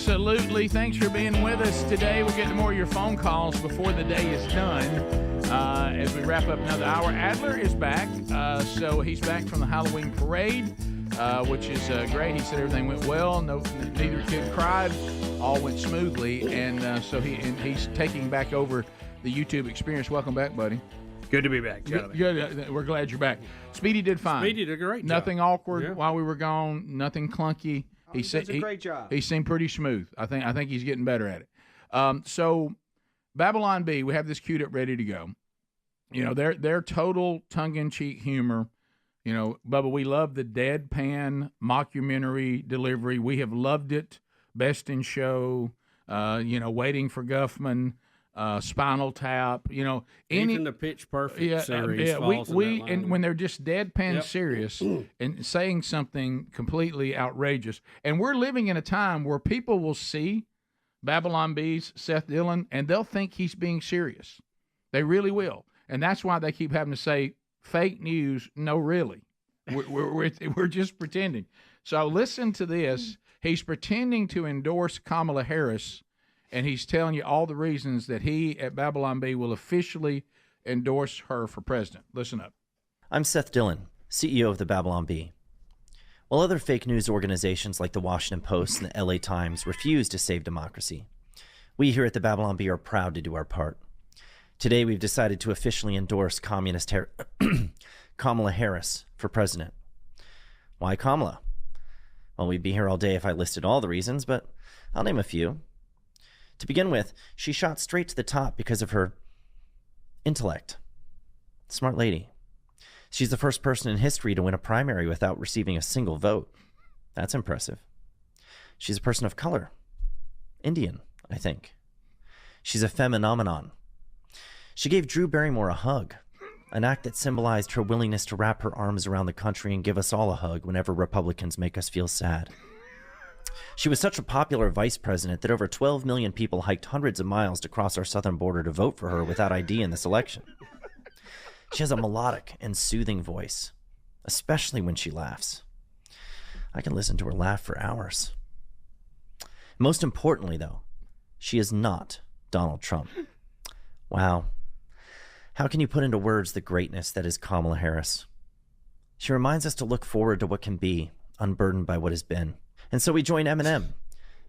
Absolutely. Thanks for being with us today. We'll get to more of your phone calls before the day is done. As we wrap up another hour, Adler is back. So he's back from the Halloween parade, which is great. He said everything went well. Neither kid cried. All went smoothly. And so he's taking back over the YouTube experience. Welcome back, buddy. Good to be back, gentlemen. Good. We're glad you're back. Speedy did fine. Speedy did a great job. Nothing awkward while we were gone. Nothing clunky. He does a great job. He seemed pretty smooth. I think he's getting better at it. So Babylon Bee, we have this queued up ready to go. You know, their total tongue-in-cheek humor. You know, Bubba, we love the deadpan mockumentary delivery. We have loved it. Best in Show. Waiting for Guffman. Spinal Tap, even the Pitch Perfect series. And when they're just deadpan serious and saying something completely outrageous, and we're living in a time where people will see Babylon Bee's Seth Dillon and they'll think he's being serious. They really will, and that's why they keep having to say fake news. No, really, we're just pretending. So listen to this. He's pretending to endorse Kamala Harris. And he's telling you all the reasons that he at Babylon Bee will officially endorse her for president. Listen up. I'm Seth Dillon, CEO of the Babylon Bee. While other fake news organizations like the Washington Post and the LA Times refuse to save democracy, we here at the Babylon Bee are proud to do our part. Today we've decided to officially endorse Kamala Harris for president. Why Kamala? Well, we'd be here all day if I listed all the reasons, but I'll name a few. To begin with, she shot straight to the top because of her intellect. Smart lady. She's the first person in history to win a primary without receiving a single vote. That's impressive. She's a person of color. Indian, I think. She's a phenomenon. She gave Drew Barrymore a hug, an act that symbolized her willingness to wrap her arms around the country and give us all a hug whenever Republicans make us feel sad. She was such a popular vice president that over 12 million people hiked hundreds of miles to cross our southern border to vote for her without ID in this election. She has a melodic and soothing voice, especially when she laughs. I can listen to her laugh for hours. Most importantly, though, she is not Donald Trump. Wow. How can you put into words the greatness that is Kamala Harris? She reminds us to look forward to what can be, unburdened by what has been. And so we join Eminem,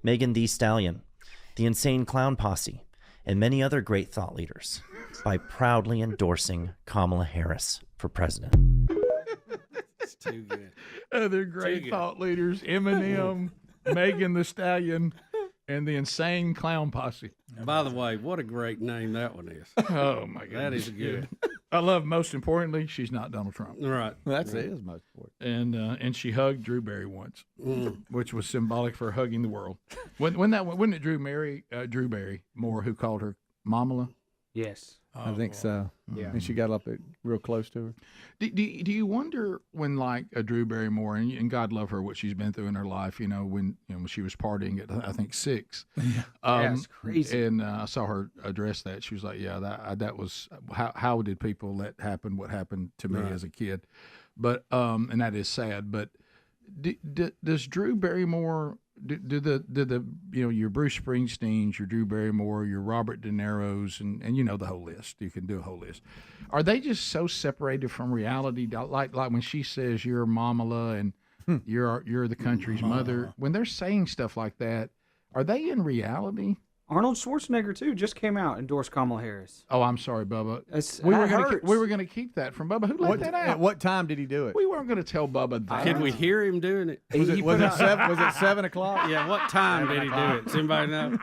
Megan Thee Stallion, the Insane Clown Posse, and many other great thought leaders by proudly endorsing Kamala Harris for president. It's too good. Other great thought leaders, Eminem, Megan Thee Stallion, and the Insane Clown Posse. By the way, what a great name that one is. Oh, my God. That is good. I love, most importantly, she's not Donald Trump. Right. That's it is most important. And she hugged Drew Barry once, which was symbolic for hugging the world. Wasn't it Drew Barrymore who called her Mamala? Yes. I think so. Yeah. And she got up real close to her. Do you wonder when, like, a Drew Barrymore, and God love her, what she's been through in her life, when she was partying at, I think, 6. Yeah, it's crazy. And I saw her address that. She was like, yeah, that was, how did people let happen what happened to me as a kid? But, and that is sad, but does Drew Barrymore, do the your Bruce Springsteens, your Drew Barrymore, your Robert De Niro's, and the whole list. You can do a whole list. Are they just so separated from reality? Like when she says you're Mamala and you're the country's mother. When they're saying stuff like that, are they in reality? Arnold Schwarzenegger too just came out endorsed Kamala Harris. Oh, I'm sorry, Bubba. We were gonna keep that from Bubba. Who let that out? At what time did he do it? We weren't gonna tell Bubba that. Can we hear him doing it? Was it 7 o'clock? Yeah. What time did he do it? Does anybody know?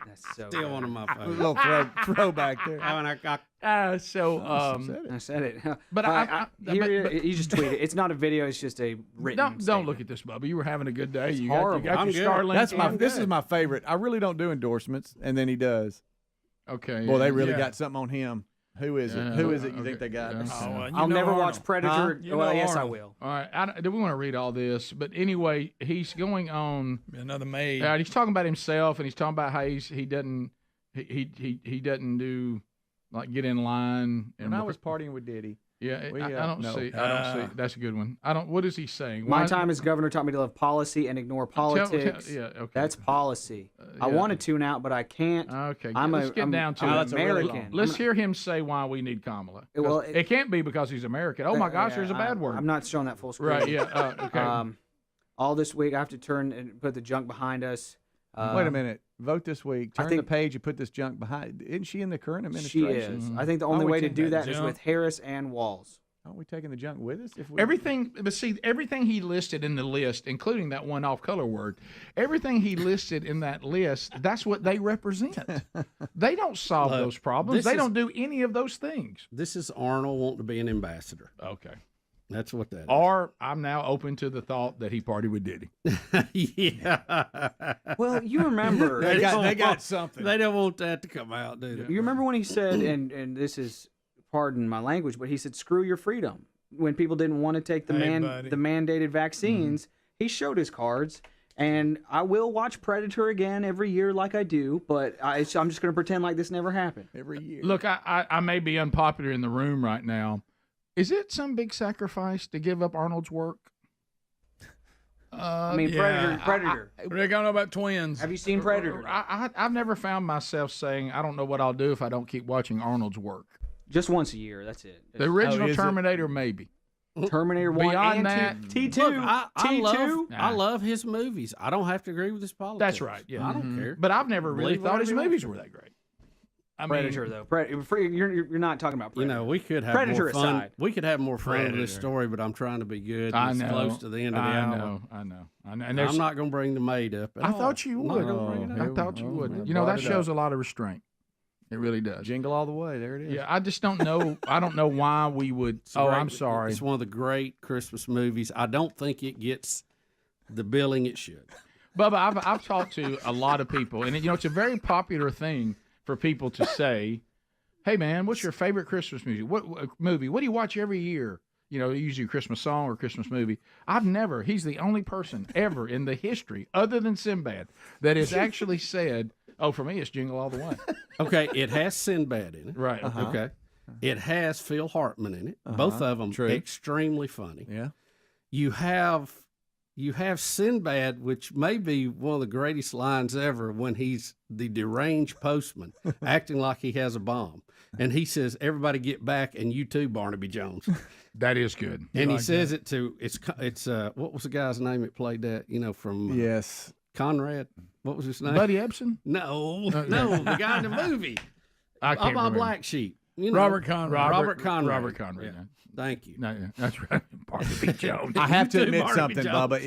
That's so Still good. one of my A favorites. little throwback there. I said it. But you just tweet it. It's not a video. It's just a written. Don't look at this, Bubba. You were having a good day. You horrible. got your Starlink. This is my favorite. I really don't do endorsements, and then he does. Okay. Well, they really got something on him. Who is it? Who is it you think they got? I'll never watch Predator. Huh? Well, yes, I will. All right. Do we want to read all this? But anyway, he's going on another maid. He's talking about himself, and he's talking about how he doesn't do like get in line. And I was partying with Diddy, Yeah, We, I don't no. see. I don't see. That's a good one. I don't. What is he saying? My Why- time as governor taught me to love policy and ignore politics. yeah, okay. That's policy. I yeah. want to tune out, but I can't. Okay, let's get down to I'm it. American. Let's hear him say why we need Kamala. Well, it can't be because he's American. Oh my gosh, there's a bad word. I'm not showing that full screen. Right, yeah, okay. All this week, I have to turn and put the junk behind us. Wait a minute. Vote this week. I Turn think- the page and put this junk behind. Isn't she in the current She administration? is. I think the only Aren't we way to taking do that is junk? with Harris and Walls. Aren't we taking the junk with us? If we... Everything, but see, everything he listed in the list, including that one off-color word, everything he listed in that list, that's what they represent. They don't solve Look, those problems. They this don't do any of those things. This is Arnold wanting to be an ambassador. Okay. That's what that is. Or I'm now open to the thought that he partied with Diddy. Yeah. Well, you remember They got want- something. They don't want that to come out, do they? You remember when he said, and this is, pardon my language, but he said, "Screw your freedom." When people didn't want to take the buddy. the mandated vaccines, he showed his cards. And I will watch Predator again every year, like I do. But I'm just going to pretend like this never happened. Every year. Look, I may be unpopular in the room right now. Is it some big sacrifice to give up Arnold's work? I mean, Predator. Rick, I don't know about twins. Have you seen Predator? I've never found myself saying, I don't know what I'll do if I don't keep watching Arnold's work. Just once a year. That's it. The original Terminator, maybe. Terminator 1 Beyond and that, 2. T2. Look, T2. I love his movies. I don't have to agree with his politics. That's right. Yeah, I don't care. But I've never really Believe thought his whatever you movies want. were that great. I Predator, mean, though. You're not talking about Predator. We could have Predator more fun. aside. We could have more fun with this Predator. story, but I'm trying to be good. I It's know. close to the end of the hour. I know. And I'm there's- not going to bring the maid up. At I all. thought you I'm not would. gonna bring it up. I thought you would. man, You know, brought that it shows up. a lot of restraint. It really does. Jingle all the way. There it is. Yeah, I just don't know. I don't know why we would. It's a great- I'm sorry. It's one of the great Christmas movies. I don't think it gets the billing it should. Bubba, I've talked to a lot of people, and it's a very popular thing for people to say, "Hey, man, what's your favorite Christmas movie? What movie? What do you watch every year? Usually a Christmas song or Christmas movie." I've never. He's the only person ever in the history, other than Sinbad, that has actually said, "Oh, for me, it's Jingle All the Way." Okay, it has Sinbad in it. Right. Okay. It has Phil Hartman in it. Both of them extremely funny. Yeah. You have Sinbad, which may be one of the greatest lines ever when he's the deranged postman acting like he has a bomb. And he says, "Everybody get back, and you too, Barnaby Jones." That is good. And he says it to it's what was the guy's name that played that? From Yes. Conrad. What was his name? Buddy Ebsen? No, the guy in the movie. I can't Bob remember. Black Sheep. Robert Conrad. Robert Conrad. Robert Conrad. Yeah. Thank you. No, that's right. Barnaby Jones. I have to You too, admit Barnaby something, Jones. Bubba.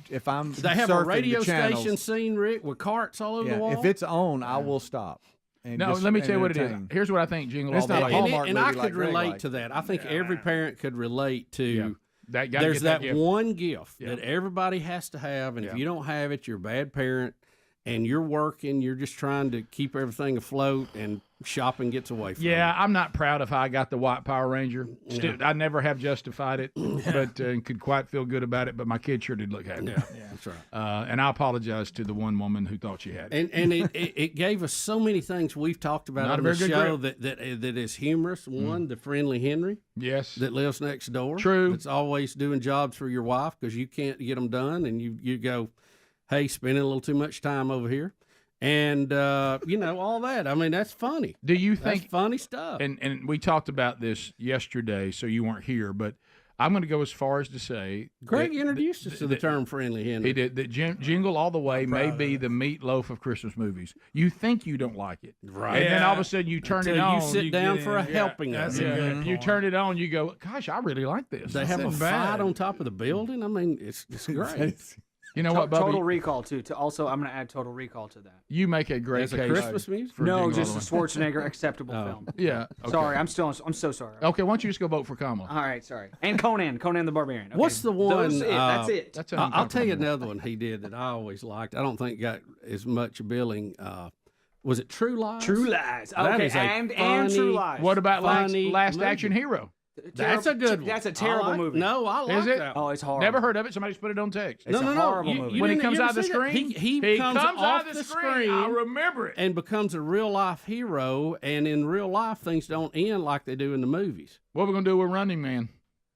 If I'm They have surfing a radio the channels, station scene, Rick, with carts all over the wall. if it's on, I will stop. And No, just let me tell you what it is. entertain. Here's what I think Jingle It's All the not Way a is. Hallmark and movie I like could Greg relate likes. to that. I think every parent could relate to. That gotta There's get that that gift. one gift Yeah. that everybody has to have, and Yeah. if you don't have it, you're a bad parent. And you're working, you're just trying to keep everything afloat, and shopping gets away from you. Yeah, I'm not proud of how I got the white Power Ranger. Still, I never have justified it, but could quite feel good about it. But my kid sure did look happy. Yeah, that's right. And I apologize to the one woman who thought she had it. And it gave us so many things we've talked about Not a on the very good show grip. that is humorous. One, the friendly Henry. Yes. That lives next door. True. That's always doing jobs for your wife because you can't get them done, and you go, "Hey, spending a little too much time over here." And all that. I mean, that's funny. Do you That's think funny stuff? And we talked about this yesterday, so you weren't here, but I'm going to go as far as to say Greg that- introduced us to the term friendly Henry. He did. That Jingle All the Way may be the meatloaf of Christmas movies. You think you don't like it, Right. And then Yeah. all of a sudden you turn Until it on. you sit down for a Yeah, helping that's of a it. good You point. turn it on, you go, "Gosh, I really like this." They have a Isn't bad. fight on top of the building. I mean, it's great. You know what, Bubba? Total Recall too. Also, I'm going to add Total Recall to that. You make a great As a case. Christmas music? for No, Jingle just All a the Way. Schwarzenegger acceptable film. Yeah. Okay. Sorry, I'm so sorry. Okay, why don't you just go vote for Kamala? All right, sorry. And Conan the Barbarian. Okay. What's the one? That's it. That's it. That's I'll tell you another one he did that I always liked. I don't think got as much billing. Was it True Lies? True Lies. That Okay, is a and funny- True Lies. What about Funny Last movie. Action Hero? That's a good one. That's a terrible movie. No, I like Is it? that. Oh, it's horrible. Never heard of it. Somebody just put it on text. It's a horrible movie. When he didn't- comes you out of the ever see that? screen, He comes out off of the the screen. I remember it. And becomes a real life hero. And in real life, things don't end like they do in the movies. What are we gonna do with Running Man?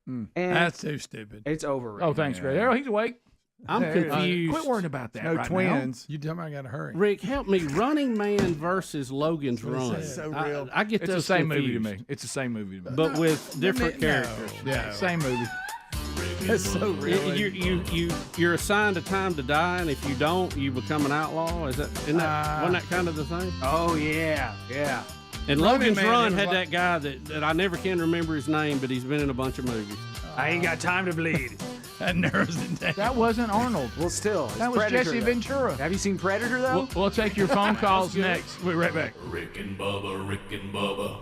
And That's too stupid. it's overrated. Oh, thanks, Greg. Errol, he's awake. I'm confused. Quit worrying about that. No right twins. You tell me I got to hurry. Rick, help me. Running Man versus Logan's Run. so real. I get Now. It's the those same movie to confused. me. It's the same movie to me. But with different characters. Yeah, same movie. That's so real. You're assigned a time to die, and if you don't, you become an outlaw. Wasn't that kind of the thing? Oh, yeah. And Running Logan's Man, Run it was had like- that guy that I never can remember his name, but he's been in a bunch of movies. I ain't got time to bleed. That narrows it down. That wasn't Arnold. Well, still, it's That was Predator, Jesse though. Ventura. Have you seen Predator though? We'll take your phone calls next. We'll be right back. Rick and Bubba, Rick and Bubba.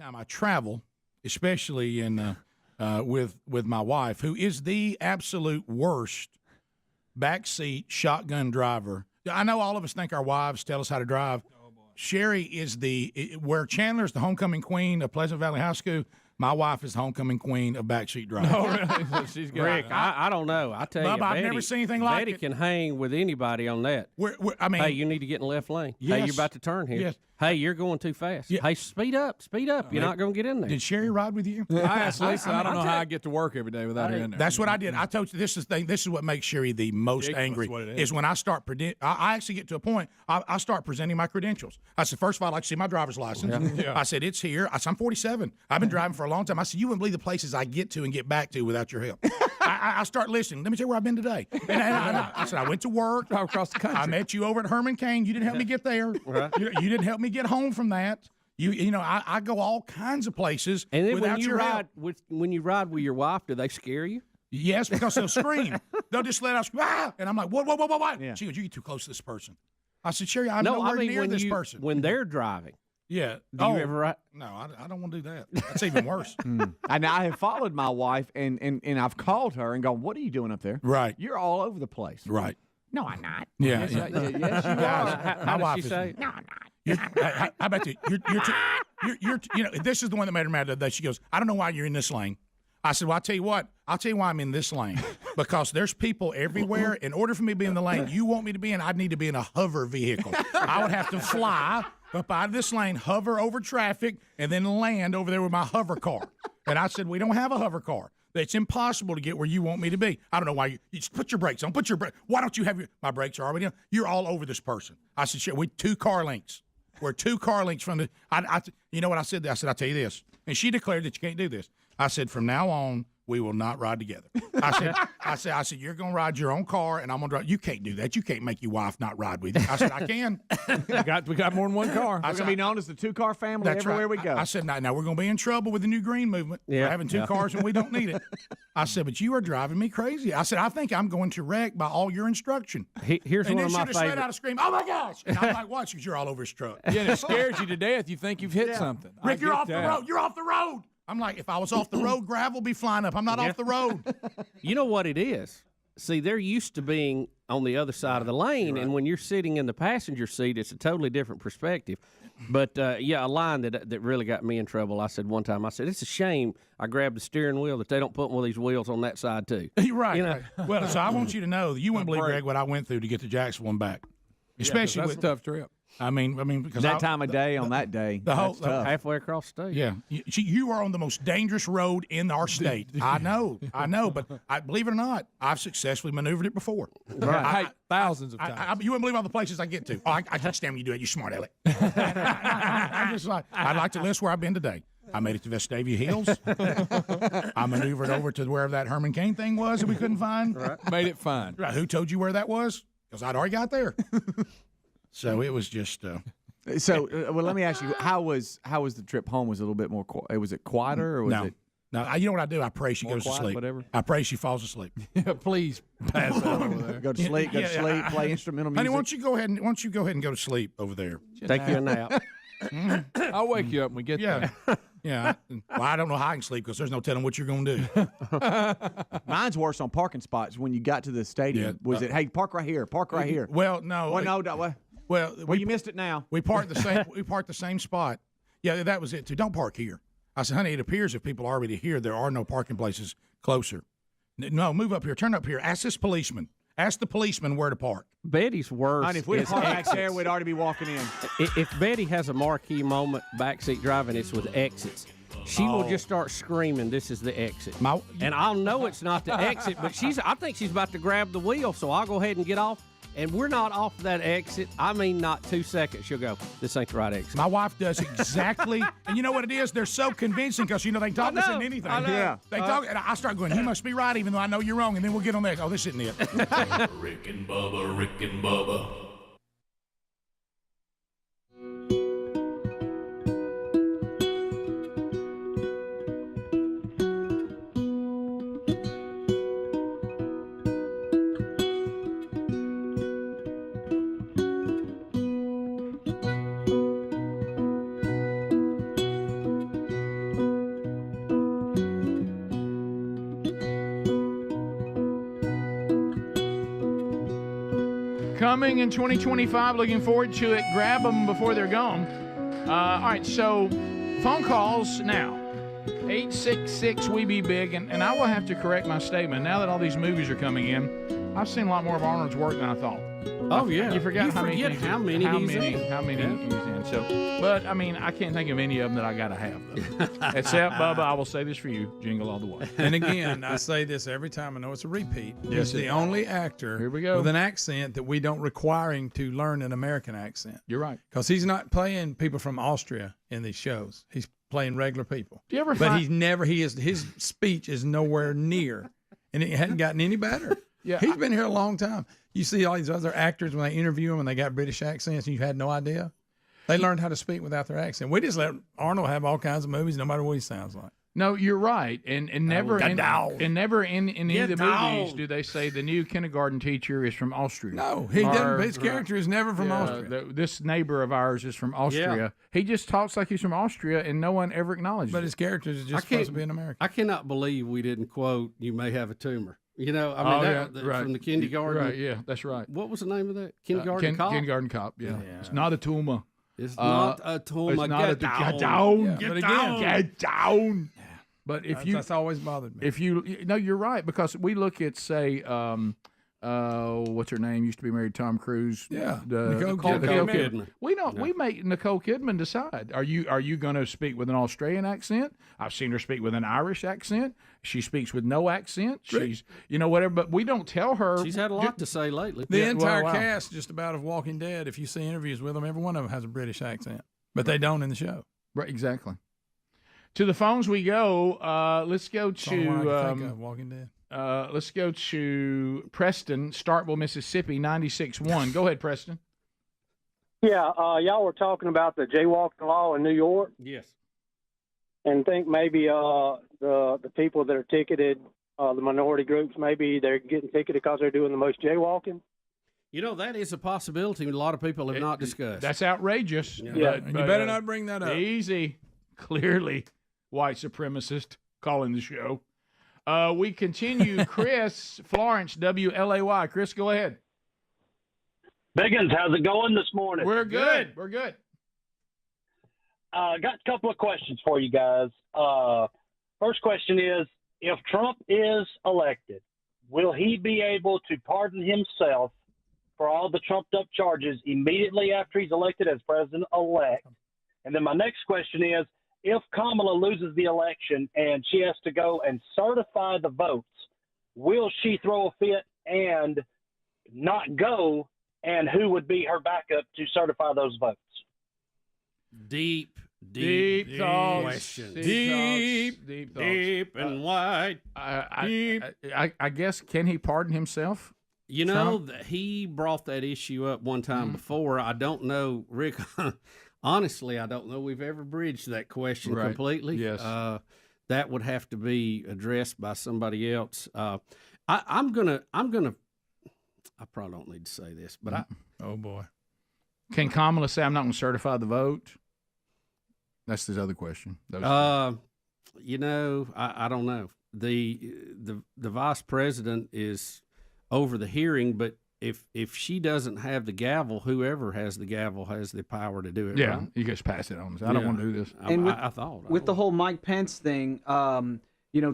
Time I travel, especially in with my wife, who is the absolute worst backseat shotgun driver. I know all of us think our wives tell us how to drive. Sherry is where Chandler's the homecoming queen of Pleasant Valley High School. My wife is the homecoming queen of backseat driving. Oh, really? So she's got Rick, I don't know. I tell Bubba, you, I've Betty, never seen anything like Betty it. can hang with anybody on that. I mean, hey, you need to get in the left lane. Hey, Yes. you're about to turn here. Yes. Hey, you're going too fast. Yeah. Hey, speed up. You're not going to get in there. Did Sherry ride with you? I asked Lisa, I don't know I'll how tell I get to work every day without her in there. That's what I did. I told you this is what makes Sherry the most Ridiculous angry. what it Is is. when I start I actually get to a point. I start presenting my credentials. I said, first of all, I'd like to see my driver's license. Yeah. I said, it's here. I said, I'm 47. I've been driving for a long time. I said, you wouldn't believe the places I get to and get back to without your help. I start listening. Let me tell you where I've been today. And I said, I went to work. Drive across the country. I met you over at Herman Cain. You didn't help me get there. Right. You didn't help me get home from that. You know, I go all kinds of places And then without when you your help. ride when you ride with your wife, do they scare you? Yes, because they'll scream. They'll just let out scream, ah! And I'm like, what? Yeah. She goes, you get too close to this person. I said, Sherry, I'm No, nowhere I mean near when this person. when they're driving. Yeah. Do you ever ride? No, I don't want to do that. That's even worse. And I have followed my wife, and I've called her and gone, "What are you doing up there? Right. You're all over the place." Right. No, I'm not. Yeah. Yes, yes, you Guys, are. my How wife does she is. say? No, I'm not. How about you? You're you know, this is the one that made her mad the other day. She goes, I don't know why you're in this lane. I said, well, I'll tell you what. I'll tell you why I'm in this lane. Because there's people everywhere. In order for me to be in the lane you want me to be in, I'd need to be in a hover vehicle. I would have to fly up out of this lane, hover over traffic, and then land over there with my hover car. And I said, we don't have a hover car. It's impossible to get where you want me to be. I don't know why you just put your brakes on. Put your brake. Why don't you have my brakes are already on? You're all over this person. I said, shit, we're 2 car lengths. We're 2 car lengths from the. You know what I said? I said, I'll tell you this. And she declared that you can't do this. I said, from now on, we will not ride together. I said, you're going to ride your own car, and I'm going to drive. You can't do that. You can't make your wife not ride with you. I said, I can. We got more than one car. We're going to be known as the 2-car family That's everywhere right. we go. I said, now we're going to be in trouble with the new green movement. Yeah. We're having 2 cars, and we don't need it. I said, but you are driving me crazy. I said, I think I'm going to wreck by all your instruction. Here's And one then of she my just let favorite. out a scream, oh, my gosh. And I'm like, watch, because you're all over his truck. Yeah, and it scares you to death. You think you've hit something. Rick, you're I get off the that. road. You're off the road. I'm like, if I was off the road, gravel would be flying up. I'm not off the road. You know what it is? See, they're used to being on the other side of the lane, and when you're sitting in the passenger seat, it's a totally different perspective. But yeah, a line that really got me in trouble. I said one time, it's a shame I grabbed the steering wheel that they don't put one of these wheels on that side too. You're right. You know? Right. Well, so I want you to know that you wouldn't believe, Greg, what I went through to get to Jacksonville and back. Especially that's with a tough trip. I mean, because that time of day on that day, the whole that's tough. Halfway across the state. Yeah, you are on the most dangerous road in our state. I know, but believe it or not, I've successfully maneuvered it before. Right. Thousands of times. You wouldn't believe all the places I get to. Oh, I can't stand when you do it. You smart aleck. I'm just like, I'd like to list where I've been today. I made it to Vestavia Hills. I maneuvered over to wherever that Herman Cain thing was that we couldn't find. Right. Made it fine. Right. Who told you where that was? Because I'd already got there. So it was just. So, well, let me ask you, how was the trip home? Was it a little bit more? Was it quieter, or was it? No, you know what I do? I pray she More goes quiet, to sleep. Whatever. I pray she falls asleep. Yeah, please pass out over there. Go to sleep. Go to sleep. Play instrumental music. Honey, why don't you go ahead and go to sleep over there? Take you a nap. I'll wake you up when we get there. Yeah. Well, I don't know how I can sleep because there's no telling what you're going to do. Mine's worse on parking spots when you got to the stadium. Yeah. Was it, hey, park right here, park right here? Well, no. Well, no, what? Well, you missed it now. We parked the same. We parked the same spot. Yeah, that was it too. Don't park here. I said, honey, it appears if people are already here, there are no parking places closer. No, move up here. Turn up here. Ask this policeman. Ask the policeman where to park. Betty's worse. And if we is parked back exits. there, we'd already be walking in. If Betty has a marquee moment backseat driving, it's with exits. She will just start screaming, "This is the exit," and I'll know it's not the exit. But I think she's about to grab the wheel, so I'll go ahead and get off. And we're not off that exit. I mean, not 2 seconds. She'll go, "This ain't the right exit." My wife does exactly, and you know what it is? They're so convincing because they can talk us into anything. Yeah, they talk, and I start going, "You must be right," even though I know you're wrong. And then we'll get on there. Oh, this isn't it. Rick and Bubba, Rick and Bubba. Coming in 2025, looking forward to it. Grab them before they're gone. All right, so phone calls now. 866-WE-BE-BIG, and I will have to correct my statement. Now that all these movies are coming in, I've seen a lot more of Arnold's work than I thought. Oh, yeah. You forget how many he's in. So, but, I mean, I can't think of any of them that I got to have, though. Except, Bubba, I will say this for you, Jingle All the Way. And again, I say this every time. I know it's a repeat. Yes, He's the only actor Here we go. with an accent that we don't require him to learn an American accent. You're right. Because he's not playing people from Austria in these shows. He's playing regular people. Do you ever But find- he's never, his speech is nowhere near, and it hadn't gotten any better. Yeah, He's been here a long time. You see all these other actors when they interview them and they got British accents and you had no idea. They learned how to speak without their accent. We just let Arnold have all kinds of movies, no matter what he sounds like. No, you're right, and never get in, down. and never in any of Get the movies down. do they say the new kindergarten teacher is from Austria. No, he doesn't. His character is never from Austria. This neighbor of ours is from Austria. Yeah. He just talks like he's from Austria, and no one ever acknowledges But it. his character is just supposed to be an American. I cannot believe we didn't quote "You may have a tumor." You know, I mean, right. from the kindergarten. Right, yeah, that's right. What was the name of that? Kindergarten Cop? Kindergarten Cop, yeah. It's not a tumor. It's not a tumor. It's not Get down. Get down. Yeah, Get but down. again- Get down. But if That's always bothered me. if you, no, you're right, because we look at, say, what's her name? Used to be married to Tom Cruise. Yeah, Nicole Kidman. We don't. We make Nicole Kidman decide. Are you going to speak with an Australian accent? I've seen her speak with an Irish accent. She speaks with no accent. She's whatever. But we don't tell her. She's had a lot to say lately. The Yeah, entire wow. cast, just about, of Walking Dead, if you see interviews with them, every one of them has a British accent. But they don't in the show. Right, exactly. To the phones we go. Let's go That's the only one I can think to. of, Walking Dead. Let's go to Preston, Starkville, Mississippi, 96.1. Go ahead, Preston. Yeah, y'all were talking about the jaywalking law in New York, Yes. and think maybe the people that are ticketed, the minority groups, maybe they're getting ticketed because they're doing the most jaywalking. You know, that is a possibility a lot of people have not discussed. That's outrageous. Yeah. And you better not bring that up. Easy. Clearly, white supremacist calling the show. We continue. Chris Florence, WLAY. Chris, go ahead. Biggins, how's it going this morning? We're good. We're good. Got a couple of questions for you guys. First question is, if Trump is elected, will he be able to pardon himself for all the trumped-up charges immediately after he's elected as president-elect? And then my next question is, if Kamala loses the election and she has to go and certify the votes, will she throw a fit and not go, and who would be her backup to certify those votes? Deep thoughts. questions. Deep thoughts. Deep and wide. I guess, can he pardon himself? You know, he brought that issue up one time before. I don't know, Rick. Honestly, I don't know we've ever bridged that question Right. completely. Yes. That would have to be addressed by somebody else. I'm gonna. I probably don't need to say this, but Oh boy. Can Kamala say, I'm not going to certify the vote? That's his other question. You know, I don't know. The vice president is over the hearing, but if she doesn't have the gavel, whoever has the gavel has the power to do it. Yeah, right? you just pass it on. I don't want to do this. And I thought with the whole Mike Pence thing,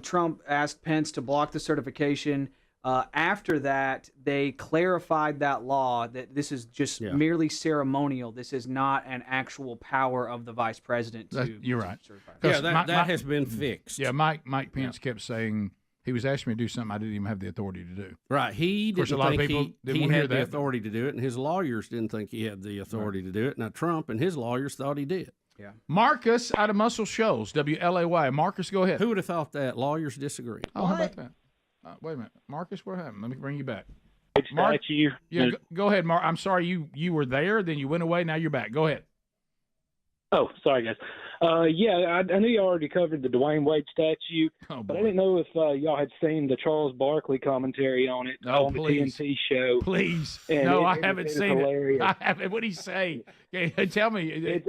Trump asked Pence to block the certification. After that, they clarified that law that this is just merely ceremonial. This is not an actual power of the vice president to. You're right. Yeah, that has been fixed. Yeah, Mike Pence kept saying he was asking me to do something I didn't even have the authority to do. Right. He didn't think he hear had the that. authority to do it, and his lawyers didn't think he had the authority to do it. Now, Trump and his lawyers thought he did. Yeah. Marcus out of Muscle Shoals, WLAY. Marcus, go ahead. Who would have thought that? Lawyers disagree. Oh, how about that? Wait a minute. Marcus, what happened? Let me bring you back. Statue. Yeah, go ahead, Mark. I'm sorry you were there, then you went away, now you're back. Go ahead. Oh, sorry, guys. I knew you already covered the Dwayne Wade statue, but I didn't know if y'all had seen the Charles Barkley commentary on it on the TNT show. Please. And no, I haven't seen hilarious. it. I haven't. What did he say? Tell me.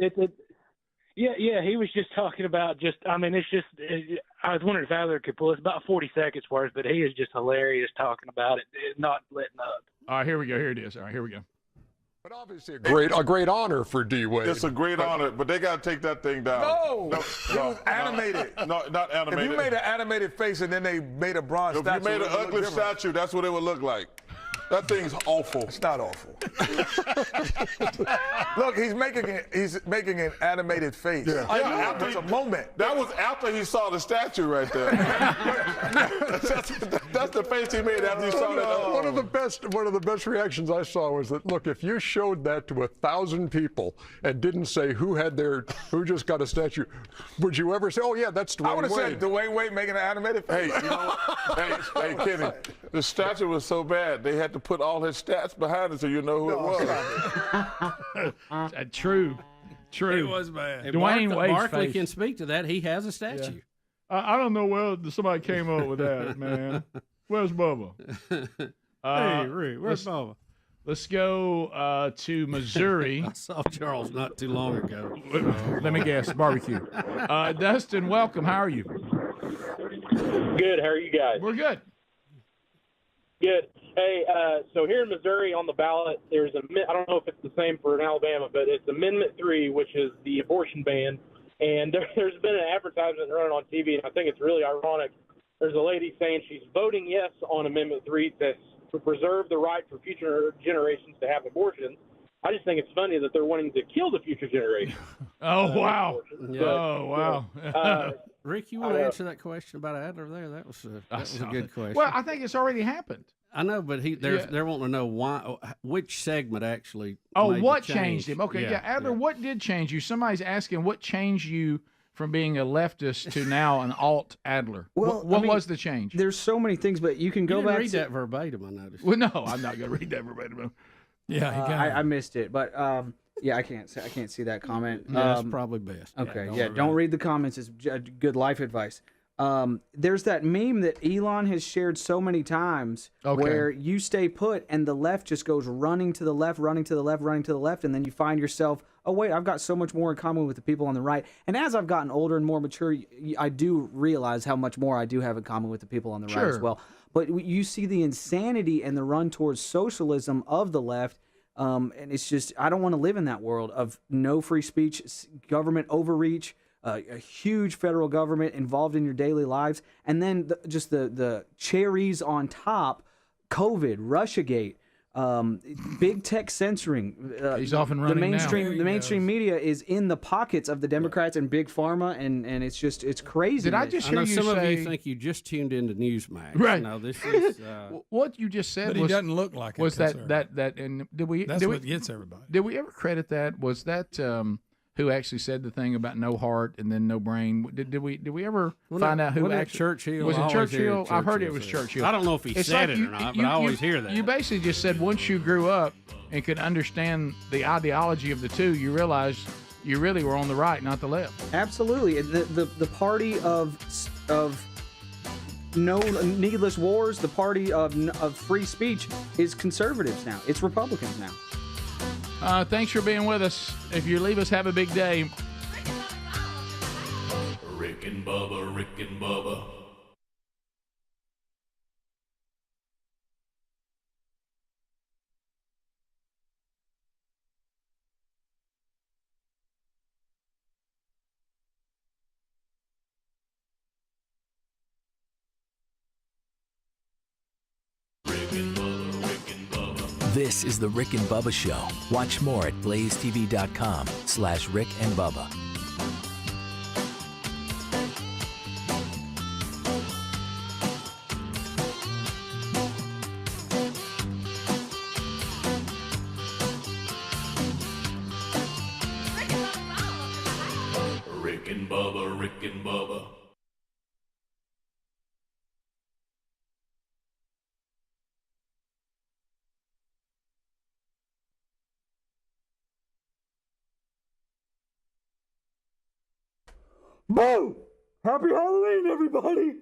Yeah, he was just talking about I was wondering if Adler could pull. It's about 40 seconds worth, but he is just hilarious talking about it, not letting up. All right, here we go. Here it is. All right, here we go. But obviously a great honor for D. Wade. It's a great honor, but they got to take that thing down. No, it was animated. No, not animated. If you made an animated face and then they made a bronze statue. If you made an ugly statue, that's what it would look like. That thing's awful. It's not awful. Look, he's making an animated face. Yeah. It's a moment. That was after he saw the statue right there. that's the face he made after he saw that. One of the best reactions I saw was that, look, if you showed that to 1,000 people and didn't say who just got a statue, would you ever say, oh yeah, that's Dwayne Wade? I would have said Dwayne Wade making an animated face. Hey, you know what? hey, Kenny, the statue was so bad they had to put all his stats behind it so you know who it was. True. It was bad. Dwayne Wade's Barkley face. can speak to that. He has a statue. Yeah. I don't know where somebody came up with that, man. Where's Bubba? Hey, Rick, where's Bubba? Let's go to Missouri. I saw Charles not too long ago. Let me guess, barbecue. Dustin, welcome. How are you? Good. How are you guys? We're good. Good. Hey, so here in Missouri on the ballot, there's I don't know if it's the same for in Alabama, but it's Amendment 3, which is the abortion ban. And there's been an advertisement running on TV, and I think it's really ironic. There's a lady saying she's voting yes on Amendment 3 to preserve the right for future generations to have abortions. I just think it's funny that they're wanting to kill the future generation. Oh, wow. Rick, you want to answer that question about Adler there? That was a good question. Well, I think it's already happened. I know, but they're wanting to know why, which segment actually. Oh, what changed him? Okay, yeah, Adler, what did change you? Somebody's asking what changed you from being a leftist to now an alt Adler. Well, what was the change? There's so many things, but you can go back. Read that verbatim. I noticed. Well, no, I'm not going to read that verbatim. Yeah, I missed it, but yeah, I can't see that comment. That's probably best. Okay, don't read the comments. It's good life advice. There's that meme that Elon has shared so many times where you stay put and the left just goes running to the left, running to the left, running to the left, and then you find yourself, oh wait, I've got so much more in common with the people on the right. And as I've gotten older and more mature, I do realize how much more I do have in common with the people on the right as well. But you see the insanity and the run towards socialism of the left. And it's just, I don't want to live in that world of no free speech, government overreach, a huge federal government involved in your daily lives, and then just the cherries on top, COVID, Russiagate, big tech censoring. He's off and running now. The mainstream media is in the pockets of the Democrats and big pharma, and it's crazy. Did I just hear you some say? Of you think you just tuned into Newsmax? Right. No, this is what you just said. But he doesn't look like was that and did we? That's what gets everybody. Did we ever credit that? Was that who actually said the thing about no heart and then no brain? Did we ever find out who actually? Churchill. Was it Churchill? I've heard it was Churchill. I don't know if he said it or not, but I always hear that. You basically just said once you grew up and could understand the ideology of the two, you realized you really were on the right, not the left. Absolutely. The party of no needless wars, the party of free speech is conservatives now. It's Republicans now. Thanks for being with us. If you leave us, have a big day. Rick and Bubba, Rick and Bubba. This is the Rick and Bubba Show. Watch more at blazetv.com/Rick and Bubba. Rick and Bubba, Rick and Bubba. Boo! Happy Halloween, everybody!